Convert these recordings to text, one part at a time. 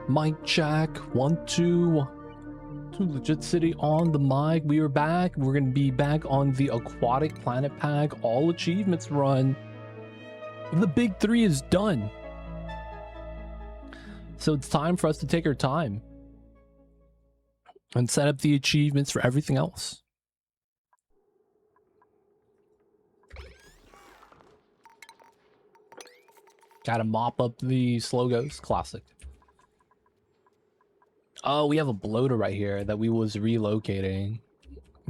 Mic check. 1, 2. Legit City on the mic. We are back. We're gonna be back on the Aquatic Planet Pack all achievements run. The big 3 is done. So it's time for us to take our time and set up the achievements for everything else. Gotta mop up the slogos. Classic. Oh, we have a bloater right here that we was relocating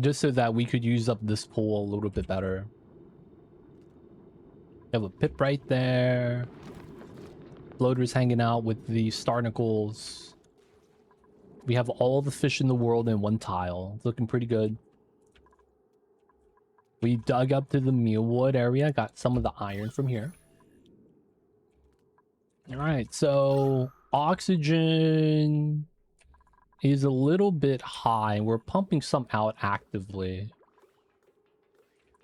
just so that we could use up this pool a little bit better. We have a pip right there. Bloater's hanging out with the starnacles. We have all the fish in the world in one tile. It's looking pretty good. We dug up to the mealwood area. Got some of the iron from here. All right, so oxygen is a little bit high. We're pumping some out actively.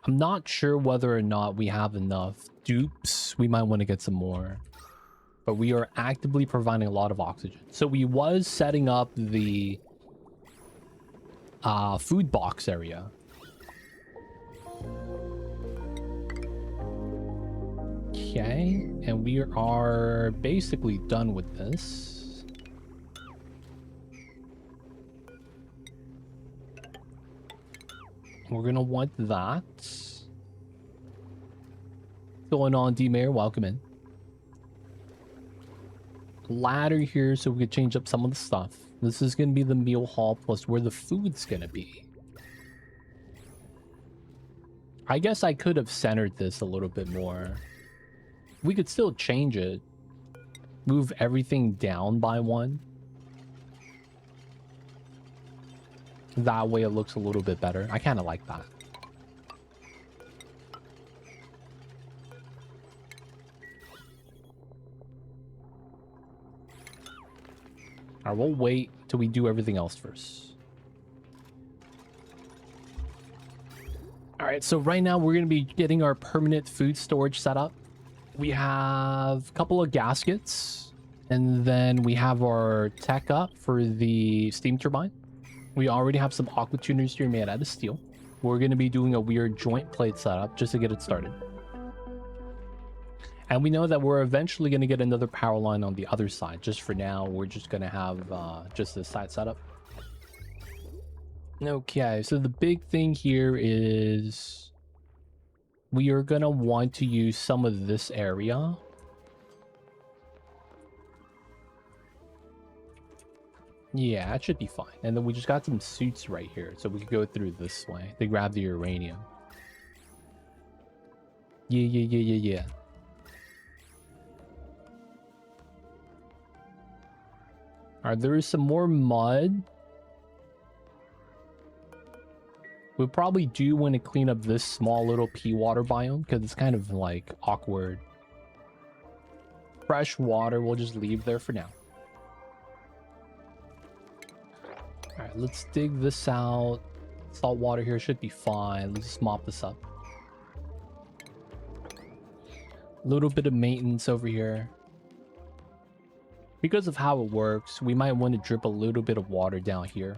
I'm not sure whether or not we have enough dupes. We might want to get some more. But we are actively providing a lot of oxygen. So we was setting up the food box area. Okay, and we are basically done with this. We're gonna want that. What's going on, D-Mayor? Welcome in. Ladder here so we could change up some of the stuff. This is gonna be the meal hall plus where the food's gonna be. I guess I could have centered this a little bit more. We could still change it. Move everything down by 1. That way it looks a little bit better. I kind of like that. Alright, we'll wait till we do everything else first. Alright, so right now we're going to be getting our permanent food storage set up. We have a couple of gaskets, and then we have our tech up for the steam turbine. We already have some aqua tuners here made out of steel. We're going to be doing a weird joint plate setup just to get it started. And we know that we're eventually going to get another power line on the other side. Just for now, we're just going to have just this side setup. Okay, so the big thing here is we are going to want to use some of this area. Yeah, that should be fine. And then we just got some suits right here, so we could go through this way to grab the uranium. Yeah. Alright, there is some more mud. We probably do want to clean up this small little pea water biome because it's kind of like awkward. Fresh water we'll just leave there for now. Alright, let's dig this out. Salt water here should be fine. Let's just mop this up. A little bit of maintenance over here. Because of how it works, we might want to drip a little bit of water down here.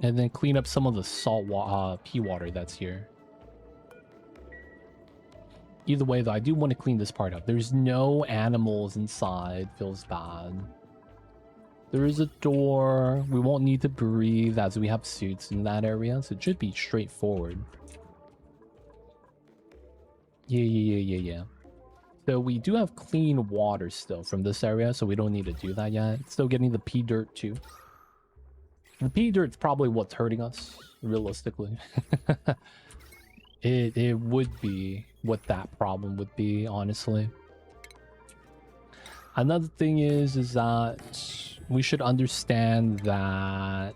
And then clean up some of the salt pea water that's here. Either way, though, I do want to clean this part up. There's no animals inside. Feels bad. There is a door. We won't need to breathe as we have suits in that area. So it should be straightforward. Yeah. So we do have clean water still from this area. So we don't need to do that yet. Still getting the pea dirt too. The pea dirt's probably what's hurting us, realistically. It would be what that problem would be, honestly. Another thing is that we should understand that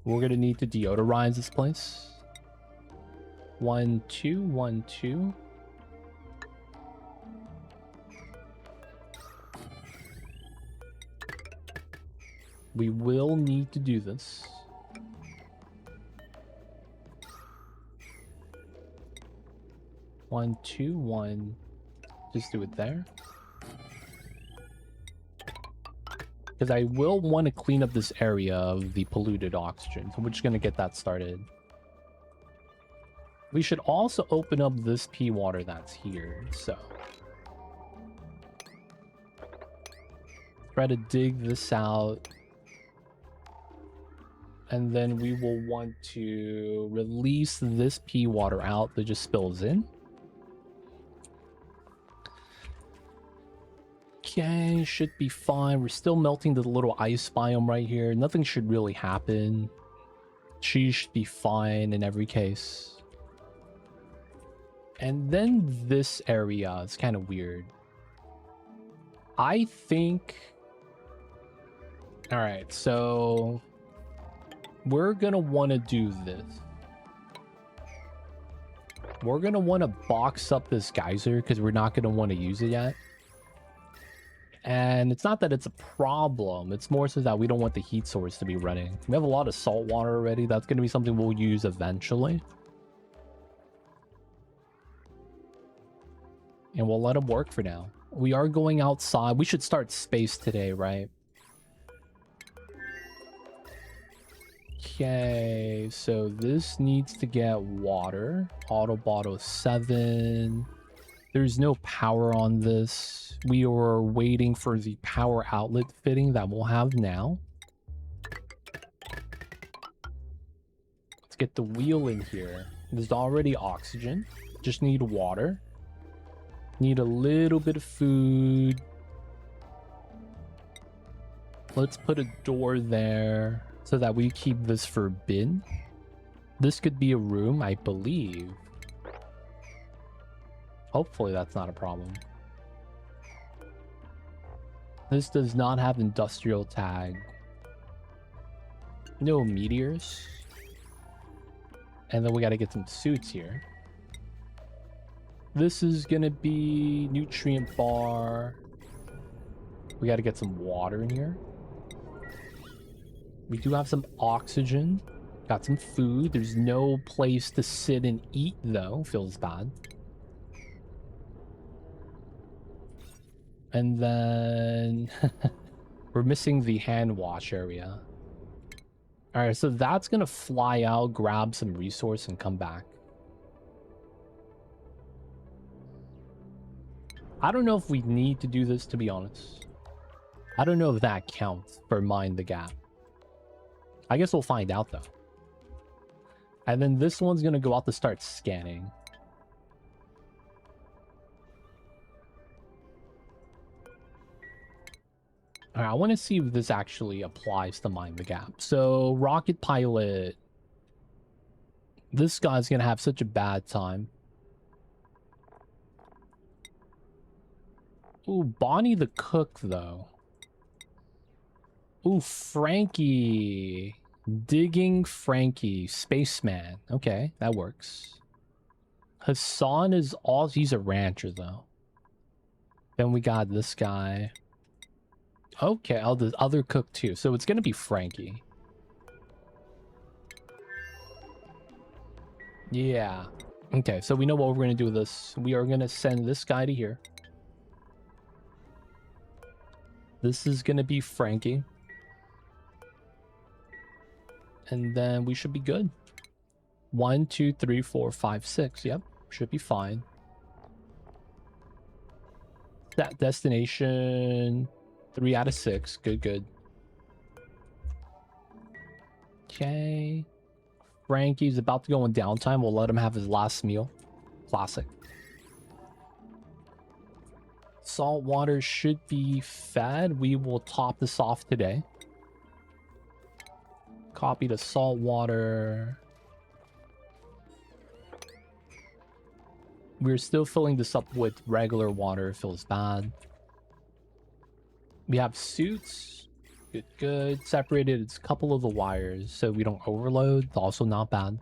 we're gonna need to deodorize this place. 1, 2, 1, 2. We will need to do this. 1, 2, 1. Just do it there. Because I will want to clean up this area of the polluted oxygen. So we're just going to get that started. We should also open up this pea water that's here. So try to dig this out. And then we will want to release this pea water out that just spills in. Okay, should be fine. We're still melting the little ice biome right here. Nothing should really happen. She should be fine in every case. And then this area is kind of weird. I think... Alright, so... we're gonna want to do this. We're gonna want to box up this geyser because we're not gonna want to use it yet. And it's not that it's a problem, it's more so that we don't want the heat source to be running. We have a lot of salt water already. That's going to be something we'll use eventually. And we'll let them work for now. We are going outside. We should start space today, right? Okay, so this needs to get water. Auto bottle 7. There's no power on this. We are waiting for the power outlet fitting that we'll have now. Let's get the wheel in here. There's already oxygen. Just need water. Need a little bit of food. Let's put a door there so that we keep this for bin. This could be a room, I believe. Hopefully that's not a problem. This does not have industrial tag. No meteors. And then we got to get some suits here. This is going to be nutrient bar. We got to get some water in here. We do have some oxygen. Got some food. There's no place to sit and eat though. Feels bad. And then we're missing the hand wash area. All right, so that's going to fly out, grab some resource, and come back. I don't know if we need to do this, to be honest. I don't know if that counts for Mind the Gap. I guess we'll find out, though. And then this one's going to go out to start scanning. All right, I want to see if this actually applies to Mind the Gap. So, rocket pilot. This guy's going to have such a bad time. Ooh, Bonnie the cook, though. Ooh, Frankie. Digging Frankie. Spaceman. Okay, that works. Hassan is all... He's a rancher, though. Then we got this guy. Okay, oh, the other cook too. So it's gonna be Frankie. Yeah. Okay, so we know what we're gonna do with this. We are gonna send this guy to here. This is gonna be Frankie. And then we should be good. 1, 2, 3, 4, 5, 6. Yep, should be fine. That destination... 3 out of 6. Good, good. Okay. Frankie's about to go on downtime. We'll let him have his last meal. Classic. Salt water should be fed. We will top this off today. Copy the salt water. We're still filling this up with regular water. It feels bad. We have suits. Good, good. Separated a couple of the wires so we don't overload. Also not bad.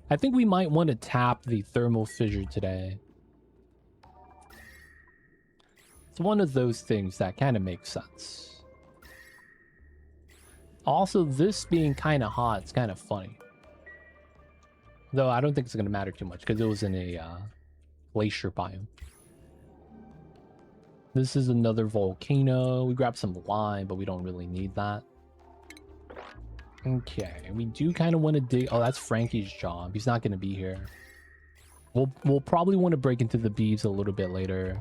I think we might want to tap the thermal fissure today. It's one of those things that kind of makes sense. Also, this being kind of hot, it's kind of funny. Though I don't think it's going to matter too much because it was in a glacier biome. This is another volcano. We grabbed some lime, but we don't really need that. Okay, we do kind of want to dig. Oh, that's Frankie's job. He's not going to be here. We'll probably want to break into the bees a little bit later.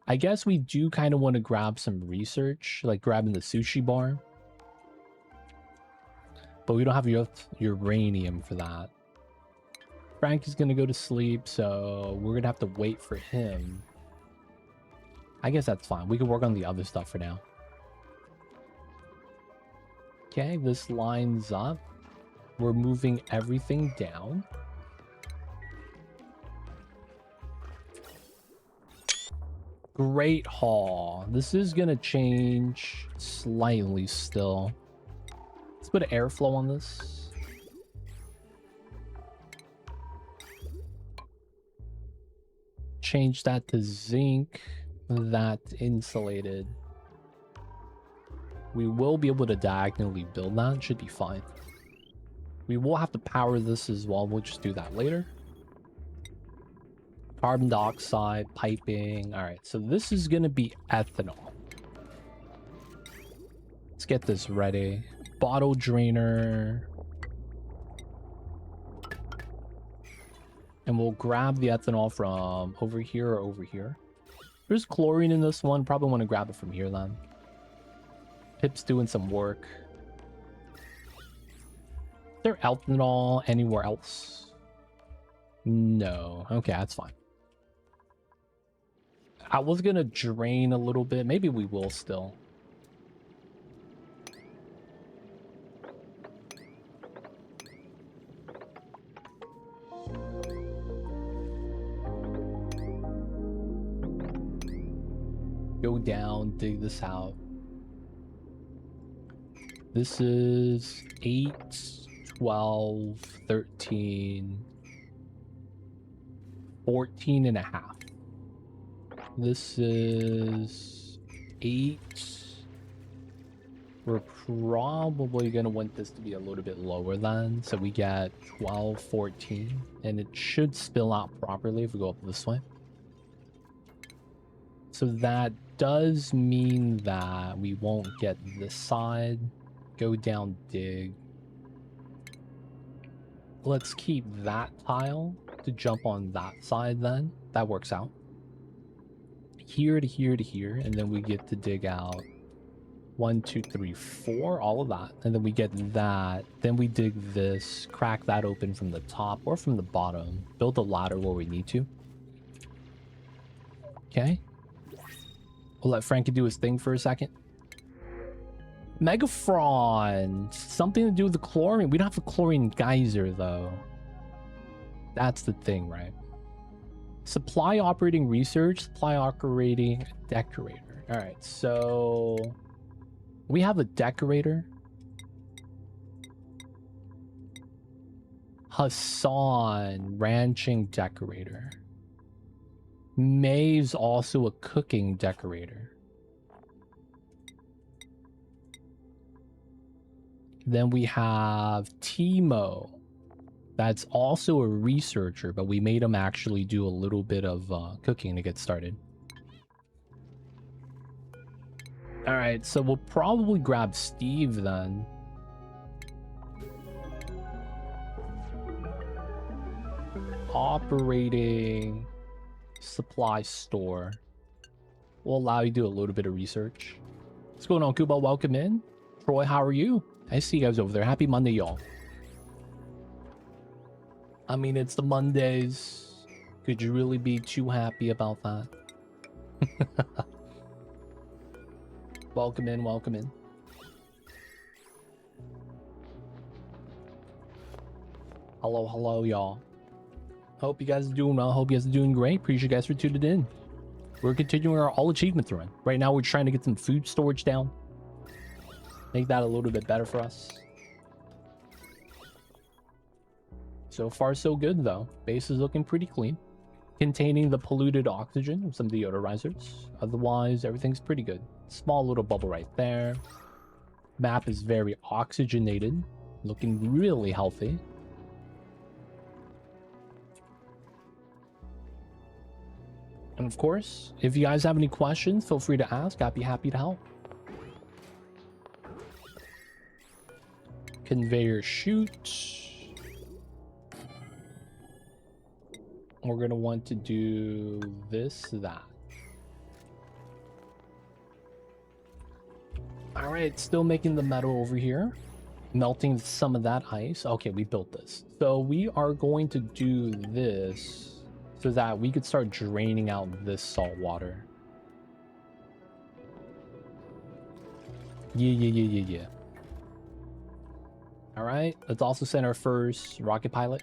I guess we do kind of want to grab some research, like grabbing the sushi bar. But we don't have uranium for that. Frankie's going to go to sleep, so we're going to have to wait for him. I guess that's fine. We can work on the other stuff for now. Okay, this lines up. We're moving everything down. Great haul. This is going to change slightly still. Let's put airflow on this. Change that to zinc. That insulated. We will be able to diagonally build that. Should be fine. We will have to power this as well. We'll just do that later. Carbon dioxide, piping. All right, so this is going to be ethanol. Let's get this ready. Bottle drainer. And we'll grab the ethanol from over here or over here. There's chlorine in this one. Probably want to grab it from here then. Pip's doing some work. Is there ethanol anywhere else? No. Okay, that's fine. I was going to drain a little bit. Maybe we will still. Go down, dig this out. This is 8, 12, 13, 14 and a half. This is 8. We're probably going to want this to be a little bit lower than. So we get 12, 14. And it should spill out properly if we go up this way. So that does mean that we won't get this side. Go down, dig. Let's keep that tile to jump on that side then. That works out. Here to here to here. And then we get to dig out 1, 2, 3, 4. All of that. And then we get that. Then we dig this. Crack that open from the top or from the bottom. Build a ladder where we need to. Okay. We'll let Frankie do his thing for a second. Megaphron. Something to do with the chlorine. We don't have a chlorine geyser, though. That's the thing, right? Supply operating research. Supply operating decorator. All right, so... we have a decorator. Hassan. Ranching decorator. Maeve's also a cooking decorator. Then we have Timo. That's also a researcher, but we made him actually do a little bit of cooking to get started. All right, so we'll probably grab Steve then. Operating supply store. We'll allow you to do a little bit of research. What's going on, Kuba? Welcome in. Troy, how are you? I see you guys over there. Happy Monday, y'all. I mean, it's the Mondays. Could you really be too happy about that? Welcome in, welcome in. Hello, hello, y'all. Hope you guys are doing well. Hope you guys are doing great. Appreciate you guys for tuning in. We're continuing our all achievement run. Right now, we're trying to get some food storage down. Make that a little bit better for us. So far, so good, though. Base is looking pretty clean. Containing the polluted oxygen of some deodorizers. Otherwise, everything's pretty good. Small little bubble right there. Map is very oxygenated. Looking really healthy. And of course, if you guys have any questions, feel free to ask. I'd be happy to help. Conveyor chute. We're going to want to do this, that. All right, still making the metal over here. Melting some of that ice. Okay, we built this. So we are going to do this so that we could start draining out this salt water. Yeah. All right, let's also send our first rocket pilot.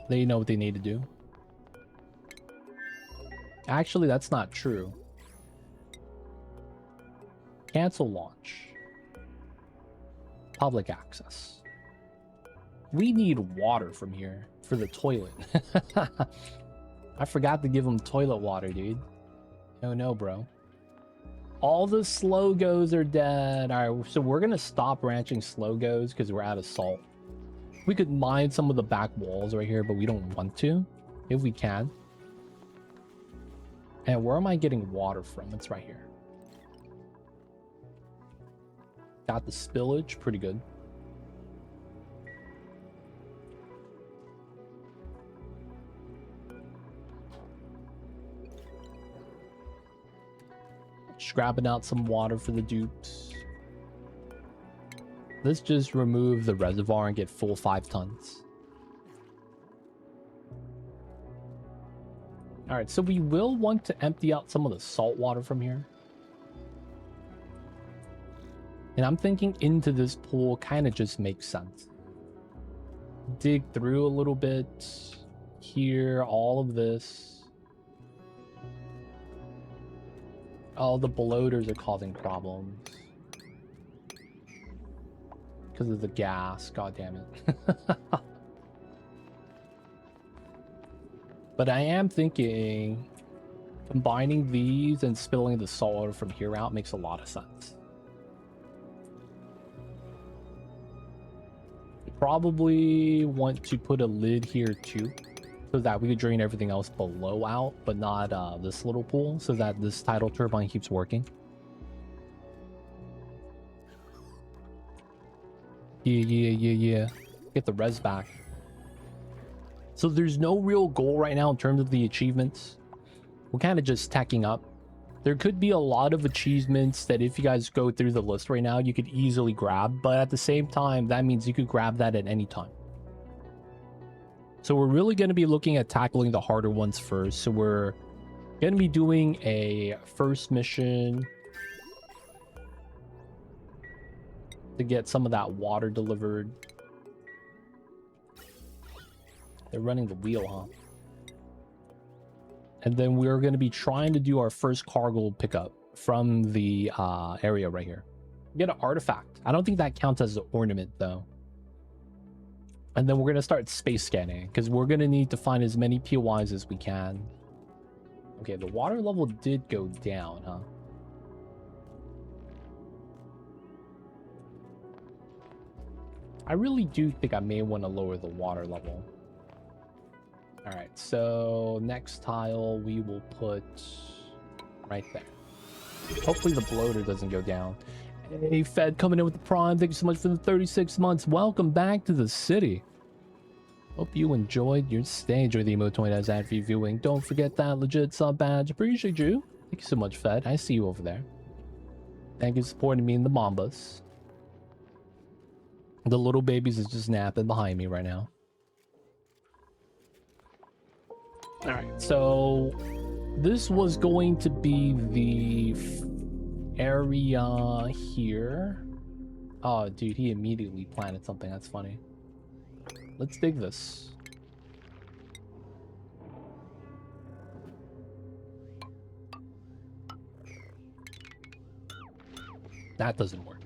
They know what they need to do. Actually, that's not true. Cancel launch. Public access. We need water from here for the toilet. I forgot to give them toilet water, dude. Oh no, bro. All the slow goes are dead. All right, so we're gonna stop ranching slow goes because we're out of salt. We could mine some of the back walls right here, but we don't want to if we can. And where am I getting water from? It's right here. Got the spillage, pretty good. Just grabbing out some water for the dupes. Let's just remove the reservoir and get full 5 tons. All right, so we will want to empty out some of the salt water from here. And I'm thinking into this pool kind of just makes sense. Dig through a little bit here, all of this. Oh, the bloaters are causing problems. Because of the gas, god damn it. But I am thinking combining these and spilling the salt water from here out makes a lot of sense. Probably want to put a lid here too, so that we could drain everything else below out, but not this little pool, so that this tidal turbine keeps working. Yeah. Get the res back. So there's no real goal right now in terms of the achievements. We're kind of just tacking up. There could be a lot of achievements that if you guys go through the list right now, you could easily grab, but at the same time, that means you could grab that at any time. So we're really going to be looking at tackling the harder ones first. So we're going to be doing a first mission to get some of that water delivered. They're running the wheel, huh? And then we're going to be trying to do our first cargo pickup from the area right here. Get an artifact. I don't think that counts as an ornament, though. And then we're going to start space scanning, because we're going to need to find as many POIs as we can. Okay, the water level did go down, huh? I really do think I may want to lower the water level. All right, so next tile we will put right there. Hopefully the bloater doesn't go down. Hey, Fed coming in with the prime. Thank you so much for the 36 months. Welcome back to the city. Hope you enjoyed your stay. Enjoy the emotoid as ad free viewing. Don't forget that legit sub badge. Appreciate you. Thank you so much, Fed. I see you over there. Thank you for supporting me in the Mambas. The little babies is just napping behind me right now. All right, so this was going to be the area here. Oh, dude, he immediately planted something. That's funny. Let's dig this. That doesn't work.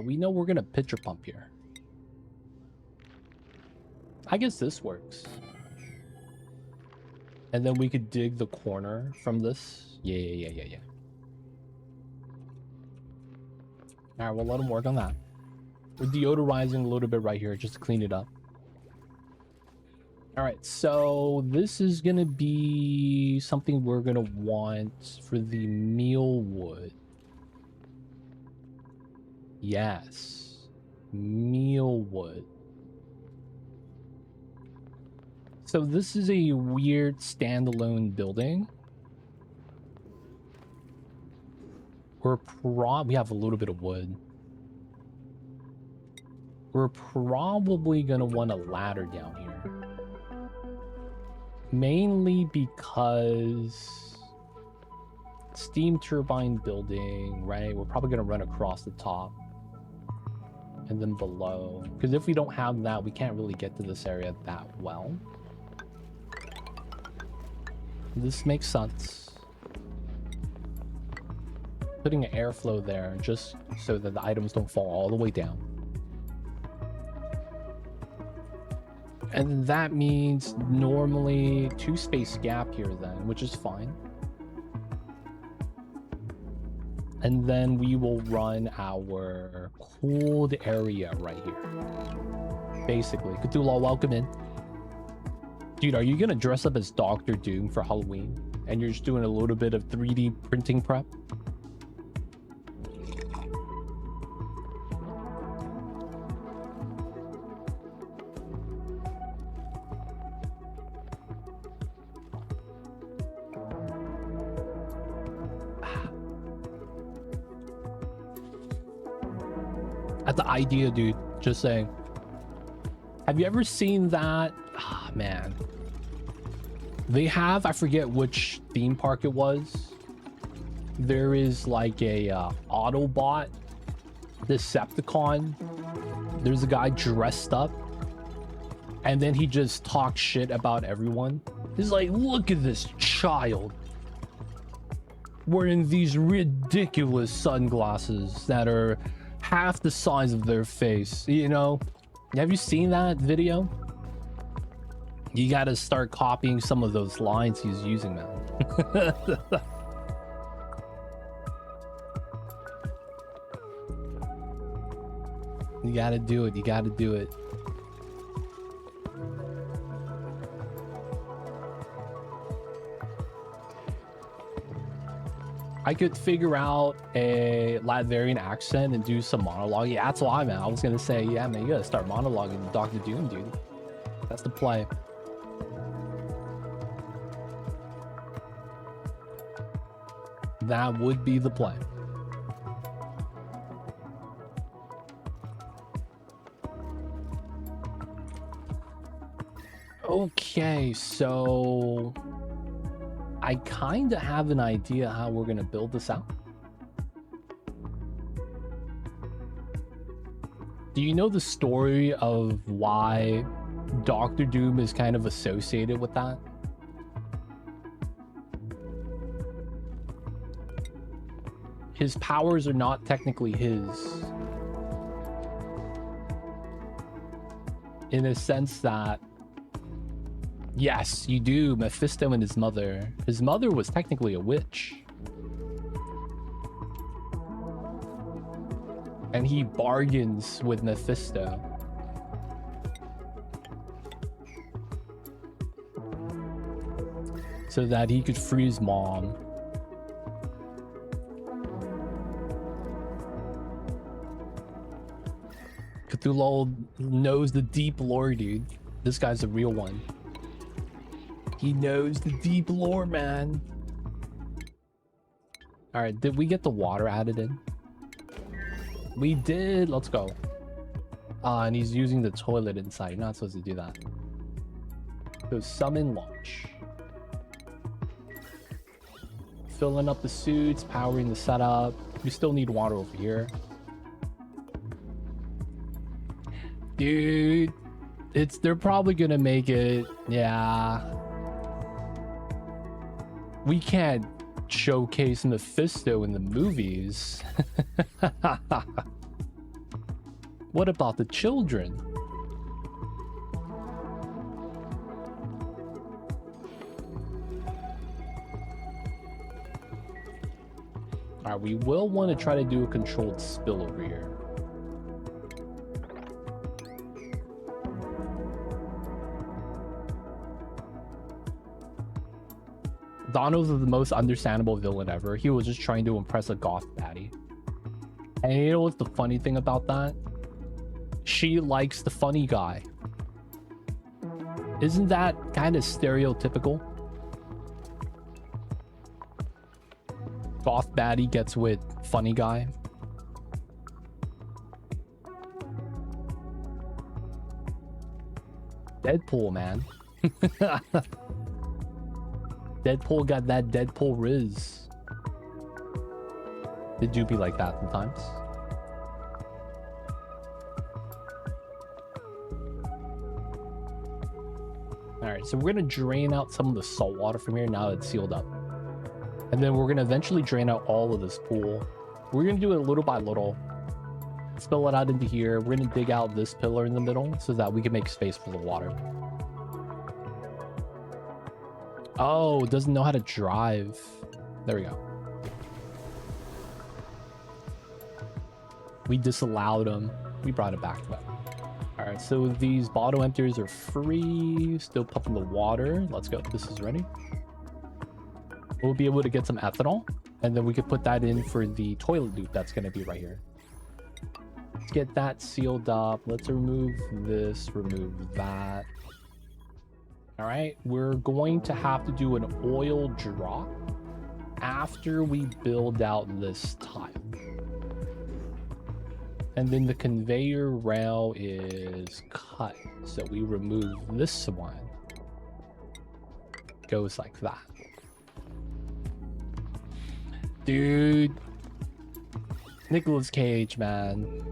We know we're gonna pitcher pump here. I guess this works. And then we could dig the corner from this. Yeah. All right, we'll let him work on that. We're deodorizing a little bit right here just to clean it up. All right, so this is gonna be something we're gonna want for the meal wood. Yes, meal wood. So this is a weird standalone building. We have a little bit of wood. We're probably gonna want a ladder down here. Mainly because steam turbine building, right? We're probably gonna run across the top and then below. Because if we don't have that, we can't really get to this area that well. This makes sense. Putting an airflow there just so that the items don't fall all the way down. And that means normally 2 space gap here then, which is fine. And then we will run our cooled area right here. Basically. Cthulhu, welcome in. Dude, are you gonna dress up as Dr. Doom for Halloween? And you're just doing a little bit of 3D printing prep? That's the idea, dude. Just saying. Have you ever seen that? Ah, man. They have, I forget which theme park it was. There is like a Autobot Decepticon. There's a guy dressed up. And then he just talks shit about everyone. He's like, look at this child wearing these ridiculous sunglasses that are half the size of their face, you know? Have you seen that video? You gotta start copying some of those lines he's using, man. You gotta do it, you gotta do it. I could figure out a Latvian accent and do some monologue. Yeah, that's why, man. I was gonna say, yeah, man, you gotta start monologuing Dr. Doom, dude. That's the play. That would be the play. Okay, so I kind of have an idea how we're going to build this out. Do you know the story of why Dr. Doom is kind of associated with that? His powers are not technically his. In a sense that, yes, you do. Mephisto and his mother. His mother was technically a witch. And he bargains with Mephisto. So that he could free his mom. Cthulhu knows the deep lore, dude. This guy's a real one. He knows the deep lore, man. All right, did we get the water added in? We did. Let's go. And he's using the toilet inside. You're not supposed to do that. So summon launch. Filling up the suits, powering the setup. We still need water over here. Dude, they're probably gonna make it. Yeah. We can't showcase Mephisto in the movies. What about the children? Alright, we will want to try to do a controlled spill over here. Donald's is the most understandable villain ever. He was just trying to impress a goth baddie. And you know what's the funny thing about that? She likes the funny guy. Isn't that kind of stereotypical? Goth baddie gets with funny guy. Deadpool, man. Deadpool got that Deadpool riz. It do be like that sometimes. Alright, so we're gonna drain out some of the salt water from here now that it's sealed up. And then we're gonna eventually drain out all of this pool. We're gonna do it little by little. Spill it out into here. We're gonna dig out this pillar in the middle so that we can make space for the water. Oh, it doesn't know how to drive. There we go. We disallowed him. We brought it back though. All right, so these bottle emptiers are free. Still pumping the water. Let's go. This is ready. We'll be able to get some ethanol, and then we could put that in for the toilet loop that's going to be right here. Let's get that sealed up. Let's remove this, remove that. All right, we're going to have to do an oil drop after we build out this tile. And then the conveyor rail is cut. So we remove this one. Goes like that. Dude. Nicolas Cage, man.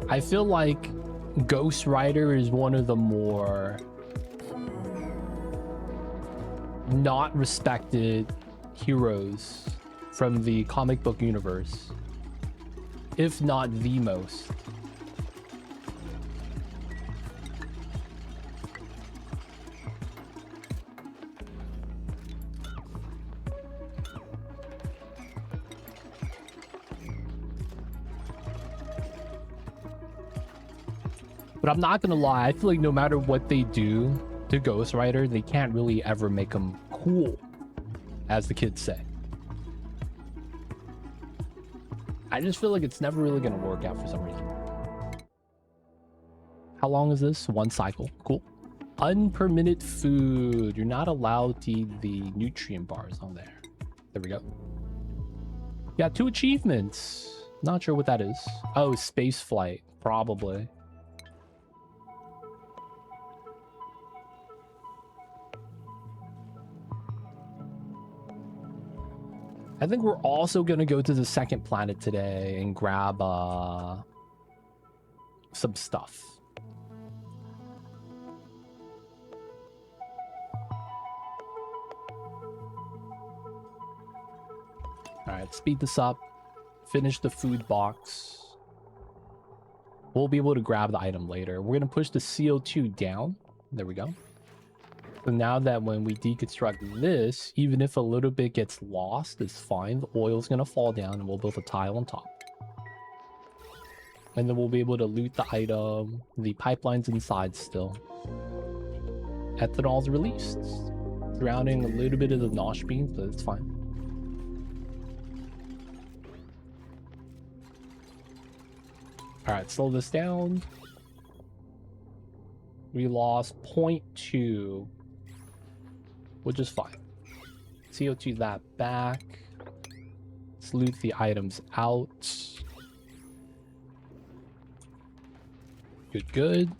I feel like Ghost Rider is one of the more not respected heroes from the comic book universe, if not the most. But I'm not gonna lie, I feel like no matter what they do to Ghost Rider, they can't really ever make him cool, as the kids say. I just feel like it's never really gonna work out for some reason. How long is this? 1 cycle. Cool. Unpermitted food. You're not allowed to eat the nutrient bars on there. There we go. Got 2 achievements. Not sure what that is. Oh, space flight. Probably. I think we're also going to go to the second planet today and grab some stuff. All right, speed this up. Finish the food box. We'll be able to grab the item later. We're going to push the CO2 down. There we go. So now that when we deconstruct this, even if a little bit gets lost, it's fine. The oil's going to fall down and we'll build a tile on top. And then we'll be able to loot the item. The pipeline's inside still. Ethanol's released. Drowning a little bit of the nosh beans, but it's fine. Alright, slow this down. We lost 0.2. Which is fine. CO2 that back. Let's loot the items out. Good, good.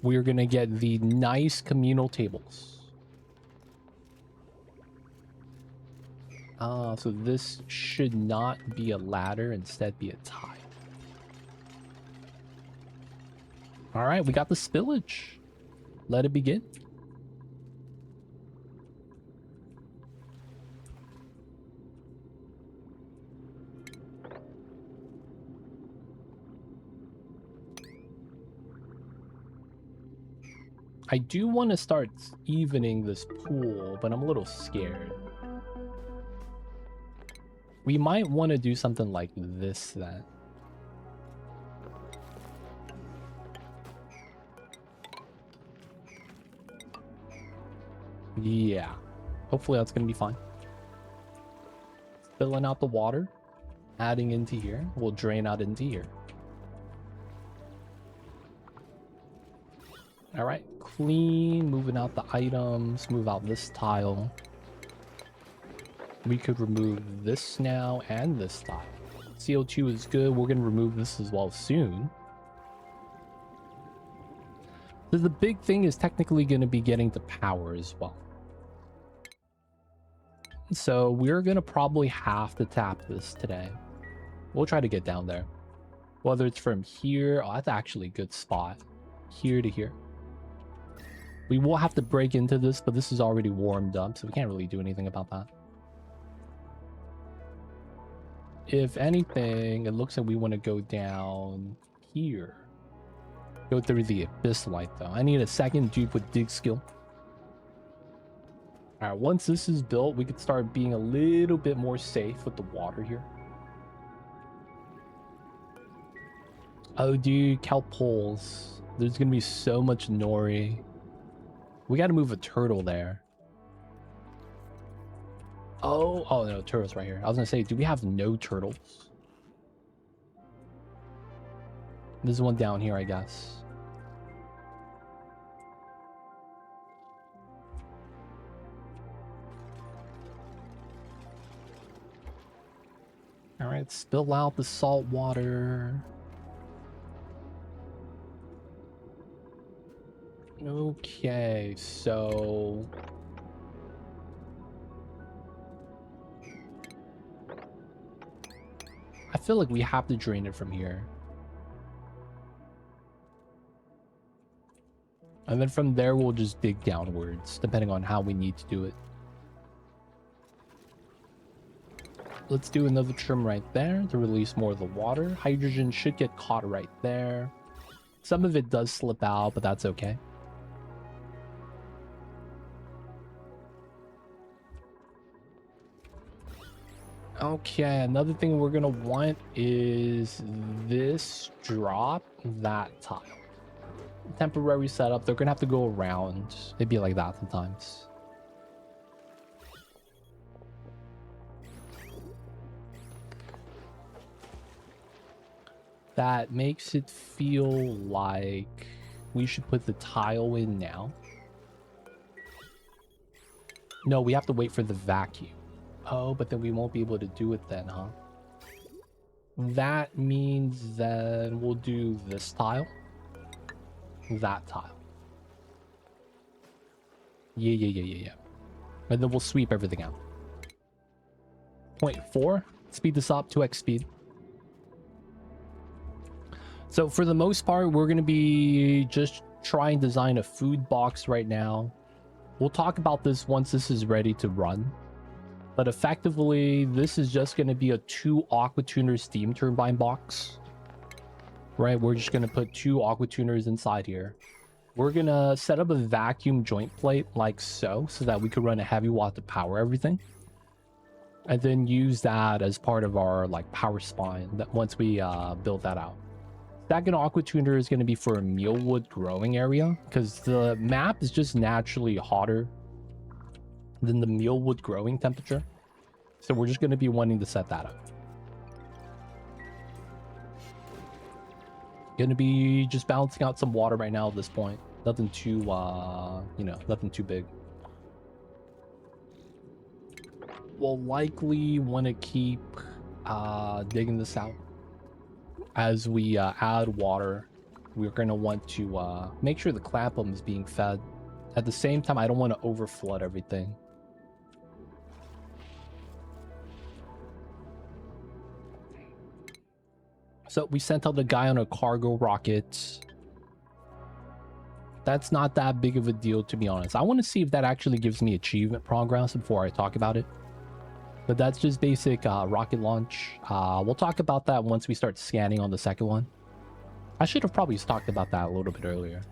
We're gonna get the nice communal tables. So this should not be a ladder, instead be a tile. Alright, we got the spillage. Let it begin. I do want to start evening this pool, but I'm a little scared. We might want to do something like this then. Yeah. Hopefully that's going to be fine. Filling out the water, adding into here. We'll drain out into here. All right, clean, moving out the items, move out this tile. We could remove this now and this tile. CO2 is good. We're going to remove this as well soon. So the big thing is technically going to be getting to power as well. So we're going to probably have to tap this today. We'll try to get down there. Whether it's from here. Oh, that's actually a good spot. Here to here. We will have to break into this, but this is already warmed up, so we can't really do anything about that. If anything, it looks like we want to go down here. Go through the abyss light, though. I need a second dupe with dig skill. Alright, once this is built, we could start being a little bit more safe with the water here. Oh, dude, kelp holes. There's gonna be so much nori. We gotta move a turtle there. Oh no, turtle's right here. I was gonna say, do we have no turtles? There's one down here, I guess. All right, spill out the salt water. Okay, so I feel like we have to drain it from here. And then from there, we'll just dig downwards, depending on how we need to do it. Let's do another trim right there to release more of the water. Hydrogen should get caught right there. Some of it does slip out, but that's okay. Okay, another thing we're gonna want is this drop, that tile. Temporary setup, they're gonna have to go around. It'd be like that sometimes. That makes it feel like we should put the tile in now. No, we have to wait for the vacuum. Oh, but then we won't be able to do it then, huh? That means then we'll do this tile. That tile. Yeah. And then we'll sweep everything out. 0.4. Speed this up, 2x speed. So for the most part, we're going to be just trying to design a food box right now. We'll talk about this once this is ready to run. But effectively, this is just going to be a 2 aqua tuner steam turbine box. Right, we're just going to put 2 aqua tuners inside here. We're going to set up a vacuum joint plate like so that we could run a heavy watt to power everything. And then use that as part of our like power spine that once we build that out. Second aqua tuner is going to be for a mealwood growing area because the map is just naturally hotter than the mealwood growing temperature. So we're just going to be wanting to set that up. Going to be just balancing out some water right now at this point. Nothing too, nothing too big. We'll likely want to keep digging this out. As we add water, we're going to want to make sure the clapham is being fed. At the same time, I don't want to overflood everything. So we sent out the guy on a cargo rocket. That's not that big of a deal, to be honest. I want to see if that actually gives me achievement progress before I talk about it. But that's just basic rocket launch. We'll talk about that once we start scanning on the second one. I should have probably talked about that a little bit earlier.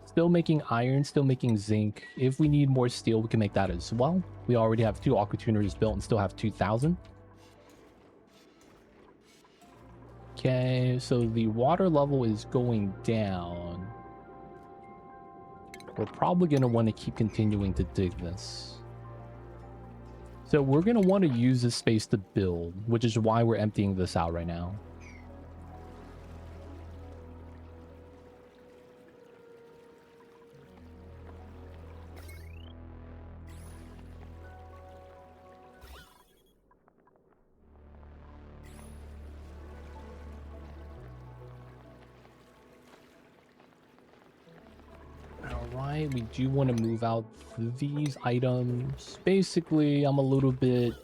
Still making iron, still making zinc. If we need more steel, we can make that as well. We already have 2 aqua tuners built and still have 2,000. Okay, so the water level is going down. We're probably going to want to keep continuing to dig this. So we're going to want to use this space to build, which is why we're emptying this out right now. Alright, we do want to move out these items. Basically, I'm a little bit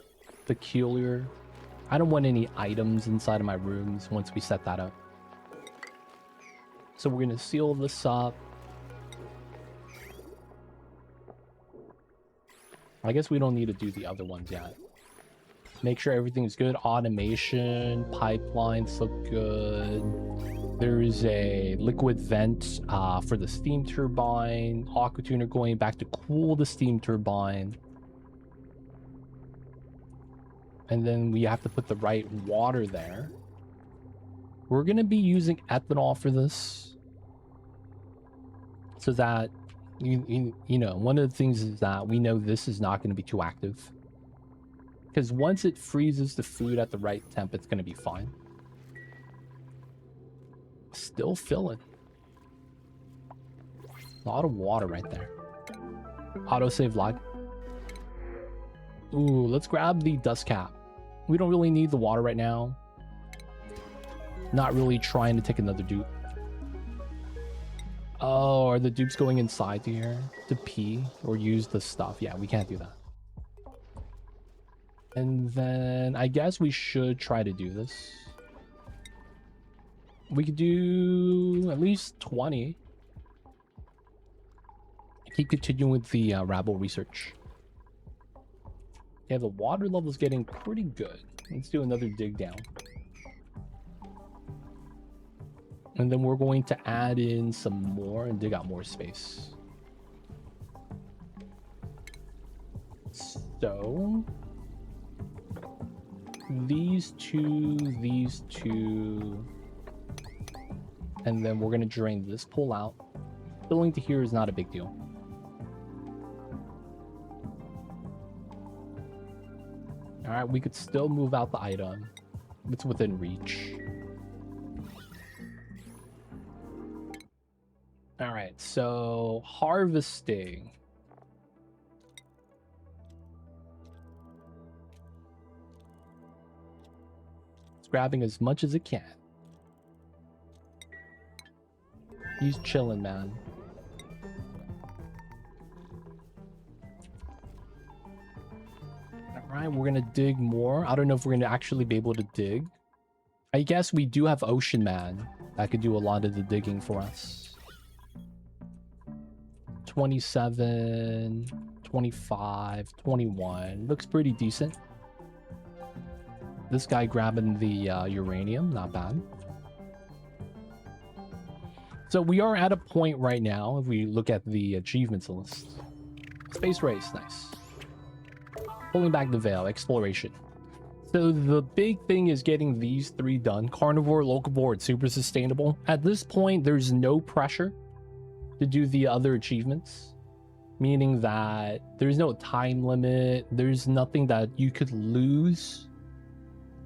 peculiar. I don't want any items inside of my rooms once we set that up. So we're going to seal this up. I guess we don't need to do the other ones yet. Make sure everything's good. Automation, pipelines look good. There is a liquid vent for the steam turbine. Aqua tuner going back to cool the steam turbine. And then we have to put the right water there. We're going to be using ethanol for this. So that, you know, one of the things is that we know this is not going to be too active. Because once it freezes the food at the right temp, it's going to be fine. Still filling. A lot of water right there. Autosave lag. Ooh, let's grab the dust cap. We don't really need the water right now. Not really trying to take another dupe. Oh, are the dupes going inside here to pee or use the stuff? Yeah, we can't do that. And then I guess we should try to do this. We could do at least 20. Keep continuing with the rabble research. Yeah, the water level is getting pretty good. Let's do another dig down. And then we're going to add in some more and dig out more space. So these two, and then we're going to drain this pool out. Filling to here is not a big deal. All right, we could still move out the item. It's within reach. All right, so harvesting. It's grabbing as much as it can. He's chilling, man. All right, we're gonna dig more. I don't know if we're gonna actually be able to dig. I guess we do have Ocean Man that could do a lot of the digging for us. 27, 25, 21. Looks pretty decent. This guy grabbing the uranium, not bad. So we are at a point right now, if we look at the achievements list. Space race, nice. Pulling back the veil, exploration. So the big thing is getting these 3 done. Carnivore, locavore, and super sustainable. At this point, there's no pressure to do the other achievements. Meaning that there's no time limit. There's nothing that you could lose.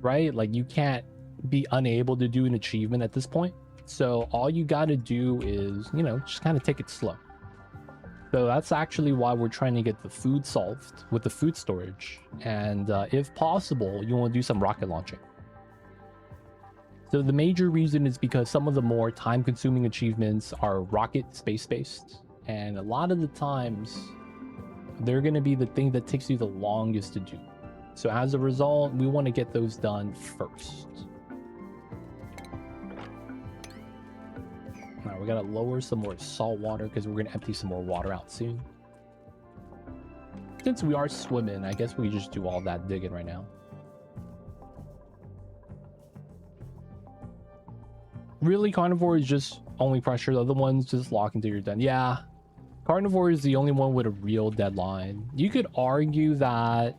Right? Like you can't be unable to do an achievement at this point. So all you got to do is, you know, just kind of take it slow. So that's actually why we're trying to get the food solved with the food storage. And if possible, you want to do some rocket launching. So the major reason is because some of the more time-consuming achievements are rocket space-based. And a lot of the times, they're going to be the thing that takes you the longest to do. So as a result, we want to get those done first. Now we gotta lower some more salt water because we're gonna empty some more water out soon. Since we are swimming, I guess we just do all that digging right now. Really, carnivore is just only pressure. The other ones just lock until you're done. Yeah, carnivore is the only one with a real deadline. You could argue that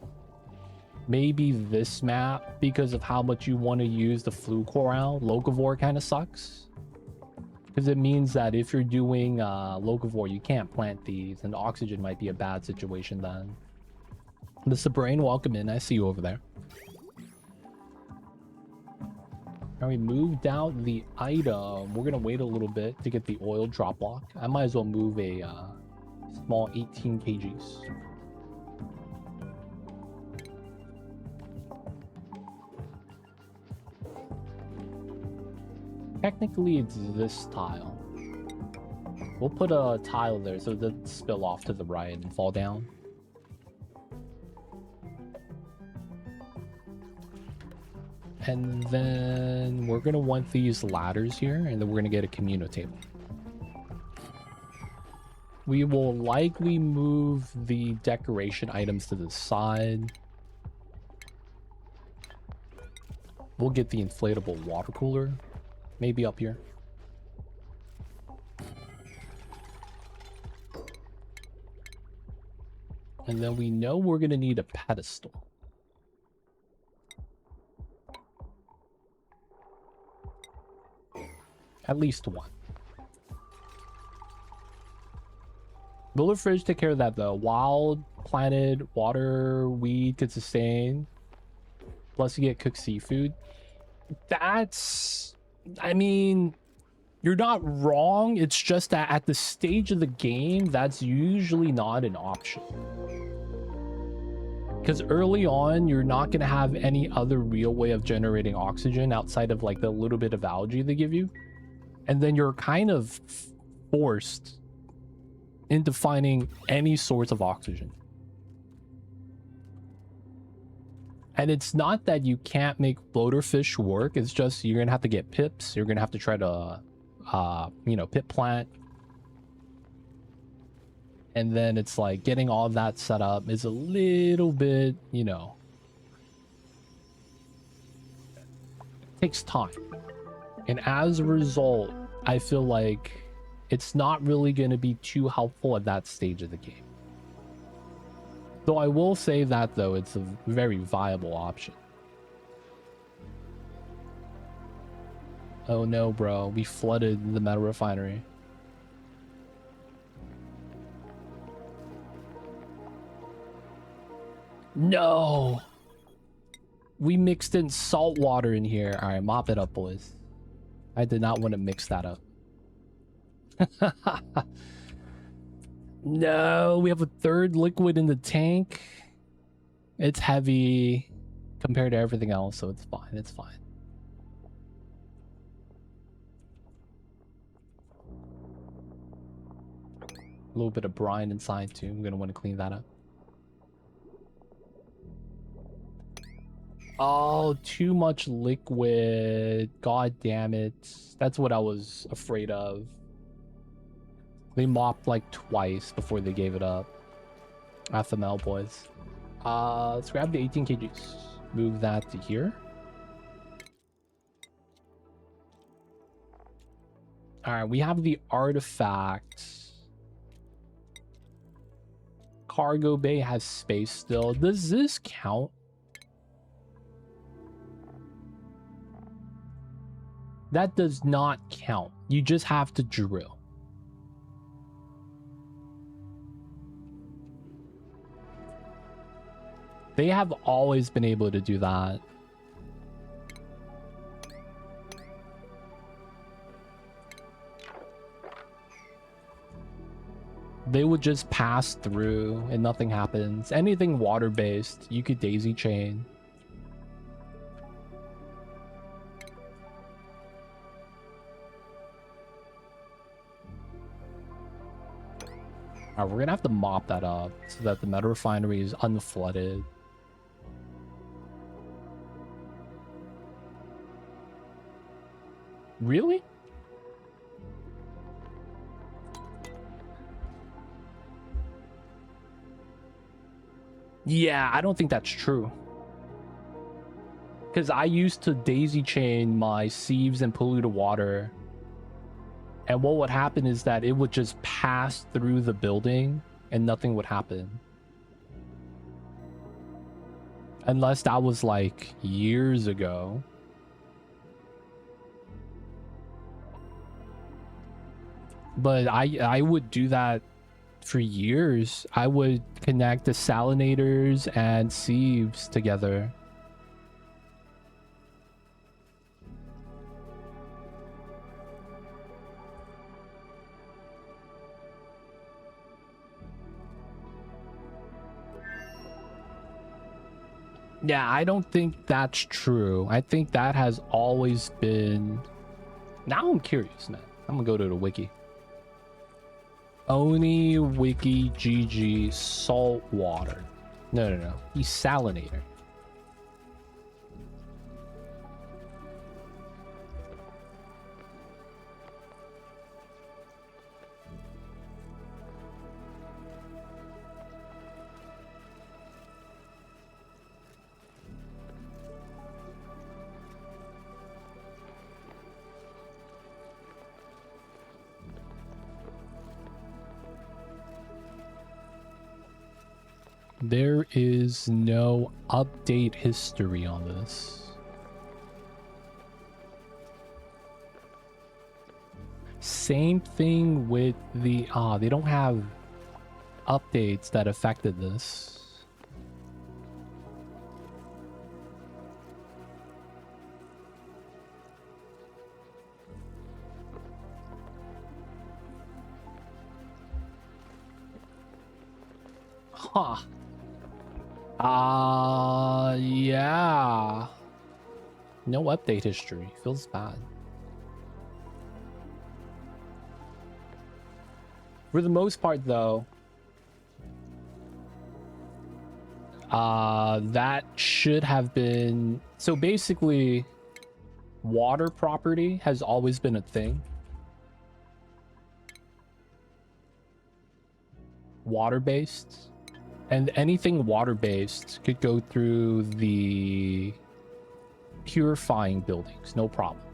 maybe this map, because of how much you want to use the fluke coral, locavore kind of sucks. Because it means that if you're doing locavore, you can't plant these, and oxygen might be a bad situation then. The Sabrain, welcome in. I see you over there. Now we moved out the item. We're gonna wait a little bit to get the oil drop block. I might as well move a small 18 kgs. Technically, it's this tile. We'll put a tile there so it doesn't spill off to the right and fall down. And then we're gonna want these ladders here, and then we're gonna get a communal table. We will likely move the decoration items to the side. We'll get the inflatable water cooler, maybe up here. And then we know we're gonna need a pedestal. At least one. Builder fridge take care of that though. Wild, planted, water, weed could sustain. Plus you get cooked seafood. That's... I mean... You're not wrong. It's just that at the stage of the game, that's usually not an option. Because early on, you're not going to have any other real way of generating oxygen outside of like the little bit of algae they give you. And then you're kind of forced into finding any source of oxygen. And it's not that you can't make floater fish work. It's just you're going to have to get pips. You're going to have to try to, you know, pip plant. And then it's like getting all that set up is a little bit, you know, takes time. And as a result, I feel like it's not really going to be too helpful at that stage of the game. Though I will say that, though, it's a very viable option. Oh no, bro. We flooded the metal refinery. No! We mixed in salt water in here. Alright, mop it up, boys. I did not want to mix that up. No, we have a third liquid in the tank. It's heavy compared to everything else, so it's fine. It's fine. A little bit of brine inside too. I'm gonna want to clean that up. Oh, too much liquid. God damn it. That's what I was afraid of. They mopped like twice before they gave it up. FML, boys. Let's grab the 18 kgs. Move that to here. Alright, we have the artifact. Cargo bay has space still. Does this count? That does not count. You just have to drill. They have always been able to do that. They would just pass through and nothing happens. Anything water-based, you could daisy chain. Alright, we're gonna have to mop that up so that the metal refinery is unflooded. Really? Yeah, I don't think that's true. Because I used to daisy chain my sieves and polluted water. And what would happen is that it would just pass through the building and nothing would happen. Unless that was like years ago. But I would do that for years. I would connect the salinators and sieves together. Yeah, I don't think that's true. I think that has always been... Now I'm curious, man. I'm gonna go to the wiki. Oni wiki GG saltwater. No. Desalinator. There is no update history on this. Same thing with the... they don't have updates that affected this. Huh. Yeah. No update history. Feels bad. For the most part, though, that should have been... So basically, water property has always been a thing. Water-based. And anything water-based could go through the purifying buildings, no problem.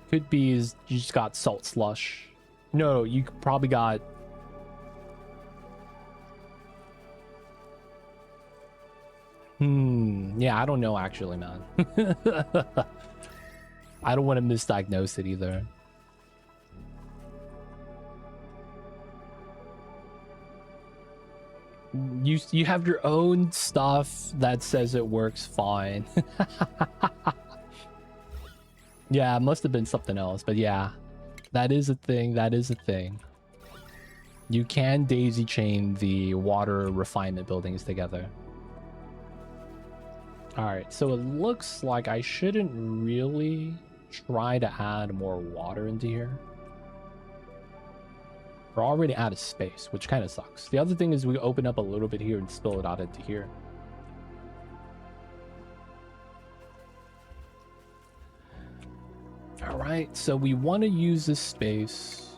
Could be you just got salt slush. No, you probably got... Yeah, I don't know actually, man. I don't want to misdiagnose it either. You have your own stuff that says it works fine. Yeah, it must have been something else, but yeah. That is a thing, that is a thing. You can daisy chain the water refinement buildings together. Alright, so it looks like I shouldn't really try to add more water into here. We're already out of space, which kind of sucks. The other thing is we open up a little bit here and spill it out into here. All right, so we want to use this space.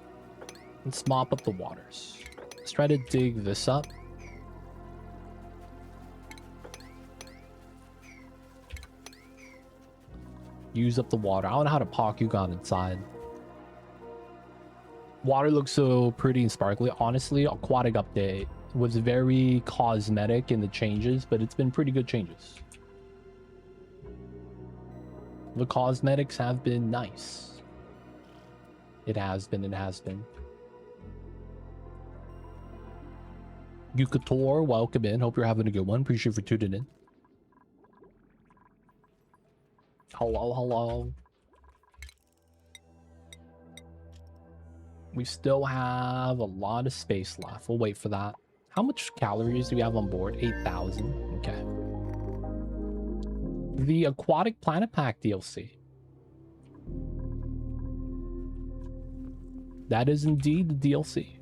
Let's mop up the waters. Let's try to dig this up. Use up the water. I don't know how to park you got inside. Water looks so pretty and sparkly. Honestly, Aquatic update was very cosmetic in the changes, but it's been pretty good changes. The cosmetics have been nice. It has been. Yukator, welcome in. Hope you're having a good one. Appreciate you for tuning in. Hello. We still have a lot of space left. We'll wait for that. How much calories do we have on board? 8,000. Okay. The Aquatic Planet Pack DLC. That is indeed the DLC.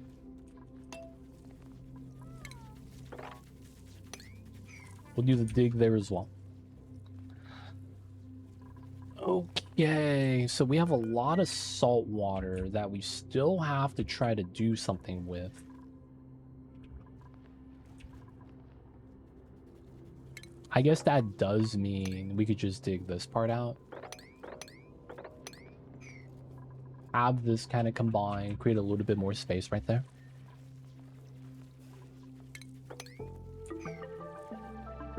We'll do the dig there as well. Okay, so we have a lot of salt water that we still have to try to do something with. I guess that does mean we could just dig this part out. Have this kind of combine, create a little bit more space right there.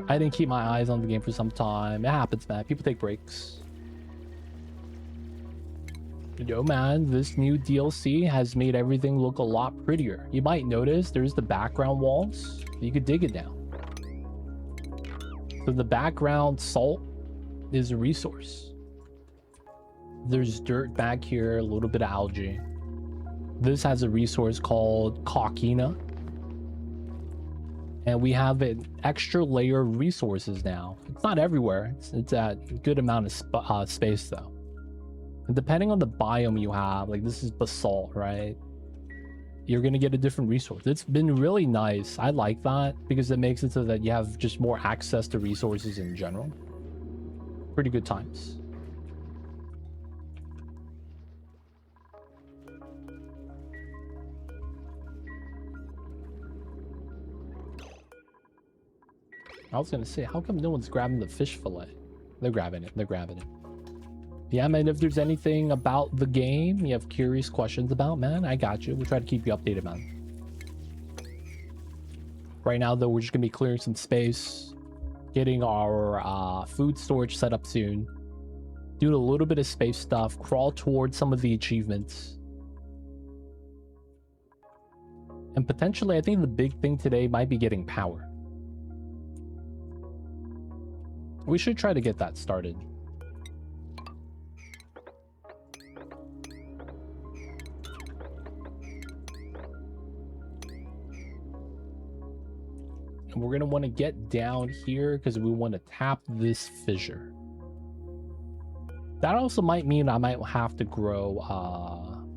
I didn't keep my eyes on the game for some time. It happens, man. People take breaks. Yo, man, this new DLC has made everything look a lot prettier. You might notice there's the background walls. You could dig it down. So the background salt is a resource. There's dirt back here, a little bit of algae. This has a resource called coquina. And we have an extra layer of resources now. It's not everywhere. It's at a good amount of space, though. And depending on the biome you have, like this is basalt, right? You're going to get a different resource. It's been really nice. I like that because it makes it so that you have just more access to resources in general. Pretty good times. I was gonna say, how come no one's grabbing the fish fillet? They're grabbing it. They're grabbing it. Yeah, man, if there's anything about the game you have curious questions about, man, I got you. We'll try to keep you updated, man. Right now, though, we're just gonna be clearing some space, getting our food storage set up soon, doing a little bit of space stuff, crawl towards some of the achievements. And potentially, I think the big thing today might be getting power. We should try to get that started. And we're going to want to get down here because we want to tap this fissure. That also might mean I might have to grow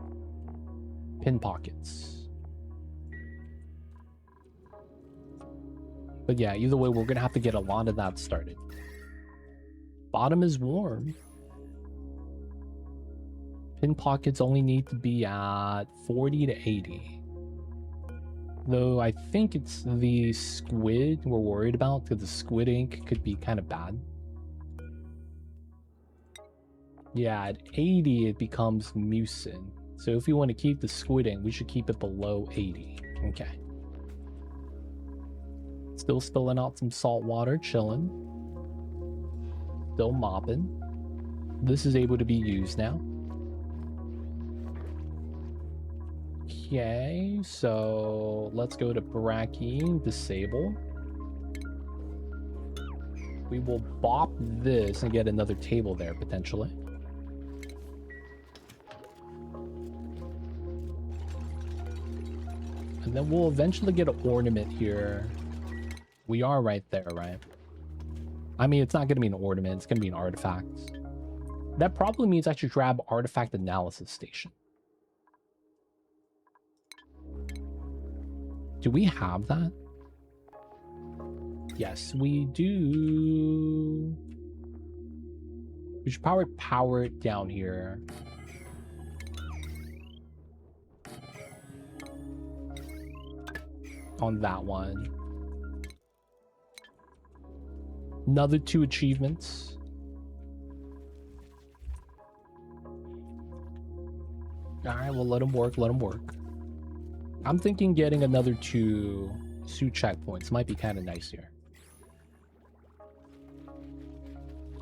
pin pockets. But yeah, either way, we're going to have to get a lot of that started. Bottom is warm. Pin pockets only need to be at 40 to 80. Though I think it's the squid we're worried about, because the squid ink could be kind of bad. Yeah, at 80 it becomes mucin. So if you want to keep the squid ink, we should keep it below 80. Okay. Still spilling out some salt water, chilling. Still mopping. This is able to be used now. Okay, so let's go to Brachy, disable. We will bop this and get another table there potentially. And then we'll eventually get an ornament here. We are right there, right? I mean, it's not going to be an ornament. It's going to be an artifact. That probably means I should grab artifact analysis station. Do we have that? Yes, we do. We should probably power it down here. On that one. Another 2 achievements. Alright, well, let them work, let them work. I'm thinking getting another 2 suit checkpoints might be kind of nice here.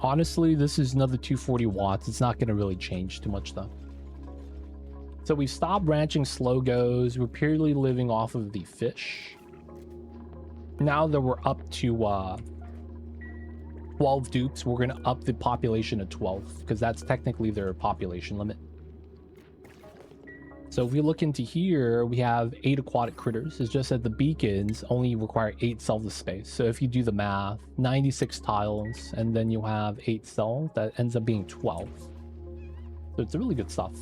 Honestly, this is another 240 watts. It's not going to really change too much, though. So we stopped ranching slow goes. We're purely living off of the fish. Now that we're up to 12 dupes, we're going to up the population to 12, because that's technically their population limit. So if we look into here, we have 8 aquatic critters. It's just that the beacons only require 8 cells of space. So if you do the math, 96 tiles, and then you have 8 cells, that ends up being 12. So it's really good stuff.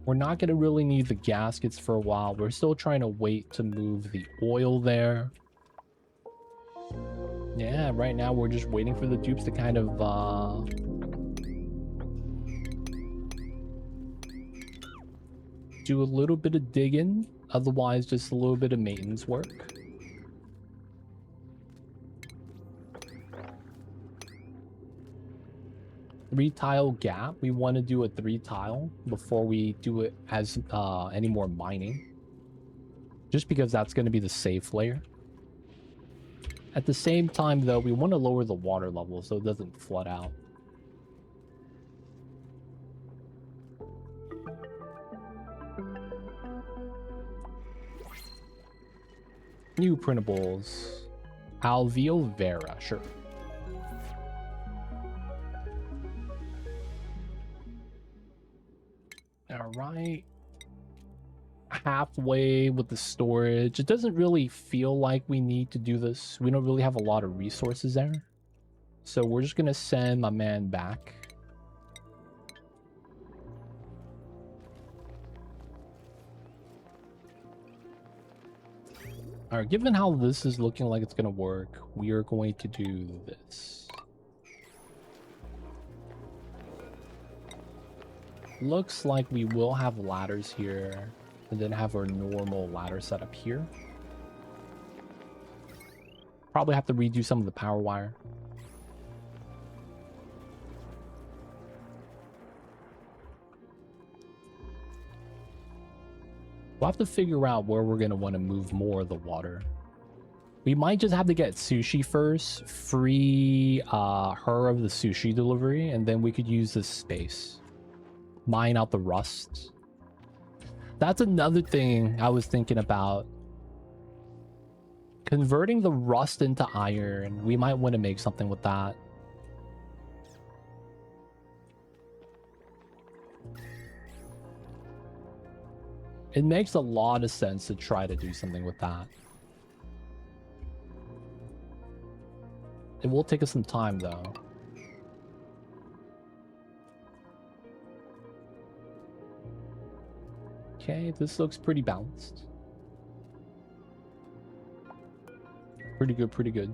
We're not going to really need the gaskets for a while. We're still trying to wait to move the oil there. Yeah, right now we're just waiting for the dupes to kind of do a little bit of digging, otherwise just a little bit of maintenance work. Three tile gap. We want to do a 3 tile before we do it as any more mining, just because that's going to be the safe layer. At the same time, though, we want to lower the water level so it doesn't flood out. New printables. Alveo Vera, sure. Alright. Halfway with the storage. It doesn't really feel like we need to do this. We don't really have a lot of resources there. So we're just gonna send my man back. Alright, given how this is looking like it's gonna work, we are going to do this. Looks like we will have ladders here, and then have our normal ladder set up here. Probably have to redo some of the power wire. We'll have to figure out where we're going to want to move more of the water. We might just have to get sushi first, free her of the sushi delivery, and then we could use this space. Mine out the rust. That's another thing I was thinking about. Converting the rust into iron. We might want to make something with that. It makes a lot of sense to try to do something with that. It will take us some time, though. Okay, this looks pretty balanced. Pretty good, pretty good.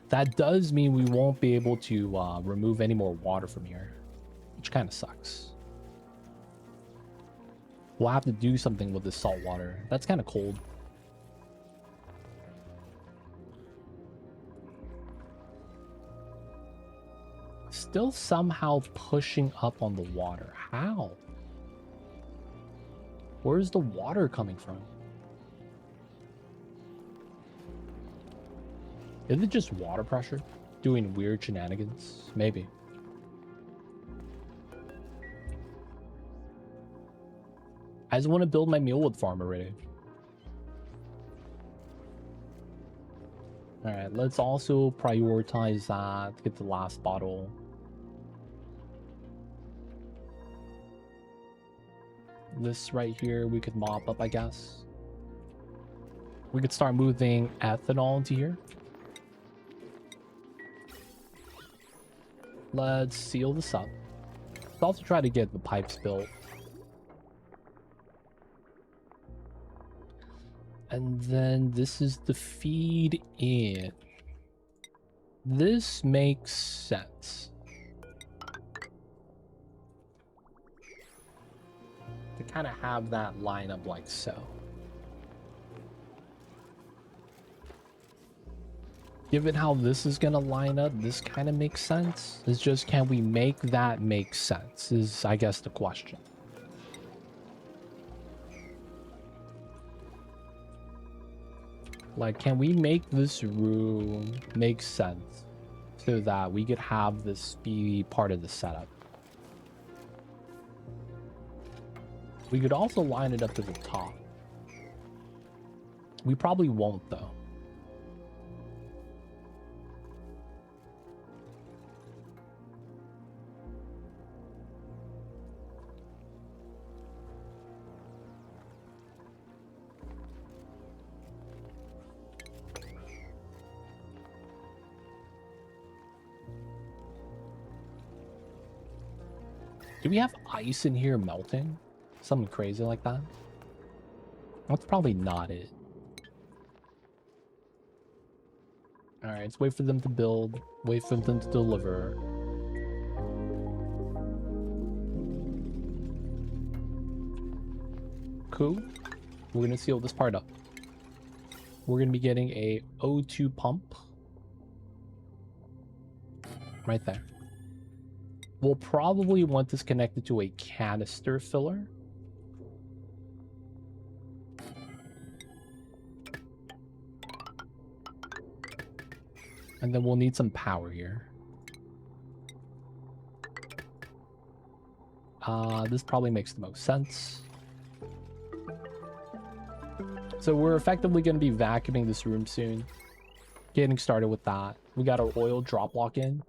That does mean we won't be able to remove any more water from here, which kind of sucks. We'll have to do something with this salt water. That's kind of cold. Still somehow pushing up on the water. How? Where's the water coming from? Is it just water pressure doing weird shenanigans? Maybe. I just want to build my mealwood farm already. Alright, let's also prioritize that. Get the last bottle. This right here we could mop up, I guess. We could start moving ethanol into here. Let's seal this up. Let's also try to get the pipes built. And then this is the feed in. This makes sense. To kind of have that line up like so. Given how this is gonna line up, this kind of makes sense. It's just, can we make that make sense is, I guess, the question. Like, can we make this room make sense so that we could have this be part of the setup? We could also line it up to the top. We probably won't, though. Do we have ice in here melting? Something crazy like that? That's probably not it. Alright, let's wait for them to build. Wait for them to deliver. Cool. We're gonna seal this part up. We're gonna be getting a O2 pump. Right there. We'll probably want this connected to a canister filler. And then we'll need some power here. This probably makes the most sense. So we're effectively going to be vacuuming this room soon. Getting started with that. We got our oil drop lock in.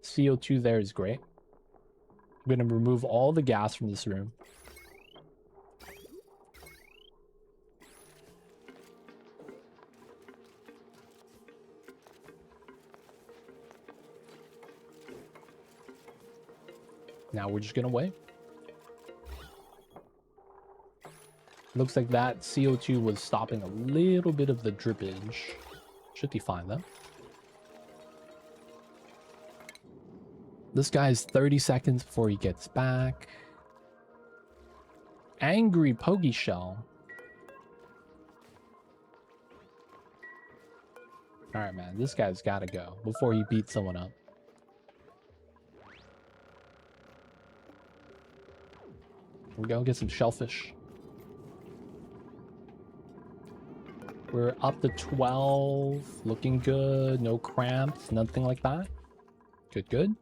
CO2 there is great. I'm going to remove all the gas from this room. Now we're just going to wait. Looks like that CO2 was stopping a little bit of the drippage. Should be fine though. This guy's 30 seconds before he gets back. Angry Pokey Shell. Alright, man. This guy's gotta go before he beats someone up. Here we go. Get some shellfish. We're up to 12. Looking good. No cramps. Nothing like that. Good, good.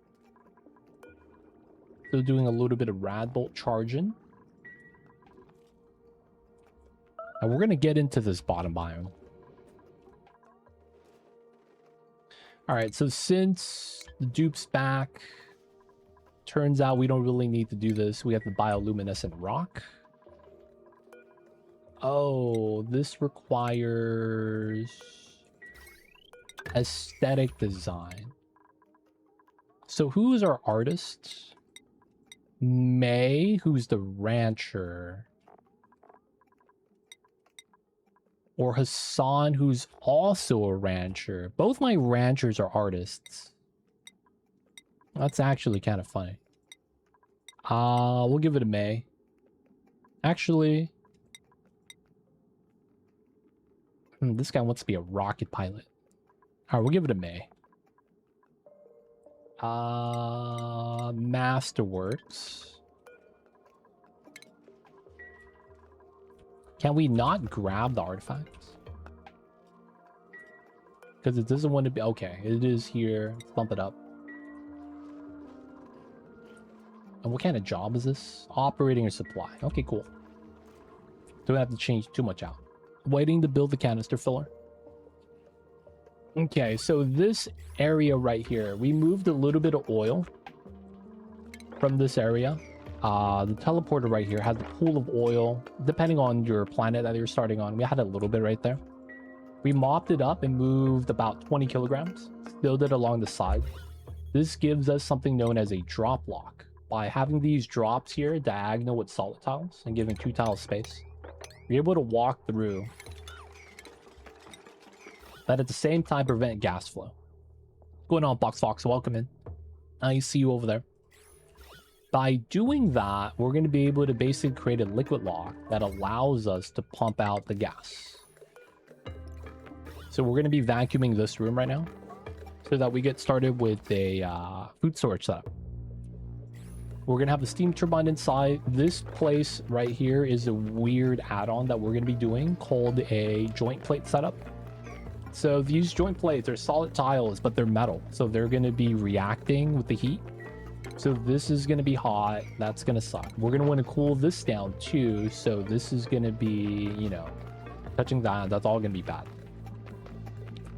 Still doing a little bit of rad bolt charging. And we're going to get into this bottom biome. Alright, so since the dupe's back, turns out we don't really need to do this. We have the bioluminescent rock. Oh, this requires aesthetic design. So who is our artist? May, who's the rancher. Or Hassan, who's also a rancher. Both my ranchers are artists. That's actually kind of funny. We'll give it a May. Actually... this guy wants to be a rocket pilot. Alright, we'll give it a May. Masterworks. Can we not grab the artifacts? Because it doesn't want to be... Okay, it is here. Let's bump it up. And what kind of job is this? Operating or supply. Okay, cool. Don't have to change too much out. Waiting to build the canister filler. Okay, so this area right here, we moved a little bit of oil from this area. The teleporter right here has a pool of oil. Depending on your planet that you're starting on, we had a little bit right there. We mopped it up and moved about 20 kilograms. Build it along the side. This gives us something known as a drop lock. By having these drops here diagonal with solid tiles and giving 2 tiles space, you're able to walk through, but at the same time prevent gas flow. What's going on, Box Fox? Welcome in. I see you over there. By doing that, we're going to be able to basically create a liquid lock that allows us to pump out the gas. So we're going to be vacuuming this room right now so that we get started with a food storage setup. We're going to have the steam turbine inside. This place right here is a weird add-on that we're going to be doing called a joint plate setup. So these joint plates are solid tiles, but they're metal. So they're going to be reacting with the heat. So this is going to be hot. That's going to suck. We're going to want to cool this down too. So this is going to be, you know, touching that. That's all going to be bad.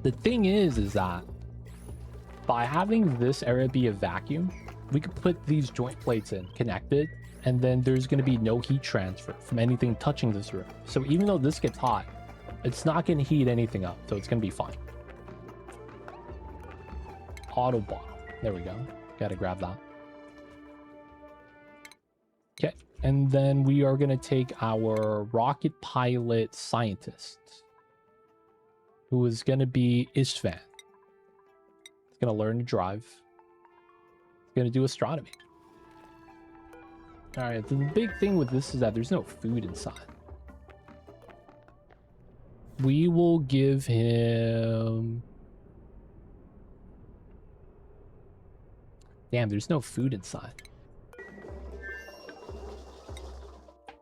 The thing is that by having this area be a vacuum, we could put these joint plates in, connected, and then there's going to be no heat transfer from anything touching this room. So even though this gets hot, it's not going to heat anything up, so it's going to be fine. Auto bottle. There we go. Got to grab that. Okay, and then we are going to take our rocket pilot scientist, who is going to be Istvan. He's going to learn to drive. Gonna do astronomy. All right, the big thing with this is that there's no food inside. We will give him... Damn, there's no food inside.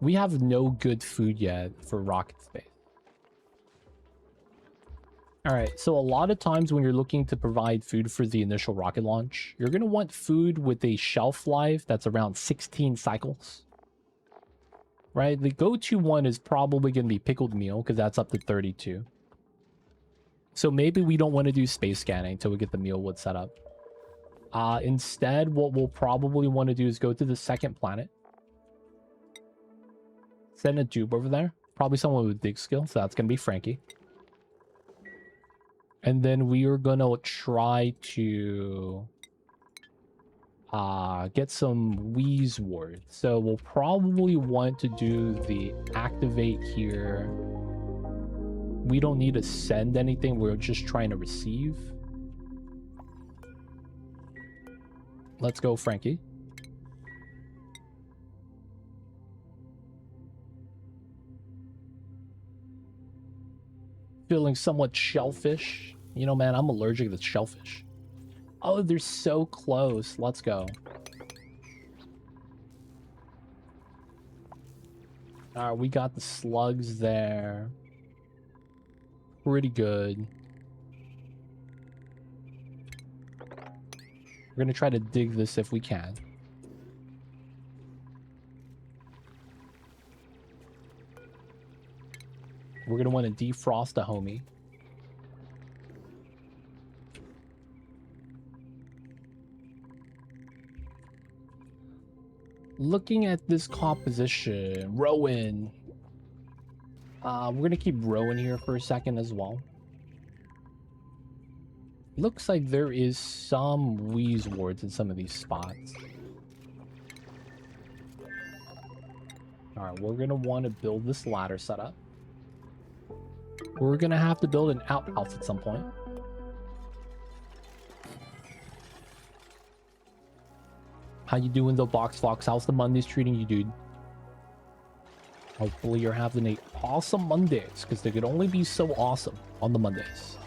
We have no good food yet for rocket space. All right, so a lot of times when you're looking to provide food for the initial rocket launch, you're going to want food with a shelf life that's around 16 cycles. Right? The go-to one is probably going to be pickled meal because that's up to 32. So maybe we don't want to do space scanning until we get the meal wood set up. Instead, what we'll probably want to do is go to the second planet. Send a tube over there. Probably someone with dig skill, so that's going to be Frankie. And then we are going to try to get some wheeze ward. So we'll probably want to do the activate here. We don't need to send anything. We're just trying to receive. Let's go, Frankie. Feeling somewhat shellfish. You know, man, I'm allergic to shellfish. Oh, they're so close. Let's go. All right, we got the slugs there. Pretty good. We're going to try to dig this if we can. We're going to want to defrost a homie. Looking at this composition, Rowan. We're going to keep Rowan here for a second as well. Looks like there is some wheeze wards in some of these spots. Alright, we're going to want to build this ladder setup. We're going to have to build an outhouse at some point. How you doing though, Box Fox? How's the Mondays treating you, dude? Hopefully you're having a awesome Mondays, because they could only be so awesome on the Mondays.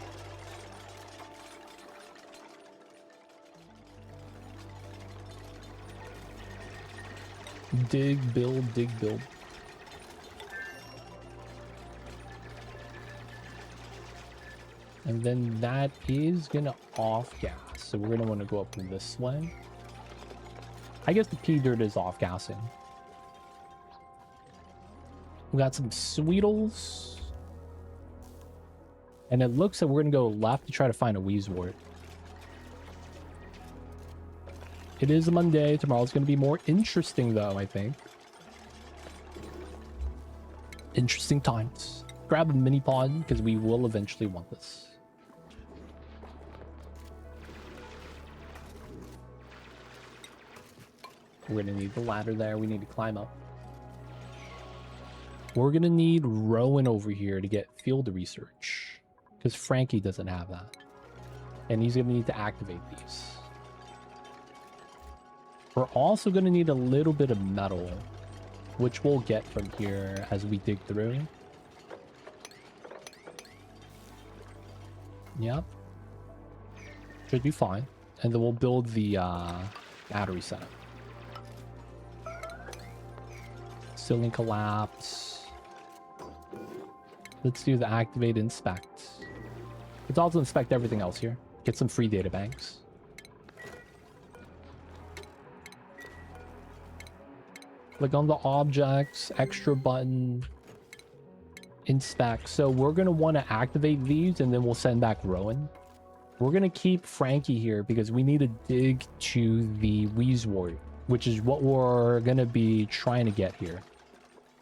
Dig, build, dig, build. And then that is gonna off gas. So we're gonna want to go up this way. I guess the pea dirt is off gassing. We got some Sweetles. And it looks like we're going to go left to try to find a wheeze wart. It is a Monday. Tomorrow's going to be more interesting, though, I think. Interesting times. Grab a mini pod, because we will eventually want this. We're going to need the ladder there. We need to climb up. We're going to need Rowan over here to get field research, because Frankie doesn't have that. And he's going to need to activate these. We're also going to need a little bit of metal, which we'll get from here as we dig through. Yep. Should be fine. And then we'll build the battery setup. Ceiling collapse. Let's do the activate inspect. Let's also inspect everything else here. Get some free data banks. Click on the objects, extra button, inspect. So we're going to want to activate these and then we'll send back Rowan. We're going to keep Frankie here because we need to dig to the Wheezewort, which is what we're going to be trying to get here.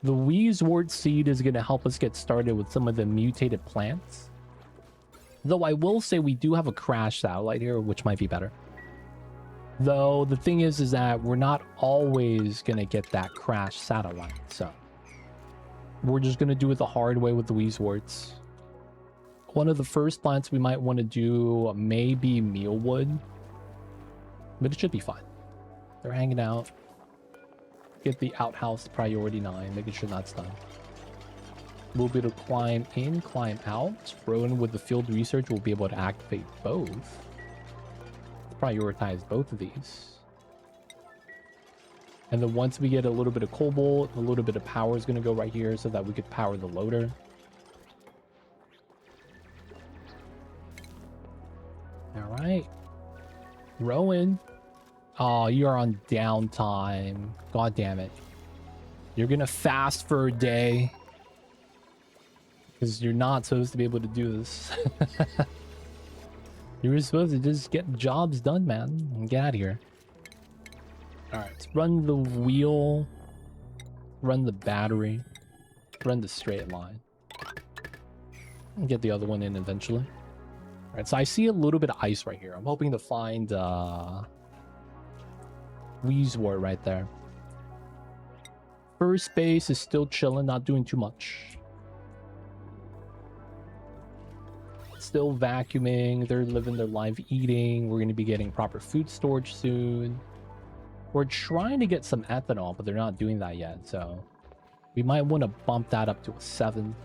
The Wheezewort seed is going to help us get started with some of the mutated plants. Though I will say we do have a crash satellite here, which might be better. Though the thing is that we're not always going to get that crash satellite. So we're just going to do it the hard way with the Wheezeworts. One of the first plants we might want to do may be mealwood. But it should be fine. They're hanging out. Get the outhouse priority 9, making sure that's done. We'll be able to climb in, climb out. Rowan with the field research will be able to activate both. Prioritize both of these. And then once we get a little bit of cobalt, a little bit of power is going to go right here so that we could power the loader. right. Rowan. Oh, you're on downtime. God damn it. You're gonna fast for a day. Because you're not supposed to be able to do this. You were supposed to just get jobs done, man. And get out of here. Alright, let's run the wheel. Run the battery. Run the straight line. And get the other one in eventually. Alright, so I see a little bit of ice right here. I'm hoping to find Weezewort right there. First base is still chilling, not doing too much. Still vacuuming, they're living their life eating. We're going to be getting proper food storage soon. We're trying to get some ethanol, but they're not doing that yet, so we might want to bump that up to a 7.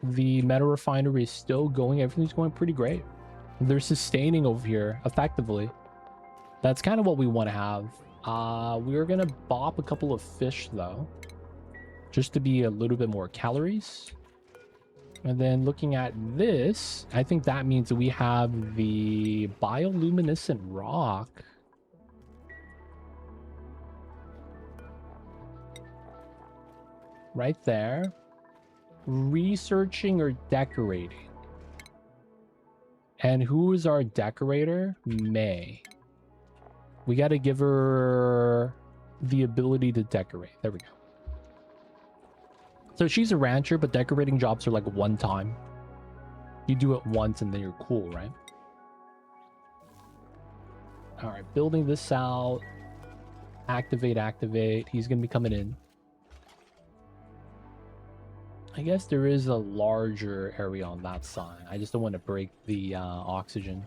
The meta refinery is still going. Everything's going pretty great. They're sustaining over here effectively. That's kind of what we want to have. We're going to bop a couple of fish, though, just to be a little bit more calories. And then looking at this, I think that means that we have the bioluminescent rock. Right there. Researching or decorating. And who is our decorator? May. We got to give her the ability to decorate. There we go. So she's a rancher, but decorating jobs are like one time. You do it once and then you're cool, right? All right, building this out. Activate, activate. He's going to be coming in. I guess there is a larger area on that side. I just don't want to break the oxygen.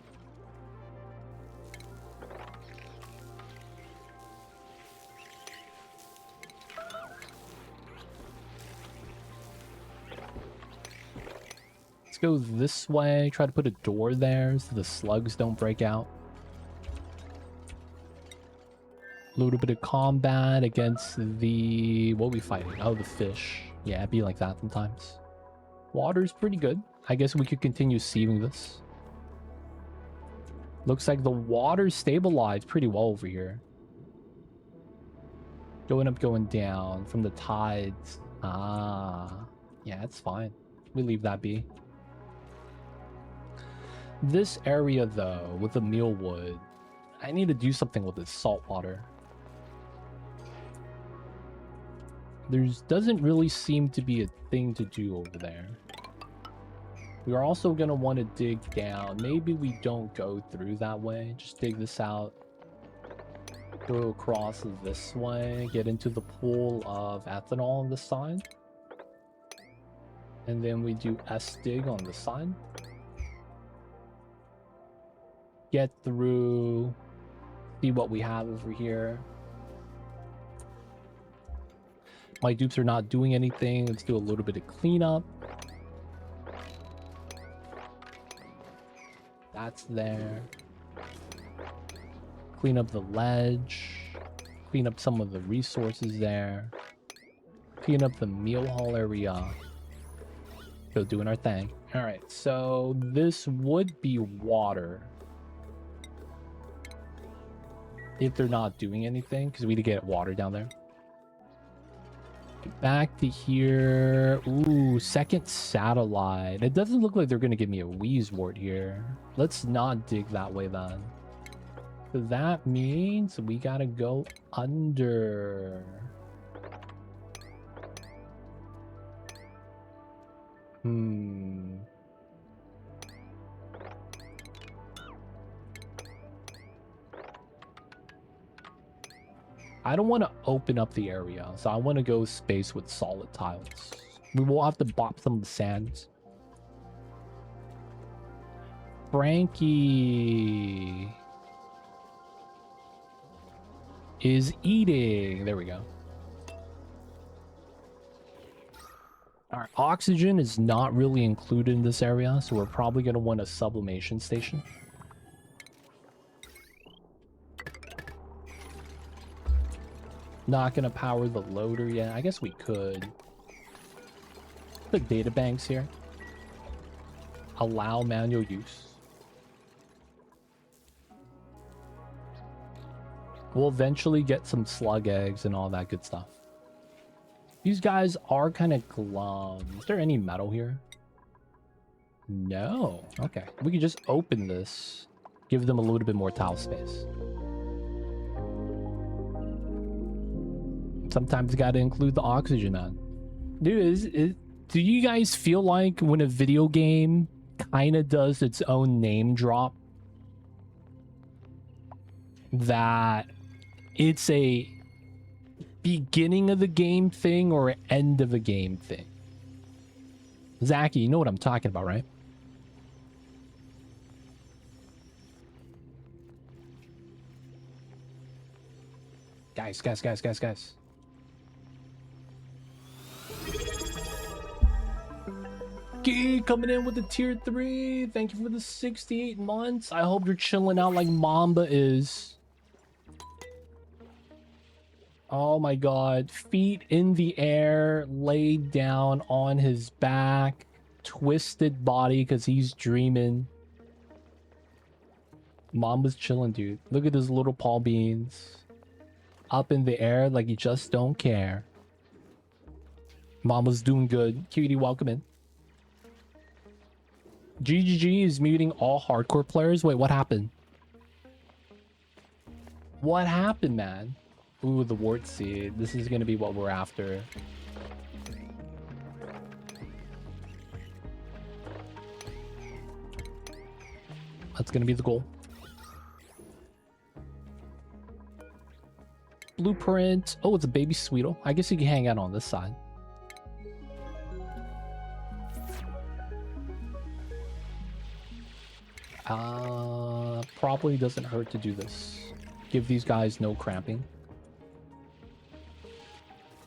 Let's go this way. Try to put a door there so the slugs don't break out. A little bit of combat against the... What are we fighting? Oh, the fish. Yeah, it'd be like that sometimes. Water's pretty good. I guess we could continue sieving this. Looks like the water's stabilized pretty well over here. Going up, going down from the tides. Ah, yeah, it's fine. We leave that be. This area, though, with the mealwood, I need to do something with this salt water. There doesn't really seem to be a thing to do over there. We are also going to want to dig down. Maybe we don't go through that way. Just dig this out. Go across this way. Get into the pool of ethanol on this side. And then we do S-dig on this side. Get through. See what we have over here. My dupes are not doing anything. Let's do a little bit of cleanup. That's there. Clean up the ledge. Clean up some of the resources there. Clean up the meal hall area. Still doing our thing. Alright, so this would be water. If they're not doing anything, because we need to get water down there. Back to here. Ooh, second satellite. It doesn't look like they're going to give me a Weezewort here. Let's not dig that way then. So that means we got to go under. I don't want to open up the area, so I want to go space with solid tiles. We will have to bop some of the sands. Frankie is eating. There we go. All right, oxygen is not really included in this area, so we're probably going to want a sublimation station. Not gonna power the loader yet. I guess we could. The data banks here. Allow manual use. We'll eventually get some slug eggs and all that good stuff. These guys are kind of glum. Is there any metal here? No. Okay. We can just open this. Give them a little bit more tile space. Sometimes you gotta include the oxygen on. Dude, do you guys feel like when a video game kind of does its own name drop, that it's a beginning of the game thing or end of a game thing? Zachy, you know what I'm talking about, right? Guys. Gee, coming in with the tier 3. Thank you for the 68 months. I hope you're chilling out like Mamba is. Oh my god. Feet in the air, laid down on his back, twisted body because he's dreaming. Mamba's chilling, dude. Look at his little paw beans. Up in the air like you just don't care. Mama's doing good. Cutie, welcome in. GGG is muting all hardcore players. Wait, what happened? What happened, man? Ooh, the wart seed. This is gonna be what we're after. That's gonna be the goal. Blueprint. Oh, it's a baby Sweetle. I guess you can hang out on this side. Probably doesn't hurt to do this. Give these guys no cramping.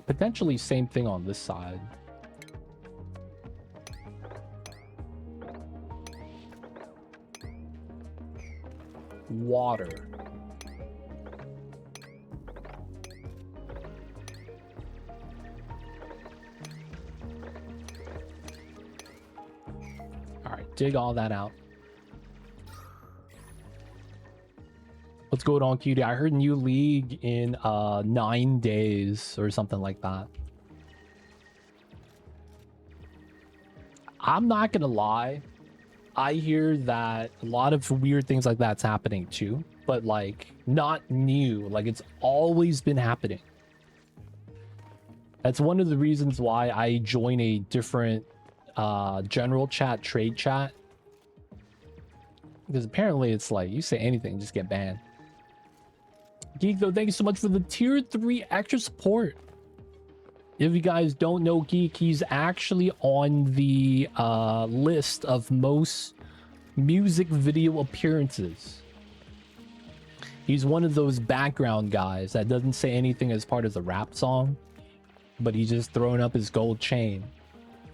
Potentially same thing on this side. Water. Alright, dig all that out. What's going on, Cutie? I heard new league in 9 days or something like that. I'm not gonna lie. I hear that a lot of weird things like that's happening too, but like not new. Like it's always been happening. That's one of the reasons why I join a different general chat, trade chat. Because apparently it's like you say anything, just get banned. Geek, though, thank you so much for the tier 3 extra support. If you guys don't know Geek, he's actually on the list of most music video appearances. He's one of those background guys that doesn't say anything as part of the rap song, but he's just throwing up his gold chain.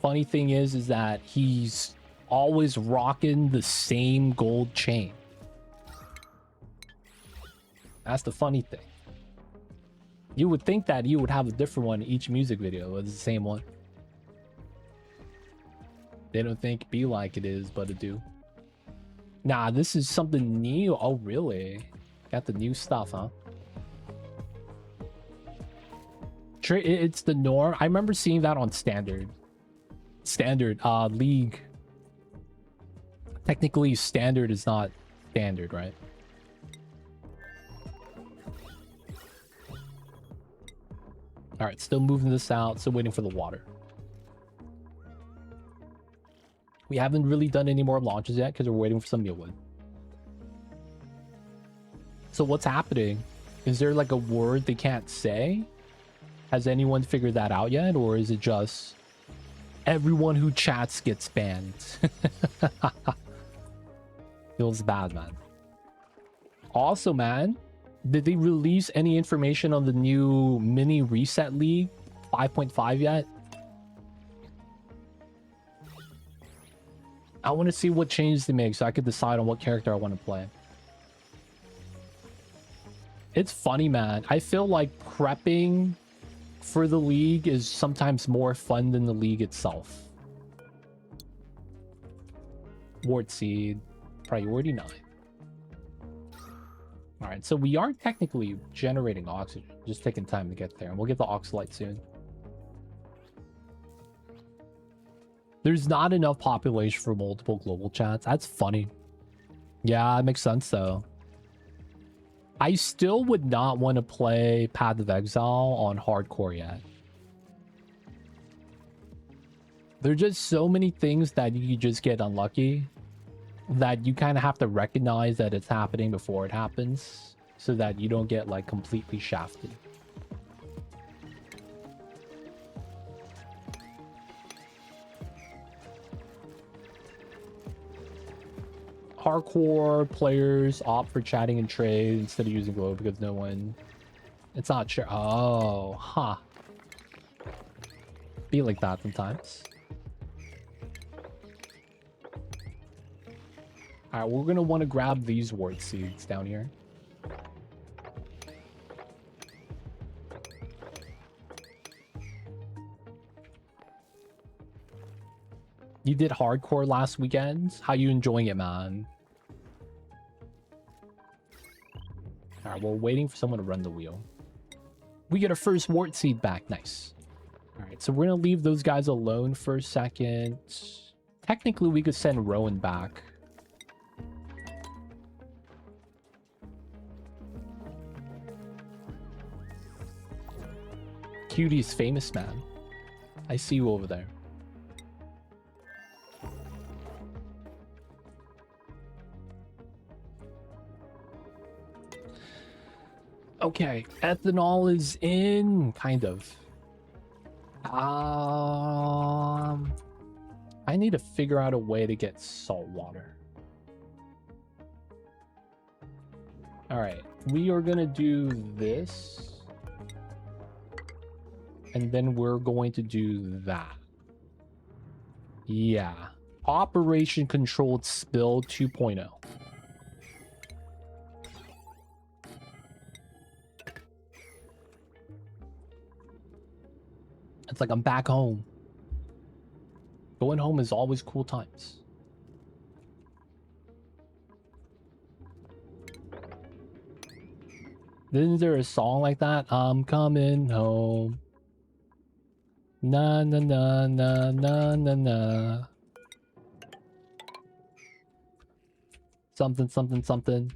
Funny thing is that he's always rocking the same gold chain. That's the funny thing. You would think that you would have a different one in each music video. It's the same one. They don't think be like it is, but it do. Nah, this is something new. Oh, really? Got the new stuff, huh? It's the norm. I remember seeing that on standard league. Technically, standard is not standard, right? All right, still moving this out. Still waiting for the water. We haven't really done any more launches yet because we're waiting for some mealwood. So what's happening? Is there like a word they can't say? Has anyone figured that out yet? Or is it just everyone who chats gets banned? Feels bad, man. Also, man, did they release any information on the new mini reset league 5.5 yet? I want to see what changes they make so I could decide on what character I want to play. It's funny, man. I feel like prepping for the league is sometimes more fun than the league itself. Wart Seed, priority 9. Alright, so we are technically generating oxygen, just taking time to get there, and we'll get the Oxalite soon. There's not enough population for multiple global chats. That's funny. Yeah, it makes sense though. I still would not want to play Path of Exile on hardcore yet. There are just so many things that you just get unlucky that you kind of have to recognize that it's happening before it happens so that you don't get like completely shafted. Hardcore players opt for chatting and trade instead of using glow because no one... It's not sure. Oh, huh. Be like that sometimes. Alright, we're gonna want to grab these wart seeds down here. You did hardcore last weekend? How you enjoying it, man? Alright, we're waiting for someone to run the wheel. We get our first wart seed back. Nice. Alright, so we're gonna leave those guys alone for a second. Technically, we could send Rowan back. Cutie's famous, man. I see you over there. Okay, ethanol is in, kind of. I need to figure out a way to get salt water. All right, we are gonna do this. And then we're going to do that. Yeah. Operation Controlled Spill 2.0. It's like I'm back home. Going home is always cool times. Isn't there a song like that? I'm coming home. Na na na na na na na. Something, something, something.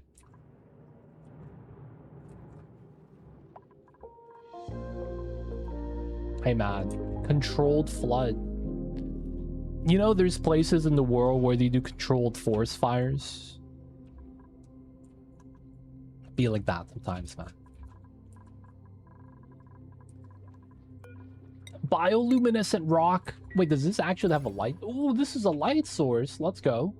Hey man, controlled flood. You know, there's places in the world where they do controlled forest fires. Be like that sometimes, man. Bioluminescent rock. Wait, does this actually have a light? Oh, this is a light source. Let's go.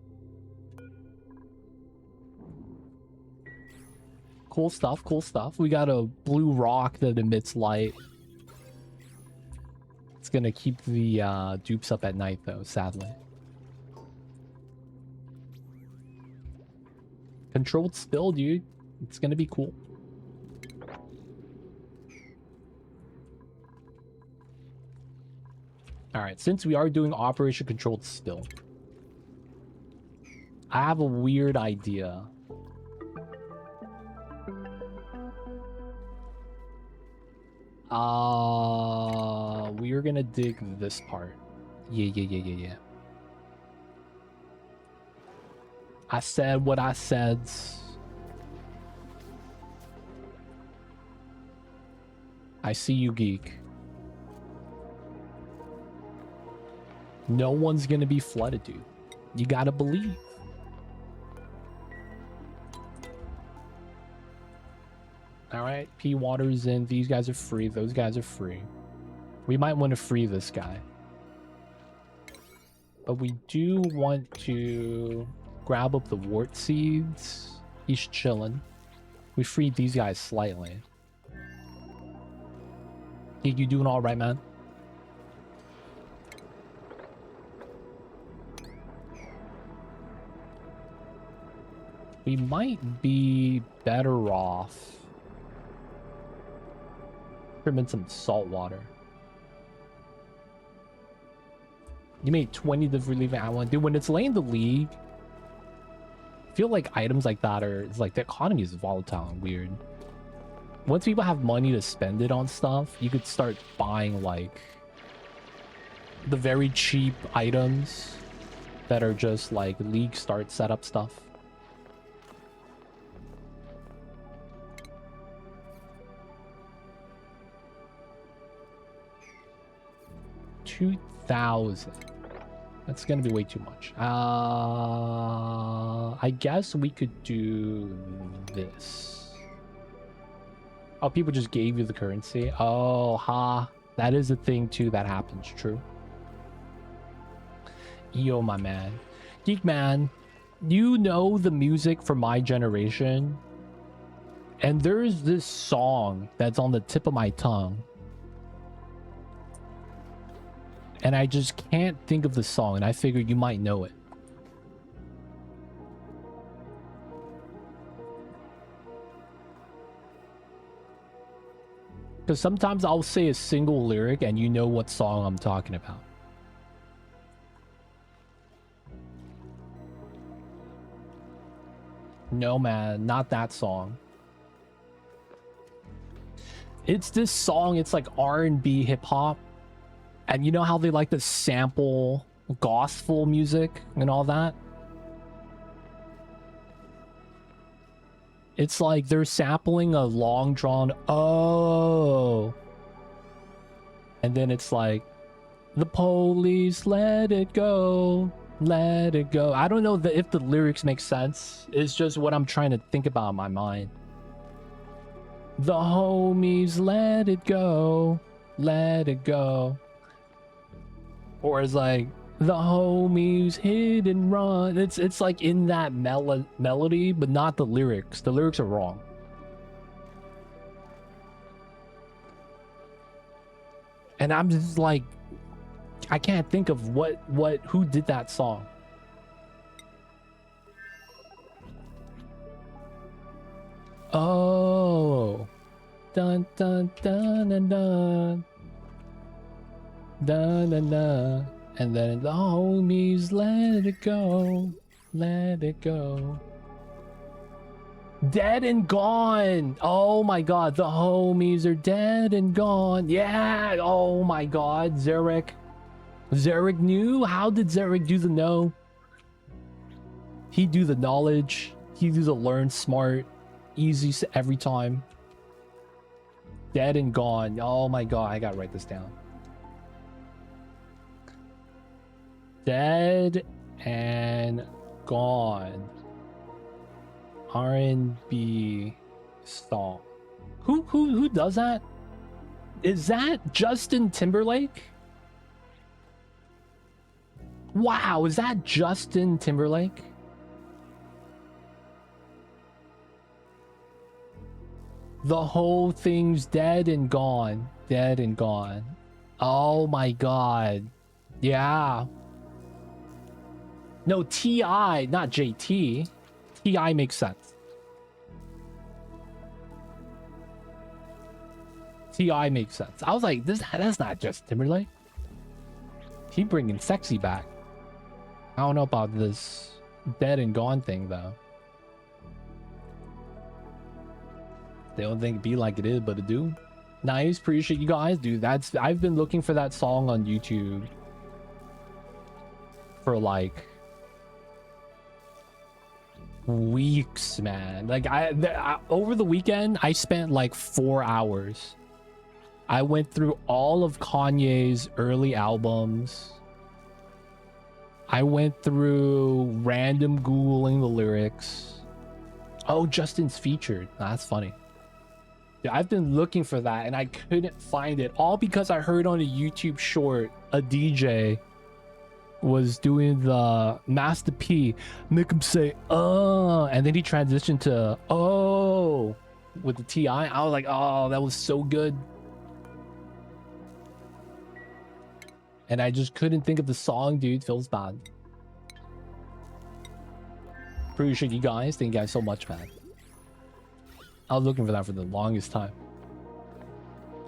Cool stuff, cool stuff. We got a blue rock that emits light. It's gonna keep the dupes up at night, though, sadly. Controlled spill, dude. It's gonna be cool. Alright, since we are doing Operation Controlled Spill, I have a weird idea. We are gonna dig this part. Yeah. I said what I said. I see you, geek. No one's gonna be flooded, dude. You gotta believe. Alright, P water's in. These guys are free. Those guys are free. We might want to free this guy. But we do want to grab up the wart seeds. He's chilling. We freed these guys slightly. You doing alright, man? We might be better off trimming some salt water. You made 20 to relieve an hour. Dude, when it's laying the league, I feel like items like that are, it's like the economy is volatile and weird. Once people have money to spend it on stuff, you could start buying like the very cheap items that are just like league start setup stuff. $2,000. That's gonna be way too much. I guess we could do this. Oh, people just gave you the currency. Oh, ha. That is a thing too that happens. True. Yo, my man. Geek man, you know the music for my generation? And there's this song that's on the tip of my tongue. And I just can't think of the song, and I figured you might know it. Because sometimes I'll say a single lyric and you know what song I'm talking about. No, man, not that song. It's this song, it's like R&B hip-hop. And you know how they like to sample gospel music and all that? It's like they're sampling a long drawn oh. And then it's like, the police, let it go, let it go. I don't know if the lyrics make sense. It's just what I'm trying to think about in my mind. The homies, let it go, let it go. Or it's like, the homies hit and run. It's like in that melody, but not the lyrics. The lyrics are wrong. And I'm just like, I can't think of who did that song. Oh. Dun dun dun dun dun. Dun dun dun. And then the homies, let it go, let it go. Dead and gone. Oh my god, the homies are dead and gone. Yeah, oh my god, Zarek. Zarek knew? How did Zarek do the know? He do the knowledge. He do the learn smart. Easy every time. Dead and gone. Oh my god, I gotta write this down. Dead and gone. R&B song. Who does that? Is that Justin Timberlake? Wow, is that Justin Timberlake? The whole thing's dead and gone. Dead and gone. Oh my god. Yeah. No, T.I., not JT. T.I. makes sense. T.I. makes sense. I was like, that's not just Timberlake. He bringing sexy back. I don't know about this dead and gone thing, though. They don't think it be like it is, but it do. Nice, appreciate you guys, dude. I've been looking for that song on YouTube for like weeks, man. Like I over the weekend I spent like 4 hours. I went through all of Kanye's early albums. I went through random googling the lyrics. Oh, Justin's featured. That's funny. Yeah, I've been looking for that and I couldn't find it, all because I heard on a YouTube short a DJ was doing the Master P, make him say and then he transitioned to oh with the T.I. I was like, oh, that was so good. And I just couldn't think of the song, dude. Feels bad. Appreciate you guys. Thank you guys so much, man. I was looking for that for the longest time.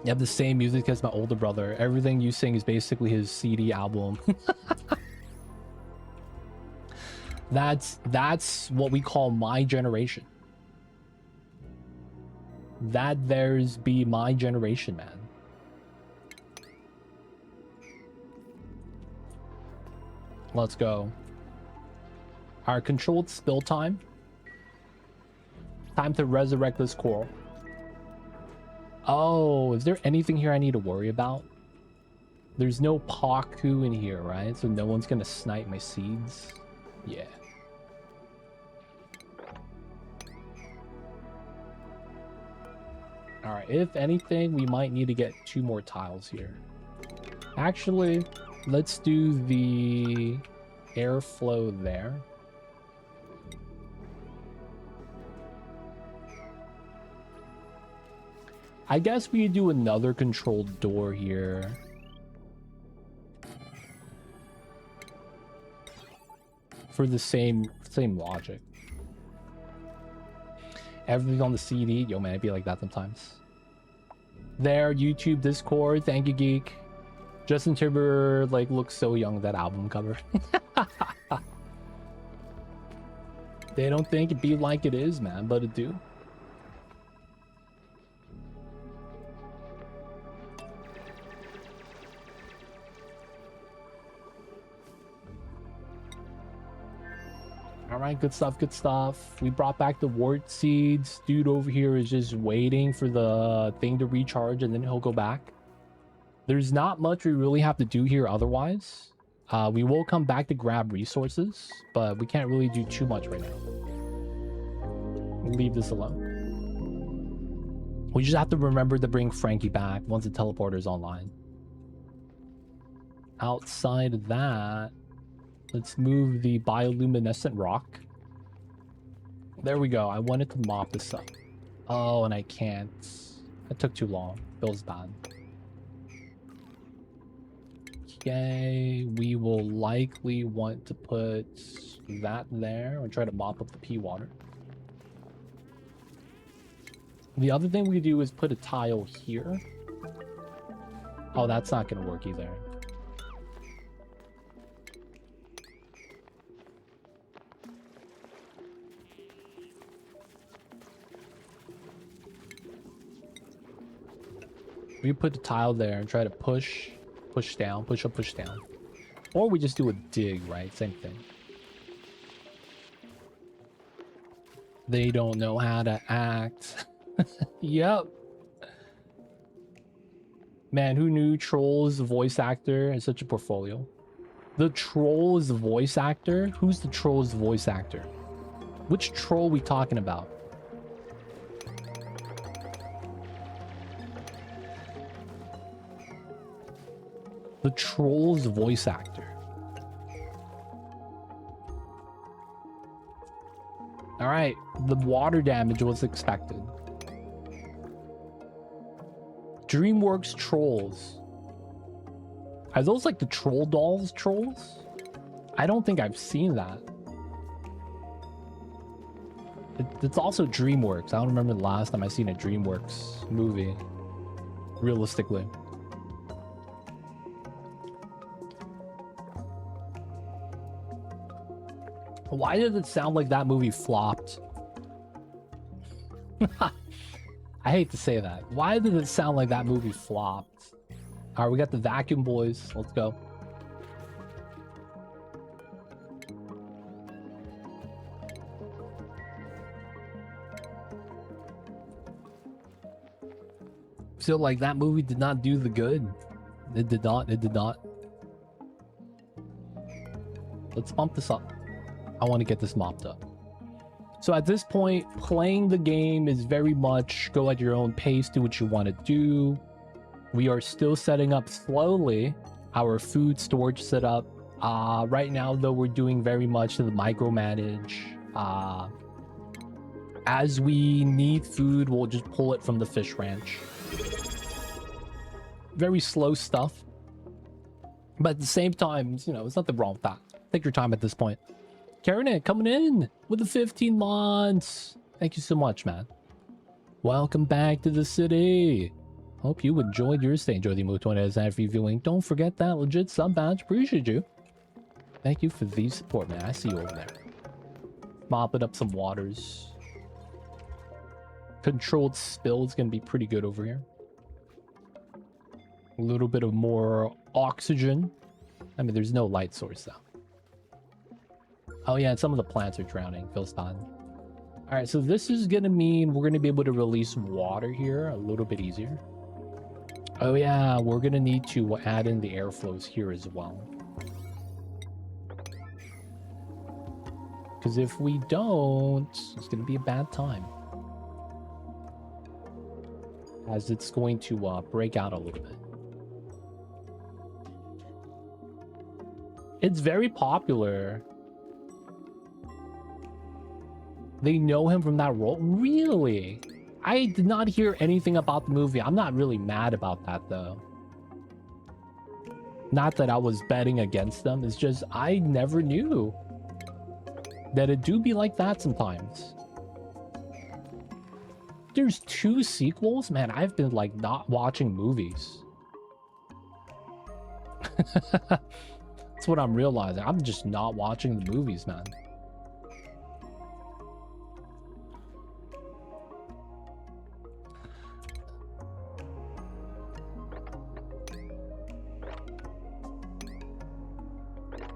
You have the same music as my older brother. Everything you sing is basically his CD album. That's what we call my generation. That there's be my generation, man. Let's go. Our controlled spill time. Time to resurrect this coral. Oh, is there anything here I need to worry about? There's no Paku in here, right? So no one's gonna snipe my seeds. Yeah. Alright, if anything, we might need to get 2 more tiles here. Actually, let's do the airflow there. I guess we do another controlled door here. For the same logic. Everything's on the CD. Yo, man, it'd be like that sometimes. There, YouTube, Discord. Thank you, Geek. Justin Timber, like, looks so young, that album cover. They don't think it be like it is, man, but it do. Alright, good stuff, good stuff. We brought back the wart seeds. Dude over here is just waiting for the thing to recharge and then he'll go back. There's not much we really have to do here otherwise. We will come back to grab resources, but we can't really do too much right now. We'll leave this alone. We just have to remember to bring Frankie back once the teleporter's online. Outside of that, let's move the bioluminescent rock. There we go. I wanted to mop this up. Oh, and I can't. It took too long. Feels bad. Okay, we will likely want to put that there and try to mop up the pea water. The other thing we do is put a tile here. Oh, that's not going to work either. We put the tile there and try to push down, push up, push down. Or we just do a dig, right? Same thing. They don't know how to act. Yep. Man, who knew Troll is the voice actor and such a portfolio? The Troll is the voice actor? Who's the Troll's voice actor? Which troll we talking about? The Troll's voice actor. Alright, the water damage was expected. DreamWorks Trolls. Are those like the Troll Dolls trolls? I don't think I've seen that. It's also DreamWorks. I don't remember the last time I seen a DreamWorks movie. Realistically. Why did it sound like that movie flopped? I hate to say that. Why did it sound like that movie flopped? Alright, we got the vacuum boys. Let's go. Feel like that movie did not do the good. It did not. It did not. Let's bump this up. I want to get this mopped up. So at this point, playing the game is very much go at your own pace, do what you want to do. We are still setting up slowly our food storage setup. Right now, though, we're doing very much to the micromanage. As we need food, we'll just pull it from the fish ranch. Very slow stuff. But at the same time, you know, there's nothing wrong with that. Take your time at this point. Karen coming in with the 15 months. Thank you so much, man. Welcome back to the city. Hope you enjoyed your stay. Enjoy the Move 20 as every viewing. Don't forget that legit sub badge. Appreciate you. Thank you for the support, man. I see you over there. mopping up some waters. Controlled spill is going to be pretty good over here. A little bit of more oxygen. I mean, there's no light source though. Oh yeah, and some of the plants are drowning. Feels bad. All right, so this is going to mean we're going to be able to release water here a little bit easier. Oh yeah, we're going to need to add in the airflows here as well. Because if we don't, it's going to be a bad time. As it's going to break out a little bit. It's very popular. They know him from that role? Really? I did not hear anything about the movie. I'm not really mad about that, though. Not that I was betting against them. It's just I never knew that it do be like that sometimes. There's 2 sequels? Man, I've been, like, not watching movies. That's what I'm realizing. I'm just not watching the movies, man.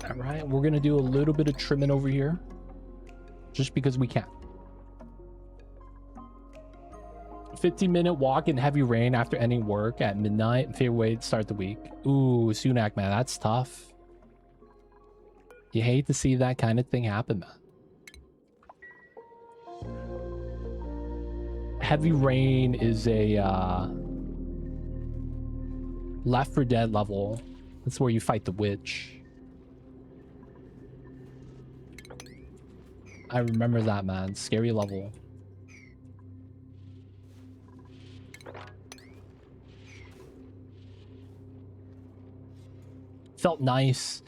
All right, we're gonna do a little bit of trimming over here, just because we can. 15-minute walk in heavy rain after ending work at midnight. Favorite way to start the week. Ooh, Sunak, man, that's tough. You hate to see that kind of thing happen, man. Heavy rain is a Left 4 Dead level. That's where you fight the witch. I remember that, man. Scary level. Felt nice.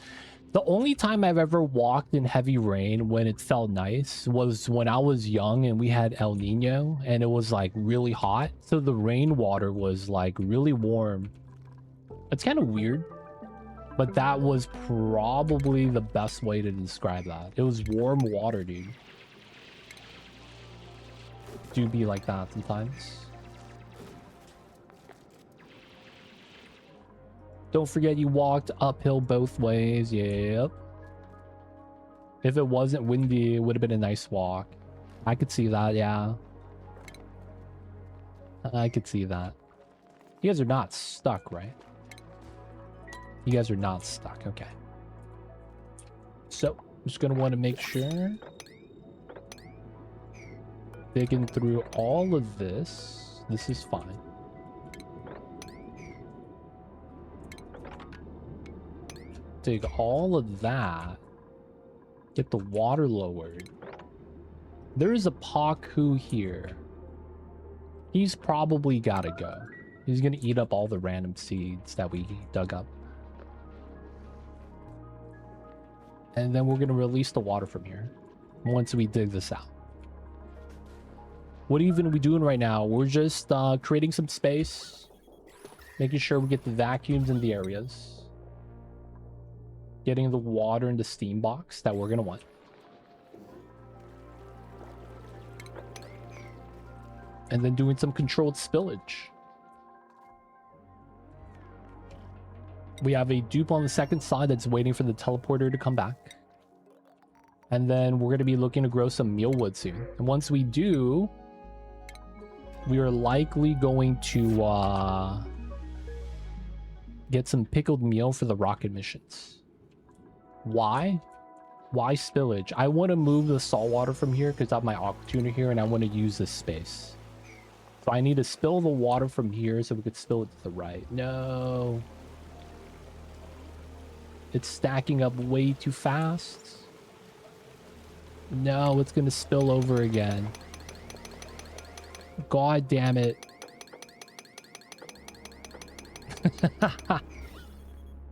The only time I've ever walked in heavy rain when it felt nice was when I was young and we had El Nino and it was like really hot. So the rainwater was like really warm. It's kind of weird, but that was probably the best way to describe that. It was warm water, dude. Do be like that sometimes. Don't forget you walked uphill both ways. Yep. If it wasn't windy, it would have been a nice walk. I could see that, yeah. I could see that. You guys are not stuck, right? You guys are not stuck. Okay. So, I'm just going to want to make sure. Digging through all of this. This is fine. Dig all of that. Get the water lowered. There is a Paku here. He's probably gotta go. He's gonna eat up all the random seeds that we dug up. And then we're gonna release the water from here once we dig this out. What even are we doing right now? We're just creating some space. Making sure we get the vacuums in the areas. Getting the water in the steam box that we're gonna want. And then doing some controlled spillage. We have a dupe on the second side that's waiting for the teleporter to come back. And then we're gonna be looking to grow some mealwood soon. And once we do, we are likely going to get some pickled meal for the rocket missions. Why? Why spillage? I want to move the salt water from here because I have my aqua tuner here and I want to use this space. So I need to spill the water from here so we could spill it to the right. No. It's stacking up way too fast. No, it's going to spill over again. God damn it.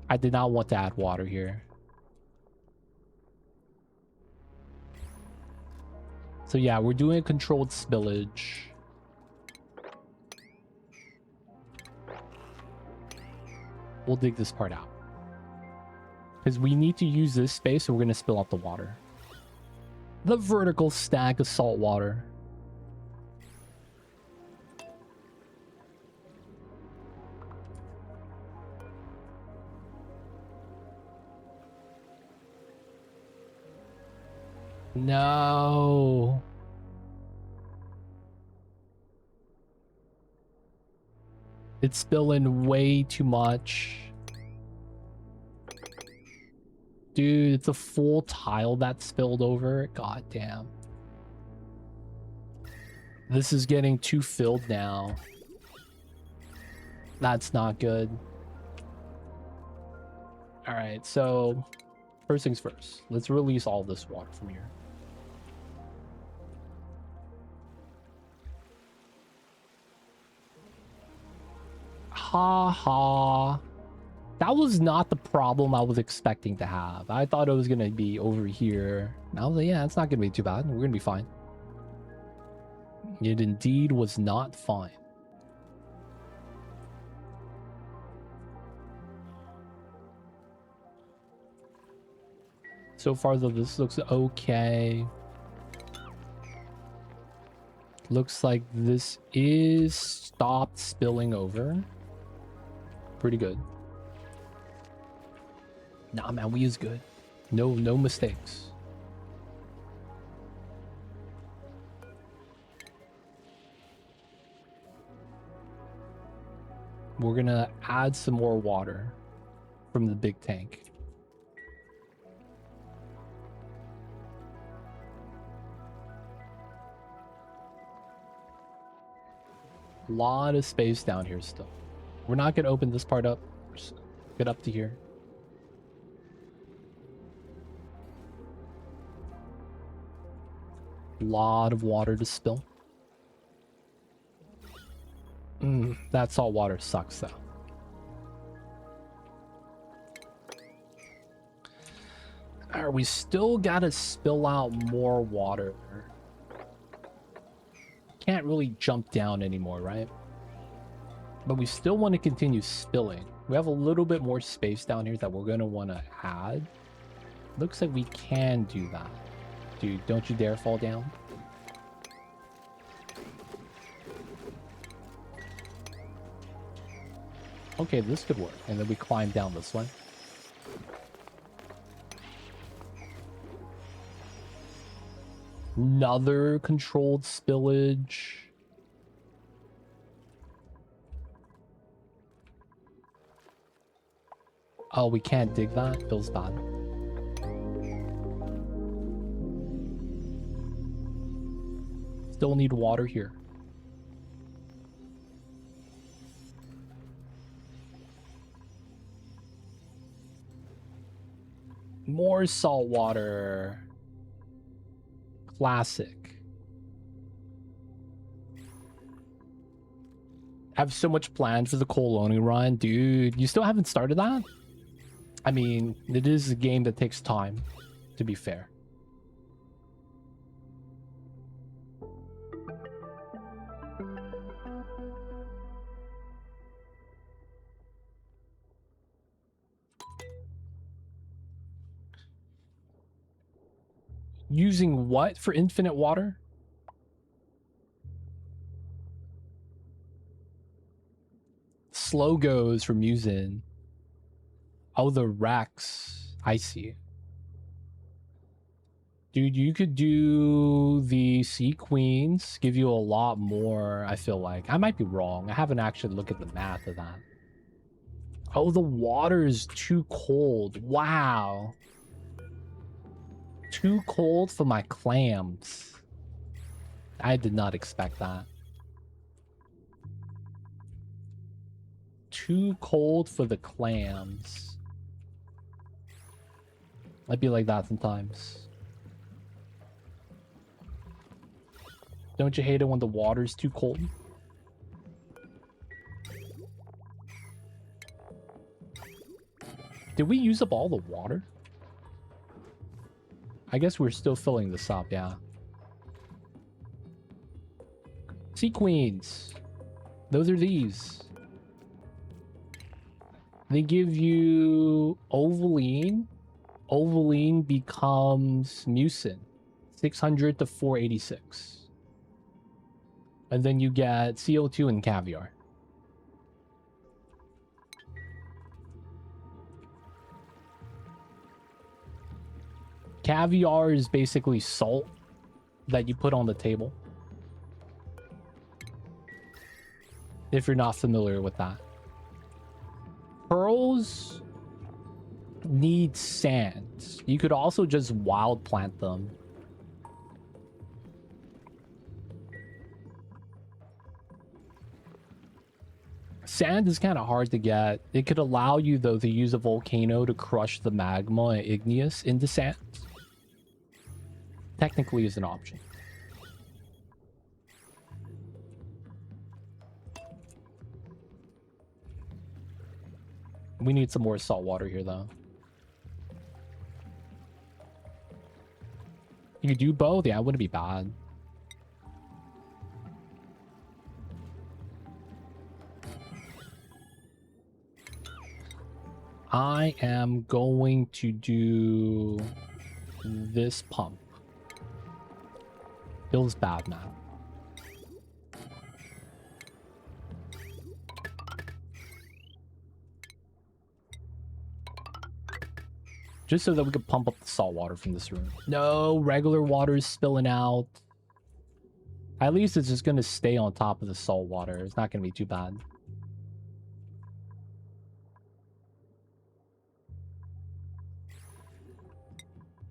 I did not want to add water here. So yeah, we're doing a controlled spillage. We'll dig this part out. Because we need to use this space, so we're going to spill out the water. The vertical stack of salt water. No. It's spilling way too much. Dude, it's a full tile that spilled over. God damn. This is getting too filled now. That's not good. Alright, so first things first. Let's release all this water from here. Ha ha. That was not the problem I was expecting to have. I thought it was going to be over here. I was like, yeah, it's not going to be too bad. We're going to be fine. It indeed was not fine. So far, though, this looks okay. Looks like this is stopped spilling over. Pretty good. Nah, man, we is good. No mistakes. We're gonna add some more water from the big tank. A lot of space down here still. We're not gonna open this part up. Just get up to here. Lot of water to spill. That salt water sucks though. Alright, we still gotta spill out more water. Can't really jump down anymore, right? But we still want to continue spilling. We have a little bit more space down here that we're gonna want to add. Looks like we can do that. Dude, don't you dare fall down. Okay, this could work. And then we climb down this way. Another controlled spillage. Oh, we can't dig that? Feels bad. Still need water here. More salt water. Classic. I have so much planned for the Coloni run. Dude, you still haven't started that? I mean, it is a game that takes time, to be fair. Using what for infinite water? Slow goes from using. Oh, the Rex. I see. Dude, you could do the Sea Queens. Give you a lot more, I feel like. I might be wrong. I haven't actually looked at the math of that. Oh, the water is too cold. Wow. Too cold for my clams. I did not expect that. Too cold for the clams. I'd be like that sometimes. Don't you hate it when the water's too cold? Did we use up all the water? I guess we're still filling this up, yeah. Sea Queens. Those are these. They give you Ovaline. Ovaline becomes mucin. 600 to 486. And then you get CO2 and caviar. Caviar is basically salt that you put on the table. If you're not familiar with that. Pearls need sand. You could also just wild plant them. Sand is kind of hard to get. It could allow you, though, to use a volcano to crush the magma and igneous into sand. Technically is an option. We need some more salt water here, though. You could do both? Yeah, it wouldn't be bad. I am going to do this pump. Feels bad, man. Just so that we could pump up the salt water from this room. No, regular water is spilling out. At least it's just going to stay on top of the salt water. It's not going to be too bad.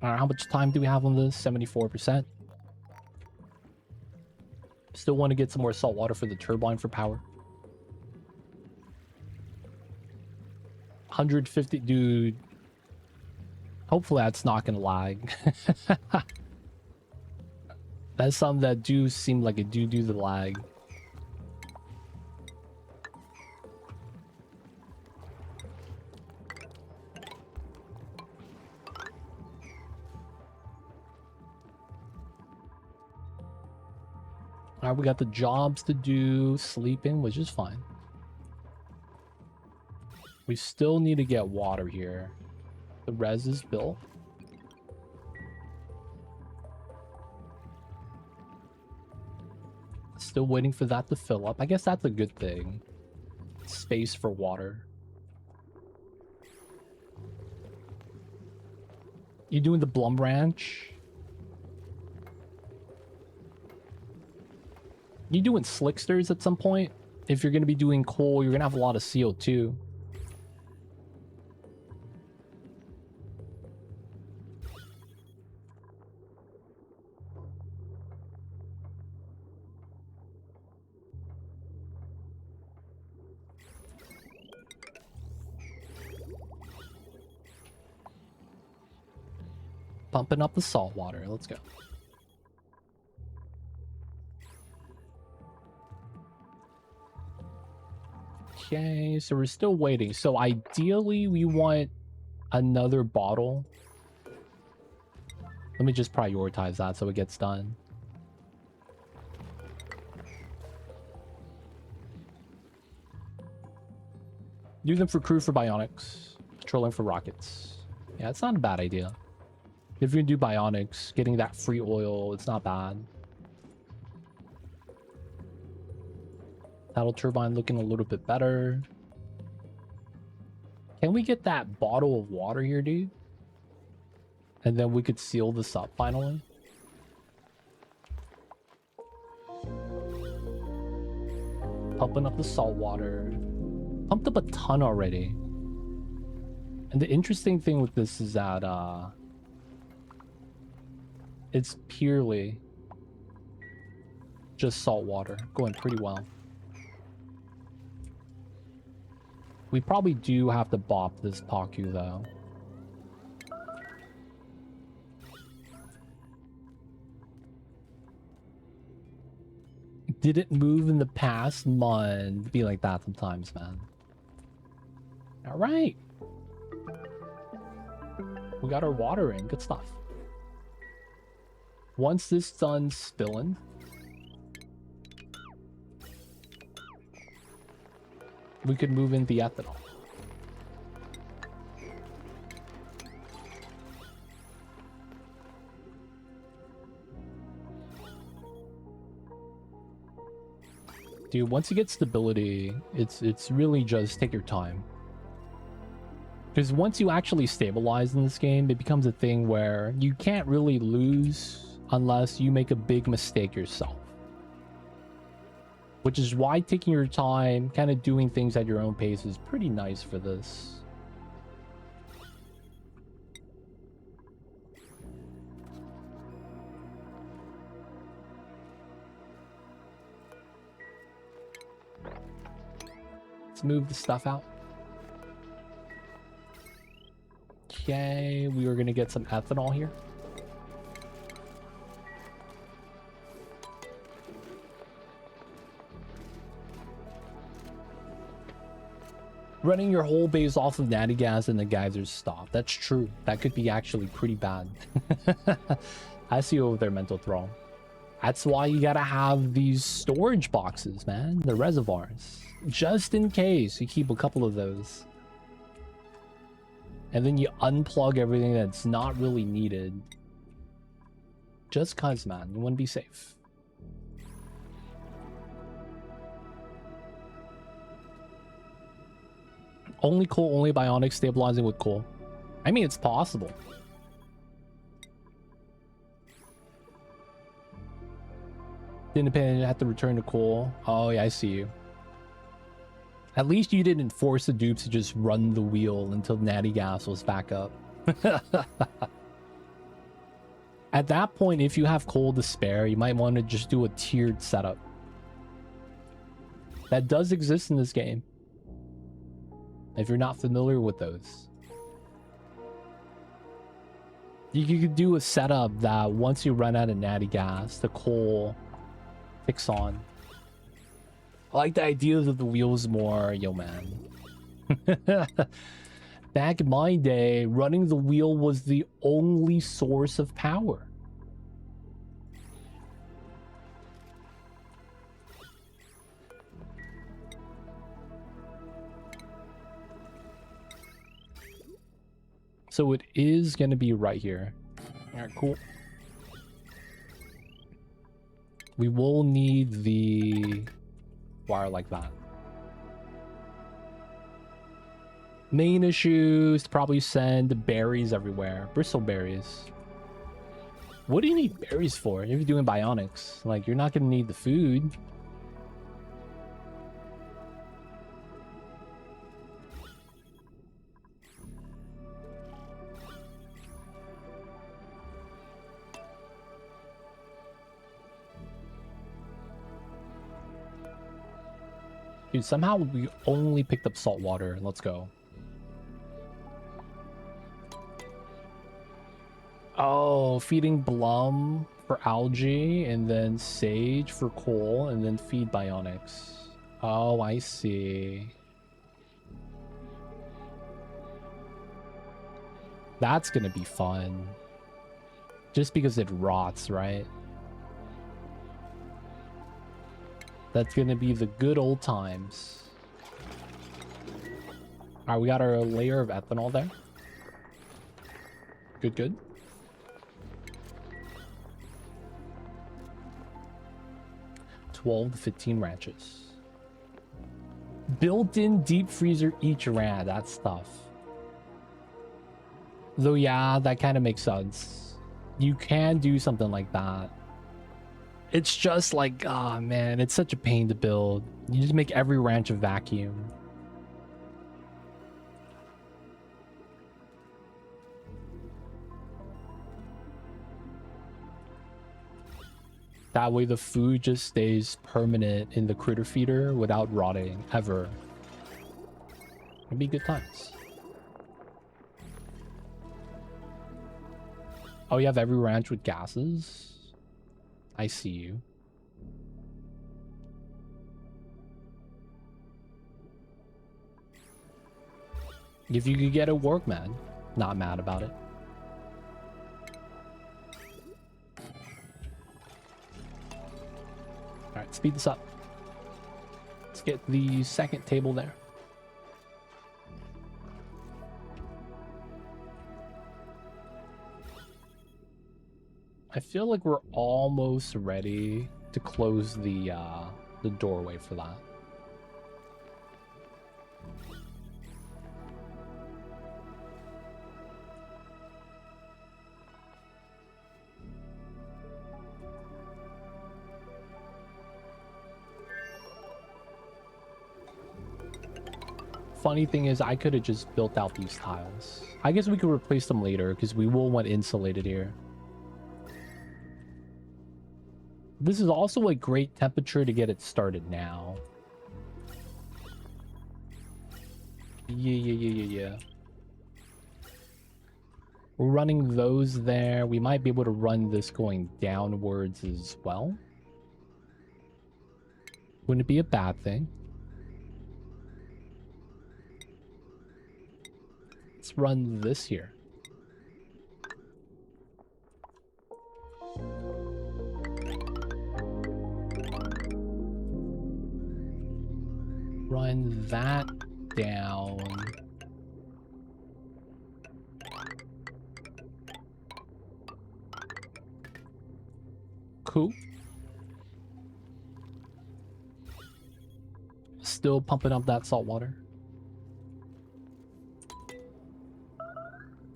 Alright, how much time do we have on this? 74%. Still want to get some more salt water for the turbine for power. 150, dude. Hopefully that's not gonna lag. That's something that do seem like it do the lag. Alright, we got the jobs to do, sleeping, which is fine. We still need to get water here. The res is built. Still waiting for that to fill up. I guess that's a good thing. Space for water. You doing the Blum Ranch? You doing slicksters at some point? If you're going to be doing coal, you're going to have a lot of CO2. Pumping up the salt water. Let's go. Okay, so we're still waiting. So ideally, we want another bottle. Let me just prioritize that so it gets done. Do them for crew for bionics. Patrolling for rockets. Yeah, it's not a bad idea. If you can do bionics, getting that free oil, it's not bad. Paddle turbine looking a little bit better. Can we get that bottle of water here, dude? And then we could seal this up finally. Pumping up the salt water. Pumped up a ton already. And the interesting thing with this is that it's purely just salt water. Going pretty well. We probably do have to bop this Paku though. Did it move in the past month? Be like that sometimes, man. All right. We got our water in. Good stuff. Once this done spilling, we could move in the ethanol. Dude, once you get stability, it's really just take your time. Because once you actually stabilize in this game, it becomes a thing where you can't really lose unless you make a big mistake yourself. Which is why taking your time, kind of doing things at your own pace is pretty nice for this. Let's move the stuff out. Okay, we are going to get some ethanol here. Running your whole base off of natty gas and the geysers stop. That's true. That could be actually pretty bad. I see you over there, Mental Thrall. That's why you gotta have these storage boxes, man. The reservoirs. Just in case, you keep a couple of those. And then you unplug everything that's not really needed. Just cause, man. You want to be safe. Only coal, only bionic stabilizing with coal. I mean, it's possible. Independent have to return to coal. Oh, yeah, I see you. At least you didn't force the dupes to just run the wheel until natty gas was back up. At that point, if you have coal to spare, you might want to just do a tiered setup. That does exist in this game. If you're not familiar with those. You could do a setup that once you run out of natty gas, the coal ticks on. I like the ideas of the wheels more, yo man. Back in my day, running the wheel was the only source of power. So it is going to be right here. All right, cool. We will need the wire like that. Main issues, probably send berries everywhere. Bristleberries. What do you need berries for if you're doing bionics? Like, you're not going to need the food. Dude, somehow we only picked up salt water. Let's go. Oh, feeding Blum for algae, and then Sage for coal, and then feed bionics. Oh, I see. That's gonna be fun. Just because it rots, right? That's gonna be the good old times. Alright, we got our layer of ethanol there. Good, good. $12 to 15 ranches. Built-in deep freezer each ran. That's tough. Though, yeah, that kind of makes sense. You can do something like that. It's just like, oh man, it's such a pain to build. You just make every ranch a vacuum. That way the food just stays permanent in the critter feeder without rotting, ever. It'd be good times. Oh, you have every ranch with gases? I see you. If you could get it work, man. Not mad about it. Alright, speed this up. Let's get the second table there. I feel like we're almost ready to close the the doorway for that. Funny thing is, I could have just built out these tiles. I guess we could replace them later because we will want insulated here. This is also a great temperature to get it started now. Yeah. We're running those there. We might be able to run this going downwards as well. Wouldn't it be a bad thing? Let's run this here. Run that down. Cool. Still pumping up that salt water.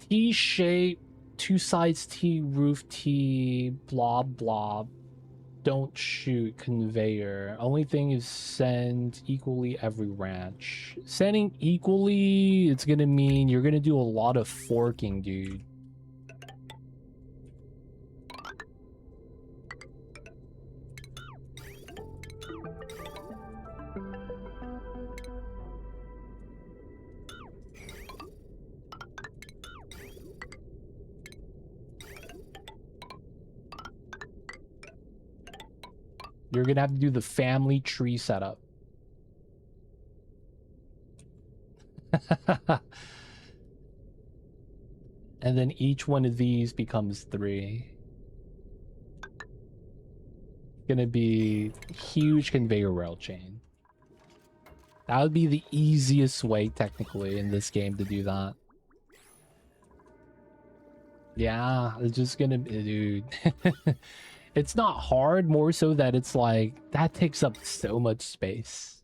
T-shape, two sides T, roof T, blob blob. Don't shoot, conveyor. Only thing is send equally every ranch. Sending equally, it's gonna mean you're gonna do a lot of forking, dude. You're gonna have to do the family tree setup. And then each one of these becomes 3. Gonna be huge conveyor rail chain. That would be the easiest way technically in this game to do that. Yeah, it's just gonna be, dude. It's not hard, more so that it's like, that takes up so much space.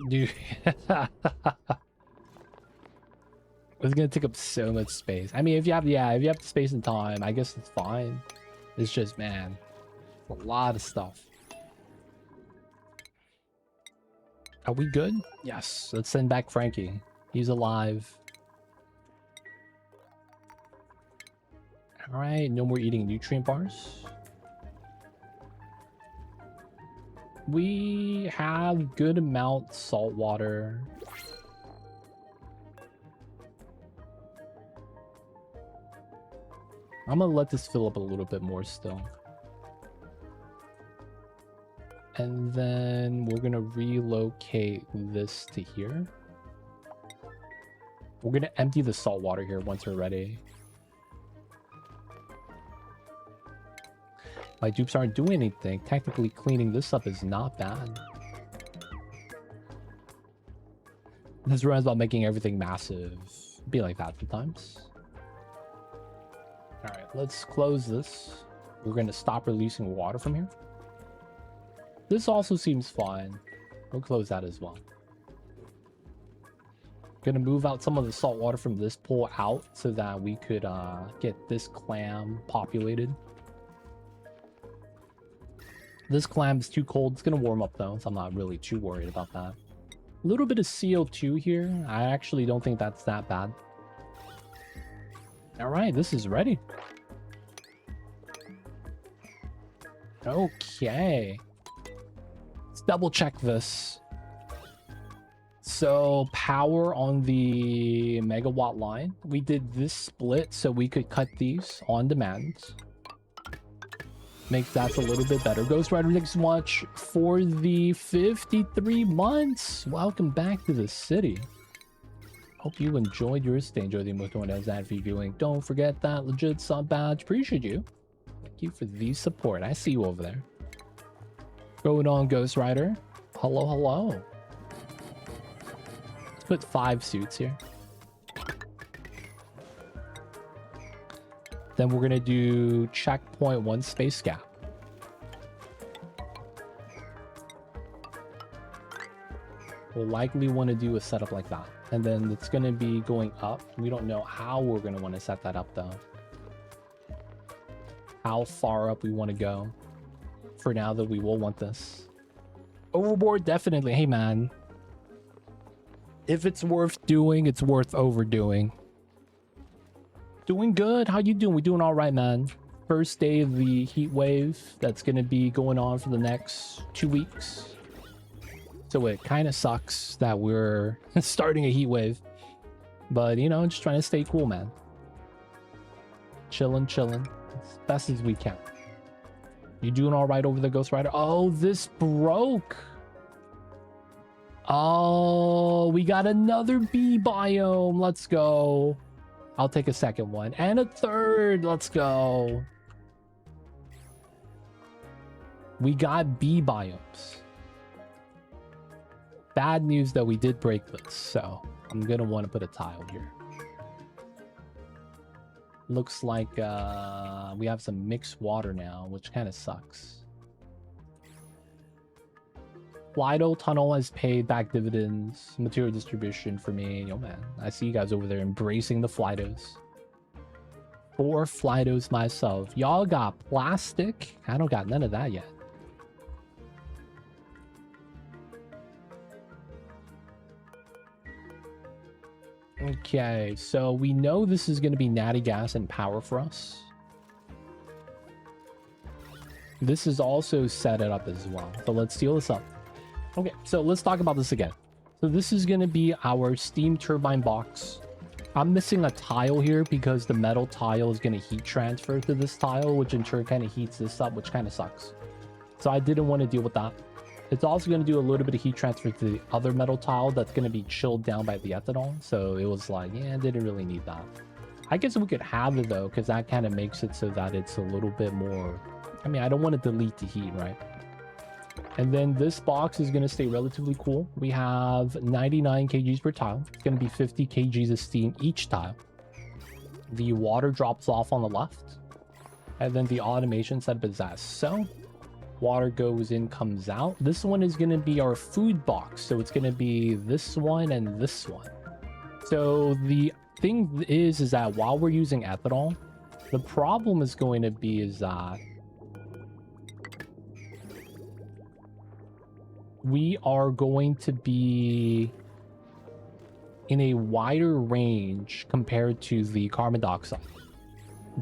Dude. It's gonna take up so much space. I mean, if you have, yeah, if you have the space and time, I guess it's fine. It's just, man, a lot of stuff. Are we good? Yes. Let's send back Frankie. He's alive. All right, no more eating nutrient bars. We have good amount salt water. I'm gonna let this fill up a little bit more still. And then we're gonna relocate this to here. We're gonna empty the salt water here once we're ready. My dupes aren't doing anything. Technically cleaning this up is not bad. This run is about making everything massive. Be like that sometimes. Alright, let's close this. We're gonna stop releasing water from here. This also seems fine. We'll close that as well. Gonna move out some of the salt water from this pool out so that we could get this clam populated. This clam is too cold. It's gonna warm up though, so I'm not really too worried about that. A little bit of CO2 here. I actually don't think that's that bad. All right, this is ready. Okay. Let's double check this. So power on the megawatt line. We did this split so we could cut these on demand. makes that a little bit better. Ghost Rider, thanks so much for the 53 months. Welcome back to the city. Hope you enjoyed your stay. Enjoy the emotional as that for you viewing. Don't forget that legit sub badge. Appreciate you. Thank you for the support. I see you over there. Going on, Ghost Rider. Hello, hello. Let's put 5 suits here. Then we're gonna do checkpoint 1 space gap. We'll likely want to do a setup like that. And then it's going to be going up. We don't know how we're going to want to set that up though. How far up we want to go. For now that we will want this. Overboard, definitely. Hey man. If it's worth doing, it's worth overdoing. Doing good. How you doing? We doing all right, man. First day of the heat wave that's going to be going on for the next 2 weeks. So it kind of sucks that we're starting a heat wave. But, you know, just trying to stay cool, man. Chilling, chilling. As best as we can. You doing all right over there, Ghost Rider? Oh, this broke. Oh, we got another bee biome. Let's go. I'll take a second one. And a third. Let's go. We got bee biomes. Bad news that we did break this, so I'm gonna want to put a tile here. Looks like we have some mixed water now, which kind of sucks. Lido Tunnel has paid back dividends, material distribution for me. Yo man, I see you guys over there embracing the Flidos. 4 Flidos myself. Y'all got plastic? I don't got none of that yet. Okay, so we know this is going to be natty gas and power for us. This is also set it up as well. So let's seal this up. Okay, so let's talk about this again. So this is going to be our steam turbine box. I'm missing a tile here because the metal tile is going to heat transfer to this tile, which in turn kind of heats this up, which kind of sucks. So I didn't want to deal with that. It's also going to do a little bit of heat transfer to the other metal tile that's going to be chilled down by the ethanol. So it was like, yeah, didn't really need that. I guess we could have it though, because that kind of makes it so that it's a little bit more... I mean, I don't want to delete the heat, right? And then this box is going to stay relatively cool. We have 99 kgs per tile. It's going to be 50 kgs of steam each tile. The water drops off on the left. And then the automation setup is as so. Water goes in, comes out. This one is going to be our food box. So it's going to be this one and this one. So the thing is that while we're using ethanol, the problem is going to be is that we are going to be in a wider range compared to the carbon dioxide.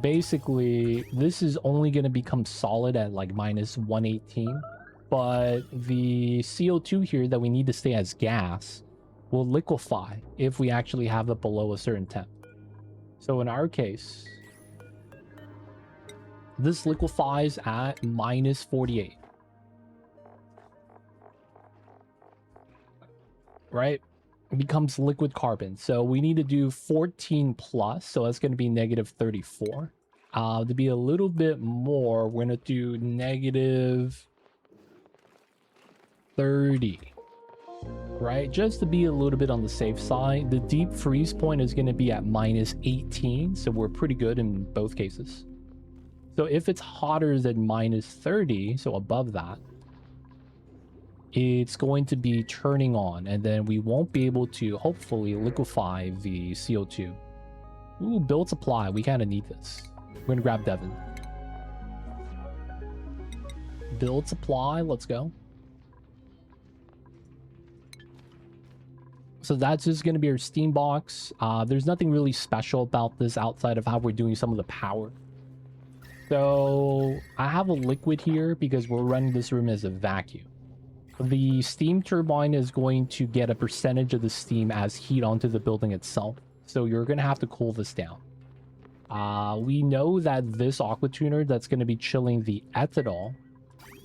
Basically, this is only going to become solid at like minus 118, but the CO2 here that we need to stay as gas will liquefy if we actually have it below a certain temp. So in our case, this liquefies at minus 48. Right? It becomes liquid carbon. So we need to do 14 plus. So that's going to be negative 34. To be a little bit more, we're going to do negative 30. Right? Just to be a little bit on the safe side. The deep freeze point is going to be at minus 18. So we're pretty good in both cases. So if it's hotter than minus 30, so above that, it's going to be turning on, and then we won't be able to hopefully liquefy the CO2. Ooh, build supply. We kind of need this. We're going to grab Devin. Build supply. Let's go. So that's just going to be our steam box. There's nothing really special about this outside of how we're doing some of the power. So I have a liquid here because we're running this room as a vacuum. The steam turbine is going to get a percentage of the steam as heat onto the building itself. So you're going to have to cool this down. We know that this aqua tuner that's going to be chilling the ethanol,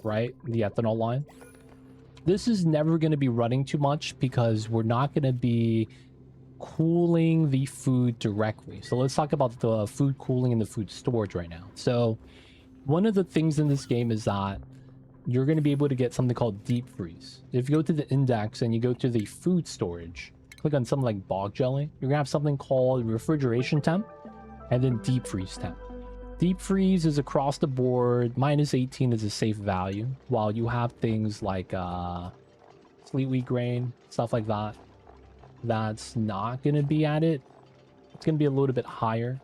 right? The ethanol line. This is never going to be running too much because we're not going to be cooling the food directly. So let's talk about the food cooling and the food storage right now. So one of the things in this game is that you're going to be able to get something called deep freeze. If you go to the index and you go to the food storage, click on something like bog jelly, you're going to have something called refrigeration temp and then deep freeze temp. Deep freeze is across the board. -18 is a safe value, while you have things like sweet wheat grain, stuff like that. That's not going to be at it. It's going to be a little bit higher.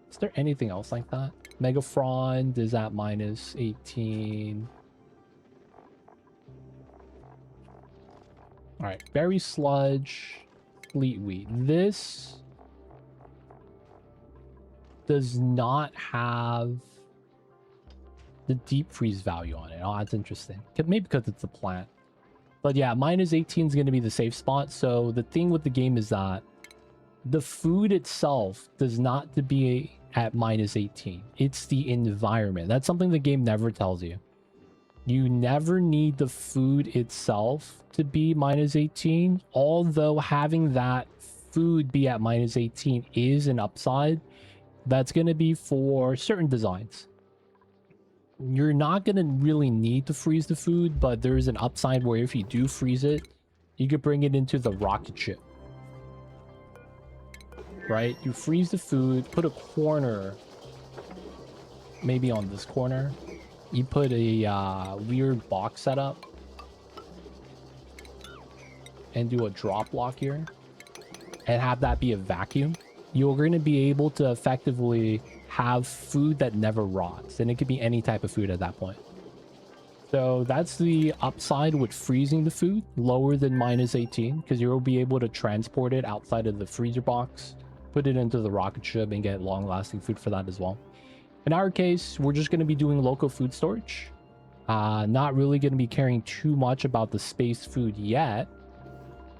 Is there anything else like that? Mega Frond is at -18. All right, berry sludge, fleet wheat. This does not have the deep freeze value on it. Oh, that's interesting. Maybe because it's a plant. But yeah, -18 is going to be the safe spot. So the thing with the game is that the food itself does not to be at -18. It's the environment. That's something the game never tells you. You never need the food itself to be -18, although having that food be at -18 is an upside. That's going to be for certain designs. You're not going to really need to freeze the food, but there is an upside where if you do freeze it, you could bring it into the rocket ship. Right? You freeze the food, put a corner, maybe on this corner. You put a weird box setup and do a drop lock here and have that be a vacuum. You're going to be able to effectively have food that never rots, and it could be any type of food at that point. So that's the upside with freezing the food lower than -18, because you'll be able to transport it outside of the freezer box, put it into the rocket ship, and get long-lasting food for that as well. In our case, we're just going to be doing local food storage. Not really going to be caring too much about the space food yet.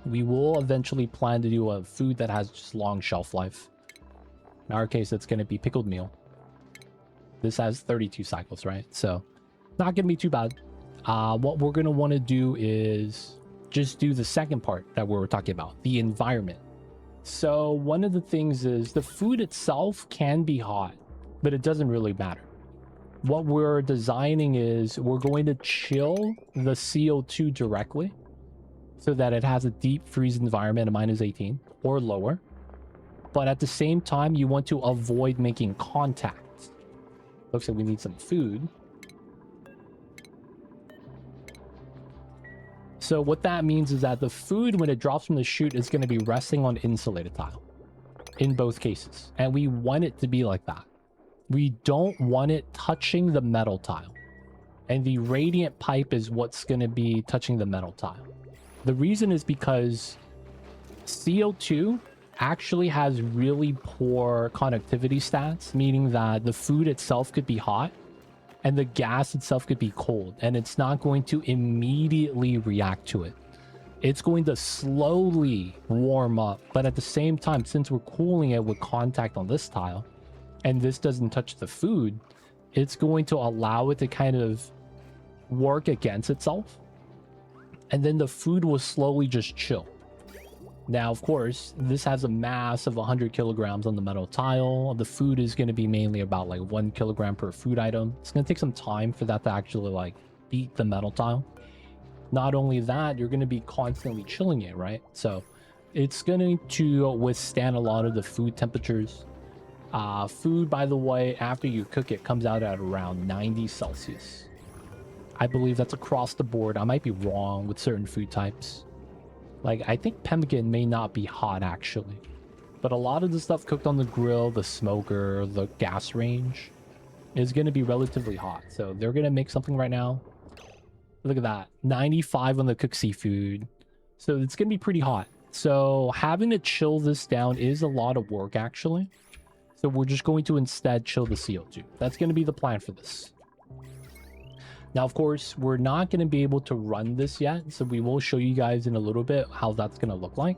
We will eventually plan to do a food that has just long shelf life. In our case, it's going to be pickled meal. This has 32 cycles, right? So not going to be too bad. What we're going to want to do is just do the second part that we were talking about, the environment. So one of the things is the food itself can be hot, but it doesn't really matter. What we're designing is we're going to chill the CO2 directly so that it has a deep freeze environment of -18 or lower. But at the same time, you want to avoid making contact. Looks like we need some food. So what that means is that the food, when it drops from the chute, is going to be resting on insulated tile in both cases. And we want it to be like that. We don't want it touching the metal tile. And the radiant pipe is what's going to be touching the metal tile. The reason is because CO2 actually has really poor conductivity stats, meaning that the food itself could be hot and the gas itself could be cold, and it's not going to immediately react to it. It's going to slowly warm up, but at the same time, since we're cooling it with contact on this tile, and this doesn't touch the food, it's going to allow it to kind of work against itself, and then the food will slowly just chill. Now, of course, this has a mass of 100 kilograms on the metal tile. The food is going to be mainly about like 1 kilogram per food item. It's going to take some time for that to actually like beat the metal tile. Not only that, you're going to be constantly chilling it, right? So it's going to withstand a lot of the food temperatures. Food, by the way, after you cook it, comes out at around 90 Celsius. I believe that's across the board. I might be wrong with certain food types. Like, I think pemmican may not be hot, actually. But a lot of the stuff cooked on the grill, the smoker, the gas range, is going to be relatively hot. So they're going to make something right now. Look at that. 95 on the cooked seafood. So it's going to be pretty hot. So having to chill this down is a lot of work, actually. So we're just going to instead chill the CO2. That's going to be the plan for this. Now, of course, we're not going to be able to run this yet, so we will show you guys in a little bit how that's going to look like.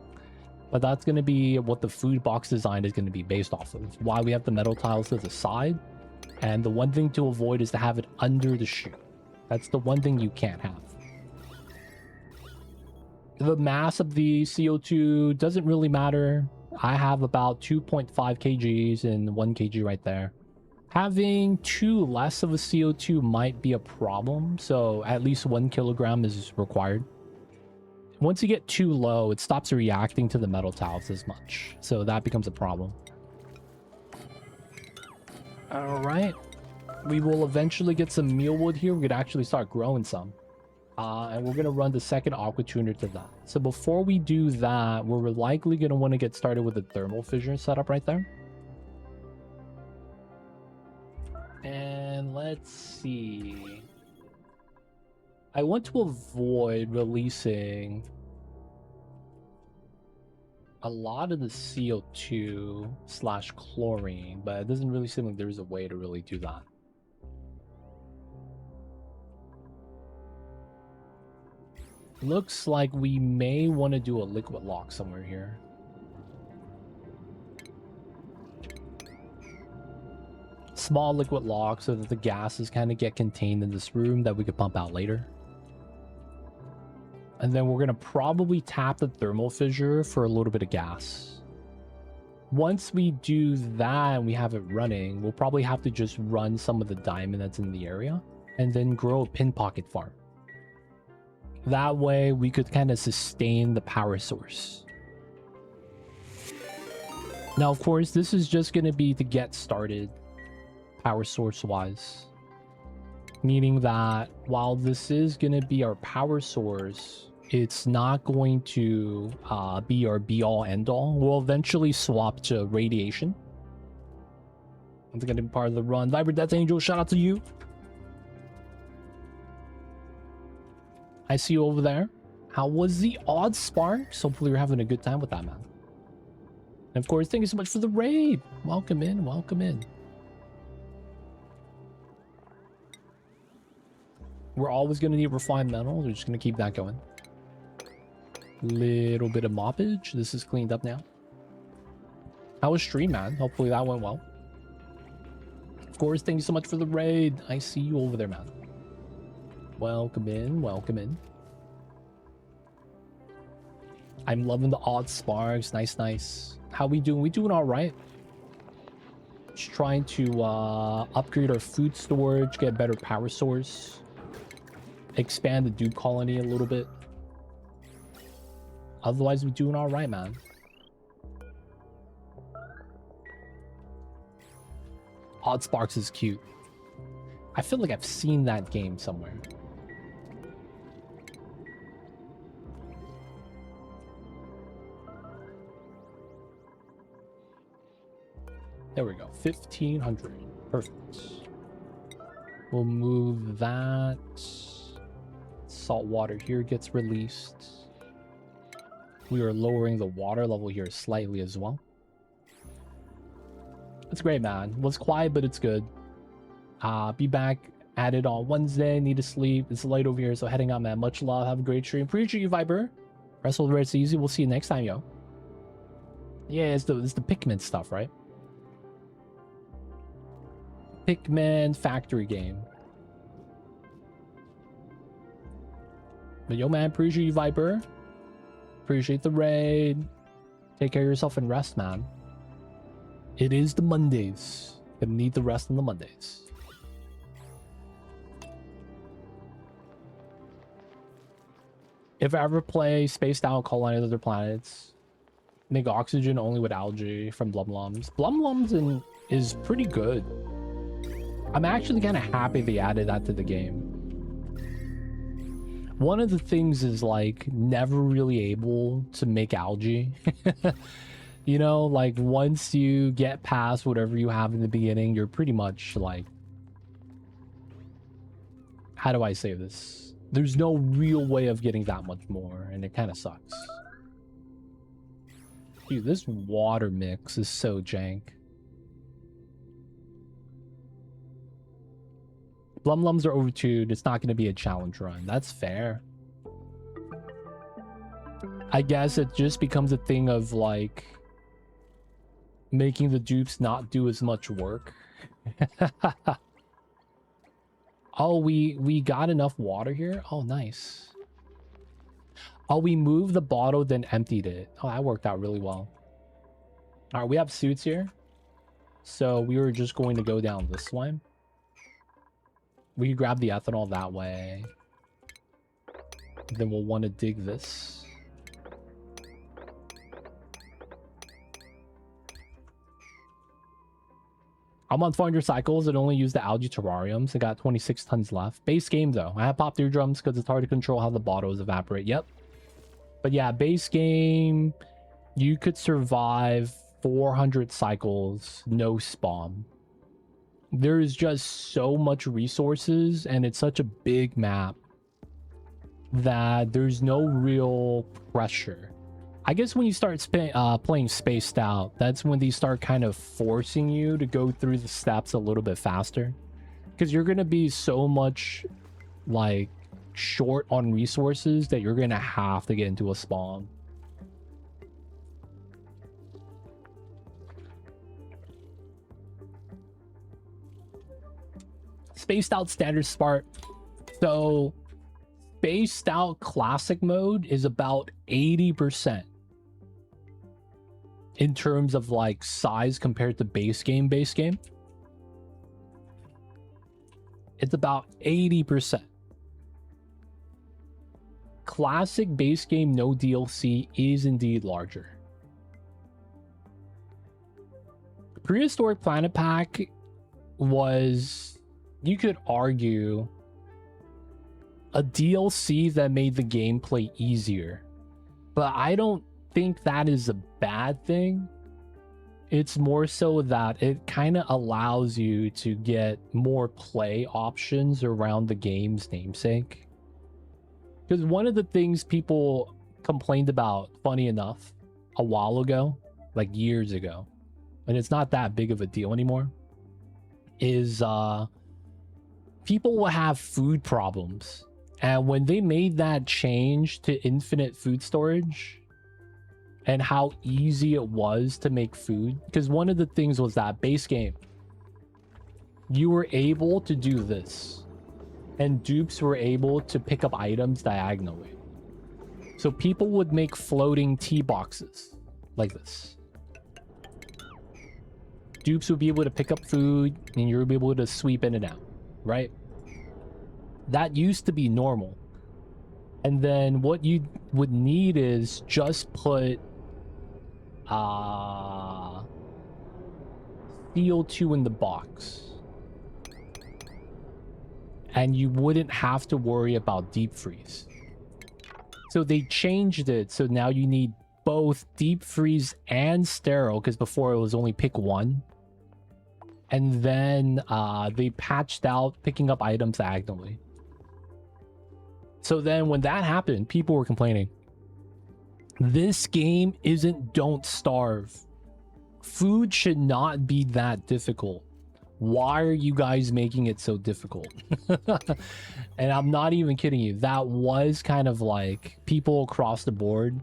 But that's going to be what the food box design is going to be based off of. Why we have the metal tiles to the side. And the one thing to avoid is to have it under the chute. That's the one thing you can't have. The mass of the CO2 doesn't really matter. I have about 2.5 kgs and 1 kg right there. Having 2 less of a CO2 might be a problem, so at least 1 kilogram is required. Once you get too low, it stops reacting to the metal tiles as much, so that becomes a problem. Alright. We will eventually get some mealwood here. We could actually start growing some. And we're going to run the second aqua tuner to that. So before we do that, we're likely going to want to get started with the thermal fission setup right there. And let's see. I want to avoid releasing a lot of the CO2/chlorine, but it doesn't really seem like there's a way to really do that. Looks like we may want to do a liquid lock somewhere here. Small liquid lock so that the gases kind of get contained in this room that we could pump out later. And then we're going to probably tap the thermal fissure for a little bit of gas. Once we do that and we have it running, we'll probably have to just run some of the diamond that's in the area and then grow a pin pocket farm. That way we could kind of sustain the power source. Now, of course, this is just going to be to get started power source wise. Meaning that while this is going to be our power source, it's not going to be our be-all end-all. We'll eventually swap to radiation. It's going to be part of the run. Vibrant Death Angel, shout out to you. I see you over there. How was the odd sparks? Hopefully you're having a good time with that, man. And of course, thank you so much for the raid. Welcome in, welcome in. We're always going to need refined metal. We're just going to keep that going. Little bit of moppage. This is cleaned up now. How was stream, man? Hopefully that went well. Of course, thank you so much for the raid. I see you over there, man. Welcome in, welcome in. I'm loving the odd sparks. Nice, nice. How we doing? We doing all right. Just trying to upgrade our food storage, get a better power source. Expand the dew colony a little bit. Otherwise, we're doing all right, man. Odd Sparks is cute. I feel like I've seen that game somewhere. There we go. 1500. Perfect. We'll move that. Salt water here gets released. We are lowering the water level here slightly as well. It's great, man. It was quiet, but it's good. Be back at it on Wednesday. Need to sleep. It's late over here, so heading out, man. Much love. Have a great stream. Appreciate you, Viper. Wrestle the Red easy. We'll see you next time, yo. Yeah, it's the Pikmin stuff, right? Pikmin factory game. But yo, man, appreciate you, Viper. Appreciate the raid. Take care of yourself and rest, man. It is the Mondays. Gonna need the rest on the Mondays. If I ever play Spaced Out Colony Other Planets, make oxygen only with algae from Blumlums. Blumlums is pretty good. I'm actually kind of happy they added that to the game. One of the things is like never really able to make algae. You know, like once you get past whatever you have in the beginning, you're pretty much like, how do I say this? There's no real way of getting that much more, and it kind of sucks. Dude, this water mix is so jank. Blumlums are overtuned. It's not going to be a challenge run. That's fair. I guess it just becomes a thing of like making the dupes not do as much work. Oh, we got enough water here. Oh, nice. Oh, we moved the bottle, then emptied it. Oh, that worked out really well. All right, we have suits here. So we were just going to go down this way. We can grab the ethanol that way. Then we'll want to dig this. I'm on 400 cycles. It only used the algae terrariums. I got 26 tons left. Base game, though. I have popped eardrums because it's hard to control how the bottles evaporate. Yep. But yeah, base game, you could survive 400 cycles, no spawn. There is just so much resources, and it's such a big map that there's no real pressure. I guess when you start playing spaced out, that's when they start kind of forcing you to go through the steps a little bit faster, because you're going to be so much like short on resources that you're going to have to get into a spawn. Spaced out standard start. So spaced out classic mode is about 80% in terms of like size compared to base game. It's about 80%. Classic base game, no DLC, is indeed larger. Prehistoric Planet Pack was, you could argue, a DLC that made the gameplay easier. But I don't think that is a bad thing. It's more so that it kind of allows you to get more play options around the game's namesake. Because one of the things people complained about, funny enough, a while ago, like years ago, and it's not that big of a deal anymore, is people will have food problems. And when they made that change to infinite food storage and how easy it was to make food, because one of the things was that base game, you were able to do this, and dupes were able to pick up items diagonally. So people would make floating tea boxes like this. Dupes would be able to pick up food, and you would be able to sweep in and out, right? That used to be normal. And then what you would need is just put CO2 in the box, and you wouldn't have to worry about deep freeze. So they changed it, so now you need both deep freeze and sterile, because before it was only pick one. And then they patched out picking up items diagonally. So then when that happened, people were complaining. This game isn't Don't Starve. Food should not be that difficult. Why are you guys making it so difficult? And I'm not even kidding you. That was kind of like people across the board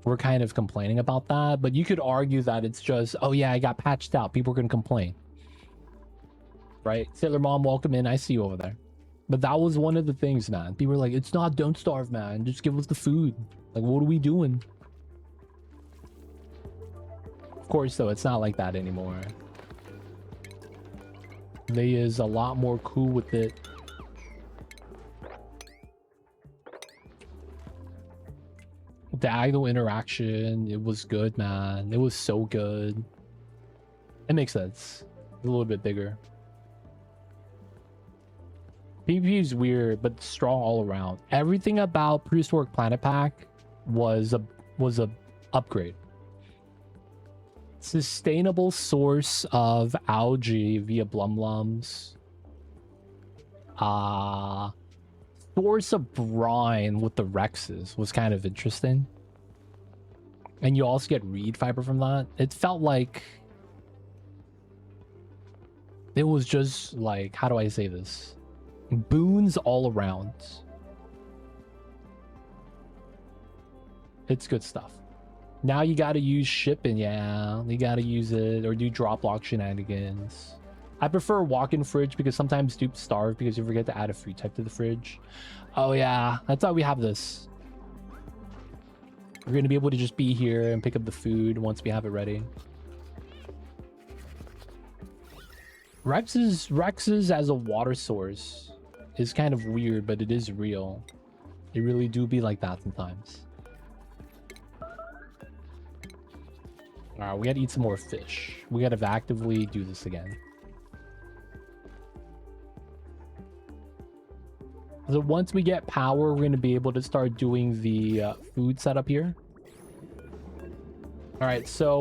were kind of complaining about that. But you could argue that it's just, oh yeah, I got patched out. People are going to complain. Right? Sailor Mom, welcome in. I see you over there. But that was one of the things, man. People were like, it's not Don't Starve, man. Just give us the food. Like, what are we doing? Of course, though, it's not like that anymore. They is a lot more cool with it. Diagonal interaction, it was good, man. It was so good. It makes sense. It's a little bit bigger. PvP is weird, but strong all around. Everything about Prehistoric Planet Pack was a upgrade. Sustainable source of algae via blumlums. Source of brine with the Rexes was kind of interesting. And you also get reed fiber from that. It felt like it was just like, how do I say this? Boons all around. It's good stuff. Now you gotta use shipping, yeah. You gotta use it or do drop lock shenanigans. I prefer walk-in fridge because sometimes dupes starve because you forget to add a food type to the fridge. Oh yeah, I thought we have this. We're gonna be able to just be here and pick up the food once we have it ready. Rex's as a water source is kind of weird, but it is real. It really do be like that sometimes. Alright, we gotta eat some more fish. We gotta actively do this again. So once we get power, we're gonna be able to start doing the food setup here. Alright, so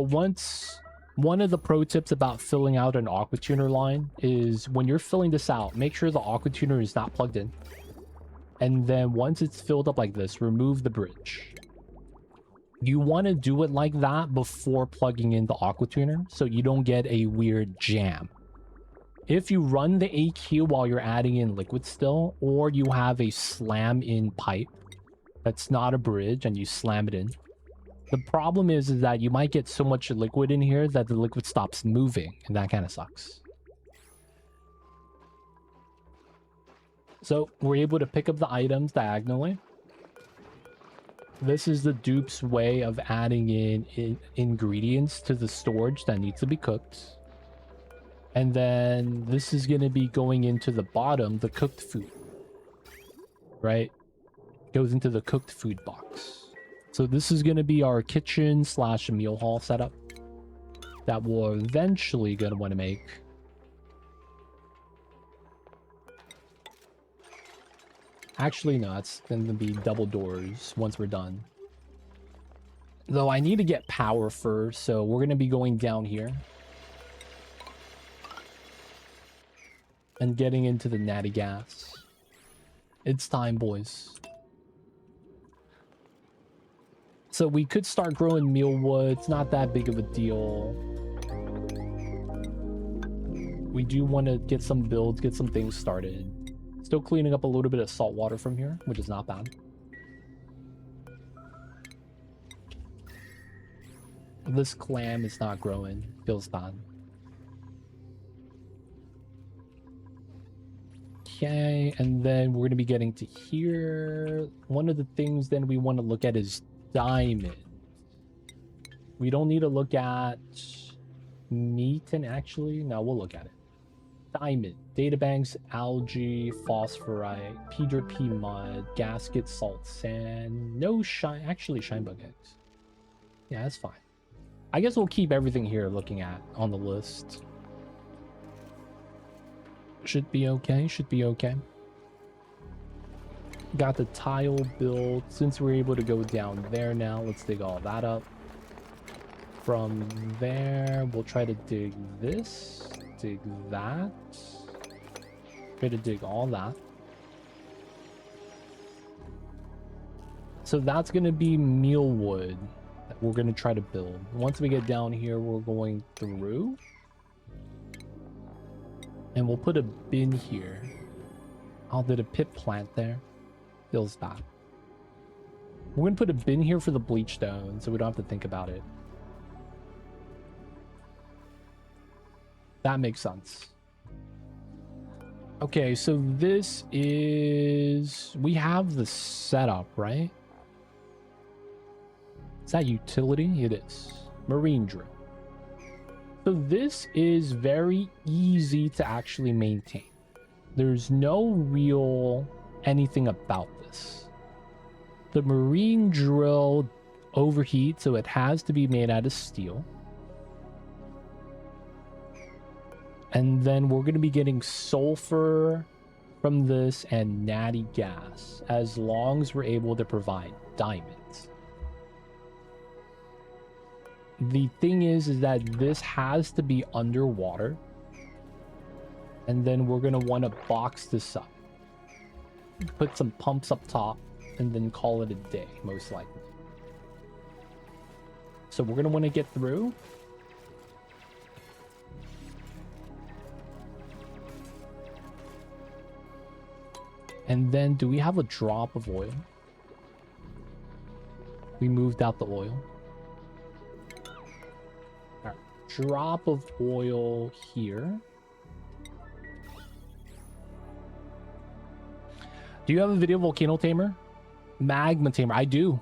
one of the pro tips about filling out an aqua tuner line is when you're filling this out, make sure the aqua tuner is not plugged in. And then once it's filled up like this, remove the bridge. You want to do it like that before plugging in the aqua tuner so you don't get a weird jam. If you run the AQ while you're adding in liquid still, or you have a slam in pipe that's not a bridge and you slam it in, the problem is that you might get so much liquid in here that the liquid stops moving, and that kind of sucks. So we're able to pick up the items diagonally. This is the dupe's way of adding in ingredients to the storage that needs to be cooked. And then this is going to be going into the bottom, the cooked food. Right? Goes into the cooked food box. So this is going to be our kitchen / meal hall setup that we're eventually going to want to make. Actually, no, it's going to be double doors once we're done. Though I need to get power first, so we're going to be going down here. And getting into the natty gas. It's time, boys. So we could start growing mealwood. It's not that big of a deal. We do want to get some builds, get some things started. Still cleaning up a little bit of salt water from here, which is not bad. This clam is not growing. Feels bad. Okay, and then we're going to be getting to here. One of the things then we want to look at is diamond. We don't need to look at meat, and actually, no, we'll look at it. Diamond, databanks, algae, phosphorite, P mud, gasket, salt, sand, no shine, actually shine bug eggs. Yeah, that's fine. I guess we'll keep everything here looking at on the list. Should be okay, should be okay. Got the tile built. Since we're able to go down there now, let's dig all that up. From there, we'll try to dig this, dig that. Try to dig all that. So that's going to be mealwood that we're going to try to build. Once we get down here, we're going through. And we'll put a bin here. Oh, did a pit plant there? Feels bad. We're going to put a bin here for the bleach stone, so we don't have to think about it. That makes sense. Okay, so this is... We have the setup, right? Is that utility? It is. Marine drill. So this is very easy to actually maintain. There's no real anything about this. The marine drill overheats, so it has to be made out of steel. And then we're going to be getting sulfur from this and natty gas, as long as we're able to provide diamonds. The thing is that this has to be underwater. And then we're going to want to box this up. Put some pumps up top and then call it a day, most likely. So we're going to want to get through. And then do we have a drop of oil? We moved out the oil. All right. Drop of oil here. Do you have a video volcano tamer? Magma tamer. I do.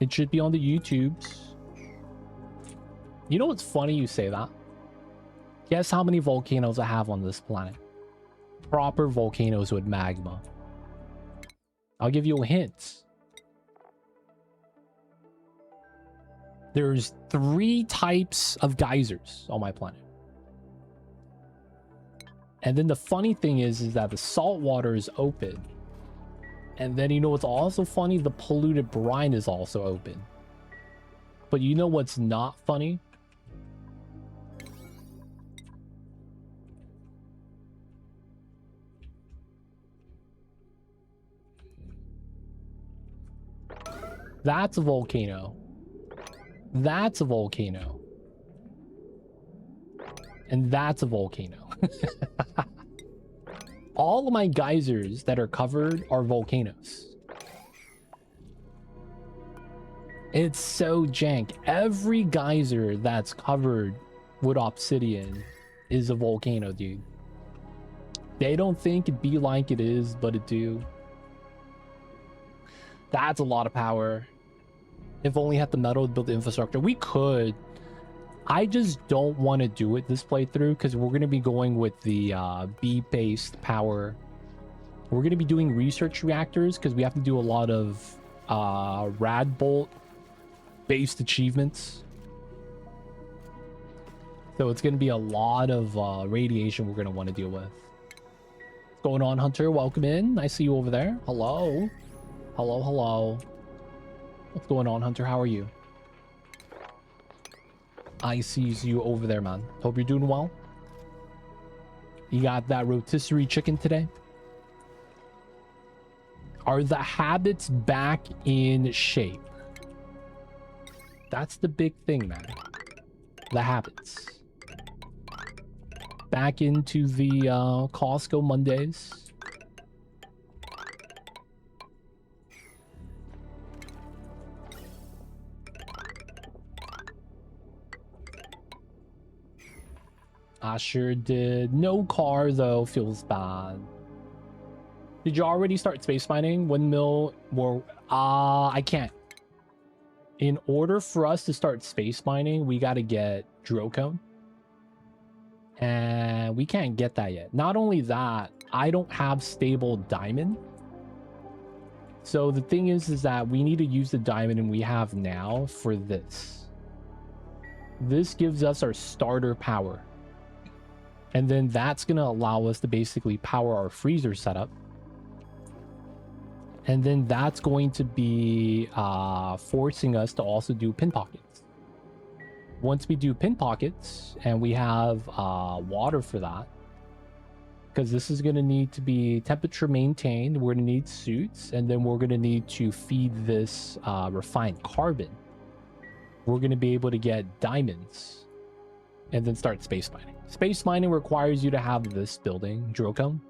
It should be on the YouTubes. You know what's funny you say that? Guess how many volcanoes I have on this planet? Proper volcanoes with magma. I'll give you a hint. There's 3 types of geysers on my planet. And then the funny thing is that the salt water is open. And then you know what's also funny? The polluted brine is also open. But you know what's not funny? That's a volcano. That's a volcano. And that's a volcano. All of my geysers that are covered are volcanoes. It's so jank. Every geyser that's covered with obsidian is a volcano, dude. They don't think it be like it is, but it do. That's a lot of power. If only had the metal to build the infrastructure. We could. I just don't want to do it this playthrough because we're going to be going with the bee-based power. We're going to be doing research reactors because we have to do a lot of rad bolt-based achievements. So it's going to be a lot of radiation we're going to want to deal with. What's going on, Hunter? Welcome in. I see you over there. Hello. Hello, hello. What's going on, Hunter? How are you? I see you over there, man. Hope you're doing well. You got that rotisserie chicken today? Are the habits back in shape? That's the big thing, man. The habits. Back into the Costco Mondays. I sure did. No car, though. Feels bad. Did you already start space mining? Windmill? Or, I can't. In order for us to start space mining, we got to get drill cone. And we can't get that yet. Not only that, I don't have stable diamond. So the thing is that we need to use the diamond we have now for this. This gives us our starter power. And then that's going to allow us to basically power our freezer setup. And then that's going to be forcing us to also do pin pockets. Once we do pin pockets and we have water for that, because this is going to need to be temperature maintained, we're going to need suits, and then we're going to need to feed this refined carbon. We're going to be able to get diamonds and then start space mining. Space mining requires you to have this building, drill cone.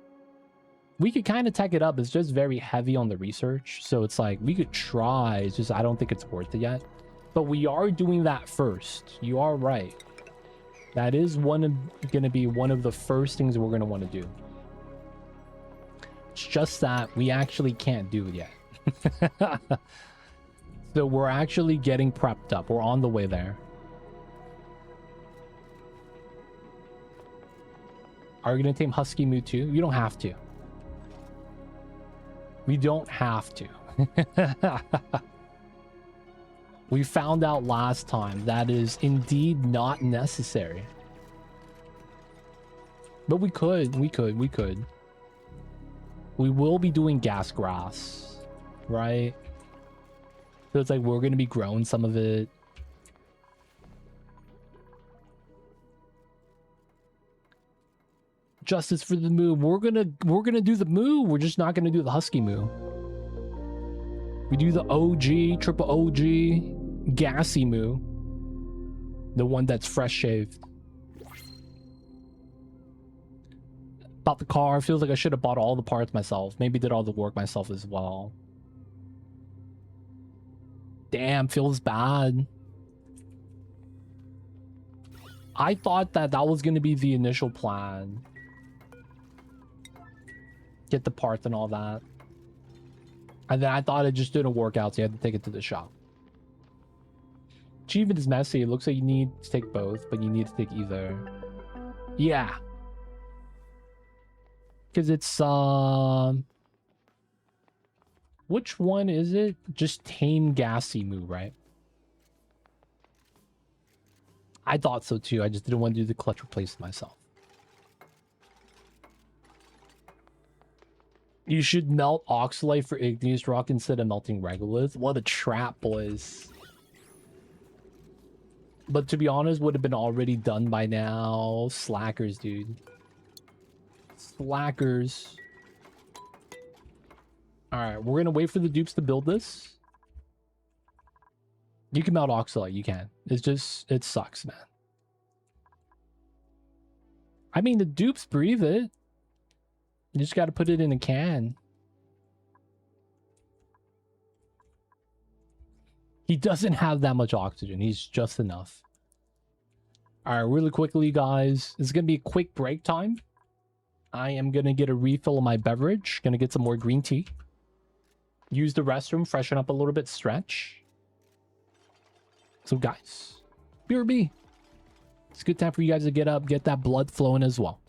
We could kind of tech it up. It's just very heavy on the research. So it's like, we could try. It's just, I don't think it's worth it yet. But we are doing that first. You are right. That is going to be one of the first things we're going to want to do. It's just that we actually can't do it yet. So we're actually getting prepped up. We're on the way there. Are you going to tame Husky Moo too? You don't have to. We don't have to. We found out last time that is indeed not necessary. But we could. We will be doing gas grass, right? So it's like we're going to be growing some of it. Justice for the moo. We're gonna do the moo. We're just not gonna do the husky moo. We do the OG, triple OG, gassy moo. The one that's fresh shaved. Bought the car. Feels like I should have bought all the parts myself. Maybe did all the work myself as well. Damn, feels bad. I thought that was going to be the initial plan. Get the parts and all that. And then I thought it just didn't work out, so you had to take it to the shop. Achievement is messy. It looks like you need to take both, but you need to take either. Yeah. Because it's, which one is it? Just tame gassy moo, right? I thought so too. I just didn't want to do the clutch replacement myself. You should melt oxalate for igneous rock instead of melting regolith. What a trap, boys. But to be honest, would have been already done by now. Slackers, dude. Slackers. Alright, we're gonna wait for the dupes to build this. You can melt oxalate, you can. It's just, it sucks, man. I mean, the dupes breathe it. You just gotta put it in a can. He doesn't have that much oxygen. He's just enough. Alright, really quickly, guys. This is gonna be a quick break time. I am gonna get a refill of my beverage. Gonna get some more green tea. Use the restroom, freshen up a little bit, stretch. So guys, BRB. It's a good time for you guys to get up, get that blood flowing as well.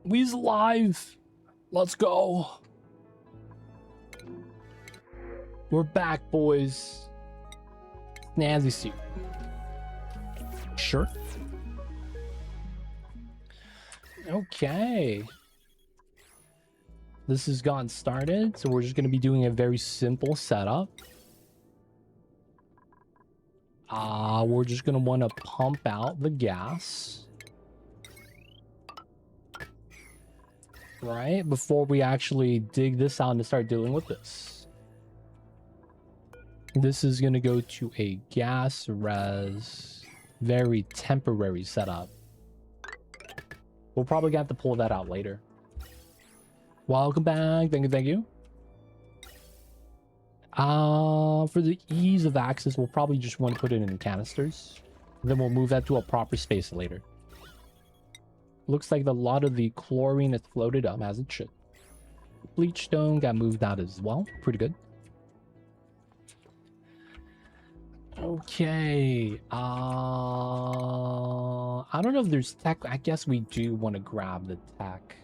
We's live. Let's go. We're back, boys. Snazzy suit. Sure. Okay. This has gotten started, so we're just going to be doing a very simple setup. We're just going to want to pump out the gas. Right? Before we actually dig this out and start dealing with this. This is going to go to a gas res. Very temporary setup. We'll probably have to pull that out later. Welcome back. Thank you, thank you. For the ease of access, we'll probably just want to put it in canisters. Then we'll move that to a proper space later. Looks like a lot of the chlorine is floated up, as it should. Bleach stone got moved out as well. Pretty good. Okay. I don't know if there's tech. I guess we do want to grab the tech.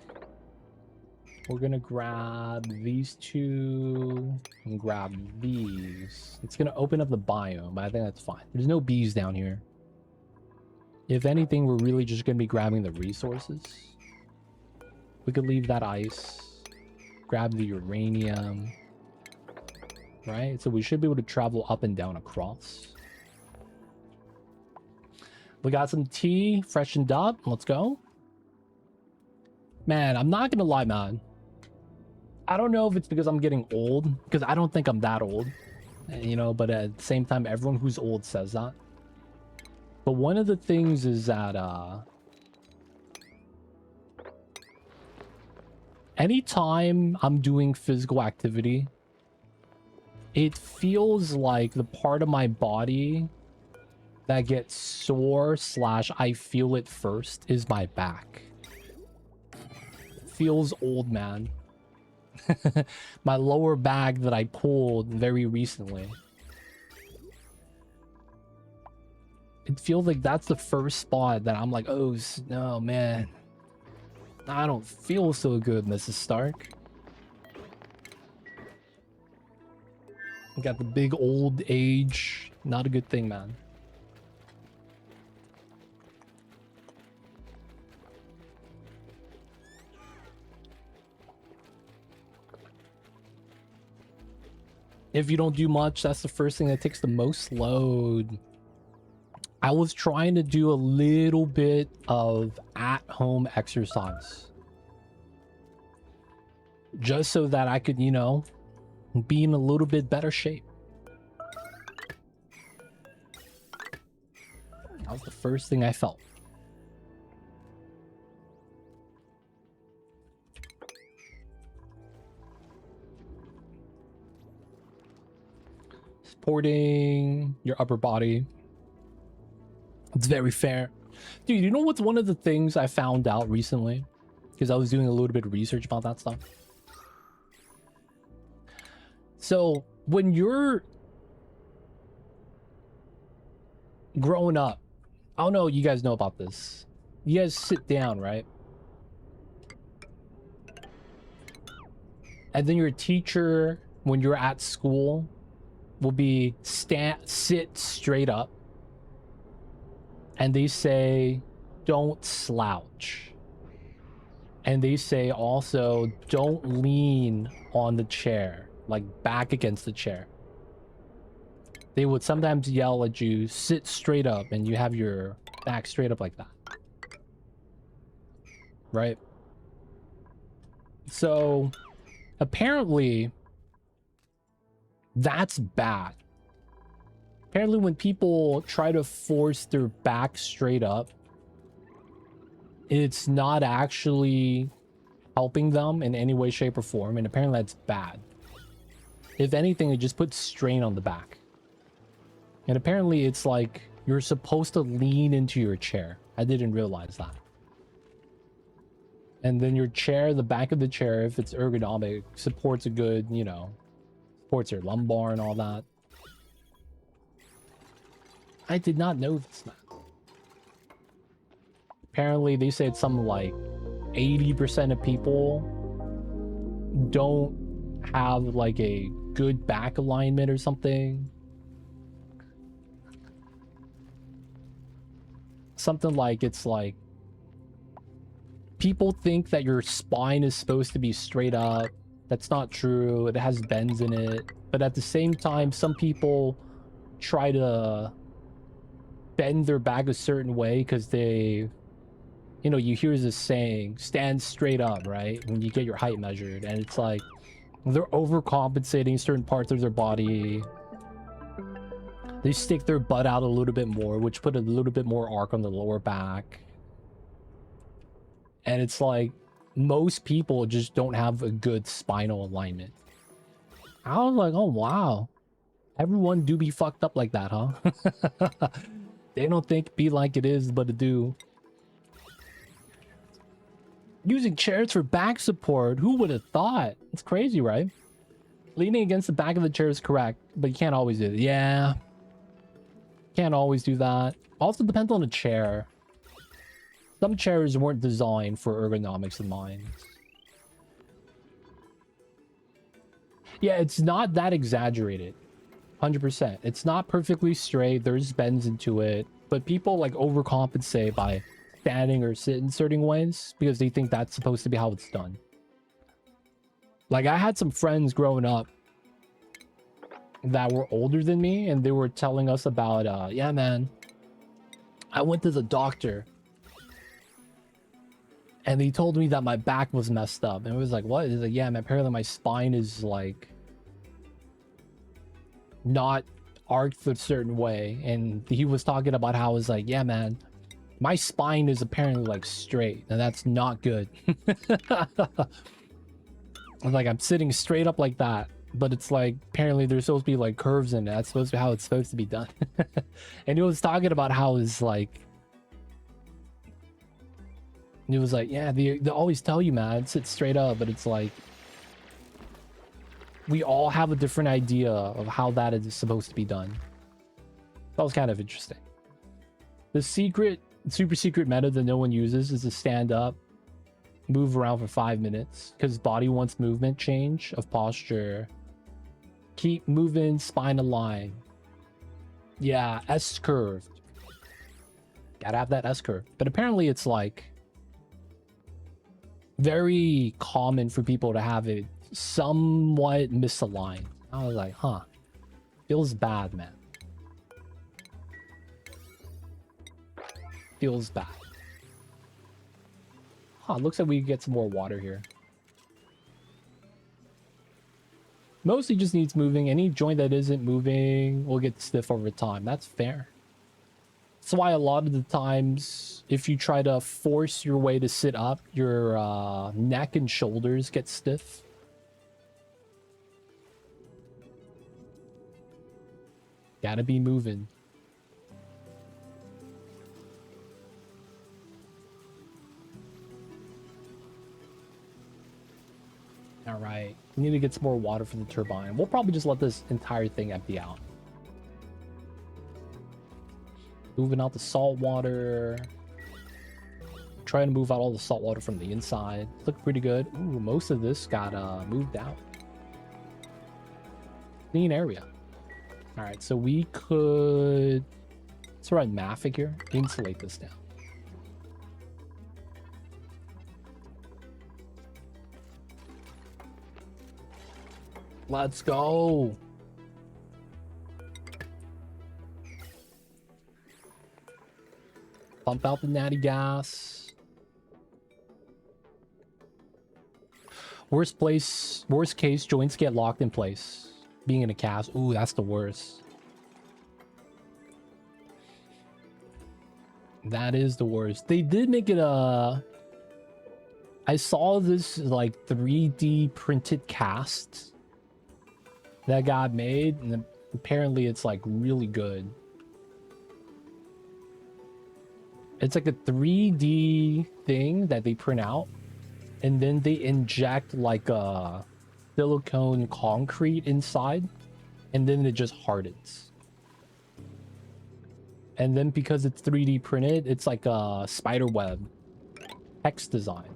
We're gonna grab these two and grab these. It's gonna open up the biome, but I think that's fine. There's no bees down here. If anything, we're really just gonna be grabbing the resources. We could leave that ice. Grab the uranium. Right? So we should be able to travel up and down across. We got some tea freshened up. Let's go. Man, I'm not gonna lie, man. I don't know if it's because I'm getting old, because I don't think I'm that old, you know, but at the same time, everyone who's old says that. But one of the things is that, anytime I'm doing physical activity, it feels like the part of my body that gets sore / I feel it first is my back. Feels old, man. My lower back that I pulled very recently. It feels like that's the first spot that I'm like, oh no, man. I don't feel so good, Mrs. Stark. Got the big old age. Not a good thing, man. If you don't do much, that's the first thing that takes the most load. I was trying to do a little bit of at-home exercise. Just so that I could, you know, be in a little bit better shape. That was the first thing I felt. Supporting your upper body. It's very fair. Dude, you know what's one of the things I found out recently? Because I was doing a little bit of research about that stuff. So, when you're growing up, I don't know, you guys know about this. You guys sit down, right? And then your teacher, when you're at school, will be sit straight up. And they say, don't slouch. And they say also, don't lean on the chair, like back against the chair. They would sometimes yell at you, sit straight up, and you have your back straight up like that. Right? So, apparently, that's bad. Apparently, when people try to force their back straight up, it's not actually helping them in any way, shape, or form, and apparently that's bad. If anything, it just puts strain on the back. And apparently it's like you're supposed to lean into your chair. I didn't realize that. And then your chair, the back of the chair, if it's ergonomic, supports a good, you know, supports your lumbar and all that. I did not know this, man. Apparently they said something like 80% of people don't have like a good back alignment or something. Something like, it's like people think that your spine is supposed to be straight up. That's not true. It has bends in it. But at the same time, some people try to bend their back a certain way because they, you know, you hear this saying, stand straight up, right? When you get your height measured. And it's like, they're overcompensating certain parts of their body. They stick their butt out a little bit more, which put a little bit more arc on the lower back. And it's like, most people just don't have a good spinal alignment. I was like, oh, wow. Everyone do be fucked up like that, huh? They don't think be like it is, but it do. Using chairs for back support. Who would have thought? It's crazy, right? Leaning against the back of the chair is correct, but you can't always do it. Yeah. Can't always do that. Also depends on the chair. Some chairs weren't designed for ergonomics in mind. Yeah, it's not that exaggerated. 100%. It's not perfectly straight. There's bends into it. But people like overcompensate by standing or sitting certain ways because they think that's supposed to be how it's done. Like, I had some friends growing up that were older than me, and they were telling us about, yeah, man, I went to the doctor, and they told me that my back was messed up. And it was like, what? It's like, yeah, man, apparently my spine is, like, not arched a certain way. And he was talking about how it's like, yeah, man, my spine is apparently, like, straight, and that's not good. Like, I'm sitting straight up like that, but it's like, apparently there's supposed to be like curves in it. That's supposed to be how it's supposed to be done. And he was talking about how it's like, he was like, yeah, they always tell you, man, sit straight up, but it's like, we all have a different idea of how that is supposed to be done. That was kind of interesting. The super secret meta that no one uses is to stand up, move around for 5 minutes, because body wants movement change of posture. Keep moving, spine aligned. Yeah, S curved. Gotta have that S curve. But apparently it's like very common for people to have it somewhat misaligned. I was like, huh. Feels bad, man. Feels bad. Huh, looks like we can get some more water here. Mostly just needs moving. Any joint that isn't moving will get stiff over time. That's fair. That's why a lot of the times, if you try to force your way to sit up, your neck and shoulders get stiff. Gotta be moving. All right, we need to get some more water for the turbine. We'll probably just let this entire thing empty out. Moving out the salt water. Trying to move out all the salt water from the inside. Look pretty good. Ooh, most of this got moved out. Clean area. All right, so we could... Let's run Maffic here. Insulate this down. Let's go. Pump out the natty gas. Worst case, joints get locked in place. Being in a cast. Ooh, that's the worst. That is the worst. They did make it a... I saw this like 3D printed cast that got made, and apparently it's like really good. It's like a 3D thing that they print out, and then they inject like a silicone concrete inside, and then it just hardens. And then because it's 3D printed, it's like a spider web hex design.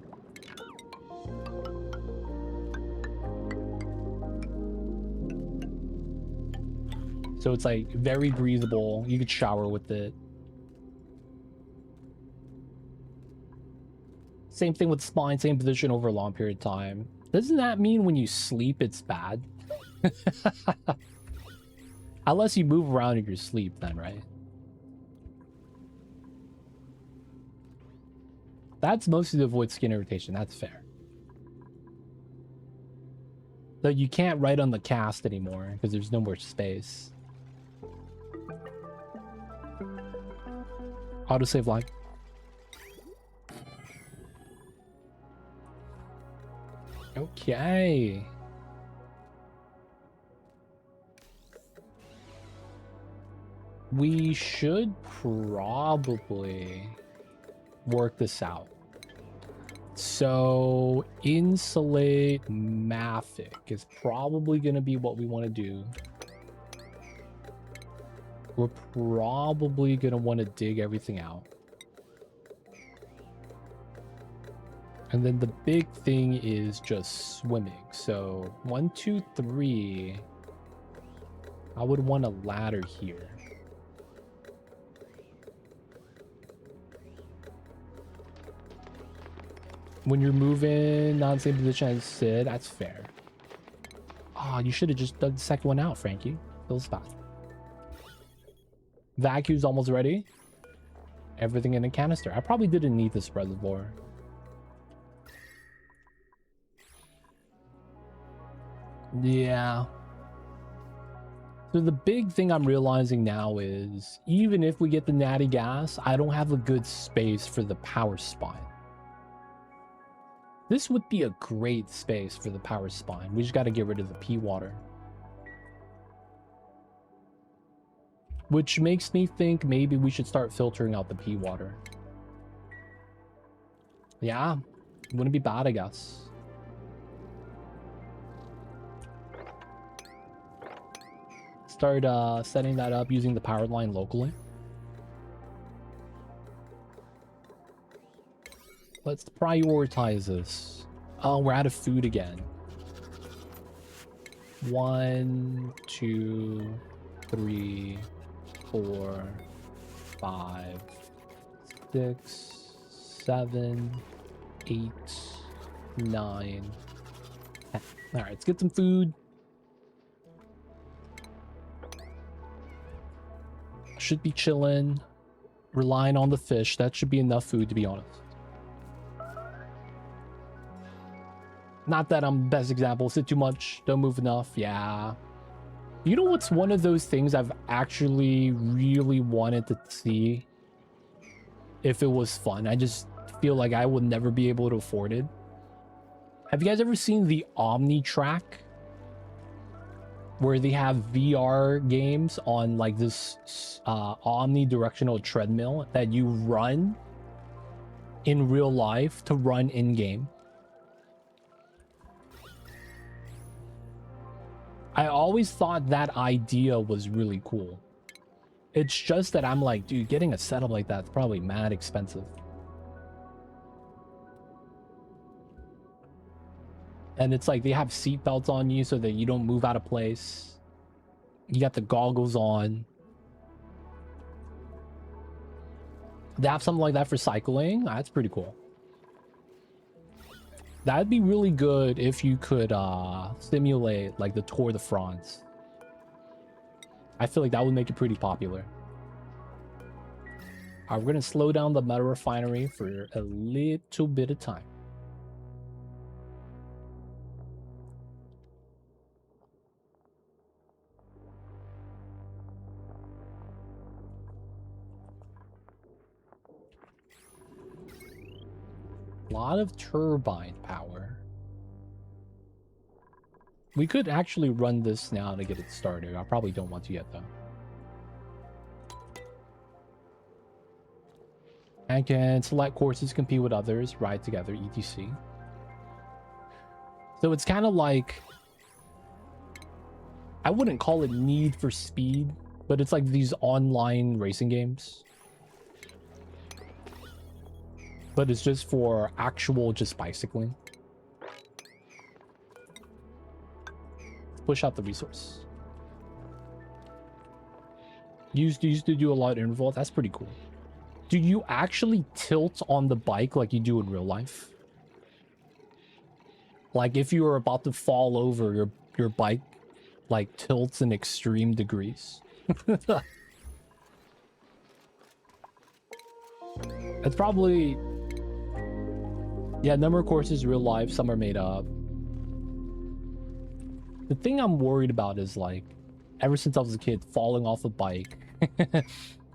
So it's like very breathable. You could shower with it. Same thing with spine, same position over a long period of time. Doesn't that mean when you sleep it's bad? Unless you move around in your sleep then, right? That's mostly to avoid skin irritation. That's fair. So you can't write on the cast anymore because there's no more space. Autosave line. Okay. We should probably work this out. So insulate Maffic is probably going to be what we want to do. We're probably going to want to dig everything out. And then the big thing is just swimming. So 1, 2, 3. I would want a ladder here. When you're moving, not in the same position as Sid, that's fair. Oh, you should have just dug the second one out, Frankie. Feels bad. Vacuum's almost ready. Everything in a canister. I probably didn't need this reservoir. Yeah. So the big thing I'm realizing now is, even if we get the natty gas, I don't have a good space for the power spine. This would be a great space for the power spine. We just got to get rid of the pea water. Which makes me think maybe we should start filtering out the pea water. Yeah, wouldn't be bad, I guess. Start setting that up using the power line locally. Let's prioritize this. Oh, we're out of food again. 1, 2, 3, 4, 5, 6, 7, 8, 9, 10. All right, let's get some food. Should be chilling, relying on the fish. That should be enough food, to be honest. Not that I'm the best example. Sit too much, don't move enough. Yeah. You know what's one of those things I've actually really wanted to see if it was fun? I just feel like I would never be able to afford it. Have you guys ever seen the Omni Track? Where they have VR games on like this omnidirectional treadmill that you run in real life to run in game. I always thought that idea was really cool. It's just that I'm like, dude, getting a setup like that's probably mad expensive. And it's like they have seat belts on you so that you don't move out of place. You got the goggles on. They have something like that for cycling. That's pretty cool. That'd be really good if you could simulate like the Tour de France. I feel like that would make it pretty popular. Alright, we're gonna slow down the metal refinery for a little bit of time. A lot of turbine power. We could actually run this now to get it started. I probably don't want to yet though. And can select courses, compete with others, ride together, etc. So it's kind of like, I wouldn't call it Need for Speed, but it's like these online racing games. But it's just for actual just bicycling. Push out the resource. Used to do a lot of interval. That's pretty cool. Do you actually tilt on the bike like you do in real life? Like if you were about to fall over, your bike like tilts in extreme degrees. It's probably, yeah, number of courses real life, some are made up. The thing I'm worried about is like, ever since I was a kid, falling off a bike.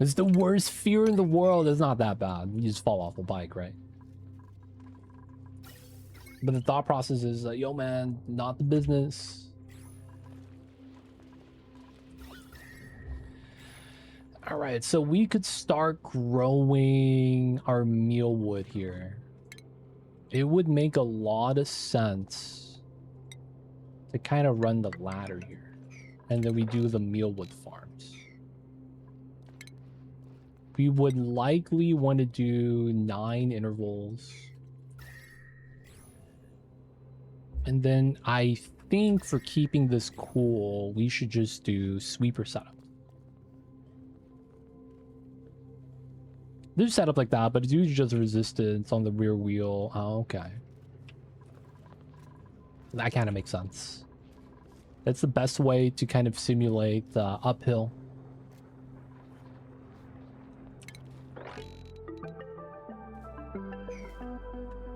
It's the worst fear in the world. It's not that bad. You just fall off a bike, right? But the thought process is like, yo man, not the business. All right, so we could start growing our mealwood here. It would make a lot of sense to kind of run the ladder here. And then we do the mealwood farms. We would likely want to do 9 intervals. And then I think for keeping this cool, we should just do sweeper setup. There's setup like that, but it's usually just resistance on the rear wheel. Oh, okay. That kind of makes sense. That's the best way to kind of simulate uphill.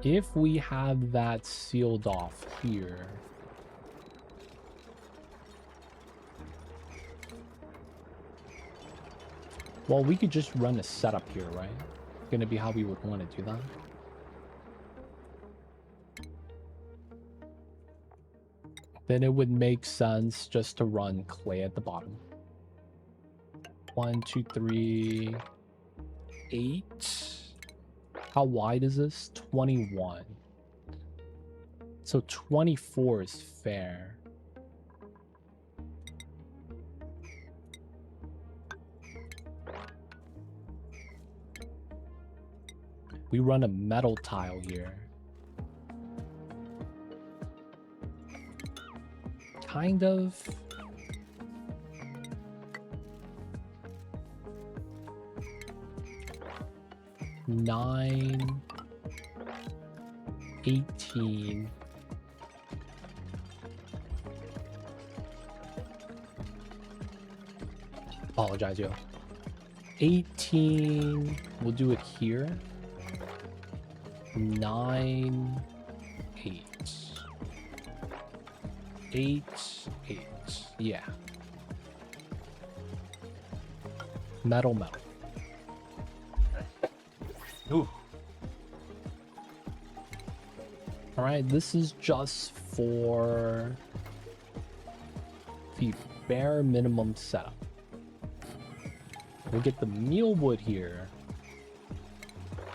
If we have that sealed off here, well, we could just run a setup here, right? Gonna be how we would want to do that. Then it would make sense just to run clay at the bottom. 1, 2, 3, 8. How wide is this? 21. So 24 is fair. We run a metal tile here. Kind of. Nine, 18. Apologize, yo. 18. We'll do it here. 9, 8. 8, 8. Yeah. Metal, metal. Ooh. All right, this is just for the bare minimum setup. We'll get the mealwood here,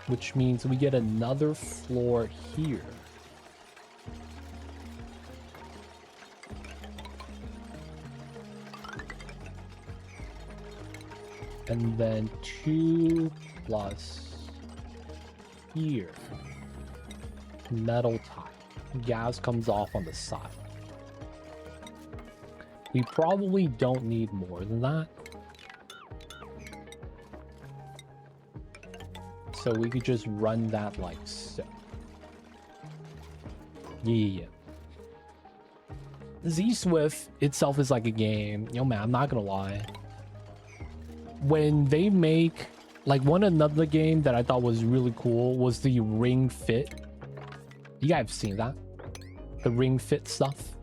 which means we get another floor here. And then 2 plus here. Metal tile. Gas comes off on the side. We probably don't need more than that. So we could just run that like so. Yeah. Z-Swift itself is like a game. Yo, man, I'm not gonna lie. When they make... Like, another game that I thought was really cool was the Ring Fit. You guys have seen that? The Ring Fit stuff.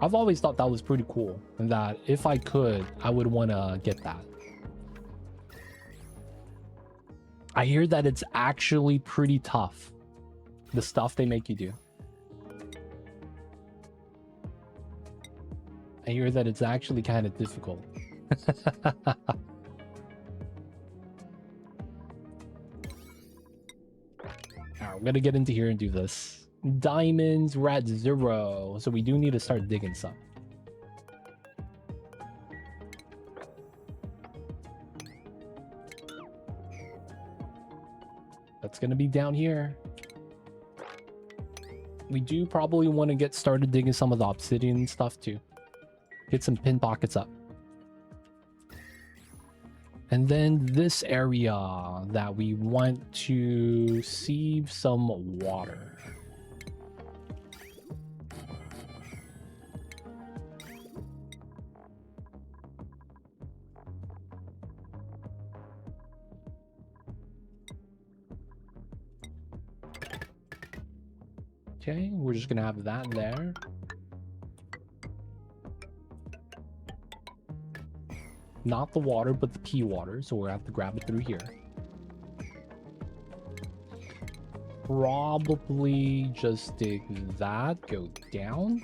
I've always thought that was pretty cool. And that if I could, I would want to get that. I hear that it's actually pretty tough. The stuff they make you do. I hear that it's actually kind of difficult. Alright, we're gonna get into here and do this. Diamonds, we're at 0. So we do need to start digging some. That's gonna be down here. We do probably want to get started digging some of the obsidian stuff too. Get some pin pockets up. And then this area that we want to sieve some water. Okay, we're just gonna have that there. Not the water, but the pea water, so we'll have to grab it through here. Probably just dig that, go down.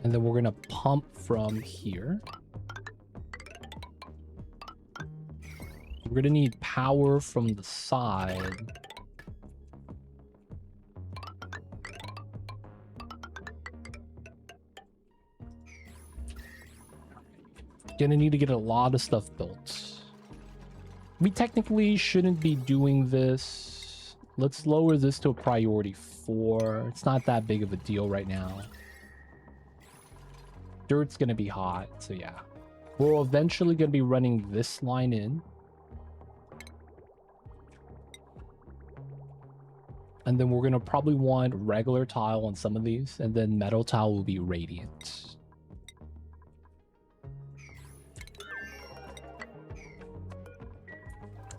And then we're gonna pump from here. We're gonna need power from the side. Gonna need to get a lot of stuff built. We technically shouldn't be doing this. Let's lower this to a priority 4. It's not that big of a deal right now. Dirt's gonna be hot, so yeah. We're eventually gonna be running this line in. And then we're gonna probably want regular tile on some of these, and then metal tile will be radiant.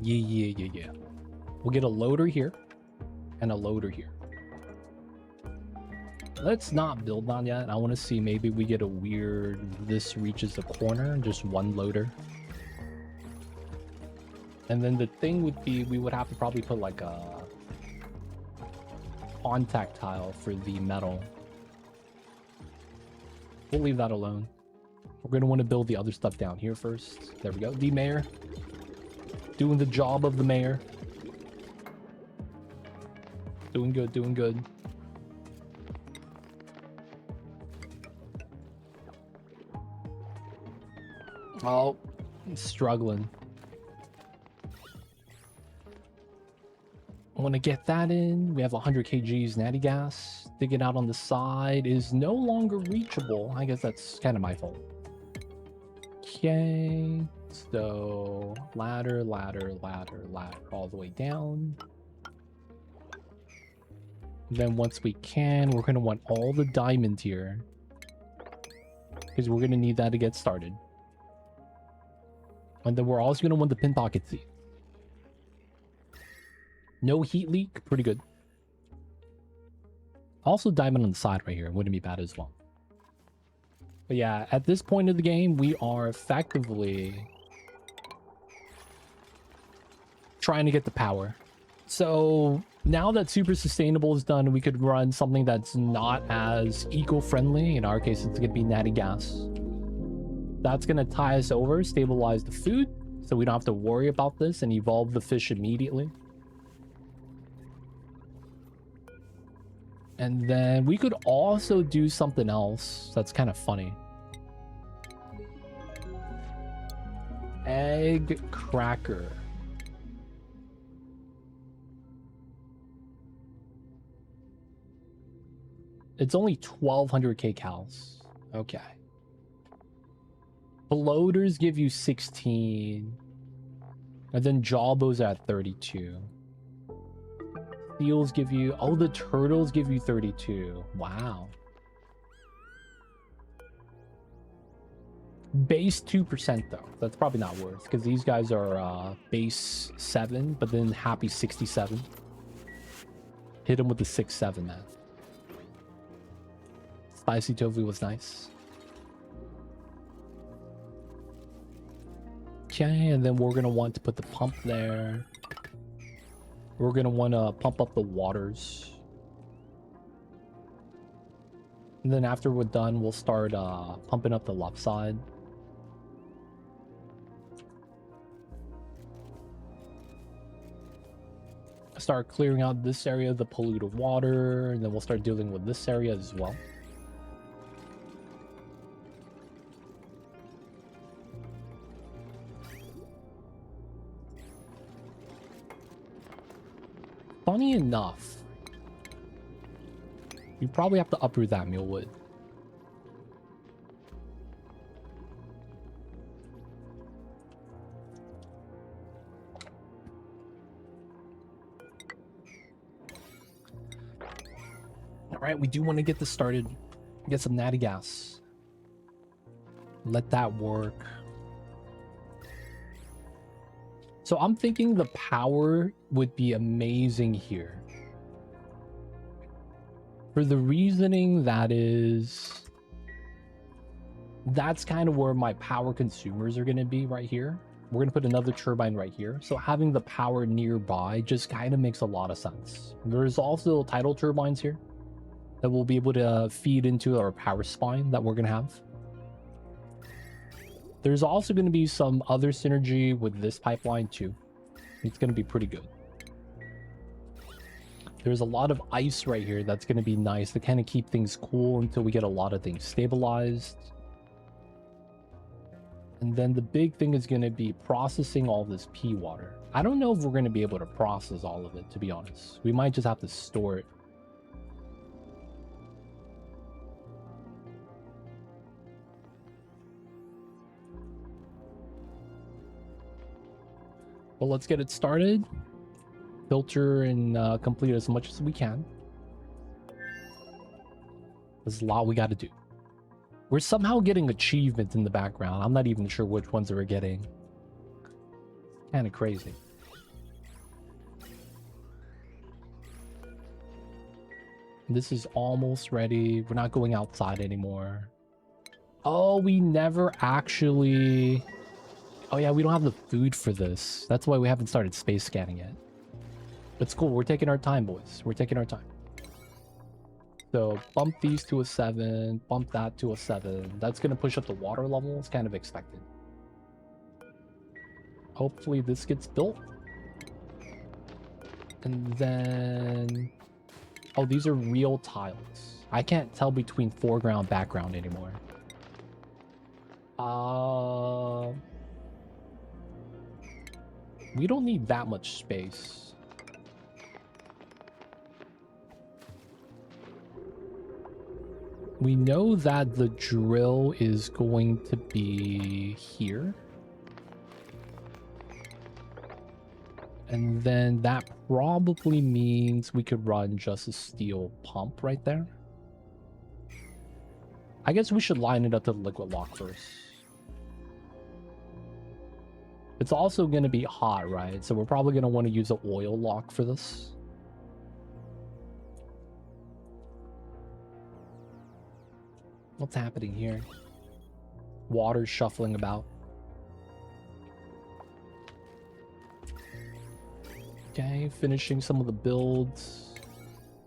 Yeah. We'll get a loader here and a loader here. Let's not build on yet. I want to see maybe we get a weird, this reaches the corner, just one loader. And then the thing would be, we would have to probably put like a contact tile for the metal. We'll leave that alone. We're going to want to build the other stuff down here first. There we go. The mayor. Doing the job of the mayor. Doing good, doing good. Oh, I'm struggling. I want to get that in. We have 100 kgs natty gas. Digging out on the side is no longer reachable. I guess that's kind of my fault. Okay. So ladder all the way down. Then once we can, we're going to want all the diamond here, because we're going to need that to get started. And then we're also going to want the pin pocket seed. No heat leak, pretty good. Also diamond on the side right here, wouldn't be bad as well. But yeah, at this point of the game, we are effectively trying to get the power. So now that super sustainable is done, we could run something that's not as eco-friendly. In our case, it's going to be natty gas. That's going to tie us over, stabilize the food, so we don't have to worry about this and evolve the fish immediately. And then we could also do something else that's kind of funny. Egg cracker. It's only 1200 kcals. Okay. Bloaters give you 16. And then jawbows at 32. Seals give you... Oh, the turtles give you 32. Wow. Base 2% though. That's probably not worth, because these guys are base 7, but then happy 67. Hit him with the 6-7, man. Spicy tofu was nice. Okay, and then we're going to want to put the pump there. We're going to want to pump up the waters. And then after we're done, we'll start pumping up the left side. Start clearing out this area of the polluted water, and then we'll start dealing with this area as well. Funny enough, you probably have to uproot that mealwood. Alright, we do want to get this started. Get some natty gas. Let that work. So I'm thinking the power would be amazing here. For the reasoning that is... That's kind of where my power consumers are going to be right here. We're going to put another turbine right here. So having the power nearby just kind of makes a lot of sense. There's also tidal turbines here that we'll be able to feed into our power spine that we're going to have. There's also going to be some other synergy with this pipeline too. It's going to be pretty good. There's a lot of ice right here that's going to be nice to kind of keep things cool until we get a lot of things stabilized. And then the big thing is going to be processing all this pea water. I don't know if we're going to be able to process all of it, to be honest. We might just have to store it. Well, let's get it started. Filter and complete as much as we can. There's a lot we got to do. We're somehow getting achievements in the background. I'm not even sure which ones we're getting. Kind of crazy. This is almost ready. We're not going outside anymore. Oh, we never actually... Oh yeah, we don't have the food for this. That's why we haven't started space scanning yet. It's cool. We're taking our time, boys. We're taking our time. So bump these to a 7. Bump that to a 7. That's going to push up the water level. It's kind of expected. Hopefully this gets built. And then... Oh, these are real tiles. I can't tell between foreground, background anymore. We don't need that much space. We know that the drill is going to be here. And then that probably means we could run just a steel pump right there. I guess we should line it up to the liquid lock first. It's also going to be hot, right? So we're probably going to want to use an oil lock for this. What's happening here? Water shuffling about. Okay, finishing some of the builds.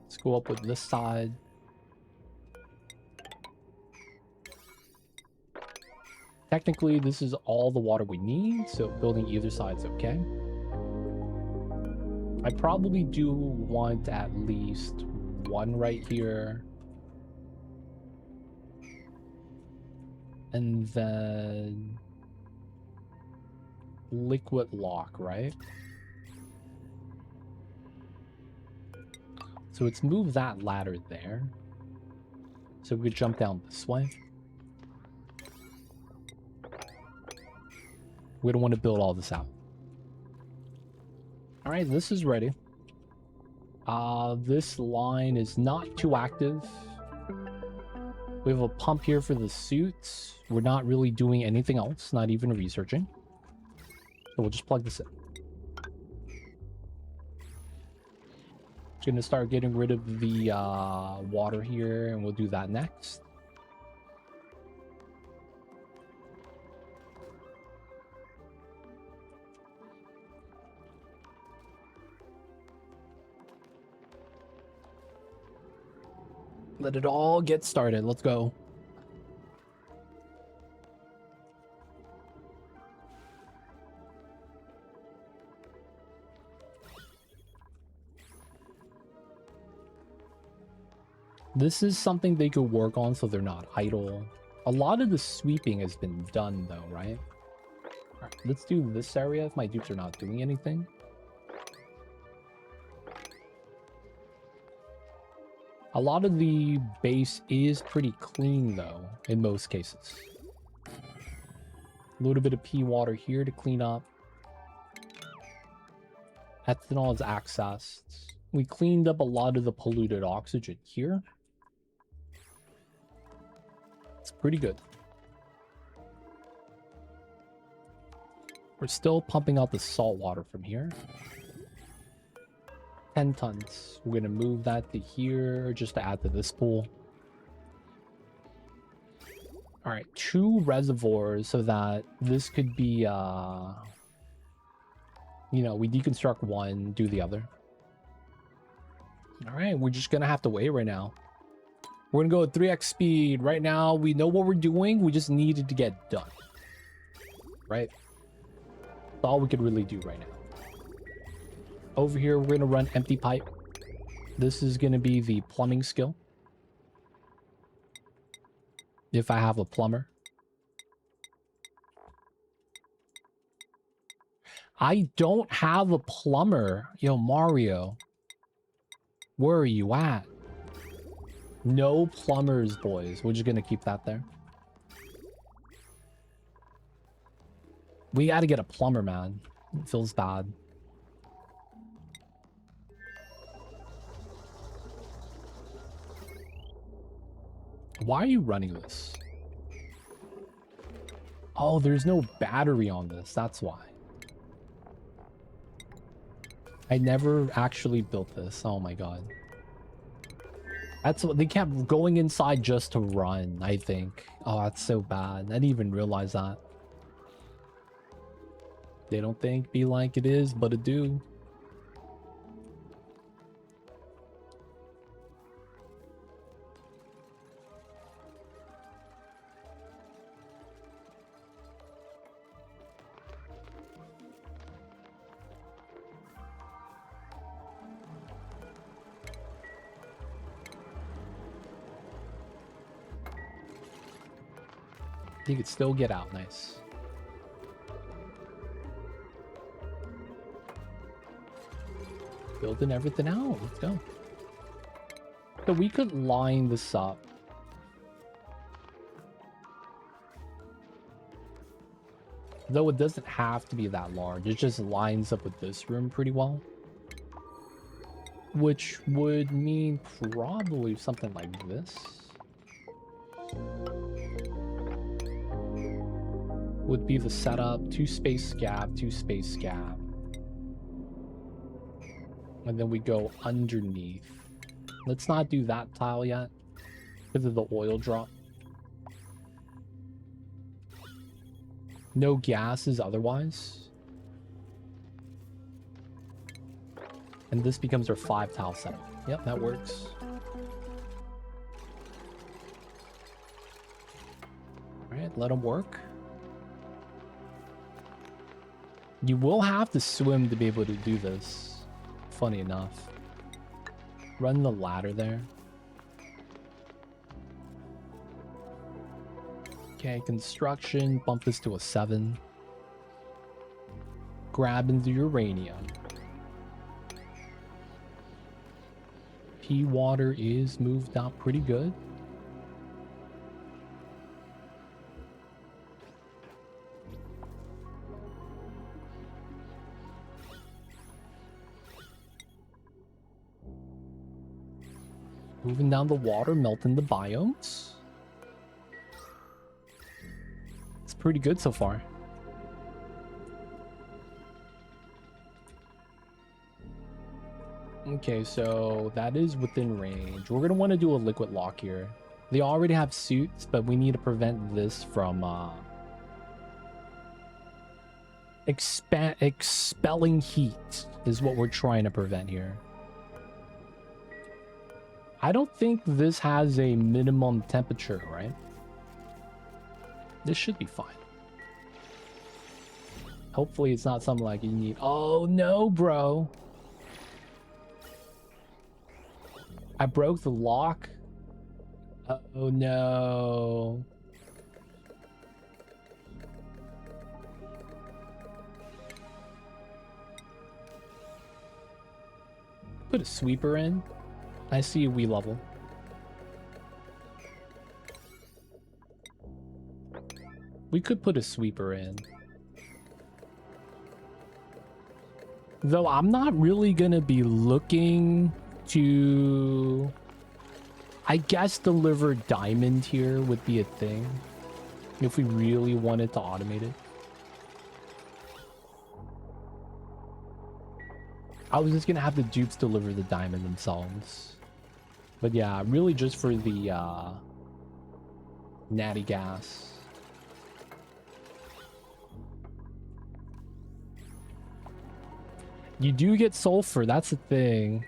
Let's go up with this side. Technically, this is all the water we need, so building either side's okay. I probably do want at least one right here. And then... liquid lock, right? So let's move that ladder there. So we could jump down this way. We don't want to build all this out. All right, this is ready. This line is not too active. We have a pump here for the suits. We're not really doing anything else, not even researching. So we'll just plug this in. Gonna start getting rid of the water here, and we'll do that next. Let it all get started. Let's go. This is something they could work on so they're not idle. A lot of the sweeping has been done though, right? All right, let's do this area if my dupes are not doing anything. A lot of the base is pretty clean though, in most cases. A little bit of pea water here to clean up. Ethanol is accessed. We cleaned up a lot of the polluted oxygen here. It's pretty good. We're still pumping out the salt water from here. 10 tons. We're gonna move that to here just to add to this pool. All right, 2 reservoirs so that this could be, you know, we deconstruct one, do the other. All right, we're just gonna have to wait right now. We're gonna go at 3x speed. Right now, we know what we're doing. We just needed to get done. Right? That's all we could really do right now. Over here, we're gonna run empty pipe. This is gonna be the plumbing skill. If I have a plumber. I don't have a plumber. Yo, Mario. Where are you at? No plumbers, boys. We're just gonna keep that there. We gotta get a plumber, man. It feels bad. Why are you running this? Oh, there's no battery on this. That's why. I never actually built this. Oh my god. That's what they kept going inside just to run, I think. Oh, that's so bad. I didn't even realize that. They don't think be like it is, but it do. You could still get out. Nice. Building everything out. Let's go. So we could line this up. Though it doesn't have to be that large. It just lines up with this room pretty well. Which would mean probably something like this. Would be the setup. 2 space gap, 2 space gap. And then we go underneath. Let's not do that tile yet because of the oil drop. No gases otherwise. And this becomes our 5 tile setup. Yep, that works. Alright, let them work. You will have to swim to be able to do this. Funny enough. Run the ladder there. Okay, construction. Bump this to a 7. grabbing the uranium. P water is moved out pretty good. Moving down the water, melting the biomes. It's pretty good so far. Okay, so that is within range. We're going to want to do a liquid lock here. They already have suits, but we need to prevent this from expelling heat is what we're trying to prevent here. I don't think this has a minimum temperature, right? This should be fine. Hopefully it's not something like you need... Oh no, bro! I broke the lock. Oh no. Put a sweeper in. I see a wee level. We could put a sweeper in. Though I'm not really gonna be looking to... I guess deliver diamond here would be a thing. If we really wanted to automate it. I was just gonna have the dupes deliver the diamond themselves. But yeah, really just for the natty gas. You do get sulfur, that's the thing.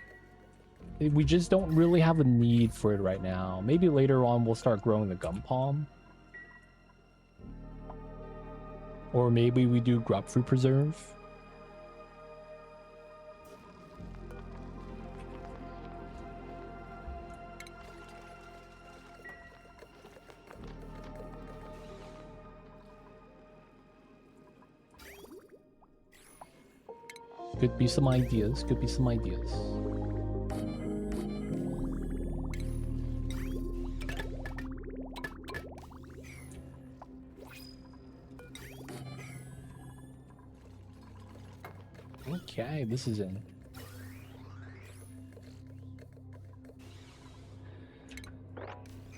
We just don't really have a need for it right now. Maybe later on we'll start growing the gum palm. Or maybe we do grub fruit preserve. Could be some ideas, could be some ideas. Okay, this is in.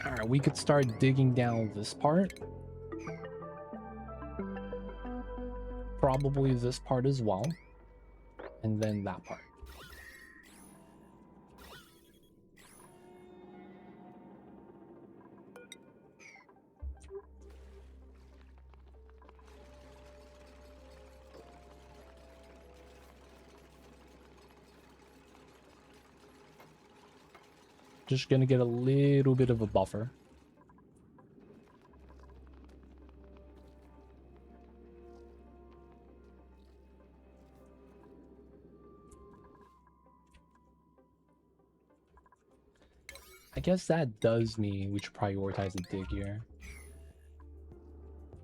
Alright, we could start digging down this part. Probably this part as well. And then that part. Just gonna get a little bit of a buffer. I guess that does mean we should prioritize the dig here.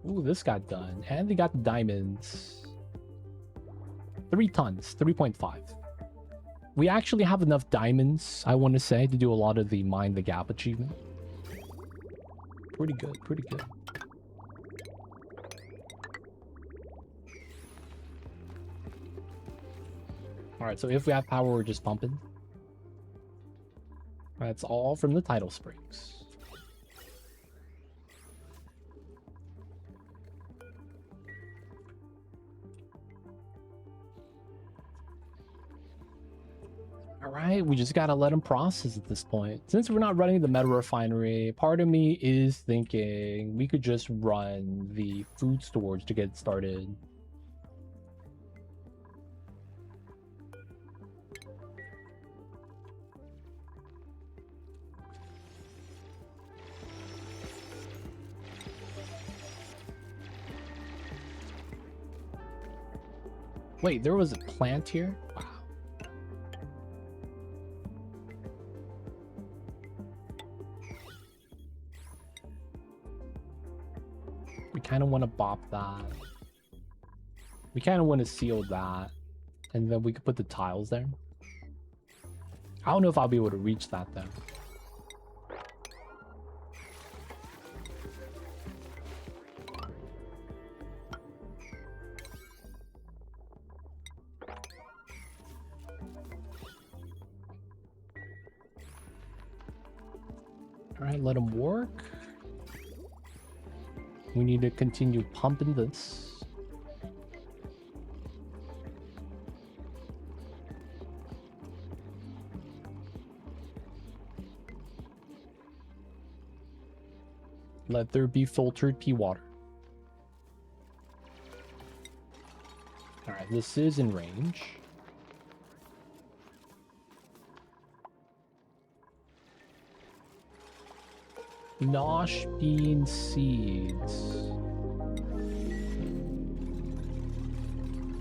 Ooh, this got done. And they got the diamonds. 3 tons, 3.5. We actually have enough diamonds, I want to say, to do a lot of the Mine the Gap achievement. Pretty good, pretty good. Alright, so if we have power, we're just pumping. That's all from the tidal springs. Alright, we just gotta let them process at this point. Since we're not running the metal refinery, part of me is thinking we could just run the food storage to get started. Wait, there was a plant here? Wow. We kind of want to bop that. We kind of want to seal that, and then we could put the tiles there. I don't know if I'll be able to reach that though. All right, let them work. We need to continue pumping this. Let there be filtered pea water. All right, this is in range. Nosh bean seeds.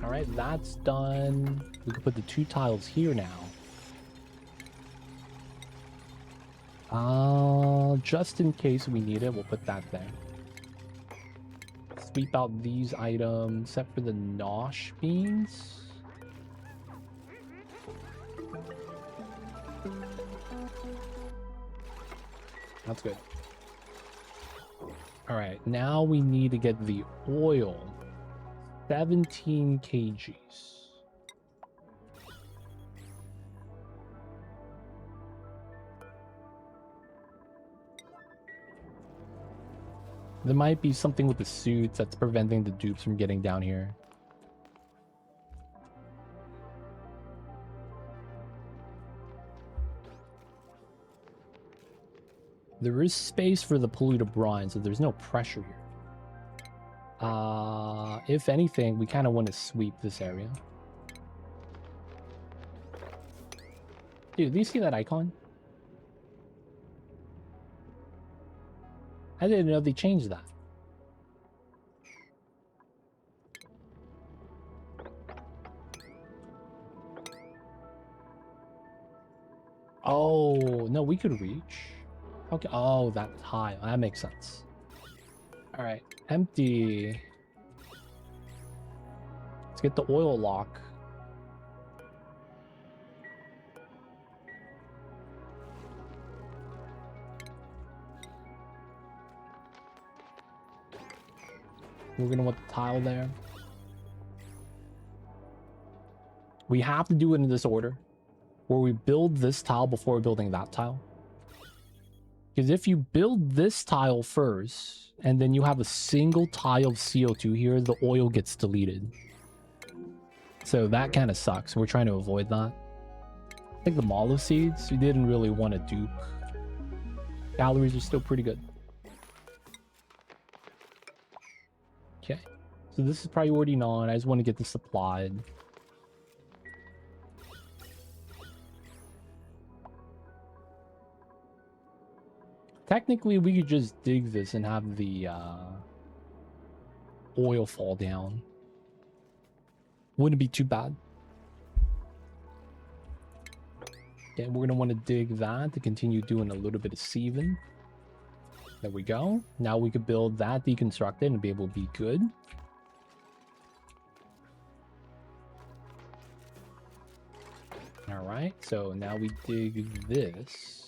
All right, that's done. We can put the 2 tiles here now. Just in case we need it, we'll put that there. Sweep out these items, except for the nosh beans. That's good. All right, now we need to get the oil. 17 kgs. There might be something with the suits that's preventing the dupes from getting down here. There is space for the polluted brine, so there's no pressure here. If anything, we kind of want to sweep this area. Dude, do you see that icon? I didn't know they changed that. Oh, no, we could reach. Okay, oh, that's high. That makes sense. All right, empty. Let's get the oil lock. We're gonna want the tile there. We have to do it in this order, where we build this tile before building that tile. Because if you build this tile first, and then you have a single tile of CO2 here, the oil gets deleted. So that kind of sucks. We're trying to avoid that. I think the Molo seeds, we didn't really want to dupe. Calories are still pretty good. Okay. So this is priority 9. I just want to get this supplied. Technically, we could just dig this and have the oil fall down. Wouldn't be too bad. Okay, we're going to want to dig that to continue doing a little bit of sieving. There we go. Now we could build that, deconstruct it, and be able to be good. Alright, so now we dig this.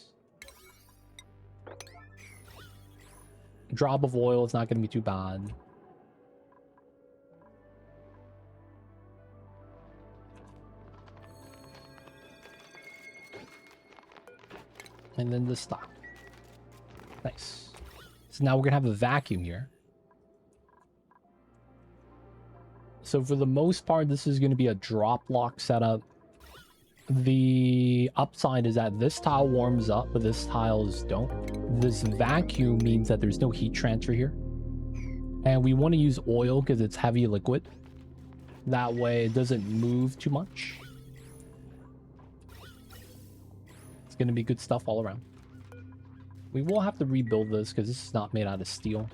Drop of oil, it's not going to be too bad. And then this stop. Nice. So now we're going to have a vacuum here. So for the most part, this is going to be a drop lock setup. The upside is that this tile warms up, but this tiles don't. This vacuum means that there's no heat transfer here. And we want to use oil because it's heavy liquid. That way it doesn't move too much. It's going to be good stuff all around. We will have to rebuild this because this is not made out of steel.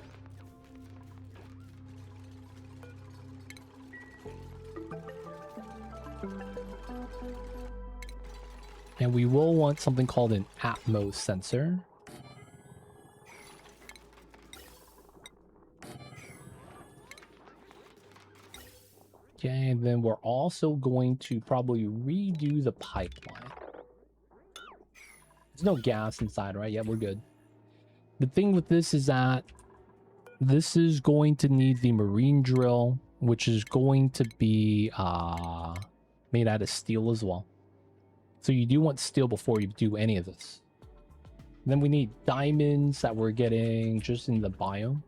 And we will want something called an Atmos sensor. Okay, and then we're also going to probably redo the pipeline. There's no gas inside, right? Yeah, we're good. The thing with this is that this is going to need the marine drill, which is going to be made out of steel as well. So you do want steel before you do any of this. Then we need diamonds that we're getting just in the biome.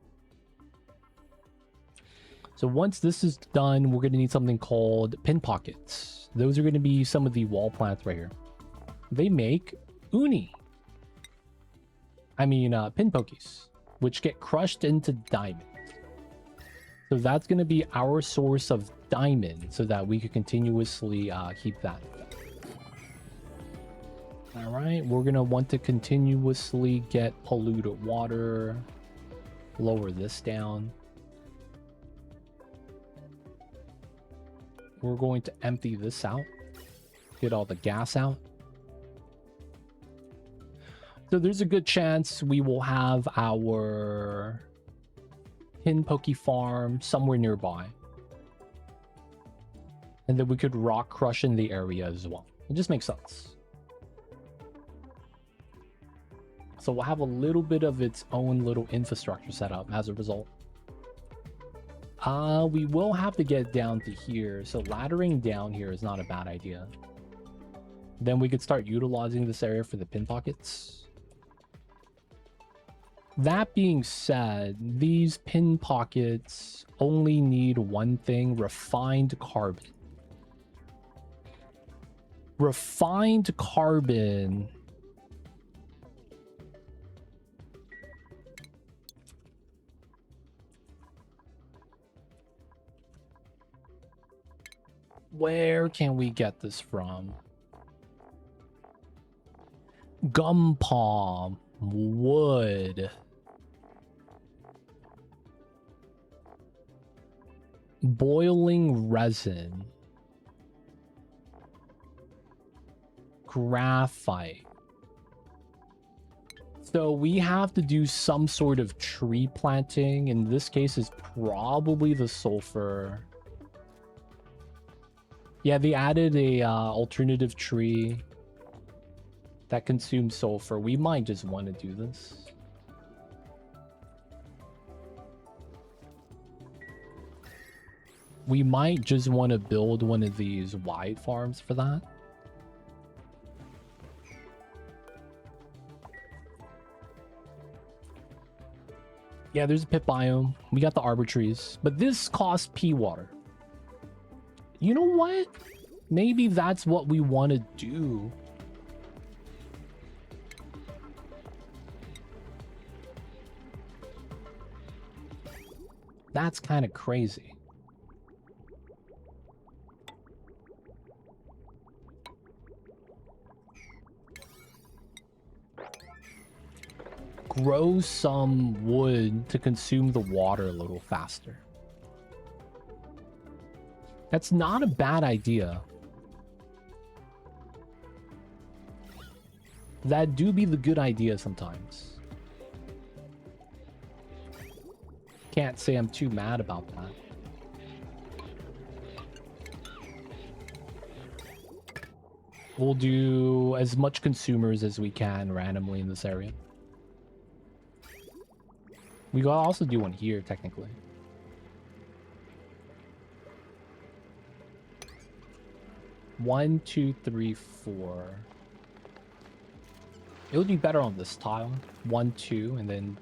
So once this is done, we're going to need something called pin pockets. Those are going to be some of the wall plants right here. They make pin pokies, which get crushed into diamonds. So that's going to be our source of diamond so that we could continuously keep that. All right, we're going to want to continuously get polluted water. Lower this down. We're going to empty this out. Get all the gas out. So there's a good chance we will have our pin pokey farm somewhere nearby. And then we could rock crush in the area as well. It just makes sense. So we'll have a little bit of its own little infrastructure set up as a result. We will have to get down to here. So laddering down here is not a bad idea. Then we could start utilizing this area for the pin pockets. That being said, these pin pockets only need one thing: refined carbon. Refined carbon. Where can we get this from? Gum palm, wood. Boiling resin. Graphite. So we have to do some sort of tree planting. In this case, is probably the sulfur. Yeah, they added a alternative tree that consumes sulfur. We might just want to do this. We might just want to build one of these wide farms for that. Yeah, there's a pit biome. We got the arbor trees, but this costs pea water. You know what? Maybe that's what we want to do. That's kind of crazy. Grow some wood to consume the water a little faster. That's not a bad idea. That do be the good idea sometimes. Can't say I'm too mad about that. We'll do as much consumers as we can randomly in this area. We could also do one here, technically. One, two, three, four. It would be better on this tile. 1, 2, and then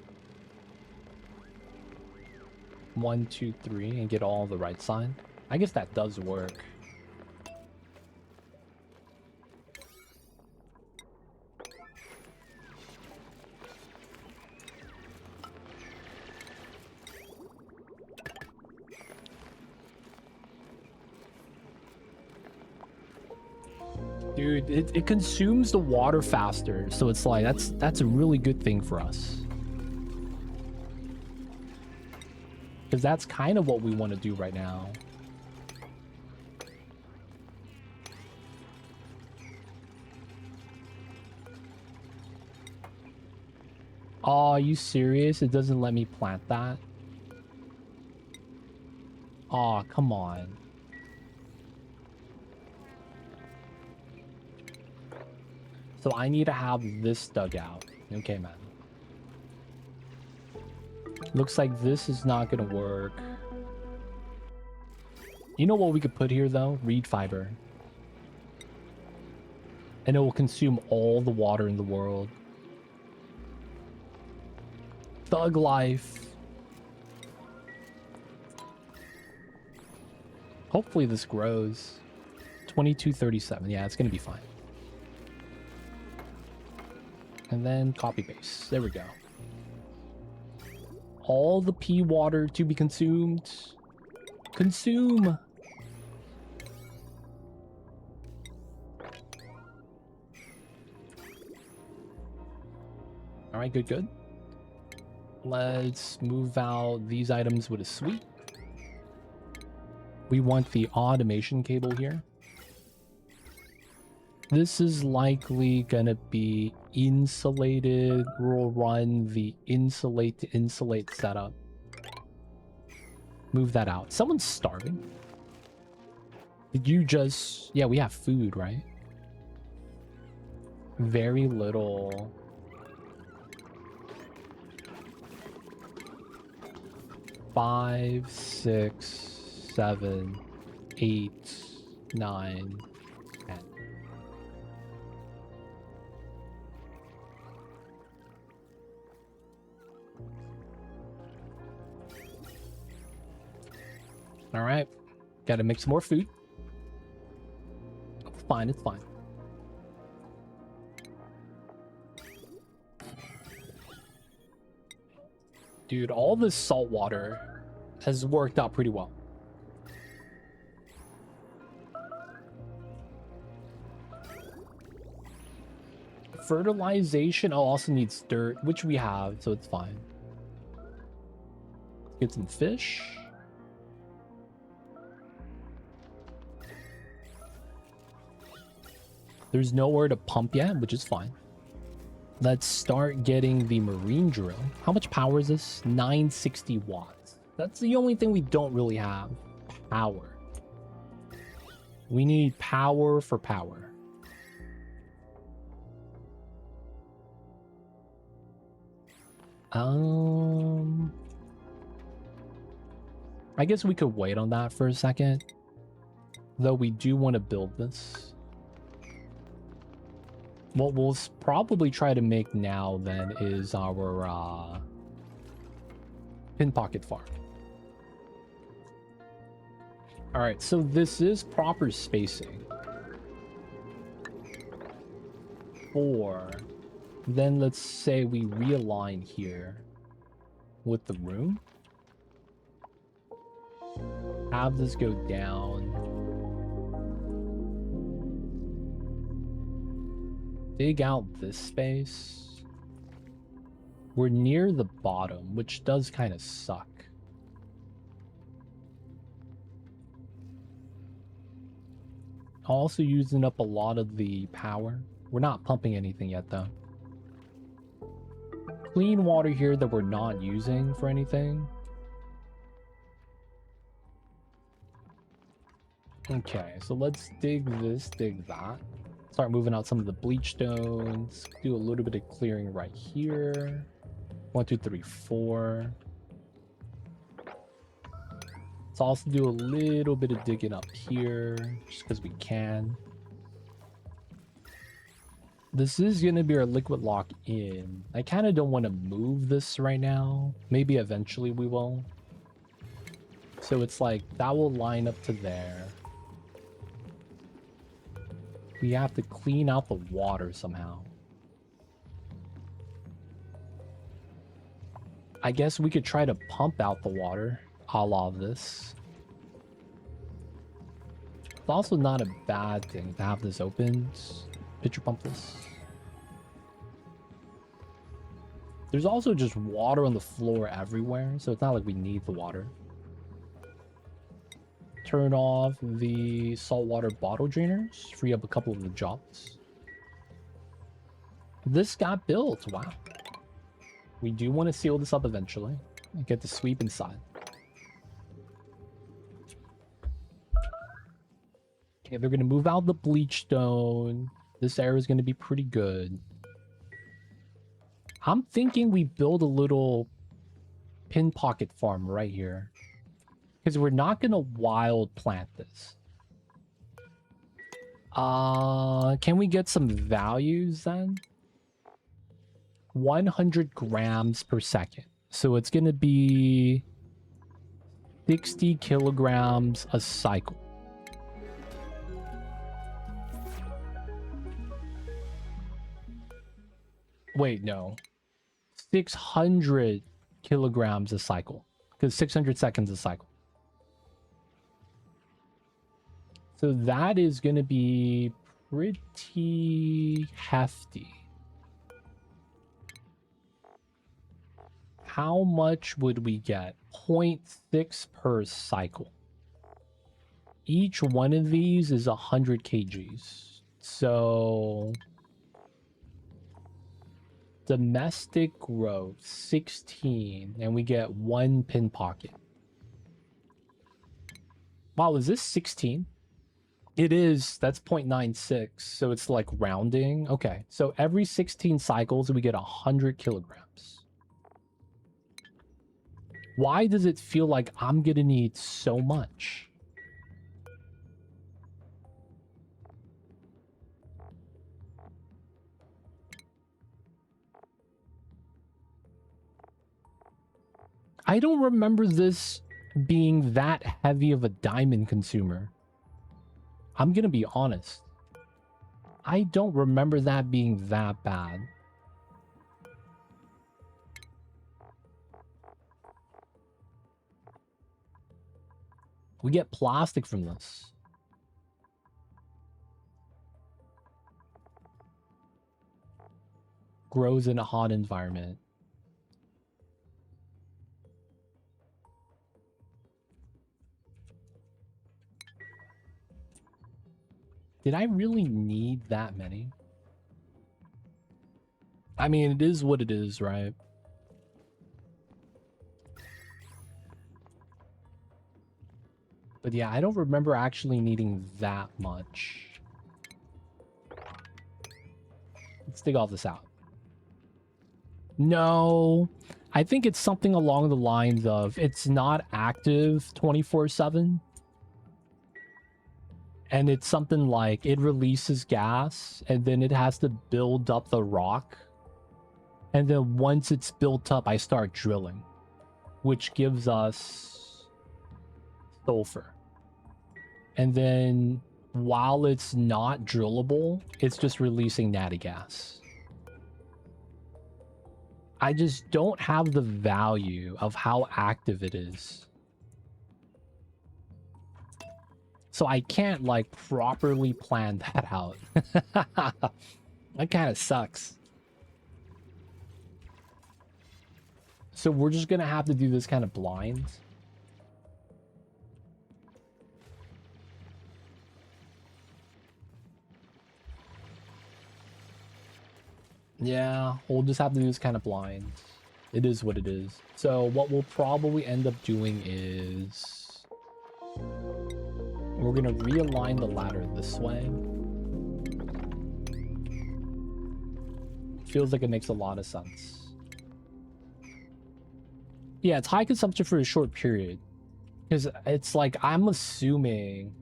1, 2, 3, and get all the right side. I guess that does work. Dude, it consumes the water faster, so it's like that's a really good thing for us. Because that's kind of what we want to do right now. Oh, are you serious? It doesn't let me plant that? Oh, come on. So I need to have this dug out. Okay, man. Looks like this is not gonna work. You know what we could put here, though? Reed fiber. And it will consume all the water in the world. Thug life. Hopefully this grows. 2237. Yeah, it's gonna be fine. And then copy paste. There we go. All the pea water to be consumed. Consume. All right, good, good. Let's move out these items with a sweep. We want the automation cable here. This is likely gonna be insulated. We'll run the insulate to insulate setup. Move that out. Someone's starving. Did you just... Yeah, we have food, right? Very little. Five, 6, 7, 8, 9, 10. All right, gotta make some more food. It's fine, it's fine. Dude, all this salt water has worked out pretty well. Fertilization also needs dirt, which we have, so it's fine. Get some fish. There's nowhere to pump yet, which is fine. Let's start getting the marine drill. How much power is this? 960 watts. That's the only thing we don't really have. Power. We need power for power. I guess we could wait on that for a second. Though we do want to build this. What we'll probably try to make now then is our pin pocket farm. All right, so this is proper spacing. 4. Then let's say we realign here with the room. Have this go down. Dig out this space. We're near the bottom, which does kind of suck. Also using up a lot of the power. We're not pumping anything yet, though. Clean water here that we're not using for anything. Okay, so let's dig this, dig that. Start moving out some of the bleach stones. Do a little bit of clearing right here. 1, 2, 3, 4. Let's also do a little bit of digging up here, just because we can. This is going to be our liquid lock in. I kind of don't want to move this right now. Maybe eventually we will. So it's like, that will line up to there. We have to clean out the water somehow. I guess we could try to pump out the water, a la this. It's also not a bad thing to have this open. Pitcher pump this. There's also just water on the floor everywhere, so it's not like we need the water. Turn off the saltwater bottle drainers. Free up a couple of the jobs. This got built. Wow. We do want to seal this up eventually. And get the sweep inside. Okay, they're going to move out the bleach stone. This area is going to be pretty good. I'm thinking we build a little pin pocket farm right here. Because we're not going to wild plant this. Can we get some values then? 100 grams per second. So it's going to be 60 kilograms a cycle. Wait, no. 600 kilograms a cycle. Because 600 seconds a cycle. So that is going to be pretty hefty. How much would we get? 0.6 per cycle. Each one of these is 100 kgs. So domestic growth 16, and we get 1 pin pocket. Wow, is this 16? It is. That's 0.96, so it's like rounding. Okay, so every 16 cycles we get 100 kilograms. Why does it feel like I'm gonna need so much? I don't remember this being that heavy of a diamond consumer. I'm gonna be honest. I don't remember that being that bad. We get plastic from this. Grows in a hot environment. Did I really need that many? I mean, it is what it is, right? But yeah, I don't remember actually needing that much. Let's dig all this out. No, I think it's something along the lines of it's not active 24/7. And it's something like it releases gas and then it has to build up the rock. And then once it's built up, I start drilling, which gives us sulfur. And then while it's not drillable, it's just releasing natty gas. I just don't have the value of how active it is. So I can't, like, properly plan that out. That kind of sucks. So we're just gonna have to do this kind of blind. Yeah, we'll just have to do this kind of blind. It is what it is. So what we'll probably end up doing is we're gonna realign the ladder this way. Feels like it makes a lot of sense. Yeah, it's high consumption for a short period. Because it's like, I'm assuming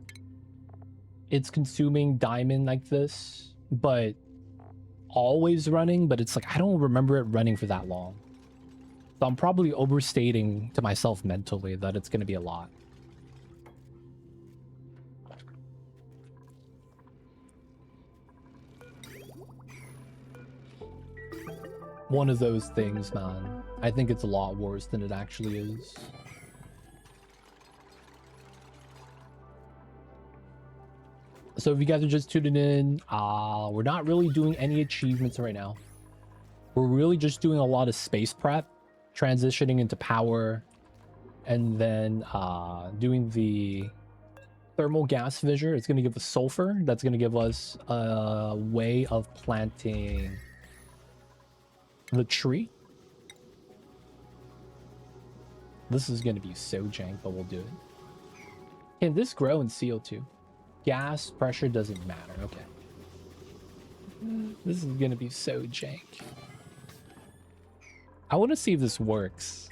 it's consuming diamond like this, but always running, but it's like, I don't remember it running for that long. So I'm probably overstating to myself mentally that it's going to be a lot. One of those things, man. I think it's a lot worse than it actually is. So if you guys are just tuning in, we're not really doing any achievements right now. We're really just doing a lot of space prep, transitioning into power, and then doing the thermal gas fissure. It's going to give us sulfur. That's going to give us a way of planting the tree. This is going to be so jank, but we'll do it. Can this grow in CO2? Gas pressure doesn't matter. Okay. This is gonna be so jank. I want to see if this works.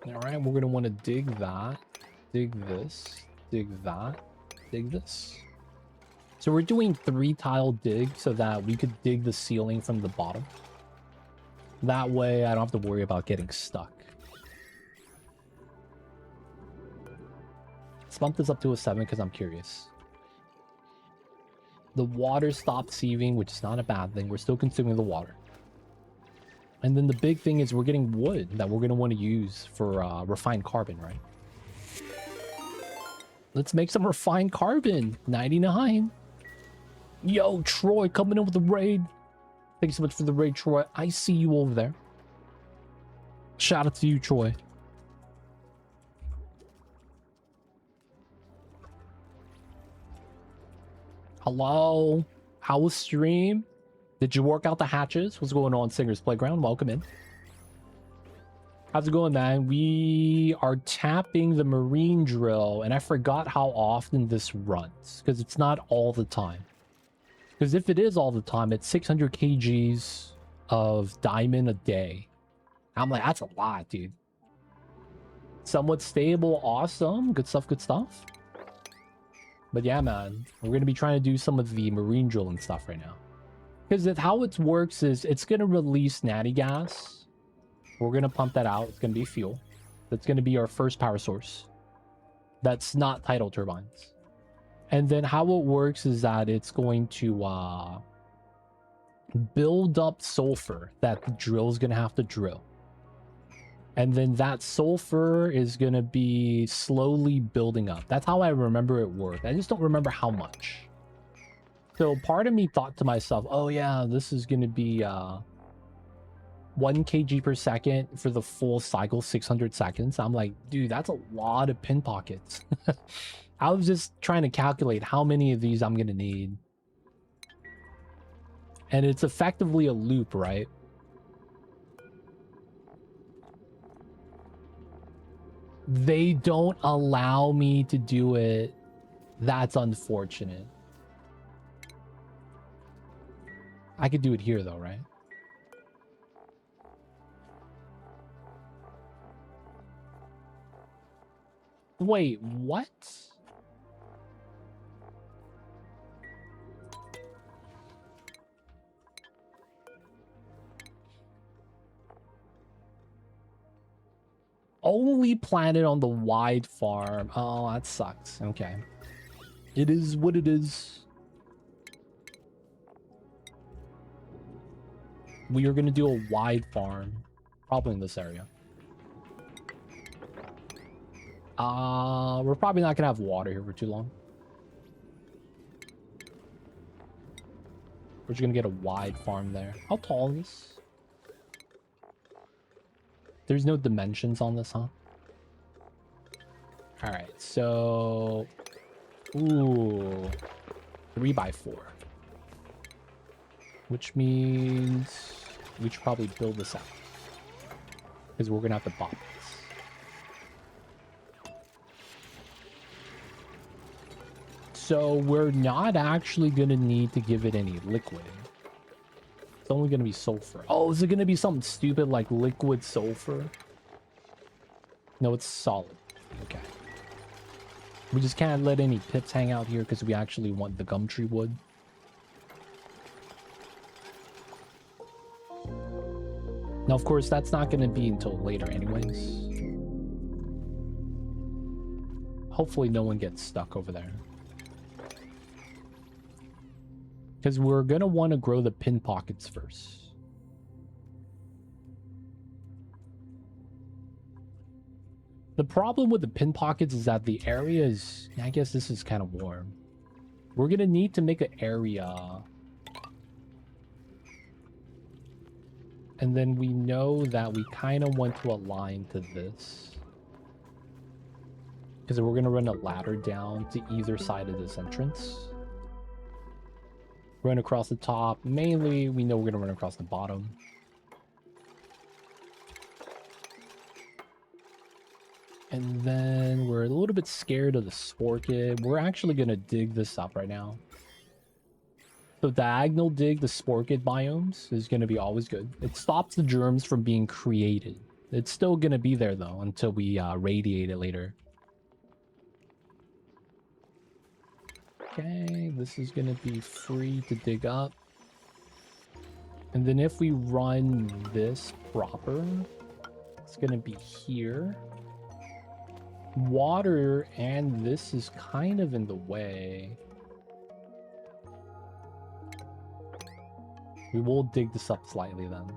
All right, we're gonna want to dig that, dig this, dig that, dig this. So we're doing 3-tile dig so that we could dig the ceiling from the bottom. That way I don't have to worry about getting stuck. Let's bump this up to a 7 because I'm curious. The water stopped sieving, which is not a bad thing. We're still consuming the water. And then the big thing is we're getting wood that we're going to want to use for refined carbon, right? Let's make some refined carbon. 99. Yo, Troy, coming in with the raid. Thanks so much for the raid, Troy. I see you over there. Shout out to you, Troy. Hello. How was stream? Did you work out the hatches? What's going on, Singer's Playground? Welcome in. How's it going, man? We are tapping the marine drill, and I forgot how often this runs, because it's not all the time. Because if it is all the time, it's 600 kgs of diamond a day. I'm like, that's a lot, dude. Somewhat stable, awesome. Good stuff, good stuff. But yeah, man, we're going to be trying to do some of the marine drill and stuff right now. Because how it works is it's going to release natty gas. We're going to pump that out. It's going to be fuel. That's going to be our first power source. That's not tidal turbines. And then how it works is that it's going to build up sulfur that the drill is going to have to drill. And then that sulfur is going to be slowly building up. That's how I remember it worked. I just don't remember how much. So part of me thought to myself, oh yeah, this is going to be 1 kg per second for the full cycle, 600 seconds. I'm like, dude, that's a lot of pin pockets. I was just trying to calculate how many of these I'm going to need. And it's effectively a loop, right? They don't allow me to do it. That's unfortunate. I could do it here though, right? Wait, what? Only planted on the wide farm. Oh, that sucks. Okay. It is what it is. We are going to do a wide farm. Probably in this area. We're probably not going to have water here for too long. We're just going to get a wide farm there. How tall is this? There's no dimensions on this, huh? Alright, so... Ooh. 3x4. Which means we should probably build this out. Because we're going to have to pop this. So we're not actually going to need to give it any liquid. It's only going to be sulfur. Oh, is it going to be something stupid like liquid sulfur? No, it's solid. Okay. We just can't let any pips hang out here because we actually want the gum tree wood. Now, of course, that's not going to be until later anyways. Hopefully no one gets stuck over there. Because we're going to want to grow the pin pockets first. The problem with the pin pockets is that the area is... I guess this is kind of warm. We're going to need to make an area. And then we know that we kind of want to align to this. Because we're going to run a ladder down to either side of this entrance. Run across the top. Mainly, we know we're going to run across the bottom. And then we're a little bit scared of the sporkid. We're actually going to dig this up right now. So diagonal dig the sporkid biomes is going to be always good. It stops the germs from being created. It's still going to be there though until we radiate it later. Okay, this is going to be free to dig up. And then if we run this proper, it's going to be here. Water and this is kind of in the way. We will dig this up slightly then.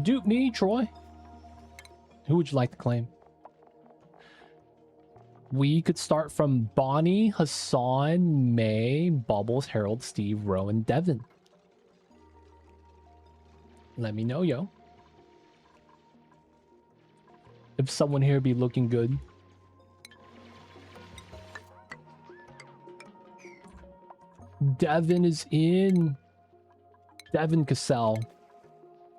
Dupe me, Troy. Who would you like to claim? We could start from Bonnie, Hassan, May, Bubbles, Harold, Steve, Rowan, Devin. Let me know, yo. If someone here be looking good. Devin is in. Devin Cassell.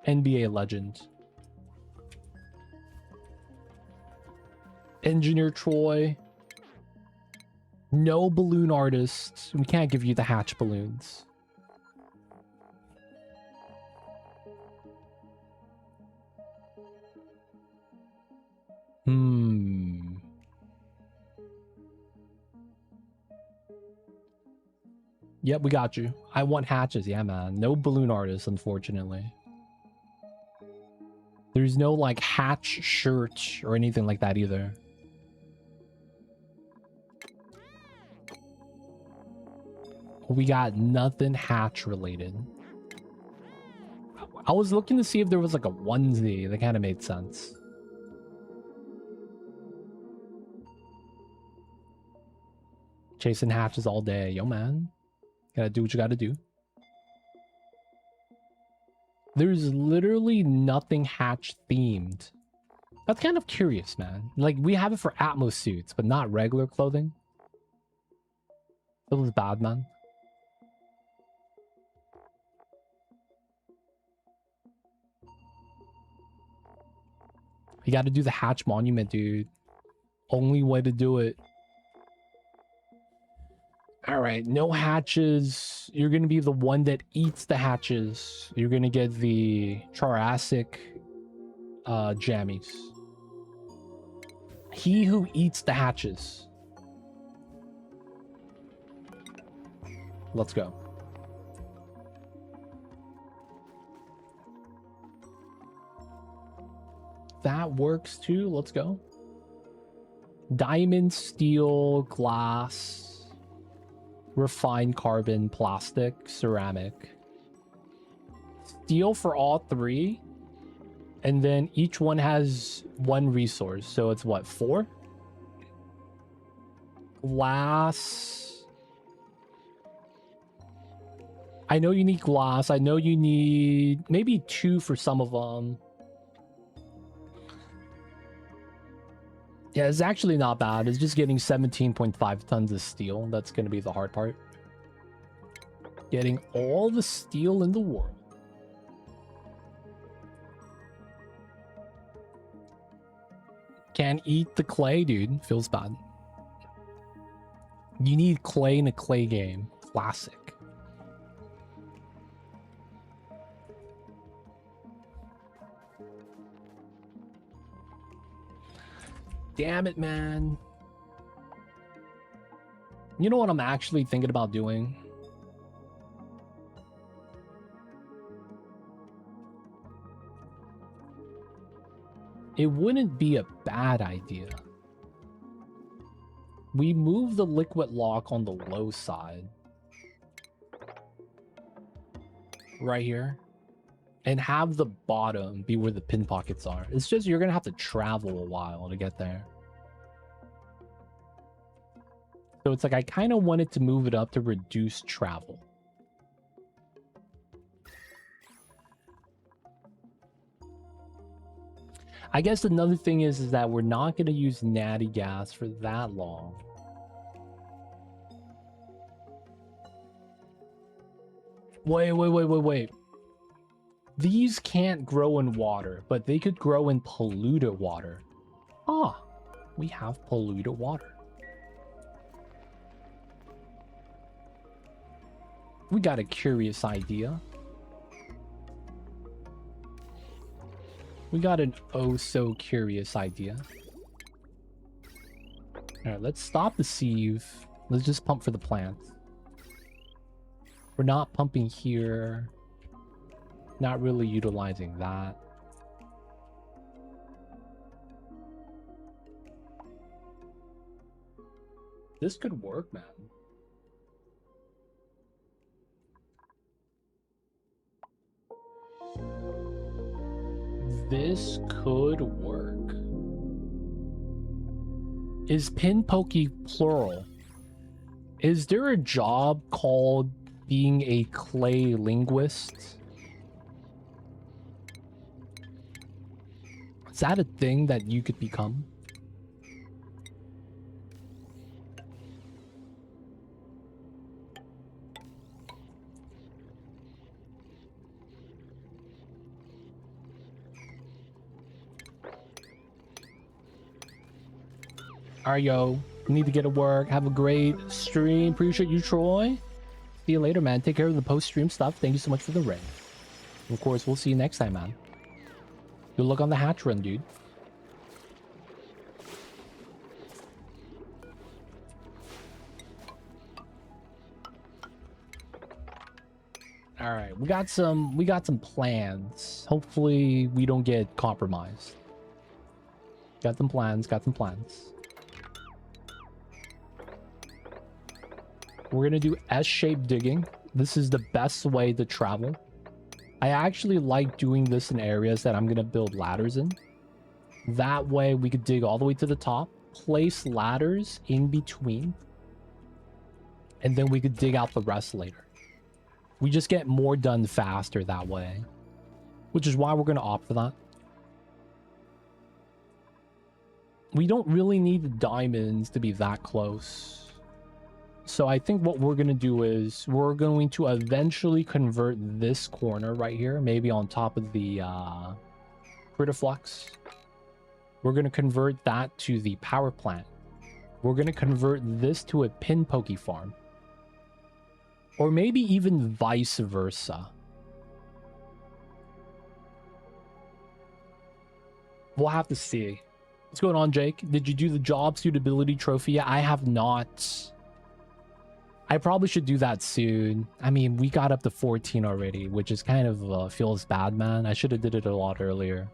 NBA legend. Engineer Troy. No balloon artist. We can't give you the hatch balloons. Yep, we got you. I want hatches. Yeah, man. No balloon artists, unfortunately. There's no, like, hatch shirt or anything like that either. We got nothing hatch related. I was looking to see if there was, like, a onesie that kind of made sense. Chasing hatches all day. Yo, man. Gotta do what you gotta do. There's literally nothing hatch themed. That's kind of curious, man. Like, we have it for Atmos suits, but not regular clothing. That was bad, man. You gotta do the hatch monument, dude. Only way to do it. Alright, no hatches. You're gonna be the one that eats the hatches. You're gonna get the Jurassic jammies. He who eats the hatches. Let's go. That works too. Let's go. Diamond, steel, glass. Refined carbon, plastic, ceramic. Steel for all three. And then each one has one resource. So it's what, 4? Glass. I know you need glass. I know you need maybe 2 for some of them. Yeah, it's actually not bad. It's just getting 17.5 tons of steel. That's going to be the hard part. Getting all the steel in the world. Can't eat the clay, dude. Feels bad. You need clay in a clay game. Classic. Damn it, man. You know what I'm actually thinking about doing? It wouldn't be a bad idea. We move the liquid lock on the low side. Right here. And have the bottom be where the pin pockets are. It's just you're gonna have to travel a while to get there. So it's like I kind of wanted to move it up to reduce travel. I guess another thing is that we're not gonna use natty gas for that long. Wait. These can't grow in water, but they could grow in polluted water. Ah, we have polluted water. We got a curious idea. We got an oh-so-curious idea. Alright, let's stop the sieve. Let's just pump for the plants. We're not pumping here. Not really utilizing that. This could work, man. This could work. Is pinpokey plural? Is there a job called being a clay linguist? Is that a thing that you could become? Alright, yo. Need to get to work. Have a great stream. Appreciate you, Troy. See you later, man. Take care of the post-stream stuff. Thank you so much for the raid. Of course, we'll see you next time, man. Good luck on the hatch run, dude. Alright, we got some plans. Hopefully we don't get compromised. Got some plans. We're gonna do S-shaped digging. This is the best way to travel. I actually like doing this in areas that I'm gonna build ladders in. That way we could dig all the way to the top, place ladders in between, and then we could dig out the rest later. We just get more done faster that way, which is why we're gonna opt for that. We don't really need the diamonds to be that close. So I think what we're going to do is we're going to eventually convert this corner right here, maybe on top of the Critterflux. We're going to convert that to the power plant. We're going to convert this to a pinpokey farm. Or maybe even vice versa. We'll have to see. What's going on, Jake? Did you do the job suitability trophy? I have not. I probably should do that soon. I mean, we got up to 14 already, which is kind of feels bad, man. I should have did it a lot earlier.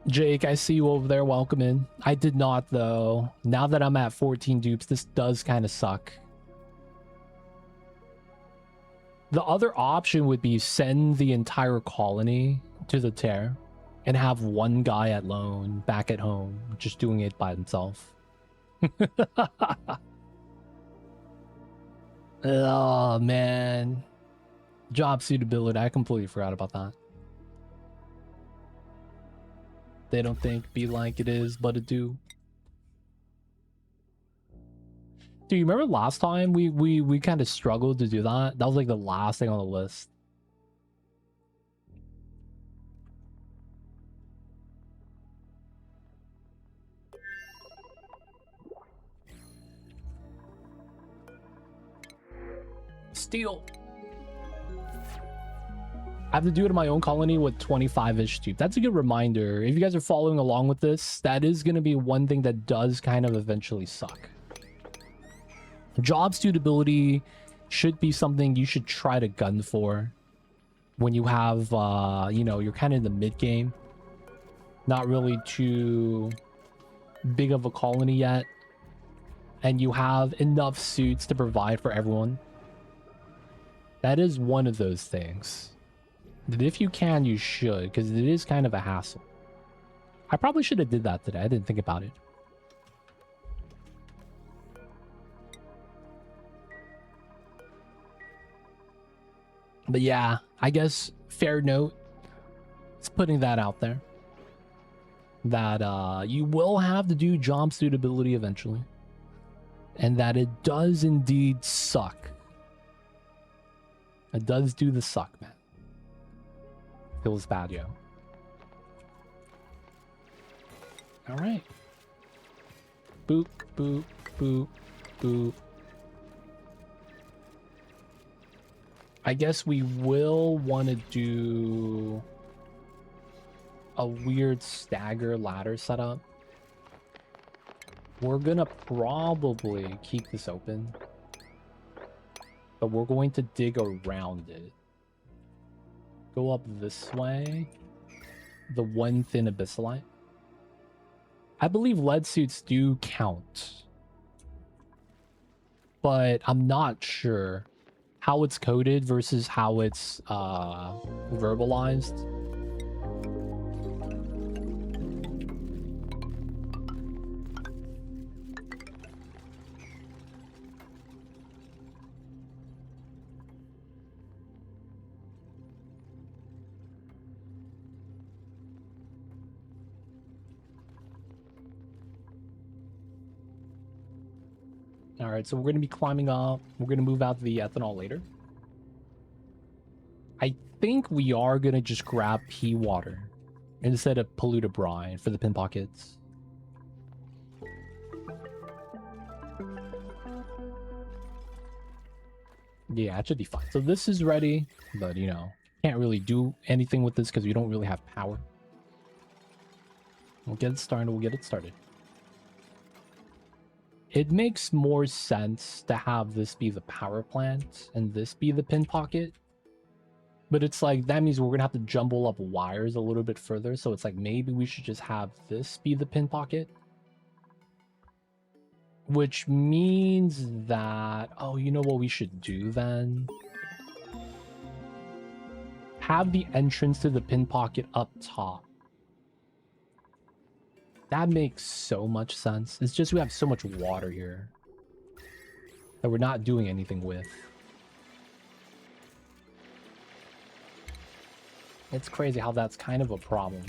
Jake, I see you over there. Welcome in. I did not, though. Now that I'm at 14 dupes, this does kind of suck. The other option would be send the entire colony to the tear and have one guy at lone back at home just doing it by himself. Oh, man. Job suitability. I completely forgot about that. They don't think be like it is, but it do. Do you remember last time we kind of struggled to do that? That was like the last thing on the list. Steel. I have to do it in my own colony with 25-ish tube. That's a good reminder. If you guys are following along with this, that is going to be one thing that does kind of eventually suck. Job suitability should be something you should try to gun for when you have, you know, you're kind of in the mid game. Not really too big of a colony yet. And you have enough suits to provide for everyone. That is one of those things. That if you can, you should, because it is kind of a hassle. I probably should have did that today. I didn't think about it. But yeah, I guess fair note. It's putting that out there. That you will have to do job suitability eventually. And that it does indeed suck. It does do the suck, man. Feels bad, yo. Alright. Boop, boop, boop, boop. I guess we will want to do a weird stagger ladder setup. We're gonna probably keep this open, but we're going to dig around it. Go up this way. The one thin abyssalite. I believe lead suits do count, but I'm not sure how it's coded versus how it's verbalized. All right, so we're going to be climbing up. We're going to move out the ethanol later. I think we are going to just grab pea water instead of polluted brine for the pin pockets. Yeah, it should be fine. So this is ready, but you know, can't really do anything with this because we don't really have power. We'll get it started. We'll get it started. It makes more sense to have this be the power plant and this be the pin pocket. But it's like, that means we're going to have to jumble up wires a little bit further. So it's like, maybe we should just have this be the pin pocket. Which means that, oh, you know what we should do then? Have the entrance to the pin pocket up top. That makes so much sense. It's just we have so much water here that we're not doing anything with. It's crazy how that's kind of a problem.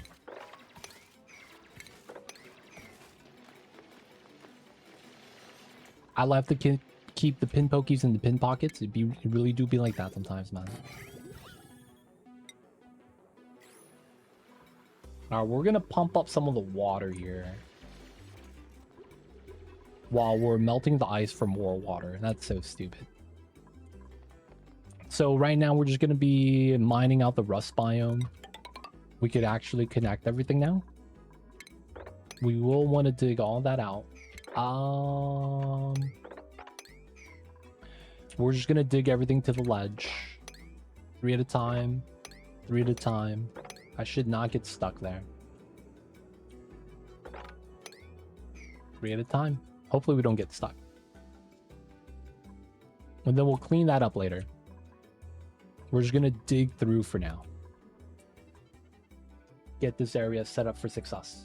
I love to keep the pin pokies in the pin pockets. It really do be like that sometimes, man. Alright, we're gonna pump up some of the water here while we're melting the ice for more water. That's so stupid. So right now we're just gonna be mining out the rust biome. We could actually connect everything now. We will want to dig all that out. We're just gonna dig everything to the ledge. 3 at a time. 3 at a time. I should not get stuck there. 3 at a time. Hopefully we don't get stuck. And then we'll clean that up later. We're just gonna dig through for now. Get this area set up for success.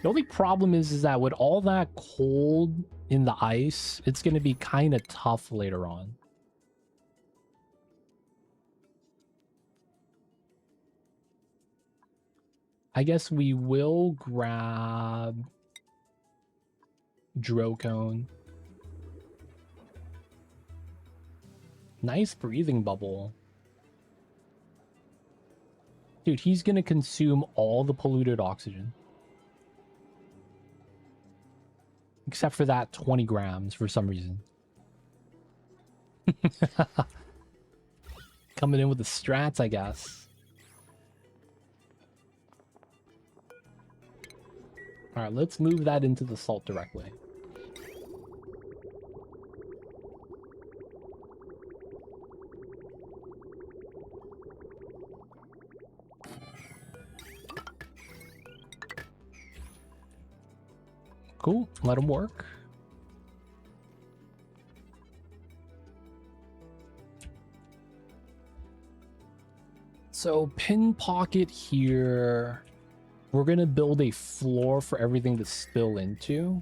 The only problem is that with all that cold in the ice, it's gonna be kind of tough later on. I guess we will grab Drocone. Nice breathing bubble. Dude, he's gonna consume all the polluted oxygen. Except for that 20 grams for some reason. Coming in with the strats, I guess. Alright, let's move that into the salt directly. Cool, let them work. So pin pocket here. We're gonna build a floor for everything to spill into.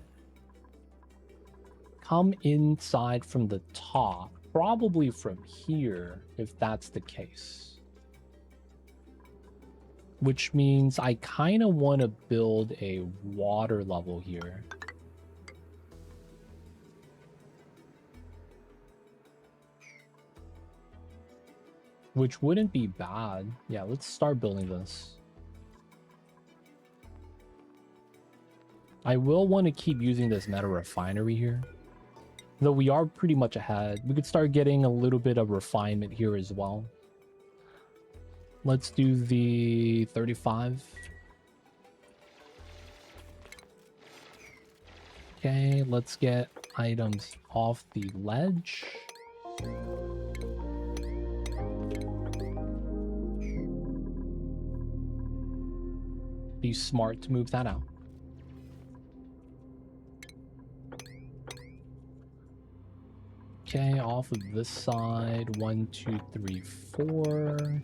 Come inside from the top, probably from here, if that's the case. Which means I kind of want to build a water level here. which wouldn't be bad. Yeah, let's start building this. I will want to keep using this meta refinery here, though we are pretty much ahead. We could start getting a little bit of refinement here as well. Let's do the 35. Okay, let's get items off the ledge. Be smart to move that out. Okay, off of this side. 1, 2, 3, 4.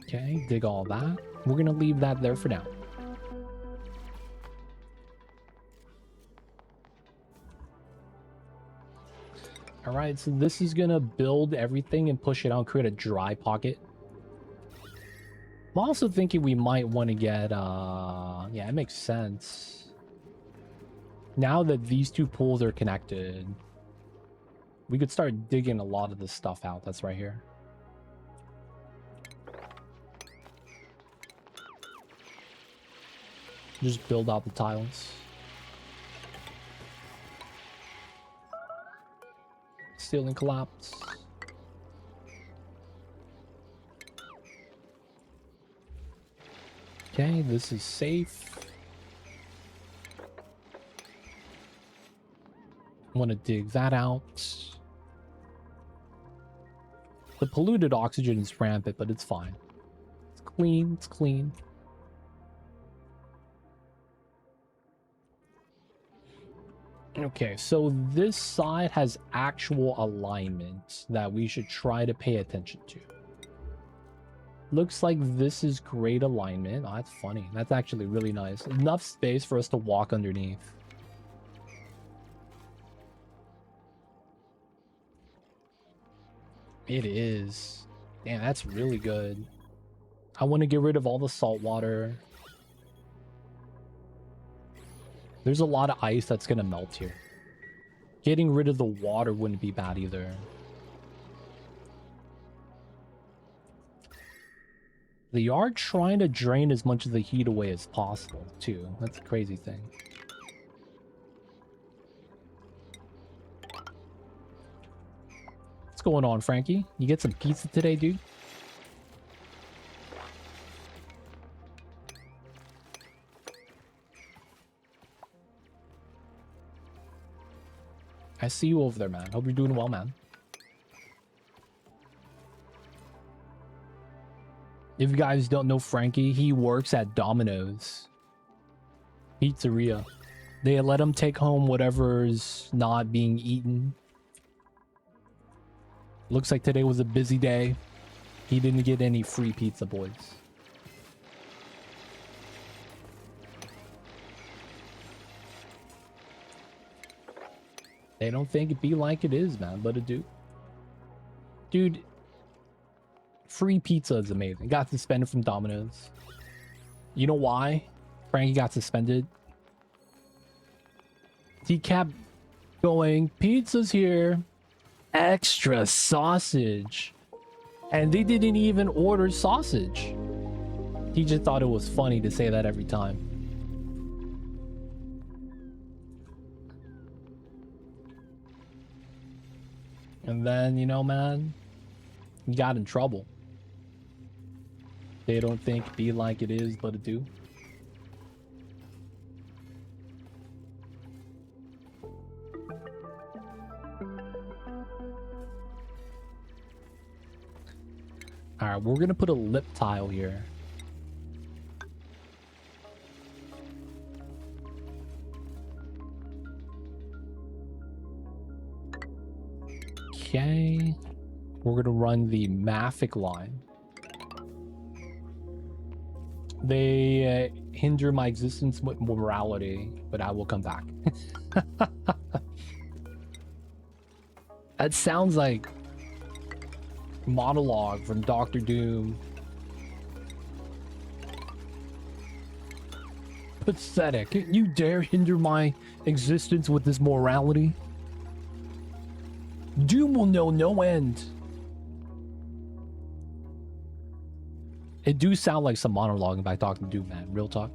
Okay, dig all that. We're gonna leave that there for now. All right, so this is gonna build everything and push it out, create a dry pocket. I'm also thinking we might want to get, yeah, it makes sense. Now that these two pools are connected, we could start digging a lot of this stuff out that's right here. Just build out the tiles. Ceiling collapse. Okay, this is safe. Want to dig that out. The polluted oxygen is rampant, but it's fine. It's clean, it's clean. Okay, so this side has actual alignment that we should try to pay attention to. Looks like this is great alignment. Oh, that's funny. That's actually really nice. Enough space for us to walk underneath. It is. Damn, that's really good. I want to get rid of all the salt water. There's a lot of ice that's going to melt here. Getting rid of the water wouldn't be bad either. They are trying to drain as much of the heat away as possible, too. That's a crazy thing. What's going on, Frankie? You get some pizza today, dude? I see you over there, man. Hope you're doing well, man. If you guys don't know Frankie, he works at Domino's Pizzeria. They let him take home whatever's not being eaten. Looks like today was a busy day. He didn't get any free pizza, boys. They don't think it be like it is, man, but it do. Dude, free pizza is amazing. Got suspended from Domino's. You know why Frankie got suspended? He kept going, pizza's here, extra sausage. And they didn't even order sausage. He just thought it was funny to say that every time. And then, you know, man, he got in trouble. They don't think be like it is, but it do. Alright, we're gonna put a lip tile here. Okay, we're gonna run the Mafic line. They hinder my existence with morality, but I will come back. That sounds like monologue from Doctor Doom. Pathetic. You dare hinder my existence with this morality? Doom will know no end. It do sound like some monologuing by talking to Doom, man. Real talk.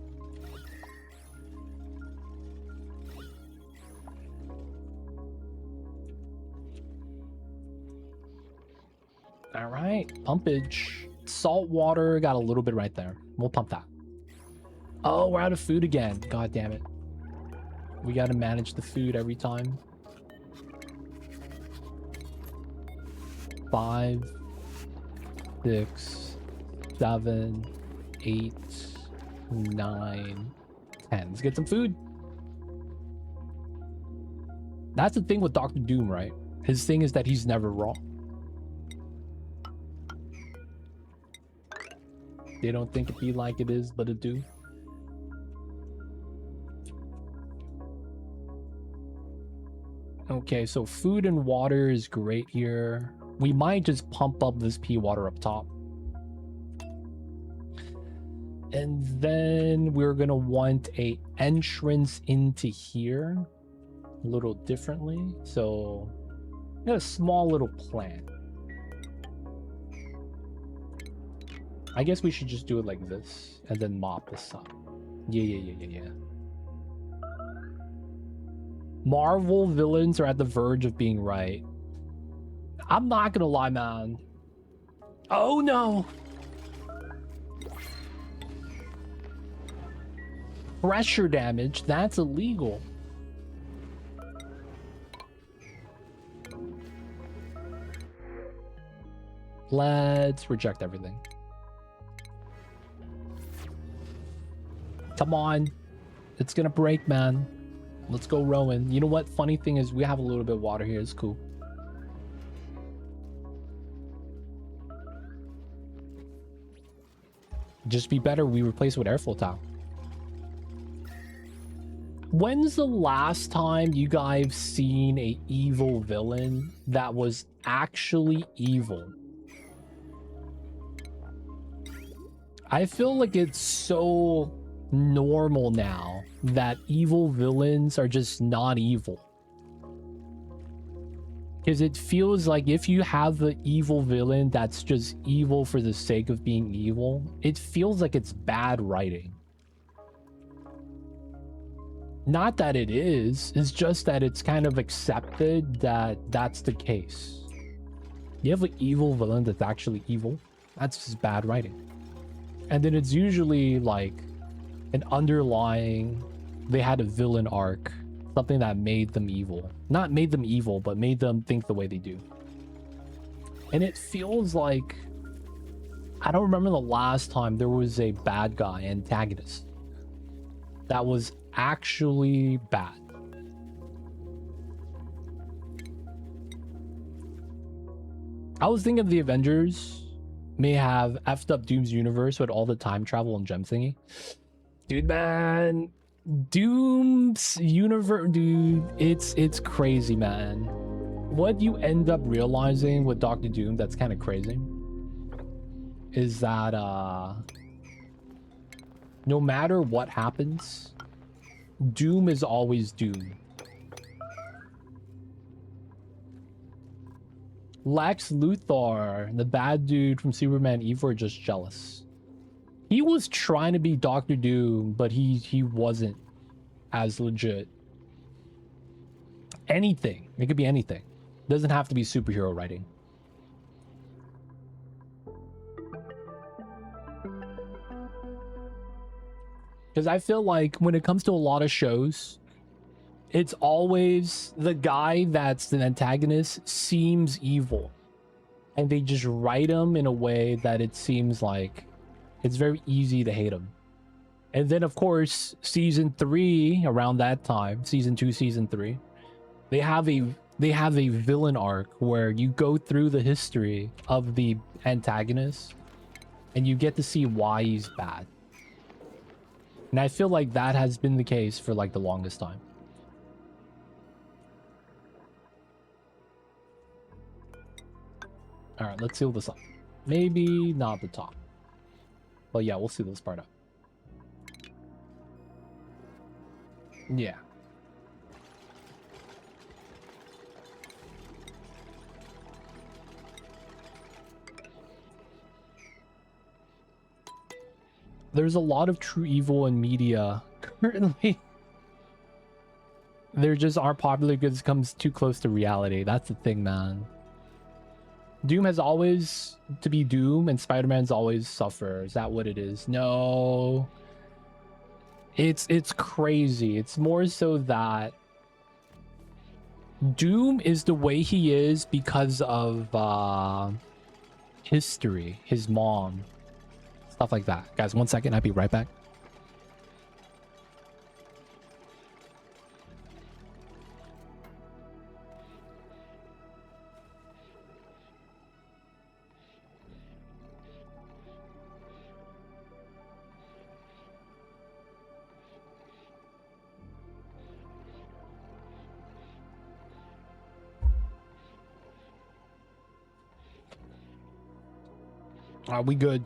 All right, pumpage. Salt water, got a little bit right there. We'll pump that. Oh, we're out of food again. God damn it. We got to manage the food every time. 5, 6, 7, 8, 9, 10. Let's get some food. That's the thing with Dr. Doom, right? His thing is that he's never wrong. They don't think it be like it is, but it do. Okay, so food and water is great here. We might just pump up this pea water up top. And then we're gonna want a entrance into here a little differently. So got a small little plant. I guess we should just do it like this and then mop this up. Yeah. Marvel villains are at the verge of being right. I'm not gonna lie, man. Oh no! Pressure damage, that's illegal. Let's reject everything. Come on. It's gonna break, man. Let's go rowing. You know what? Funny thing is we have a little bit of water here. It's cool. Just be better we replace it with airflow tile. When's the last time you guys seen a evil villain that was actually evil? I feel like it's so normal now that evil villains are just not evil. Because it feels like if you have an evil villain that's just evil for the sake of being evil, it feels like it's bad writing. Not that it is, it's just that it's kind of accepted that that's the case. You have an evil villain that's actually evil, that's just bad writing. And then it's usually like an underlying, they had a villain arc, something that made them evil. Not made them evil, but made them think the way they do. And it feels like, I don't remember the last time there was a bad guy antagonist that was actually bad. I was thinking the Avengers may have effed up Doom's universe with all the time travel and gem thingy. Dude, man, Doom's universe, dude, it's crazy, man. What you end up realizing with Dr. Doom that's kind of crazy is that no matter what happens, Doom is always Doom. Lex Luthor, the bad dude from Superman Evil, are just jealous. He was trying to be Dr. Doom, but he wasn't as legit. Anything. It could be anything. Doesn't have to be superhero writing. Because I feel like when it comes to a lot of shows, it's always the guy that's the antagonist seems evil. And they just write him in a way that it seems like it's very easy to hate him. And then, of course, season 3, around that time, season 2, season 3, they have a villain arc where you go through the history of the antagonist and you get to see why he's bad. And I feel like that has been the case for like the longest time. All right, let's seal this up. Maybe not the top. But yeah, we'll seal this part up. Yeah. There's a lot of true evil in media currently. There just aren't popular because it comes too close to reality. That's the thing, man. Doom has always to be Doom and Spider-Man's always suffer. Is that what it is? No. It's crazy. It's more so that Doom is the way he is because of history, his mom, stuff like that. Guys, 1 second, I'll be right back. Are we good?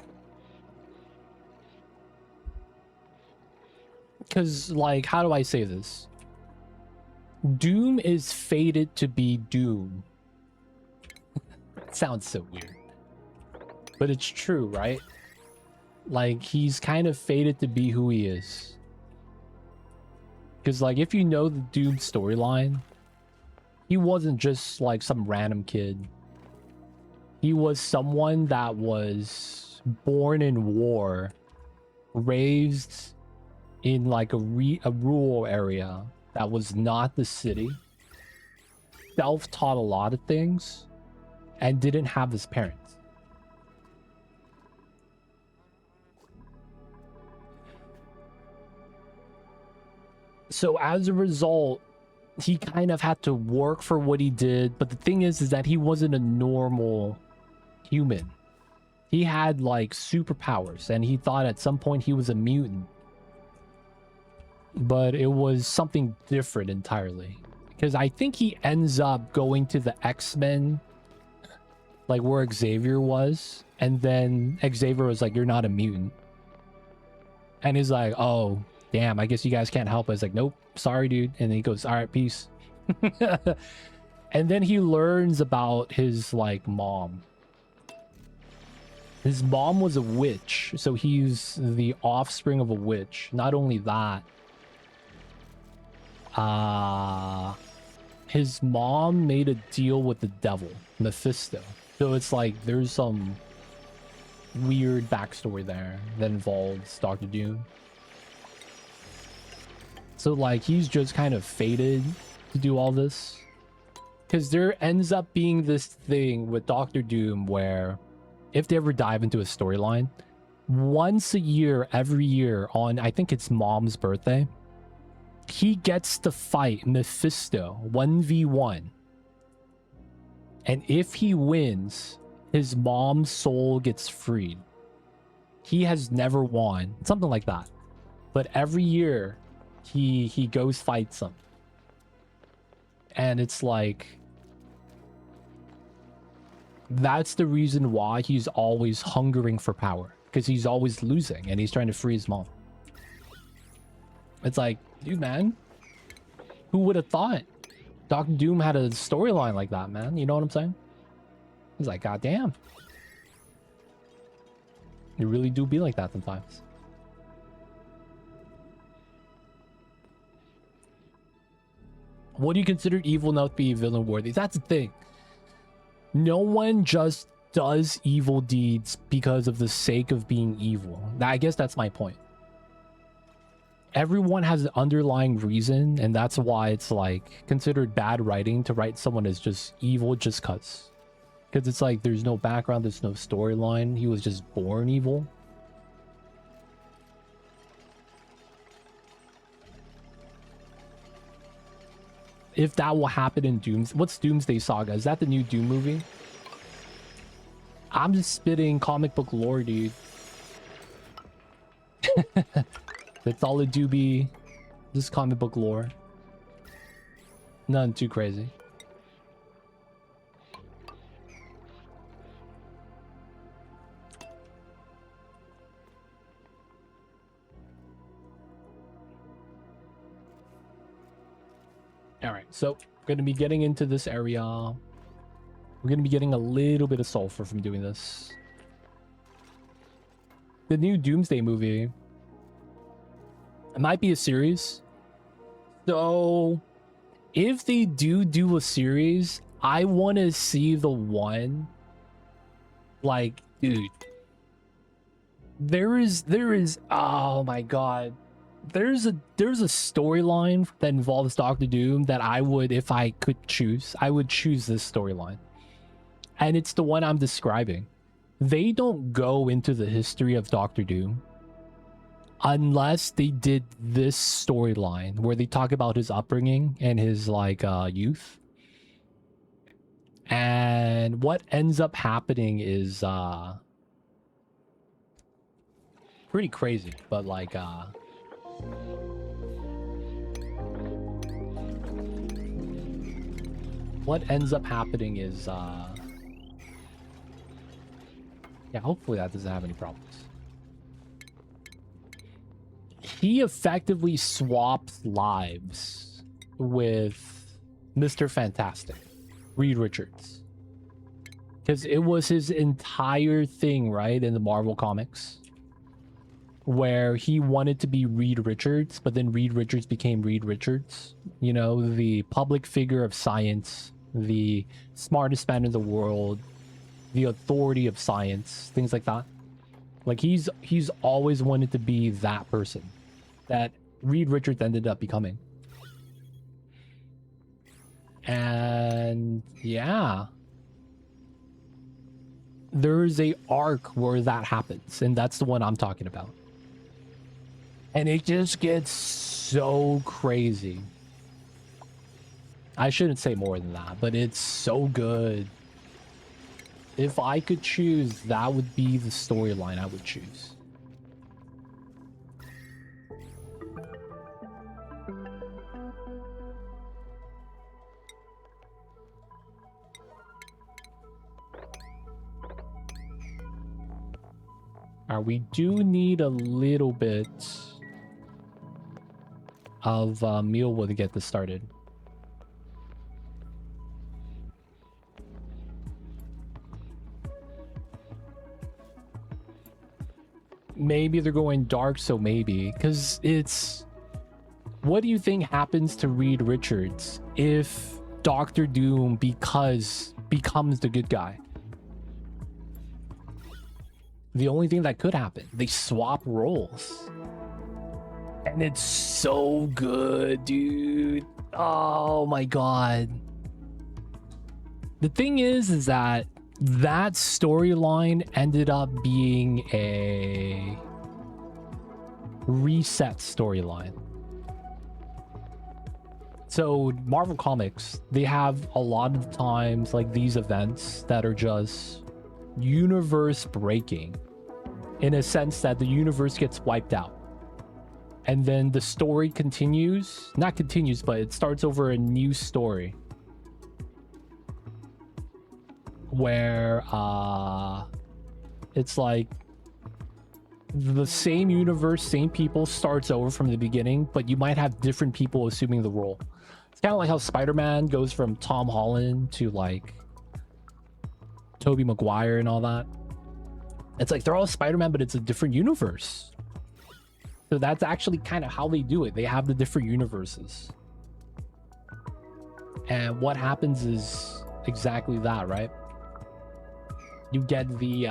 Because, like, how do I say this? Doom is fated to be Doom. It sounds so weird. But it's true, right? Like, he's kind of fated to be who he is. Because, like, if you know the Doom storyline, he wasn't just, like, some random kid. He was someone that was born in war, raised in, like, a rural area that was not the city, self-taught a lot of things, and didn't have his parents. So as a result, he kind of had to work for what he did. But the thing is that he wasn't a normal human. He had like superpowers, and he thought at some point he was a mutant. But it was something different entirely. Because I think he ends up going to the X-Men, like where Xavier was. And then Xavier was like, "You're not a mutant." And he's like, "Oh, damn, I guess you guys can't help us." Like, "Nope, sorry, dude." And then he goes, "All right, peace." And then he learns about his, like, mom. His mom was a witch, so he's the offspring of a witch. Not only that, his mom made a deal with the devil, Mephisto. So it's like there's some weird backstory there that involves Doctor Doom. So, like, he's just kind of fated to do all this. Because there ends up being this thing with Doctor Doom where, if they ever dive into a storyline, once a year, every year, on, I think it's Mom's birthday, he gets to fight Mephisto 1v1. And if he wins, his mom's soul gets freed. He has never won. Something like that. But every year, he goes fights him. And it's like, that's the reason why he's always hungering for power. Because he's always losing, and he's trying to free his mom. It's like, dude, man, who would have thought Doctor Doom had a storyline like that, man? You know what I'm saying? He's like, God damn. You really do be like that sometimes. What do you consider evil enough to be villain worthy? That's the thing. No one just does evil deeds because of the sake of being evil. I guess that's my point. Everyone has an underlying reason, and that's why it's like considered bad writing to write someone as just evil just cuz. Because it's like there's no background, there's no storyline. He was just born evil. If that will happen in what's Doomsday Saga? Is that the new Doom movie? I'm just spitting comic book lore, dude. That's all it do be. Just comic book lore. Nothing too crazy. All right, so we're going to be getting into this area. We're going to be getting a little bit of sulfur from doing this. The new Doomsday movie. It might be a series. So if they do a series, I want to see the one. Like, dude. There is oh my god. There's a storyline that involves Doctor Doom that I would, if I could choose, I would choose this storyline. And it's the one I'm describing. They don't go into the history of Doctor Doom unless they did this storyline where they talk about his upbringing and his like youth. And what ends up happening is pretty crazy, but like what ends up happening is yeah, hopefully that doesn't have any problems. He effectively swaps lives with Mr. Fantastic, Reed Richards, because it was his entire thing, right, in the Marvel comics, where he wanted to be Reed Richards, but then Reed Richards became Reed Richards, you know, the public figure of science, the smartest man in the world, the authority of science, things like that. Like he's always wanted to be that person that Reed Richards ended up becoming. And yeah, there's a arc where that happens, and that's the one I'm talking about. And it just gets so crazy. I shouldn't say more than that, but it's so good. If I could choose, that would be the storyline I would choose. We do need a little bit of mealwood to get this started. Maybe they're going dark, so maybe. Because it's... What do you think happens to Reed Richards if Doctor Doom becomes the good guy? The only thing that could happen, they swap roles. And it's so good, dude. Oh my god. The thing is that storyline ended up being a reset storyline. So Marvel Comics, they have a lot of times like these events that are just universe breaking, in a sense that the universe gets wiped out, and then the story continues, not continues, but it starts over a new story where it's like the same universe, same people starts over from the beginning, but you might have different people assuming the role. It's kind of like how Spider-Man goes from Tom Holland to like Tobey Maguire and all that. It's like they're all Spider-Man, but it's a different universe. So that's actually kind of how they do it. They have the different universes. And what happens is exactly that, right? You get the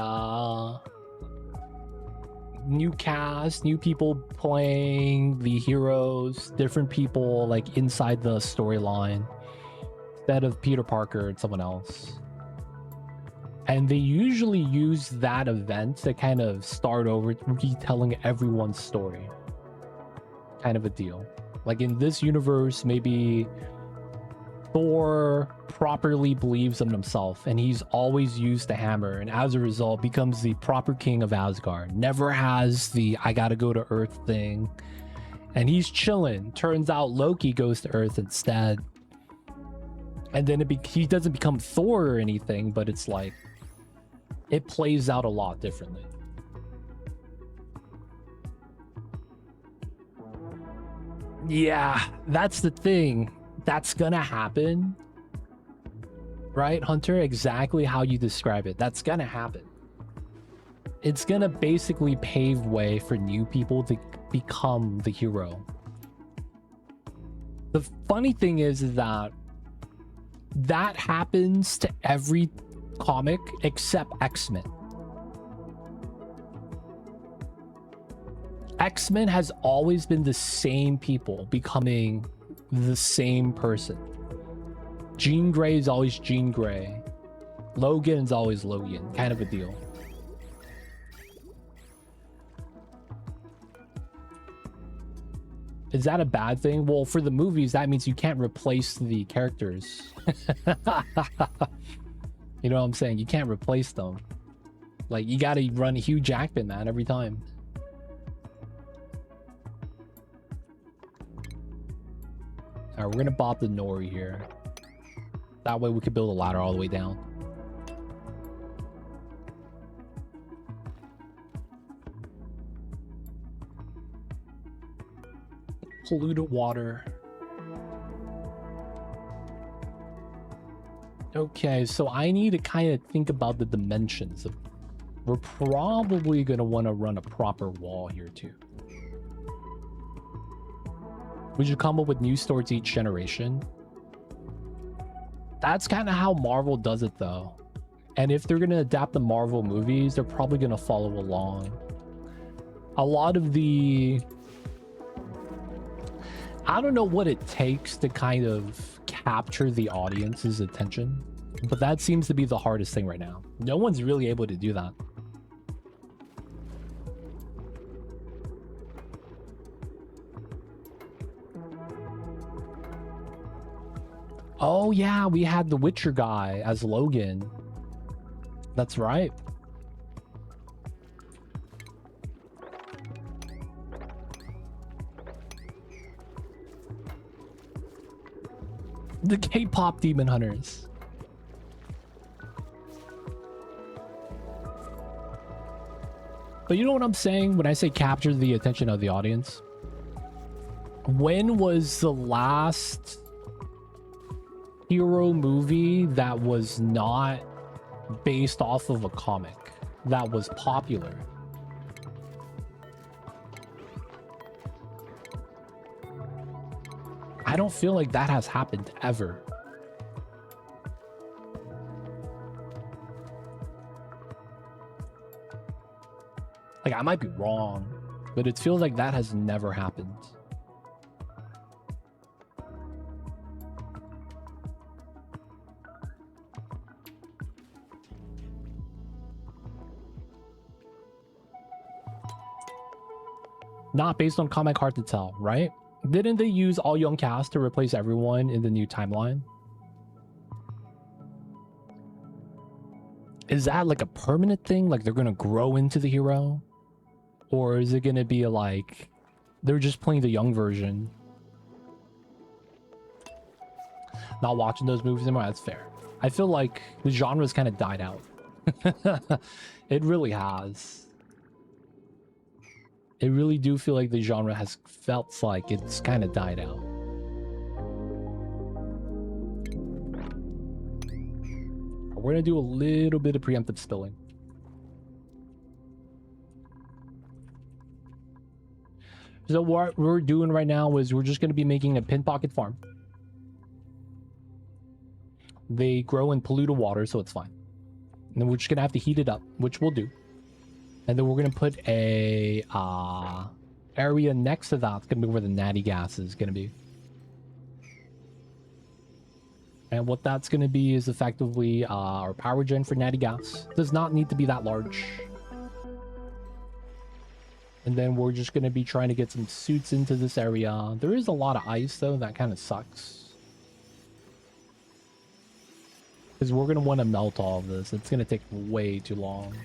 new cast, new people playing the heroes, different people like inside the storyline, instead of Peter Parker and someone else. And they usually use that event to kind of start over, retelling everyone's story. Kind of a deal. Like in this universe, maybe Thor properly believes in himself and he's always used the hammer, and as a result becomes the proper king of Asgard. Never has the I gotta go to Earth thing. And he's chilling. Turns out Loki goes to Earth instead. And then he doesn't become Thor or anything, but it's like it plays out a lot differently. Yeah, that's the thing. That's gonna happen. Right, Hunter? Exactly how you describe it. That's gonna happen. It's gonna basically pave way for new people to become the hero. The funny thing is that that happens to every comic except X-Men. X-Men has always been the same people becoming the same person. Jean Grey is always Jean Grey. Logan's always Logan, kind of a deal. Is that a bad thing? Well, for the movies, that means you can't replace the characters. You know what I'm saying? You can't replace them. Like, you gotta run Hugh Jackman, man, every time. Alright, we're gonna bop the Nori here. That way we could build a ladder all the way down. Polluted water. Okay, so I need to kind of think about the dimensions of... We're probably going to want to run a proper wall here too. We should come up with new stories each generation. That's kind of how Marvel does it though. And if they're going to adapt the Marvel movies, they're probably going to follow along. A lot of the... I don't know what it takes to kind of capture the audience's attention, but that seems to be the hardest thing right now. No one's really able to do that. Oh yeah, we had the Witcher guy as Logan. That's right. The K-pop demon hunters. But you know what I'm saying when I say capture the attention of the audience? When was the last hero movie that was not based off of a comic that was popular? I don't feel like that has happened ever. Like, I might be wrong, but it feels like that has never happened. Not based on comic, hard to tell, right? Didn't they use all young cast to replace everyone in the new timeline? Is that like a permanent thing? Like they're gonna grow into the hero? Or is it gonna be like they're just playing the young version? Not watching those movies anymore? That's fair. I feel like the genre's kind of died out. It really has. I really do feel like the genre has felt like it's kind of died out. We're gonna do a little bit of preemptive spilling. So what we're doing right now is we're just gonna be making a pin pocket farm. They grow in polluted water, so it's fine. And then we're just gonna have to heat it up, which we'll do. And then we're gonna put a area next to that. It's gonna be where the natty gas is gonna be. And what that's gonna be is effectively our power gen for natty gas. Does not need to be that large. And then we're just gonna be trying to get some suits into this area. There is a lot of ice though, that kind of sucks. Because we're gonna want to melt all of this. It's gonna take way too long.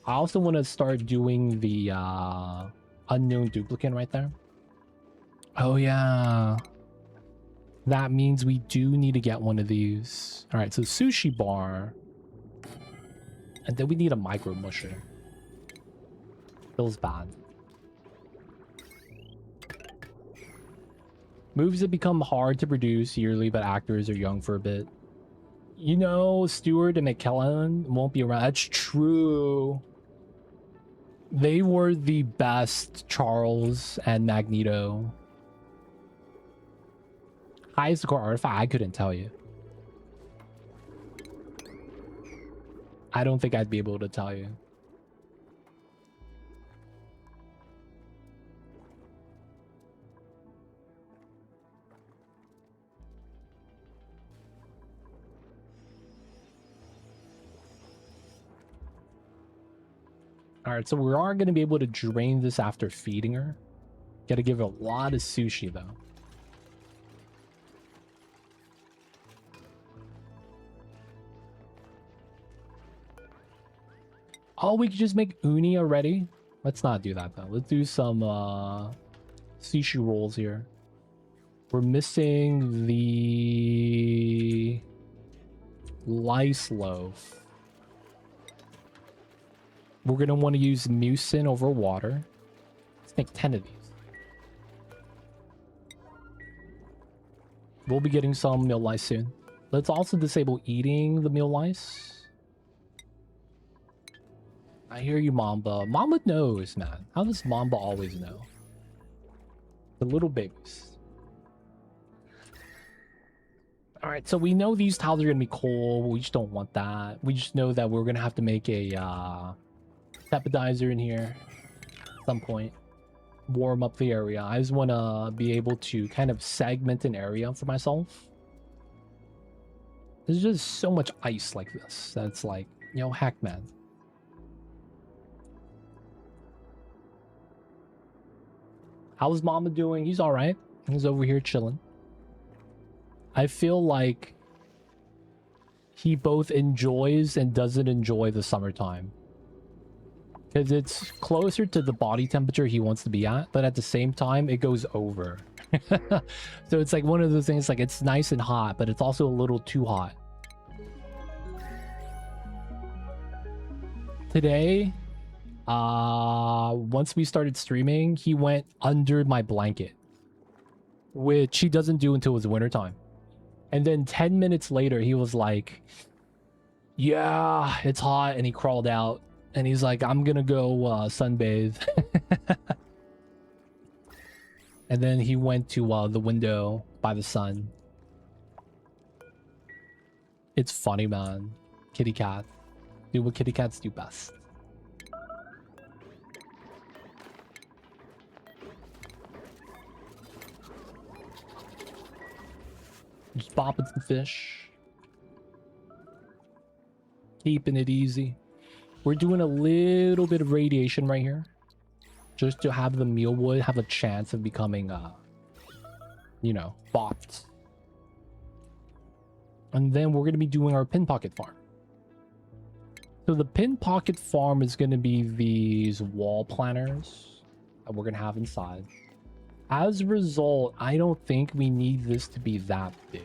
I also want to start doing the unknown duplicate right there. Oh yeah. That means we do need to get one of these. All right, so sushi bar. And then we need a micro musher. Feels bad. Movies that become hard to produce yearly, but actors are young for a bit. You know, Stewart and McKellen won't be around. That's true. They were the best, Charles and Magneto. Highest score artifact? I couldn't tell you. I don't think I'd be able to tell you. All right, so we are going to be able to drain this after feeding her. Got to give her a lot of sushi, though. Oh, we could just make uni already? Let's not do that, though. Let's do some sushi rolls here. We're missing the lice loaf. We're going to want to use mucin over water. Let's make 10 of these. We'll be getting some meal lice soon. Let's also disable eating the meal lice. I hear you, Mamba. Mamba knows, man. How does Mamba always know? The little babies. All right, so we know these tiles are going to be cold. We just don't want that. We just know that we're going to have to make a appetizer in here at some point. Warm up the area. I just want to be able to kind of segment an area for myself. There's just so much ice like this that's like, you know, heck, man. How's Mama doing? He's all right. He's over here chilling. I feel like he both enjoys and doesn't enjoy the summertime. Because it's closer to the body temperature he wants to be at, but at the same time, it goes over. So it's like one of those things, like it's nice and hot, but it's also a little too hot. Today, once we started streaming, he went under my blanket, which he doesn't do until it's wintertime. And then 10 minutes later, he was like, yeah, it's hot. And he crawled out and he's like, I'm gonna go sunbathe. And then he went to the window by the sun. It's funny, man. Kitty cat. Do what kitty cats do best. Just popping some fish. Keeping it easy. We're doing a little bit of radiation right here. Just to have the mealwood have a chance of becoming, you know, bots. And then we're going to be doing our pin pocket farm. So the pin pocket farm is going to be these wall planners that we're going to have inside. As a result, I don't think we need this to be that big.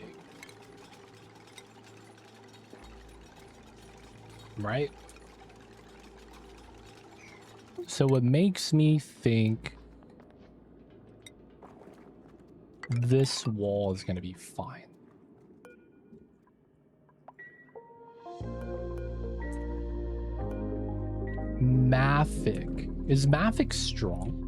Right? So it makes me think this wall is going to be fine. Maffic. Is Maffic strong?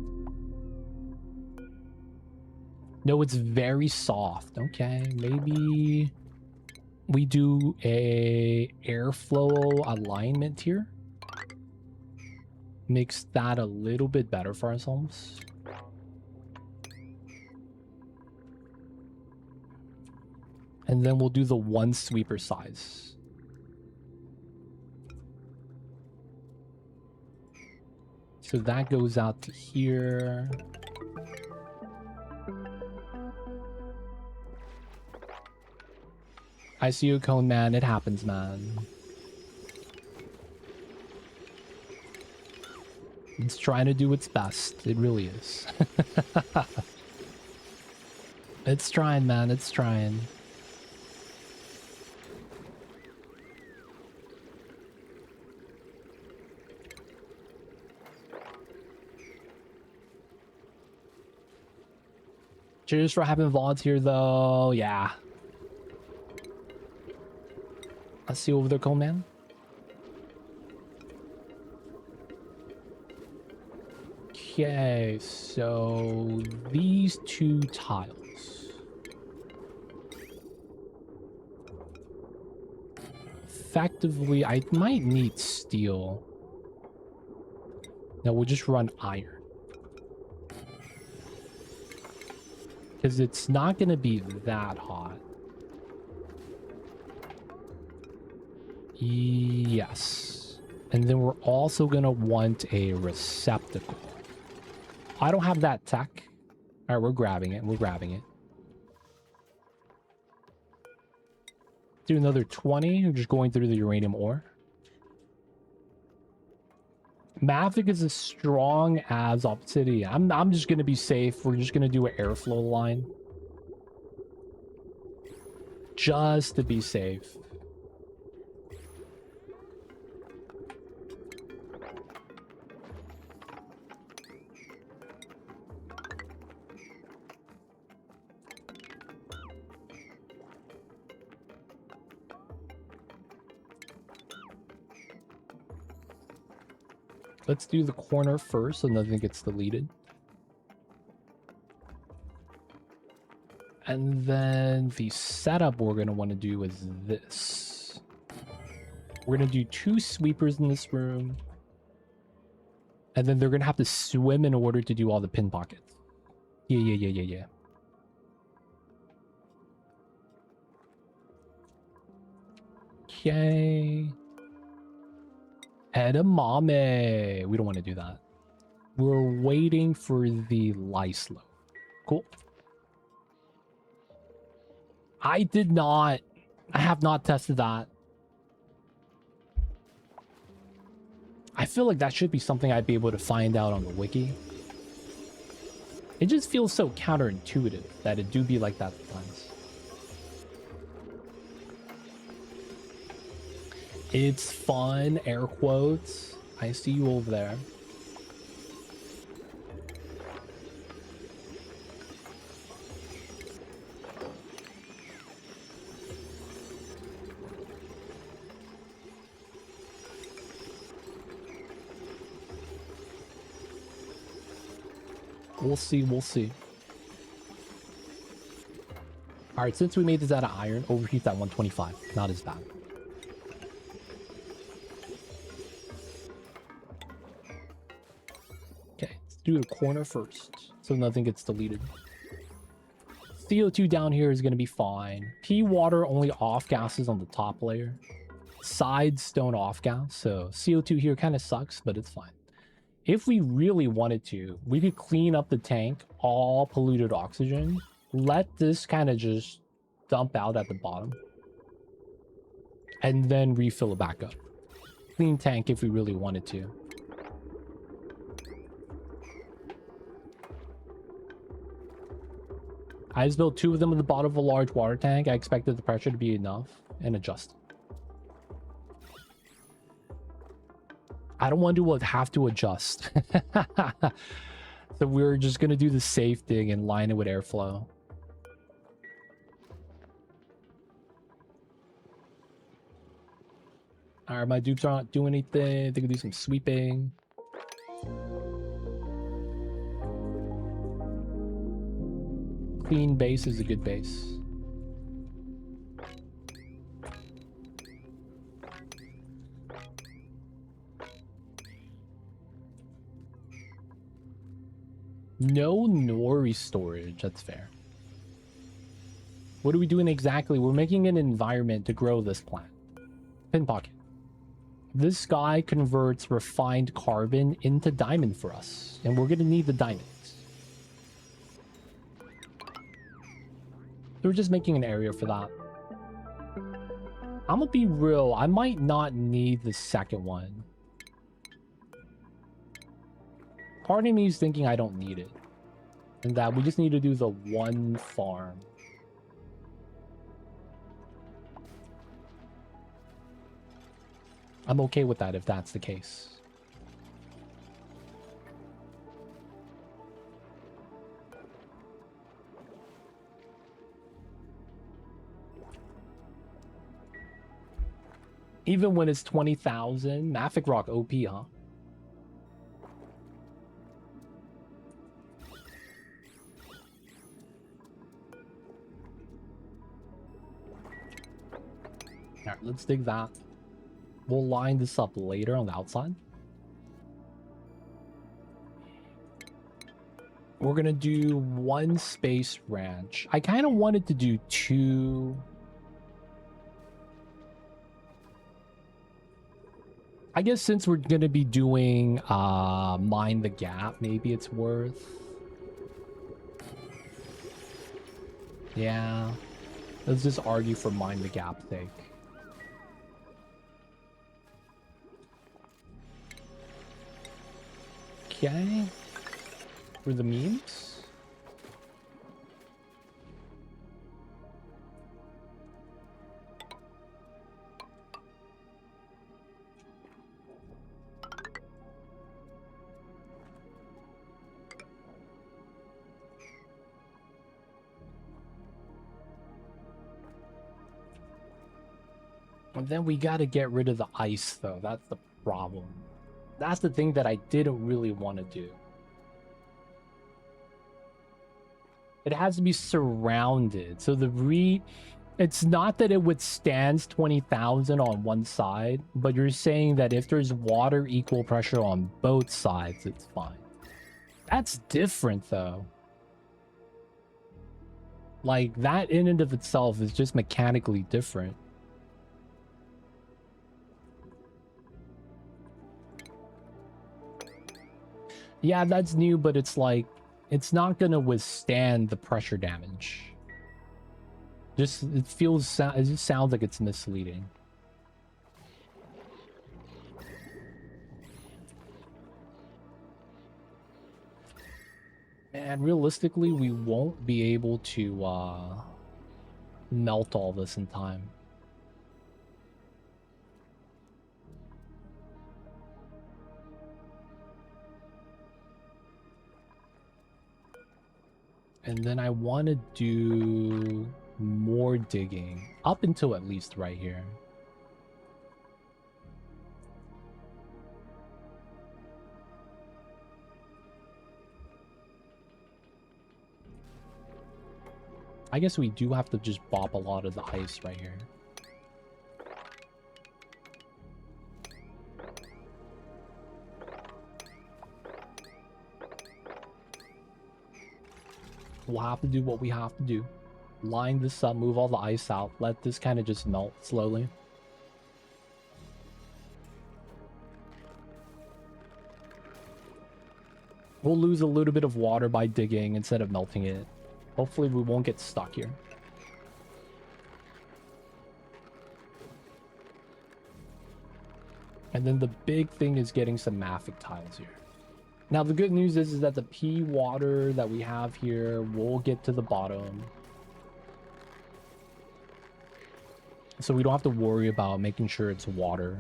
No, it's very soft. Okay, maybe we do a airflow alignment here. Makes that a little bit better for ourselves. And then we'll do the one sweeper size. So that goes out to here. I see you, Cone Man. It happens, man. It's trying to do its best. It really is. It's trying, man. It's trying. Cheers for having VODs here, though. Yeah. Let's see over there, Coleman. Okay, so these two tiles. Effectively, I might need steel. No, we'll just run iron. Because it's not going to be that hot. Yes. And then we're also going to want a receptacle. I don't have that tech. All right, we're grabbing it. We're grabbing it. Do another 20. We're just going through the uranium ore. Mavic is as strong as Obsidian. I'm just going to be safe. We're just going to do an airflow line. Just to be safe. Let's do the corner first so nothing gets deleted. And then the setup we're going to want to do is this. We're going to do 2 sweepers in this room. And then they're going to have to swim in order to do all the pin pockets. Yeah. Okay. Edamame. We don't want to do that. We're waiting for the lice load. Cool. I did not. I have not tested that. I feel like that should be something I'd be able to find out on the wiki. It just feels so counterintuitive that it do be like that sometimes. It's fun, air quotes. I see you over there. We'll see, we'll see. Alright, since we made this out of iron, overheat that 125. Not as bad. Okay, let's do the corner first, so nothing gets deleted. CO2 down here is going to be fine. P water only off gases on the top layer. Sides don't off gas, so CO2 here kind of sucks, but it's fine. If we really wanted to, we could clean up the tank, all polluted oxygen. Let this kind of just dump out at the bottom. And then refill it back up. Clean tank if we really wanted to. I just built 2 of them at the bottom of a large water tank. I expected the pressure to be enough and adjust. I don't want to have to adjust. So we're just going to do the safe thing and line it with airflow. Alright, my dupes aren't doing anything. They can do some sweeping. Clean base is a good base. No nori storage, that's fair. What are we doing exactly? We're making an environment to grow this plant. Pin pocket. This guy converts refined carbon into diamond for us, and we're gonna need the diamonds. So we're just making an area for that. I'm gonna be real, I might not need the second one. Part of me is thinking I don't need it. And that we just need to do the one farm. I'm okay with that if that's the case. Even when it's 20,000, Mafic Rock OP, huh? Alright, let's dig that. We'll line this up later on the outside. We're gonna do one space ranch. I kind of wanted to do two. I guess since we're gonna be doing Mind the Gap, maybe it's worth. Yeah. Let's just argue for Mind the Gap sake. Okay. For the memes. And then we got to get rid of the ice, though. That's the problem. That's the thing that I didn't really want to do. It has to be surrounded. So it's not that it withstands 20,000 on one side, but you're saying that if there's water equal pressure on both sides, it's fine. That's different, though. Like, that in and of itself is just mechanically different. Yeah, that's new, but it's like, it's not gonna withstand the pressure damage. It just sounds like it's misleading. And realistically, we won't be able to melt all this in time. And then I want to do more digging up until at least right here. I guess we do have to just bop a lot of the ice right here. We'll have to do what we have to do. Line this up, move all the ice out, let this kind of just melt slowly. We'll lose a little bit of water by digging instead of melting it. Hopefully we won't get stuck here. And then the big thing is getting some mafic tiles here. Now, the good news is that the pea water that we have here will get to the bottom. So we don't have to worry about making sure its water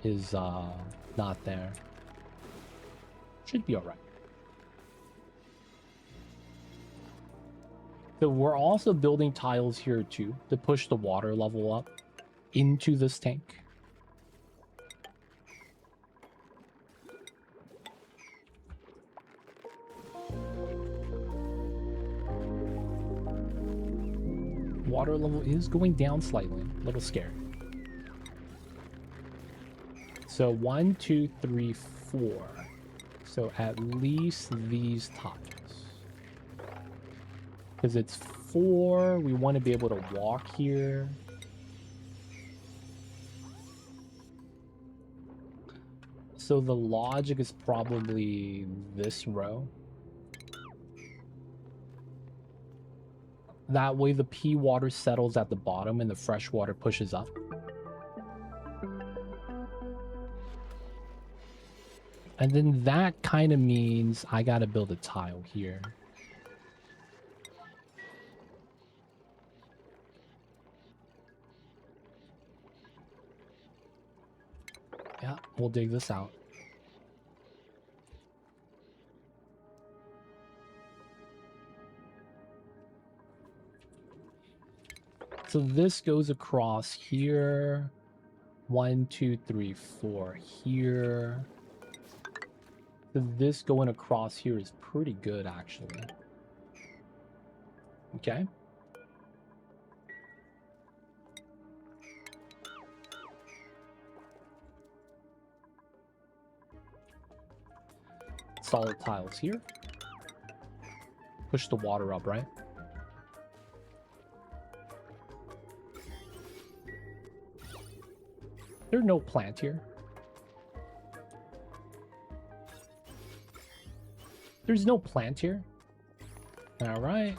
is not there. Should be all right. So we're also building tiles here too to push the water level up into this tank. Water level is going down slightly. A little scary. So 1, 2, 3, 4. So at least these tiles. Because it's 4, we want to be able to walk here. So the logic is probably this row. That way the pea water settles at the bottom and the fresh water pushes up. And then that kind of means I gotta build a tile here. Yeah, we'll dig this out. So this goes across here. 1, 2, 3, 4 here. So this going across here is pretty good, actually. Okay. Solid tiles here. Push the water up, right? There's no plant here. There's no plant here. All right.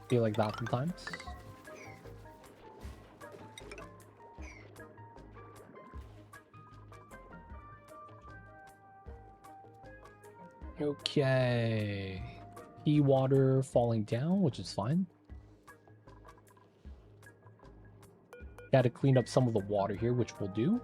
Feel like that sometimes. Okay. Pea water falling down, which is fine. Got to clean up some of the water here, which we'll do.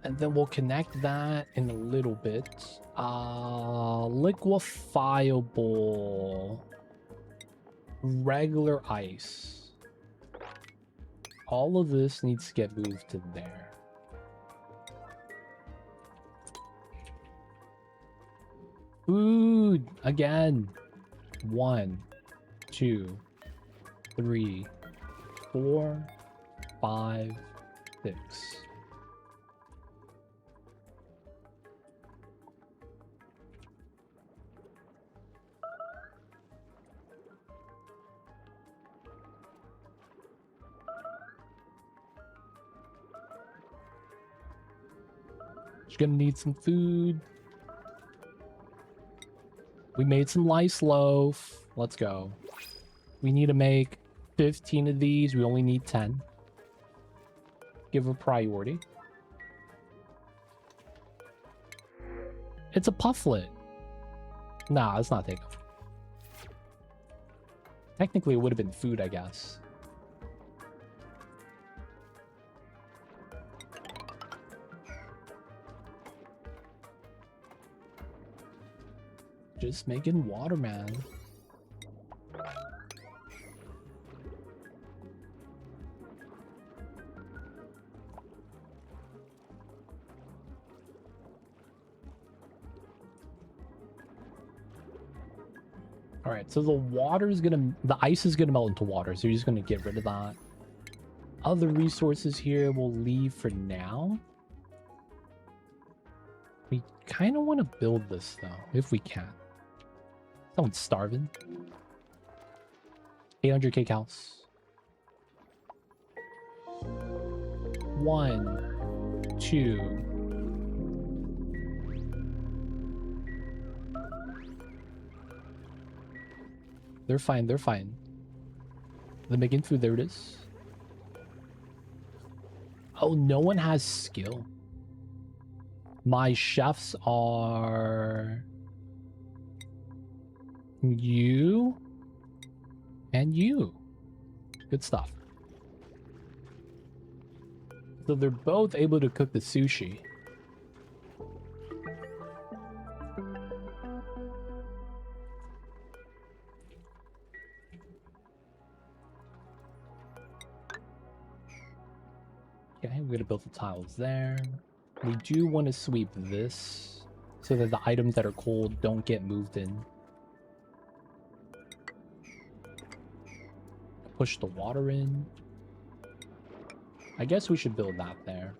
And then we'll connect that in a little bit. Liquefiable. Regular ice. All of this needs to get moved to there. Food again. 1, 2, 3, 4, 5, 6. Just gonna need some food. We made some lice loaf. Let's go. We need to make 15 of these. We only need 10. Give a priority. It's a pufflet. Nah, it's not takeover. Technically, it would have been food, I guess. Just making water, man. All right, so the water is gonna, the ice is gonna melt into water, so you're just gonna get rid of that. Other resources here we'll leave for now. We kind of want to build this though, if we can. Someone's starving. 800k cows. 1, 2. They're fine, they're fine. They're making food, there it is. Oh, no one has skill. My chefs are... you and you. Good stuff. So they're both able to cook the sushi. Okay, we're gonna build the tiles there. We do want to sweep this so that the items that are cold don't get moved in. Push the water in. I guess we should build that there.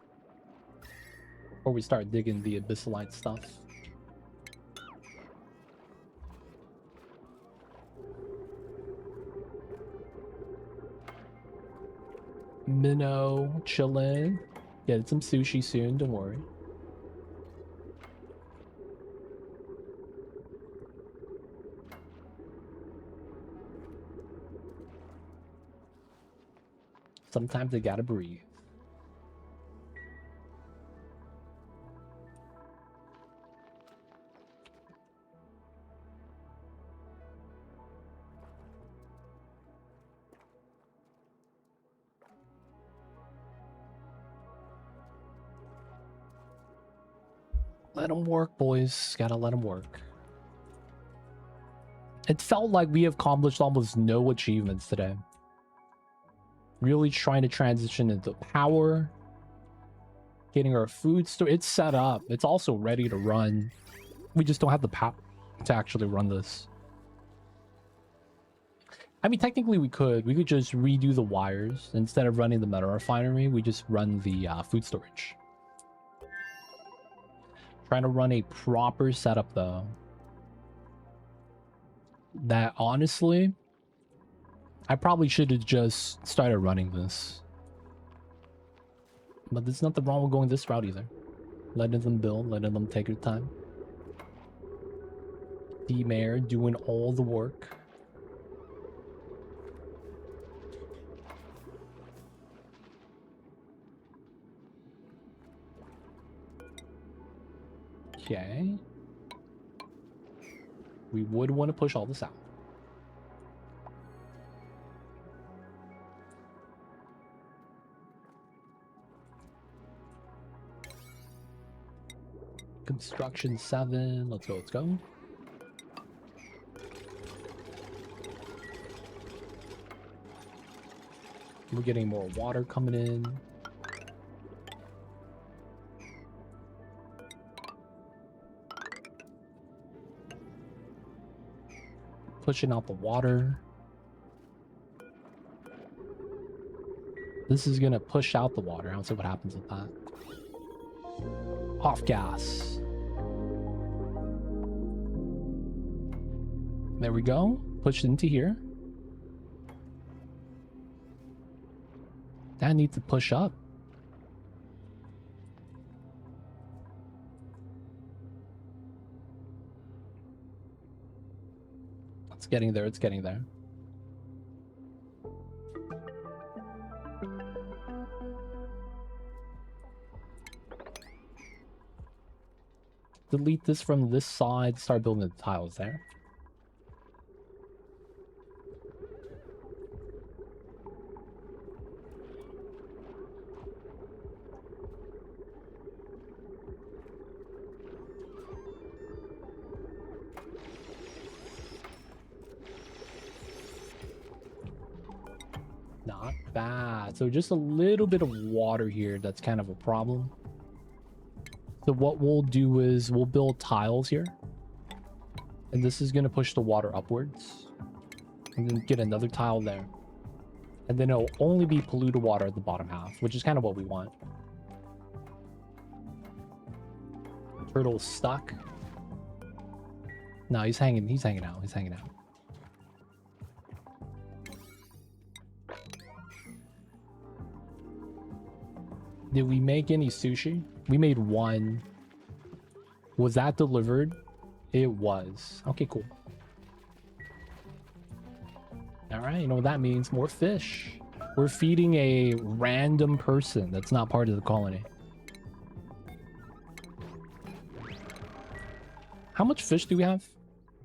Before we start digging the abyssalite stuff. Minnow, chillin'. Get some sushi soon, don't worry. Sometimes they gotta breathe. Let them work, boys. Gotta let them work. It felt like we have accomplished almost no achievements today. Really trying to transition into power. Getting our food store. It's set up. It's also ready to run. We just don't have the power to actually run this. I mean, technically we could. We could just redo the wires. Instead of running the metal refinery, we just run the food storage. Trying to run a proper setup, though. That, honestly, I probably should have just started running this. But there's nothing wrong with going this route either. Letting them build, letting them take their time. The mayor doing all the work. Okay. We would want to push all this out. Construction 7. Let's go, let's go. We're getting more water coming in. Pushing out the water. This is gonna push out the water. I'll see what happens with that. Off gas. There we go. Pushed into here. That needs to push up. It's getting there, it's getting there. Delete this from this side, start building the tiles there. Not bad. So just a little bit of water here, that's kind of a problem. So what we'll do is we'll build tiles here. And this is going to push the water upwards. And then get another tile there. And then it'll only be polluted water at the bottom half, which is kind of what we want. Turtle's stuck. No, he's hanging out. He's hanging out. Did we make any sushi? We made one. Was that delivered? It was. Okay, cool. Alright, you know what that means? More fish. We're feeding a random person that's not part of the colony. How much fish do we have?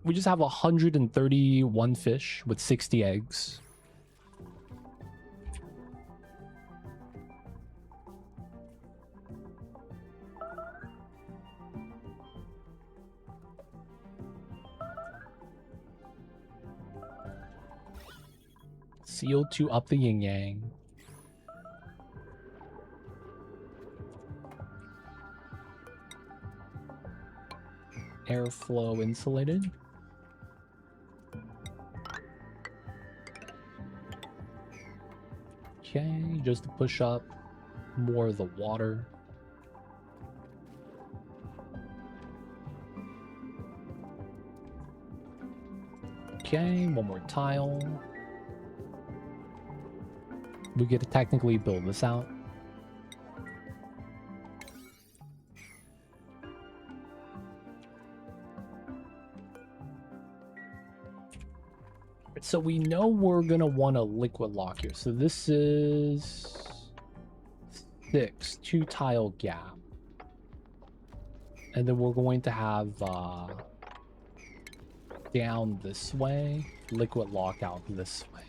We just have 131 fish with 60 eggs. CO2 up the yin yang. Airflow insulated. Okay, just to push up more of the water. Okay, one more tile. We get to technically build this out. So we know we're gonna want a liquid lock here. So this is 6, 2 tile gap. And then we're going to have down this way, liquid lock out this way.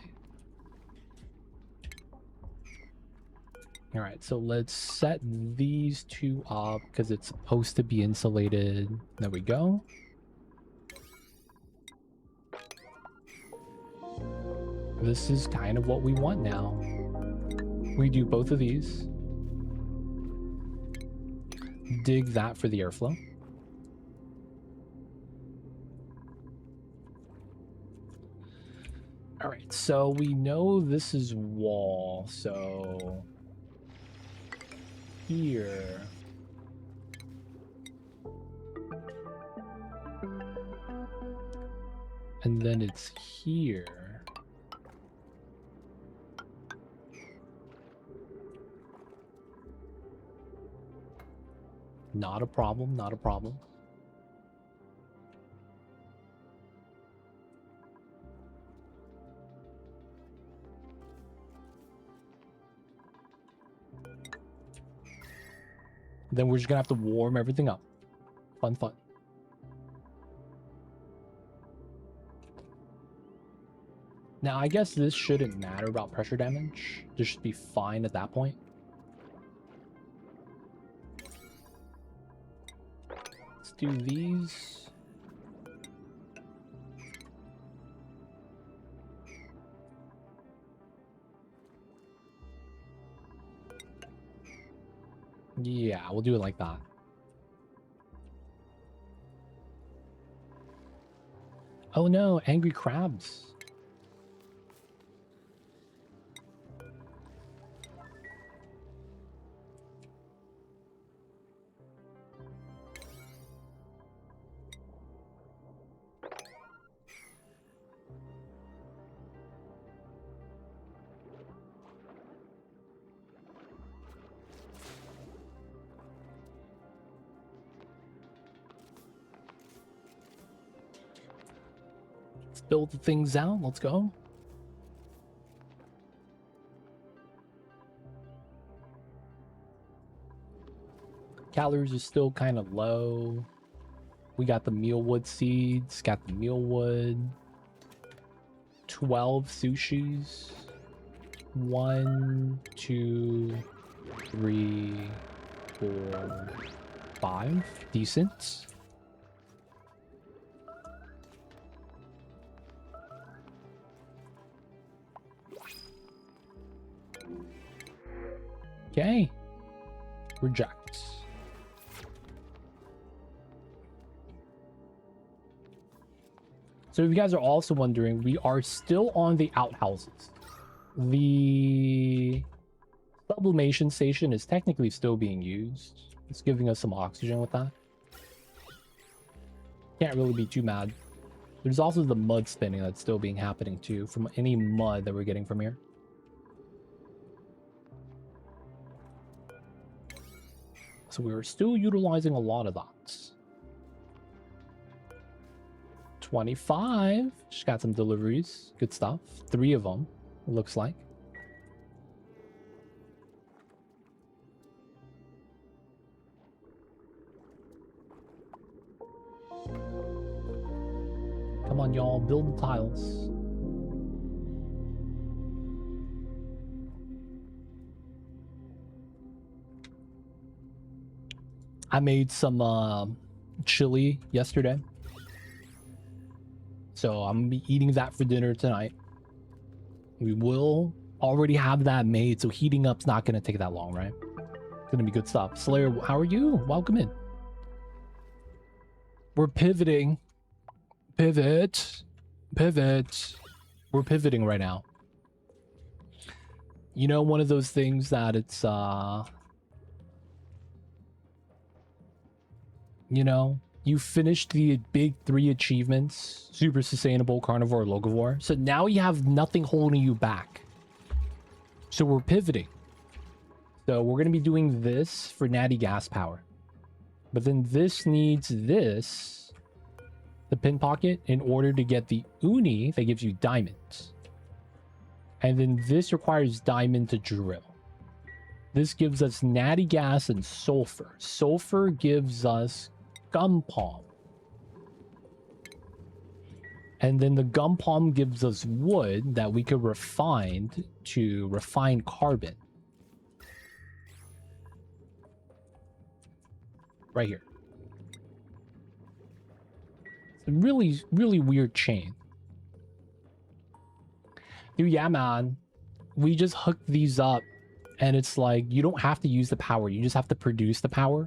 All right, so let's set these two up because it's supposed to be insulated. There we go. This is kind of what we want now. We do both of these. Dig that for the airflow. All right, so we know this is wall, so here. And then it's here. Not a problem, not a problem. Then we're just gonna have to warm everything up. Fun, fun. Now, I guess this shouldn't matter about pressure damage. This should be fine at that point. Let's do these. Yeah, we'll do it like that. Oh no, angry crabs. Build the things out. Let's go. Calories are still kind of low. We got the mealwood seeds. Got the mealwood. 12 sushis. 1, 2, 3, 4, 5. Decent. Okay. Reject. So if you guys are also wondering, we are still on the outhouses. The sublimation station is technically still being used. It's giving us some oxygen with that. Can't really be too mad. There's also the mud spinning that's still being happening too from any mud that we're getting from here. So we were still utilizing a lot of that. 25. Just got some deliveries. Good stuff. 3 of them, it looks like. Come on, y'all. Build the tiles. I made some chili yesterday. So I'm gonna be eating that for dinner tonight. We will already have that made, so heating up's not gonna take that long, right? It's gonna be good stuff. Slayer, how are you? Welcome in. We're pivoting. Pivot. Pivot. We're pivoting right now. You know, one of those things that it's you know, you finished the big 3 achievements, super sustainable, carnivore, locavore. So now you have nothing holding you back. So we're pivoting. So we're going to be doing this for natty gas power. But then this needs this, the pin pocket, in order to get the uni that gives you diamonds. And then this requires diamond to drill. This gives us natty gas and sulfur. Sulfur gives us gum palm. And then the gum palm gives us wood that we could refine to refine carbon. Right here. It's a really, really weird chain. Dude, yeah, man. We just hooked these up, and it's like, you don't have to use the power. You just have to produce the power.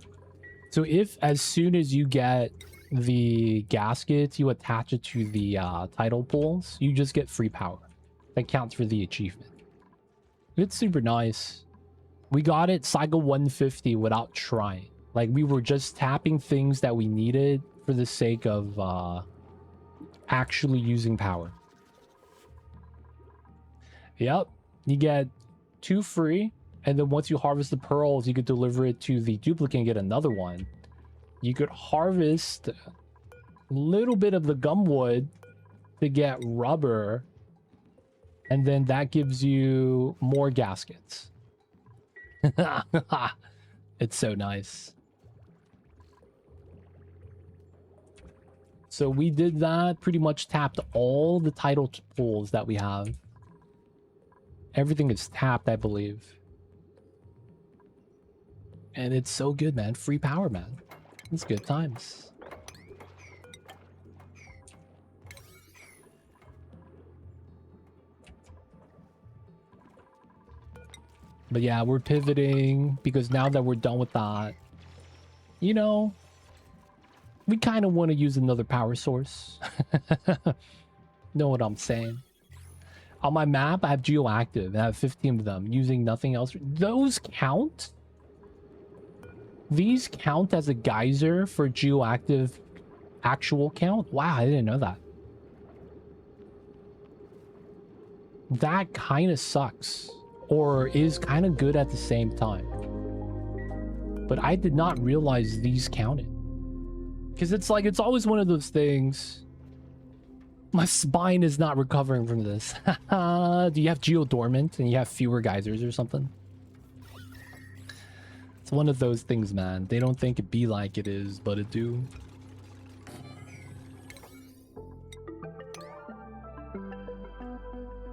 So if, as soon as you get the gaskets, you attach it to the tidal pools, you just get free power. That counts for the achievement. It's super nice. We got it cycle 150 without trying. Like, we were just tapping things that we needed for the sake of actually using power. Yep. You get 2 free, and then once you harvest the pearls, you could deliver it to the duplicate and get another one. You could harvest a little bit of the gumwood to get rubber, and then that gives you more gaskets. It's so nice. So we did that, pretty much tapped all the tidal pools that we have. Everything is tapped, I believe. And it's so good, man. Free power, man. It's good times. But yeah, we're pivoting because now that we're done with that, you know, we kind of want to use another power source. Know what I'm saying? On my map, I have geoactive. I have 15 of them using nothing else. Those count? These count as a geyser for geoactive actual count? Wow, I didn't know that. That kind of sucks. Or is kind of good at the same time. But I did not realize these counted. Because it's like, it's always one of those things. My spine is not recovering from this. Do you have Geodormant and you have fewer geysers or something? It's one of those things, man. They don't think it be like it is, but it do.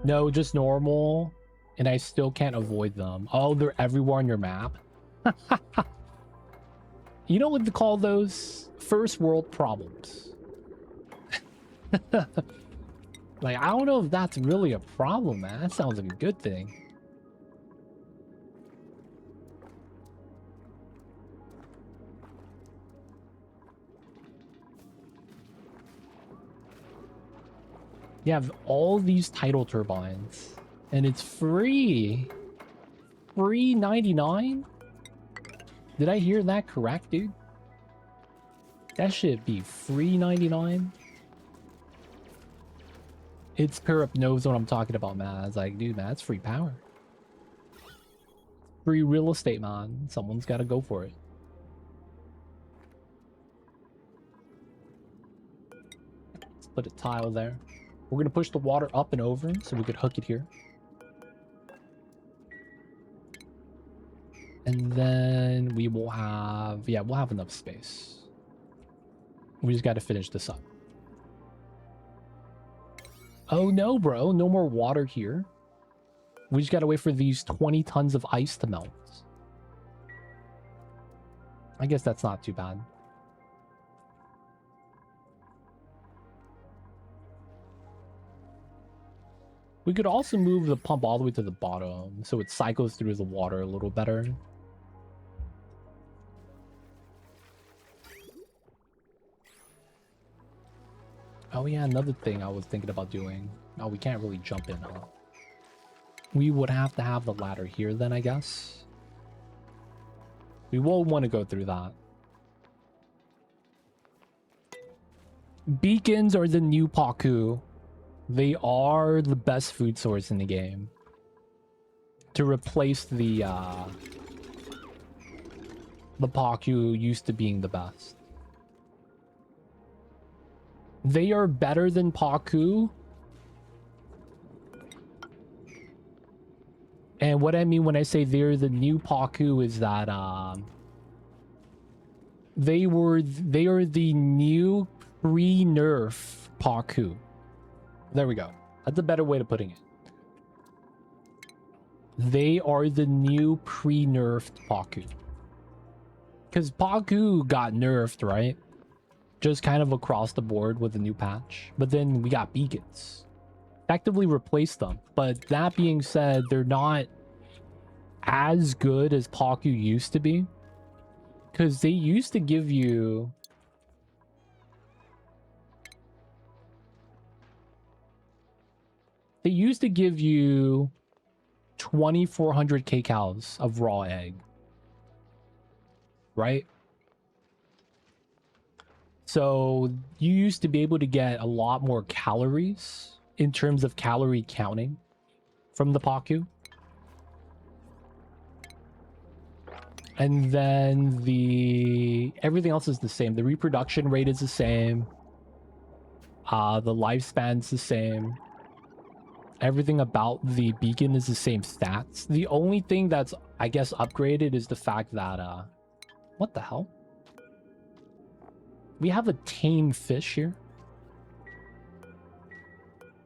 No, just normal. And I still can't avoid them. Oh, they're everywhere on your map. You know what they call those? First world problems. Like, I don't know if that's really a problem, man. That sounds like a good thing. You have all these tidal turbines, and it's free. Free 99? Did I hear that correct, dude? That should be free 99. It's Pyrup knows what I'm talking about, man. It's like, dude, man, that's free power. Free real estate, man. Someone's got to go for it. Let's put a tile there. We're going to push the water up and over so we could hook it here. And then we will have... Yeah, we'll have enough space. We just got to finish this up. Oh no, bro. No more water here. We just got to wait for these 20 tons of ice to melt. I guess that's not too bad. We could also move the pump all the way to the bottom so it cycles through the water a little better. Oh yeah, another thing I was thinking about doing. Oh, we can't really jump in, huh? We would have to have the ladder here then, I guess. We will want to go through that. Beacons are the new Paku. They are the best food source in the game. To replace the Paku used to being the best. They are better than Paku. And what I mean when I say they're the new Paku is that they are the new pre-nerf Paku. There we go. That's a better way of putting it. They are the new pre-nerfed Paku. Because Paku got nerfed, right? Just kind of across the board with the new patch. But then we got beacons. Effectively replaced them. But that being said, they're not as good as Paku used to be. Because they used to give you... They used to give you 2,400 kcals of raw egg. Right? So you used to be able to get a lot more calories in terms of calorie counting from the Paku. And then everything else is the same. The reproduction rate is the same. The lifespan's the same. Everything about the beacon is the same stats. The only thing that's, I guess, upgraded is the fact that, what the hell? We have a tame fish here.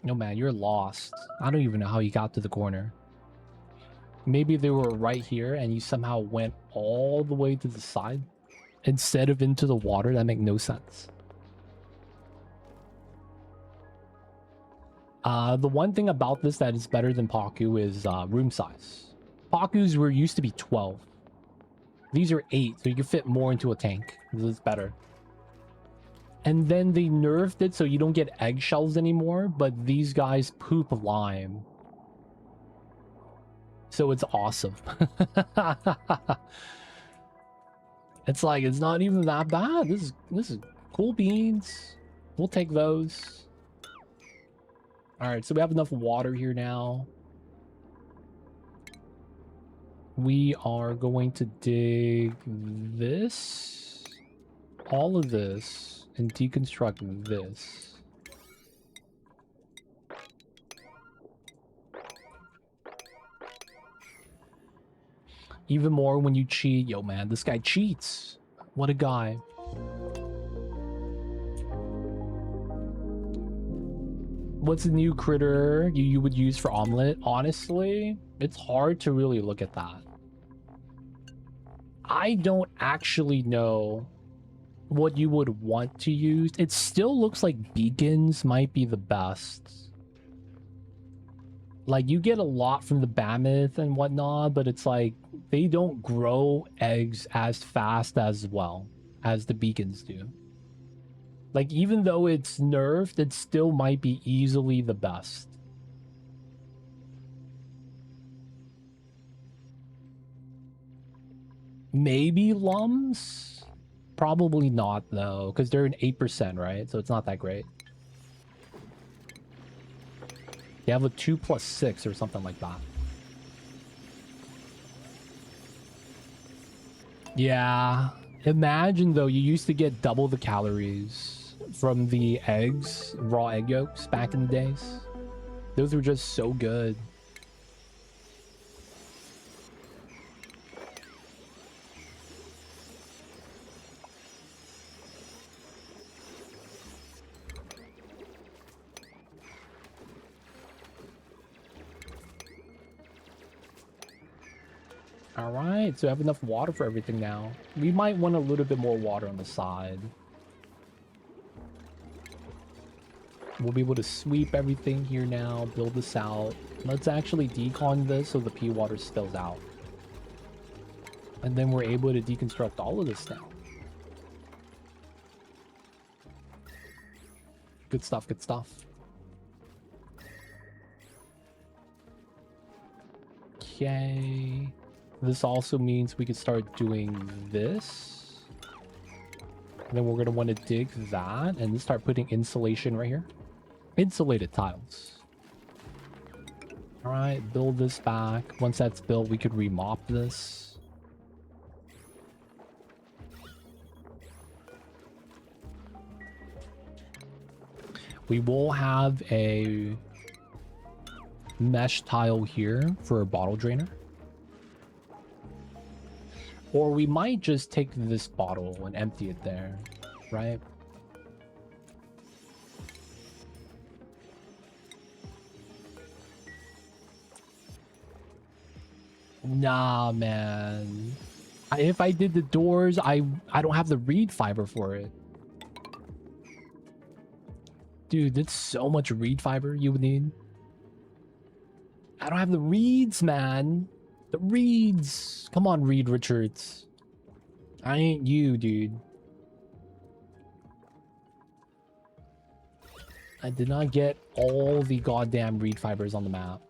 No, man, you're lost. I don't even know how you got to the corner. Maybe they were right here and you somehow went all the way to the side instead of into the water. That makes no sense. The one thing about this that is better than Paku is room size. Paku's used to be 12. These are 8, so you can fit more into a tank. This is better. And then they nerfed it so you don't get eggshells anymore, but these guys poop lime. So it's awesome. It's like, it's not even that bad. This is cool beans. We'll take those. All right, so we have enough water here now. We are going to dig this, all of this, and deconstruct this. Even more when you cheat. Yo, man, this guy cheats. What a guy. What's a new critter you would use for omelet? Honestly, it's hard to really look at that. I don't actually know what you would want to use. It still looks like beacons might be the best. Like, you get a lot from the mammoth and whatnot, but it's like they don't grow eggs as fast as well as the beacons do. Like, even though it's nerfed, it still might be easily the best. Maybe lums? Probably not, though, because they're an 8%, right? So it's not that great. They have a 2+6 or something like that. Yeah. Imagine, though, you used to get double the calories from the eggs, raw egg yolks back in the days. Those were just so good. All right, so I have enough water for everything now. We might want a little bit more water on the side. We'll be able to sweep everything here now, build this out. Let's actually decon this so the pea water spills out. And then we're able to deconstruct all of this now. Good stuff, good stuff. Okay. This also means we can start doing this. And then we're going to want to dig that and then start putting insulation right here. Insulated tiles. All right, build this back. Once that's built, we could remop this. We will have a mesh tile here for a bottle drainer. Or we might just take this bottle and empty it there, right? Nah, man. If I did the doors, I don't have the reed fiber for it. Dude, that's so much reed fiber you would need. I don't have the reeds, man. The reeds. Come on, Reed Richards. I ain't you, dude. I did not get all the goddamn reed fibers on the map.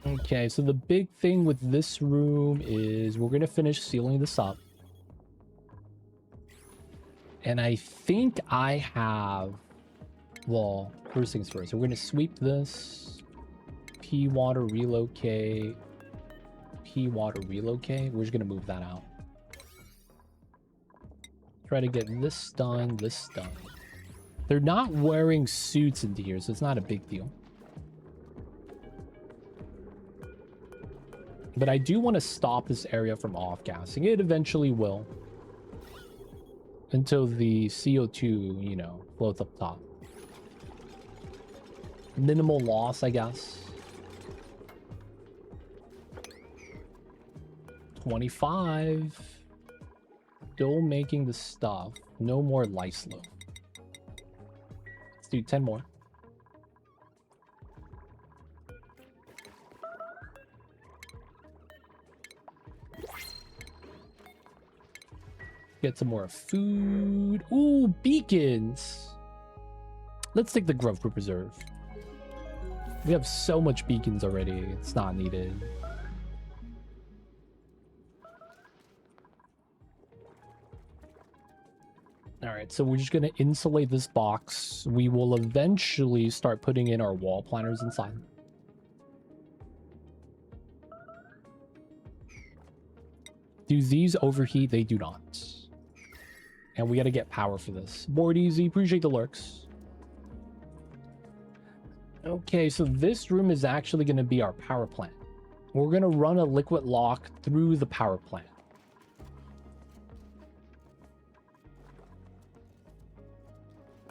Okay, so the big thing with this room is we're going to finish sealing this up. And I think I have... Well, first things first. We're going to sweep this. P-water relocate. P-water relocate. We're just going to move that out. Try to get this done, this done. They're not wearing suits into here, so it's not a big deal. But I do want to stop this area from off-gassing. It eventually will. Until the CO2, you know, floats up top. Minimal loss, I guess. 25. Still making the stuff. No more Lyslo. Let's do 10 more. Get some more food. Ooh, beacons. Let's take the Grove Group Reserve. We have so much beacons already. It's not needed. Alright, so we're just going to insulate this box. We will eventually start putting in our wall planners inside. Do these overheat? They do not. And we got to get power for this. Board easy. Appreciate the lurks. Okay, so this room is actually going to be our power plant. We're going to run a liquid lock through the power plant.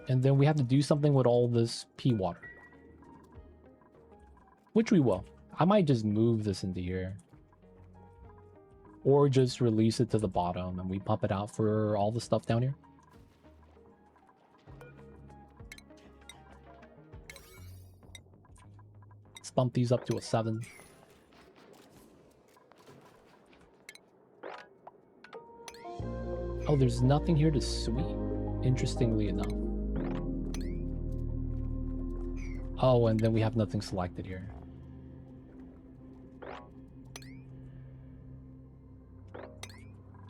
And then we have to do something with all this pea water. Which we will. I might just move this into here. Or just release it to the bottom and we pump it out for all the stuff down here. Let's bump these up to a 7. Oh, there's nothing here to sweep, interestingly enough. Oh, and then we have nothing selected here.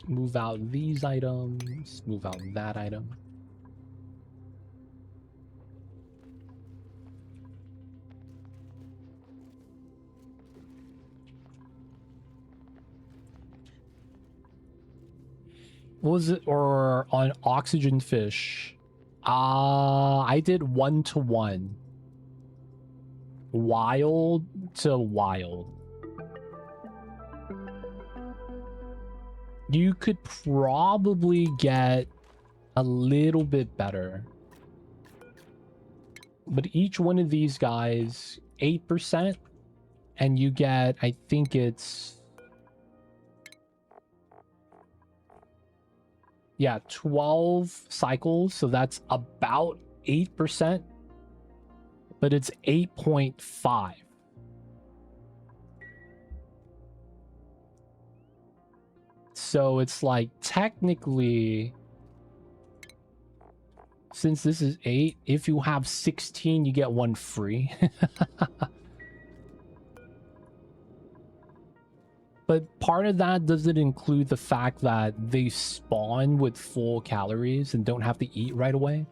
Move out these items, move out that item. What was it? Or on oxygen fish? I did 1-to-1. Wild to wild. You could probably get a little bit better. But each one of these guys, 8%. And you get, I think it's... yeah, 12 cycles. So that's about 8%. But it's 8.5. So it's like technically, since this is 8, if you have 16, you get 1 free. But part of that doesn't include the fact that they spawn with full calories and don't have to eat right away.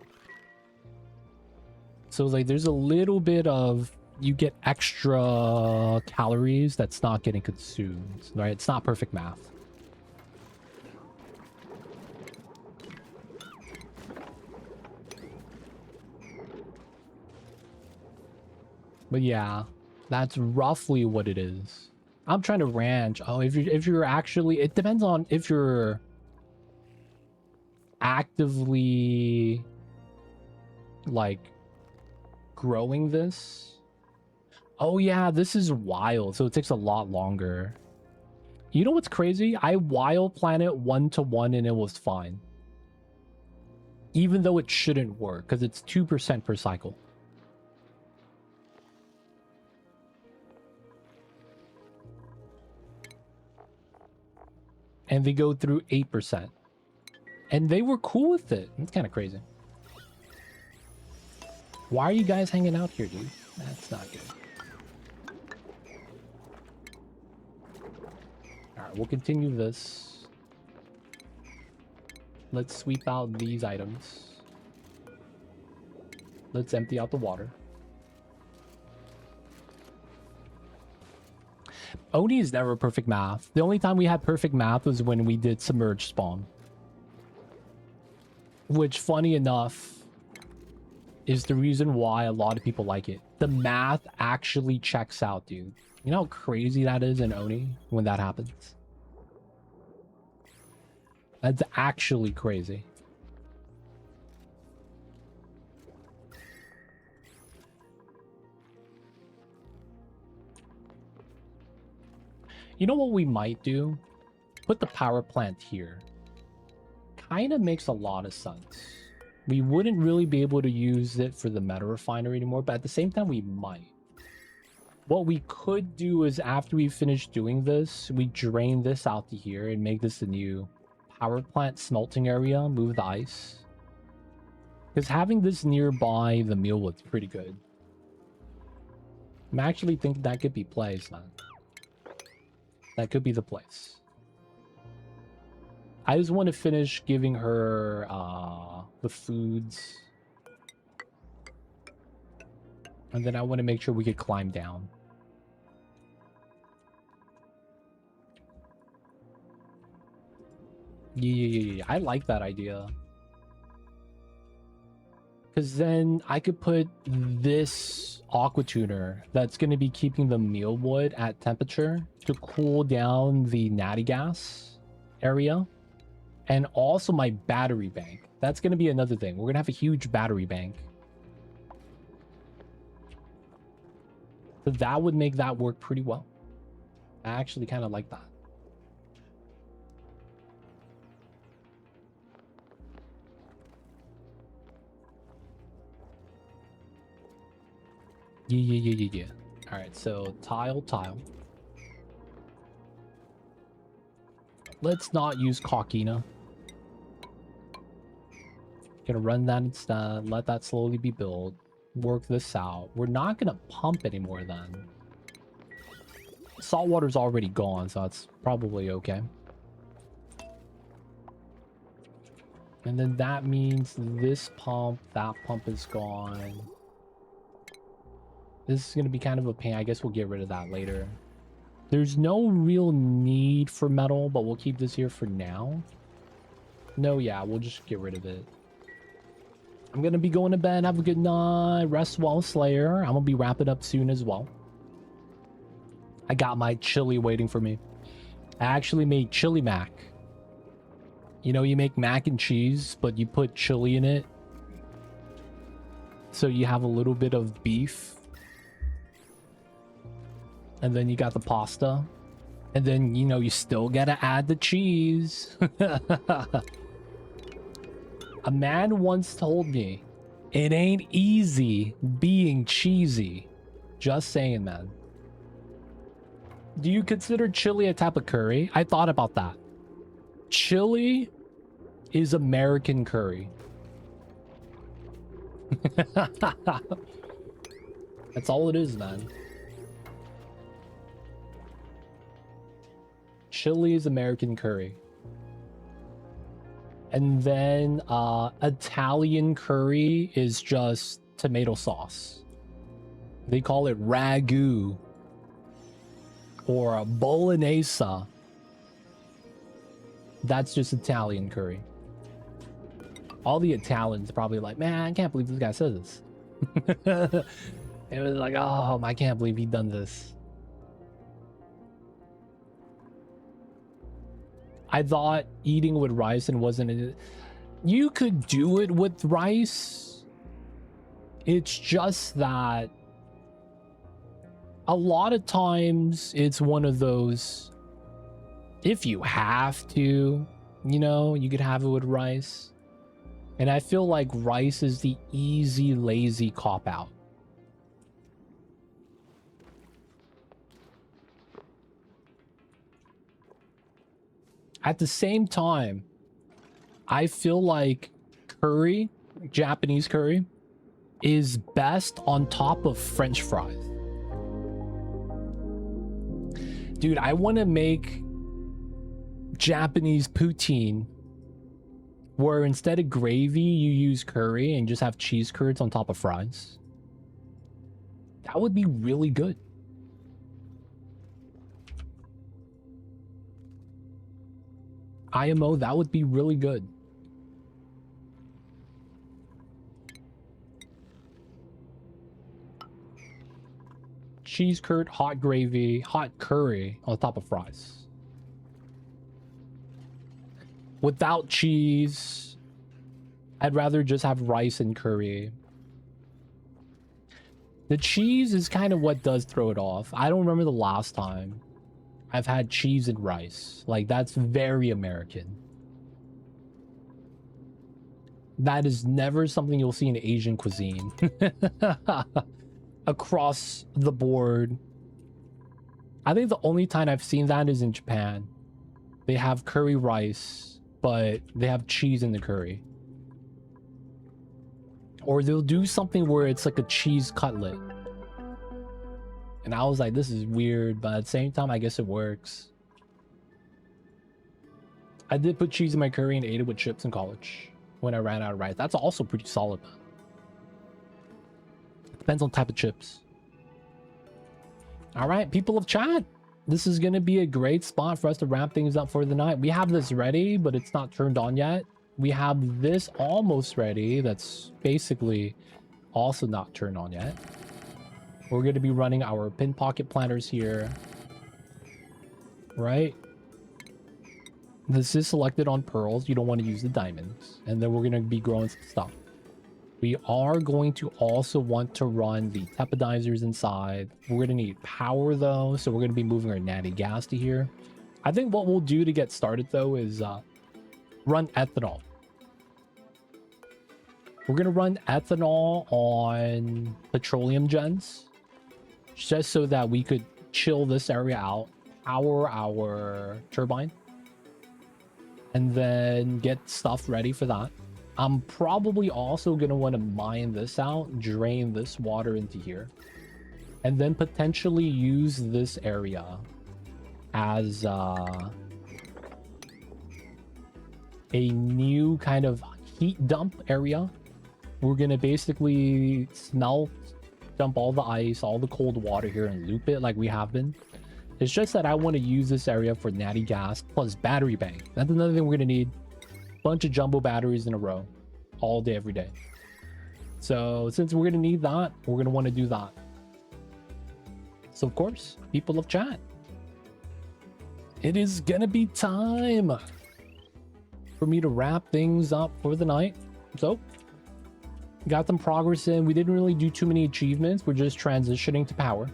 So like there's a little bit of, you get extra calories that's not getting consumed, right? It's not perfect math. But yeah, that's roughly what it is. I'm trying to ranch. Oh, if you're actually, it depends on if you're actively like growing this. Oh yeah, this is wild, so it takes a lot longer. You know what's crazy? I wild planet 1-to-1 and it was fine. Even though it shouldn't work, because it's 2% per cycle. And they go through 8%. And they were cool with it. It's kind of crazy. Why are you guys hanging out here, dude? That's not good. Alright, we'll continue this. Let's sweep out these items. Let's empty out the water. Oni is never perfect math. The only time we had perfect math was when we did submerged spawn. Which, funny enough, is the reason why a lot of people like it. The math actually checks out, dude. You know how crazy that is in Oni when that happens? That's actually crazy. You know what we might do? Put the power plant here. Kind of makes a lot of sense. We wouldn't really be able to use it for the meta refinery anymore, but at the same time, we might. What we could do is after we finish doing this, we drain this out to here and make this the new power plant smelting area, move the ice. Because having this nearby the meal was pretty good. I'm actually thinking that could be place, man. That could be the place. I just want to finish giving her the foods. And then I want to make sure we could climb down. Yeah. I like that idea. Because then I could put this aqua tuner that's going to be keeping the meal wood at temperature to cool down the natty gas area. And also my battery bank. That's going to be another thing. We're going to have a huge battery bank. So that would make that work pretty well. I actually kind of like that. Yeah. All right, so tile. Let's not use Cockina. Gonna run that instead. Let that slowly be built. Work this out. We're not gonna pump anymore then. Saltwater's already gone, so that's probably okay. And then that means this pump, that pump is gone. This is going to be kind of a pain. I guess we'll get rid of that later. There's no real need for metal, but we'll keep this here for now. No, yeah, we'll just get rid of it. I'm going to be going to bed. Have a good night. Rest well, Slayer. I'm going to be wrapping up soon as well. I got my chili waiting for me. I actually made chili mac. You know, you make mac and cheese, but you put chili in it. So you have a little bit of beef. And then you got the pasta. And then, you know, you still gotta add the cheese. A man once told me, it ain't easy being cheesy. Just saying, man. Do you consider chili a type of curry? I thought about that. Chili is American curry. That's all it is, man. Chili is American curry. And then Italian curry is just tomato sauce. They call it ragu or a bolognese. That's just Italian curry. All the Italians probably like, man, I can't believe this guy says this. It was like, oh, I can't believe he done this. I thought eating with rice and wasn't... You could do it with rice. It's just that A lot of times it's one of those, if you have to, you know, you could have it with rice. And I feel like rice is the easy, lazy cop-out. At the same time, I feel like curry, Japanese curry, is best on top of French fries. Dude, I want to make Japanese poutine where instead of gravy, you use curry and just have cheese curds on top of fries. That would be really good. IMO, that would be really good. Cheese curd, hot gravy, hot curry on top of fries. Without cheese, I'd rather just have rice and curry. The cheese is kind of what does throw it off. I don't remember the last time I've had cheese and rice. Like, that's very American. That is never something you'll see in Asian cuisine. Across the board. I think the only time I've seen that is in Japan. They have curry rice, but they have cheese in the curry. Or they'll do something where it's like a cheese cutlet. And I was like, this is weird, but at the same time, I guess it works. I did put cheese in my curry and ate it with chips in college when I ran out of rice. That's also pretty solid. Depends on type of chips. All right, people of chat. This is going to be a great spot for us to wrap things up for the night. We have this ready, but it's not turned on yet. We have this almost ready. That's basically also not turned on yet. We're going to be running our pin pocket planters here. Right? This is selected on pearls. You don't want to use the diamonds. And then we're going to be growing some stuff. We are going to also want to run the tepidizers inside. We're going to need power though. So we're going to be moving our natty gas to here. I think what we'll do to get started though is run ethanol. We're going to run ethanol on petroleum gens. Just so that we could chill this area out. Power our turbine. And then get stuff ready for that. I'm probably also going to want to mine this out, drain this water into here, and then potentially use this area as a new kind of heat dump area. We're going to basically smelt, dump all the ice, all the cold water here and loop it like we have been. It's just that I want to use this area for natty gas plus battery bank. That's another thing we're going to need. Bunch of jumbo batteries in a row all day every day. So since we're gonna need that, we're gonna want to do that. So of course, people of chat, it is gonna be time for me to wrap things up for the night. So got some progress in. We didn't really do too many achievements. We're just transitioning to power,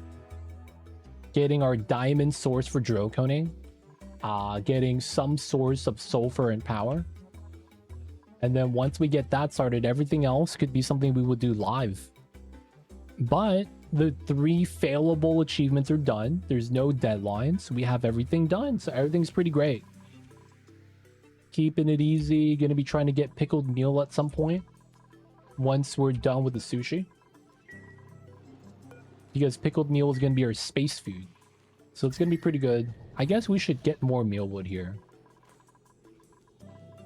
getting our diamond source for drill coning, getting some source of sulfur and power. And then once we get that started, everything else could be something we would do live. But the 3 failable achievements are done. There's no deadlines. We have everything done. So everything's pretty great. Keeping it easy. Gonna be trying to get pickled meal at some point. Once we're done with the sushi. Because pickled meal is gonna be our space food. So it's gonna be pretty good. I guess we should get more mealwood here.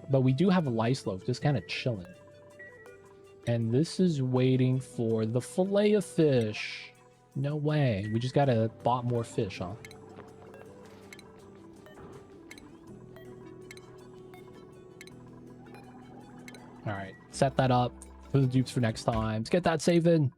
But we do have a lice loaf just kind of chilling. And this is waiting for the fillet of fish. No way. We just gotta bought more fish, huh? Alright. Set that up for the dupes for next time. Let's get that saved in.